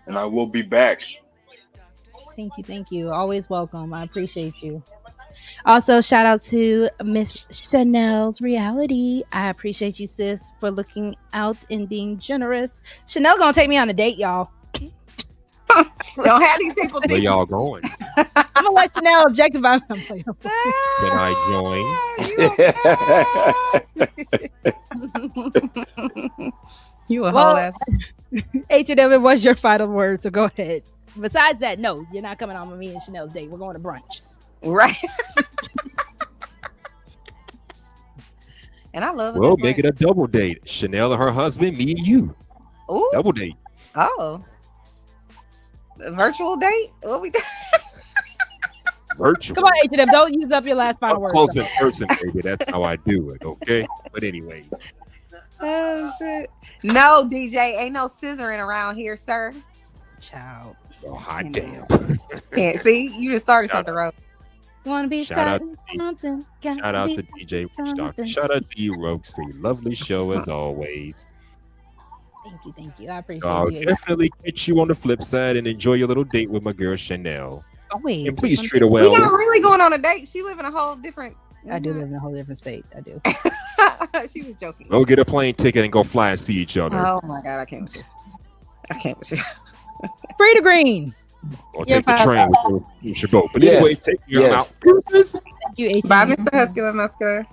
I will be back. Thank you. Always welcome. I appreciate you. Also, shout out to Miss Chanel's Reality. I appreciate you, sis, for looking out and being generous. Chanel gonna take me on a date, y'all. Don't have these people Where think y'all going? I'm gonna let Chanel objectify. I'm playing. Can I join? You a whole Well, ass. H&M, it was your final word, so go ahead. Besides that, no, you're not coming on with me and Chanel's date. We're going to brunch. Right. And I love it. Well, make it a double date. Chanel and her husband, me and you. Ooh. Double date. Oh. A virtual date? What we got? Virtual. Come on, H&M, don't use up your last final word. Close in person, baby. That's how I do it, okay? But anyways. Oh, shit. No, DJ, ain't no scissoring around here, sir. Child. Oh, hot damn. Can't see? You just started something, Rose. You want to be Shout out starting something? Shout out to DJ Witchdoctor. Shout out to you, Rogue C. Lovely show as always. Thank you. I appreciate So I'll you. definitely catch you on the flip side and enjoy your little date with my girl Chanel. Always. And please treat her well. We're not really going on a date. She live in a whole different. I do live in a whole different state. I do. She was joking. Go get a plane ticket and go fly and see each other. Oh my God, I can't with you. I can't with you. Free to green. Or take the train with your boat. But anyways, take your out. Thank you, H&M. Bye, Mr. Husky Muscular.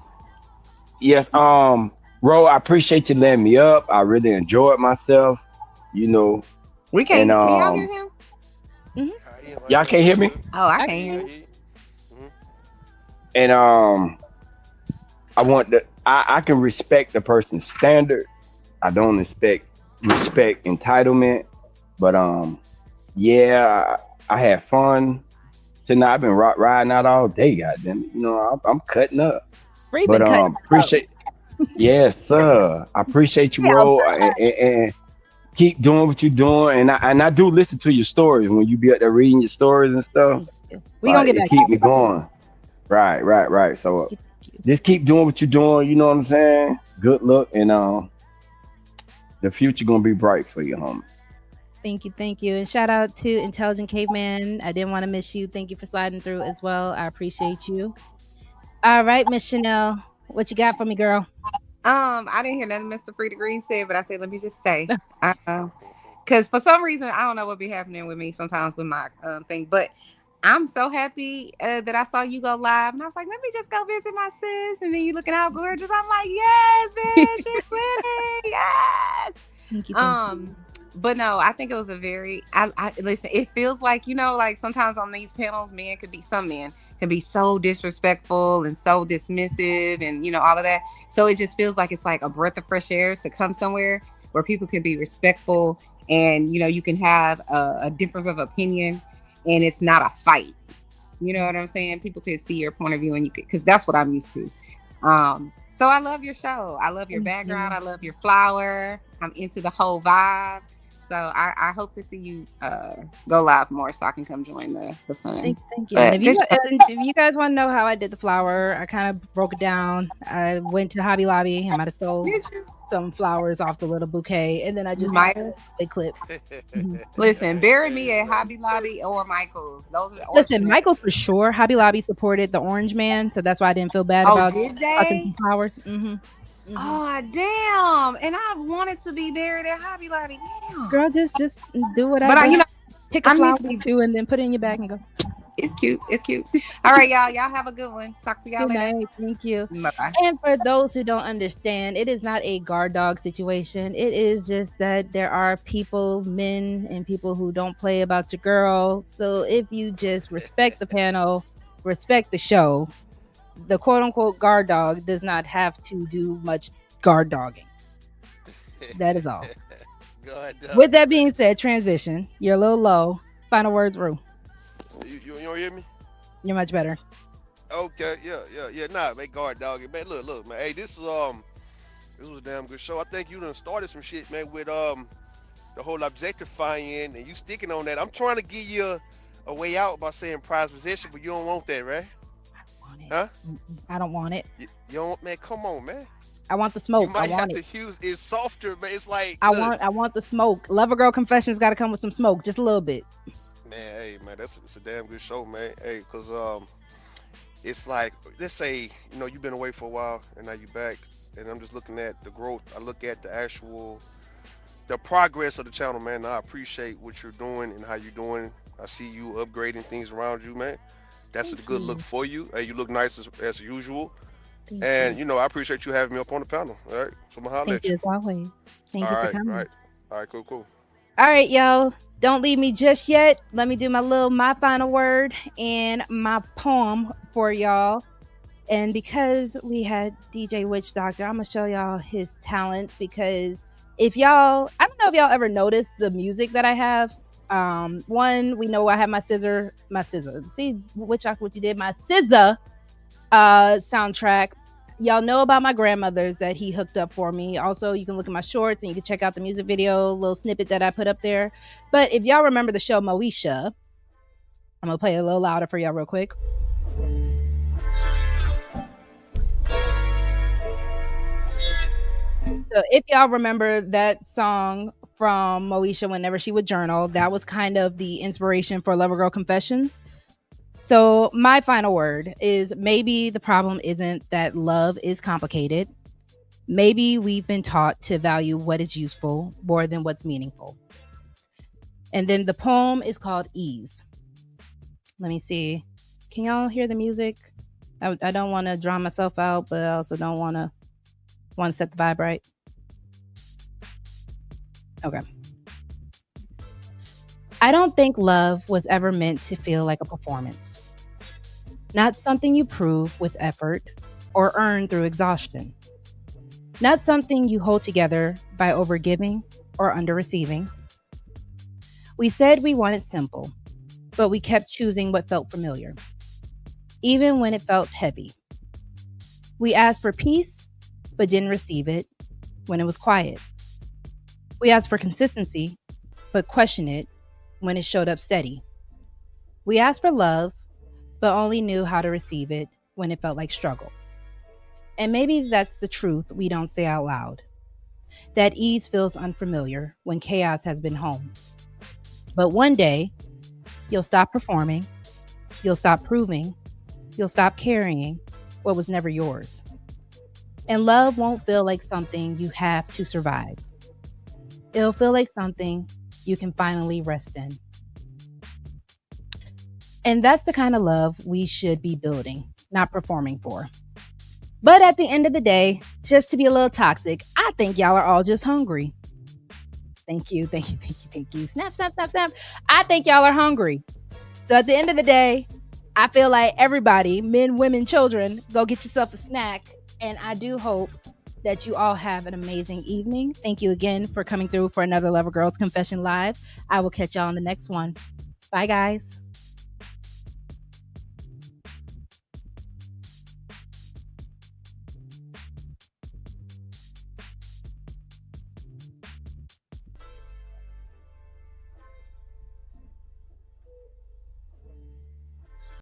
Yes, Ro, I appreciate you letting me up. I really enjoyed myself. You know. We can't. And, can y'all hear him? Y'all can't hear me? Oh, I can't hear you. And I want I can respect the person's standard. I don't respect entitlement. But yeah, I had fun tonight. I've been riding out all day, goddamn it. You know, I'm cutting up. But appreciate yes, sir. I appreciate you, Ro, and keep doing what you're doing. And I do listen to your stories when you be up there reading your stories and stuff. We gonna get back. Keep me going. Right. So just keep doing what you're doing. You know what I'm saying? Good luck, and the future gonna be bright for you, homie. Thank you. And shout out to Intelligent Caveman. I didn't want to miss you. Thank you for sliding through as well. I appreciate you. All right, Miss Chanel, what you got for me, girl? I didn't hear nothing Mr. Free Degree said, but I said, let me just say, because for some reason, I don't know what be happening with me sometimes with my thing, but I'm so happy that I saw you go live, and I was like, let me just go visit my sis, and then you looking out gorgeous. I'm like, yes, bitch, you're winning, yes. Thank you. But no, I think it was a very, I listen, it feels like, you know, like sometimes on these panels, some men can be so disrespectful and so dismissive and, you know, all of that. So it just feels like it's like a breath of fresh air to come somewhere where people can be respectful and, you know, you can have a difference of opinion and it's not a fight. You know what I'm saying? People can see your point of view and you could, because that's what I'm used to. So I love your show. I love your background. I love your flower. I'm into the whole vibe. So I hope to see you go live more so I can come join the fun. Thank you. And if you guys want to know how I did the flower, I kind of broke it down. I went to Hobby Lobby. I might have stole some flowers off the little bouquet, and then I just might a clip. Listen, bury me at Hobby Lobby or Michael's. Those are Listen, Michael's for sure. Hobby Lobby supported the Orange Man, so that's why I didn't feel bad about did tossing they? some flowers. Oh damn! And I wanted to be buried at Hobby Lobby. Damn. Girl, just do what But I do. Pick a I flower need or two and then put it in your bag and go. It's cute. It's cute. All right, y'all. Y'all have a good one. Talk to y'all Good later. night. Thank you. Bye-bye. And for those who don't understand, it is not a guard dog situation. It is just that there are people, men and people who don't play about your girl. So if you just respect the panel, respect the show, the quote unquote guard dog does not have to do much guard dogging. That is all. With that being said, transition. You're a little low. Final words, Rue. You don't hear me? You're much better. Okay, yeah. Nah, make guard dog. Man, look, man. Hey, this was a damn good show. I think you done started some shit, man, with the whole objectifying and you sticking on that. I'm trying to give you a way out by saying prize possession, but you don't want that, right? Huh? I don't want it. You don't, man. Come on, man. I want the smoke. You might I want have it. to use it's softer, man. It's like I want the smoke. Lover Girl Confessions got to come with some smoke, just a little bit. Man, hey, man, it's a damn good show, man. Hey, cause it's like, let's say, you've been away for a while and now you're back, and I'm just looking at the growth. I look at the progress of the channel, man. And I appreciate what you're doing and how you're doing. I see you upgrading things around you, man. That's a good look for you. Hey, you look nice as usual. Thank you. I appreciate you having me up on the panel. All right, so I'm gonna holler at you. As always. Thank you for coming. All right, cool. All right, y'all. Don't leave me just yet. Let me do my final word and my poem for y'all. And because we had DJ Witch Doctor, I'm gonna show y'all his talents, because I don't know if y'all ever noticed the music that I have. One, we know I have my scissor. See, Witch Doctor, what you did? My scissor soundtrack. Y'all know about my grandmother's that he hooked up for me. Also, you can look at my shorts and you can check out the music video, little snippet that I put up there. But if y'all remember the show Moesha, I'm gonna play it a little louder for y'all real quick. So if y'all remember that song from Moesha, whenever she would journal, that was kind of the inspiration for Lover Girl Confessions. So my final word is, maybe the problem isn't that love is complicated. Maybe we've been taught to value what is useful more than what's meaningful. And then the poem is called Ease. Let me see. Can y'all hear the music? I don't want to drown myself out, but I also don't want to set the vibe right. Okay. I don't think love was ever meant to feel like a performance. Not something you prove with effort or earn through exhaustion. Not something you hold together by overgiving or under-receiving. We said we wanted simple, but we kept choosing what felt familiar, even when it felt heavy. We asked for peace, but didn't receive it when it was quiet. We asked for consistency, but questioned it when it showed up steady. We asked for love, but only knew how to receive it when it felt like struggle. And maybe that's the truth we don't say out loud. That ease feels unfamiliar when chaos has been home. But one day, you'll stop performing, you'll stop proving, you'll stop carrying what was never yours. And love won't feel like something you have to survive. It'll feel like something you can finally rest in. And that's the kind of love we should be building, not performing for. But at the end of the day, just to be a little toxic, I think y'all are all just hungry. Thank you. Snap. I think y'all are hungry. So at the end of the day, I feel like everybody, men, women, children, go get yourself a snack. And I do hope that you all have an amazing evening. Thank you again for coming through for another Lover Girls Confession Live. I will catch y'all on the next one. Bye, guys.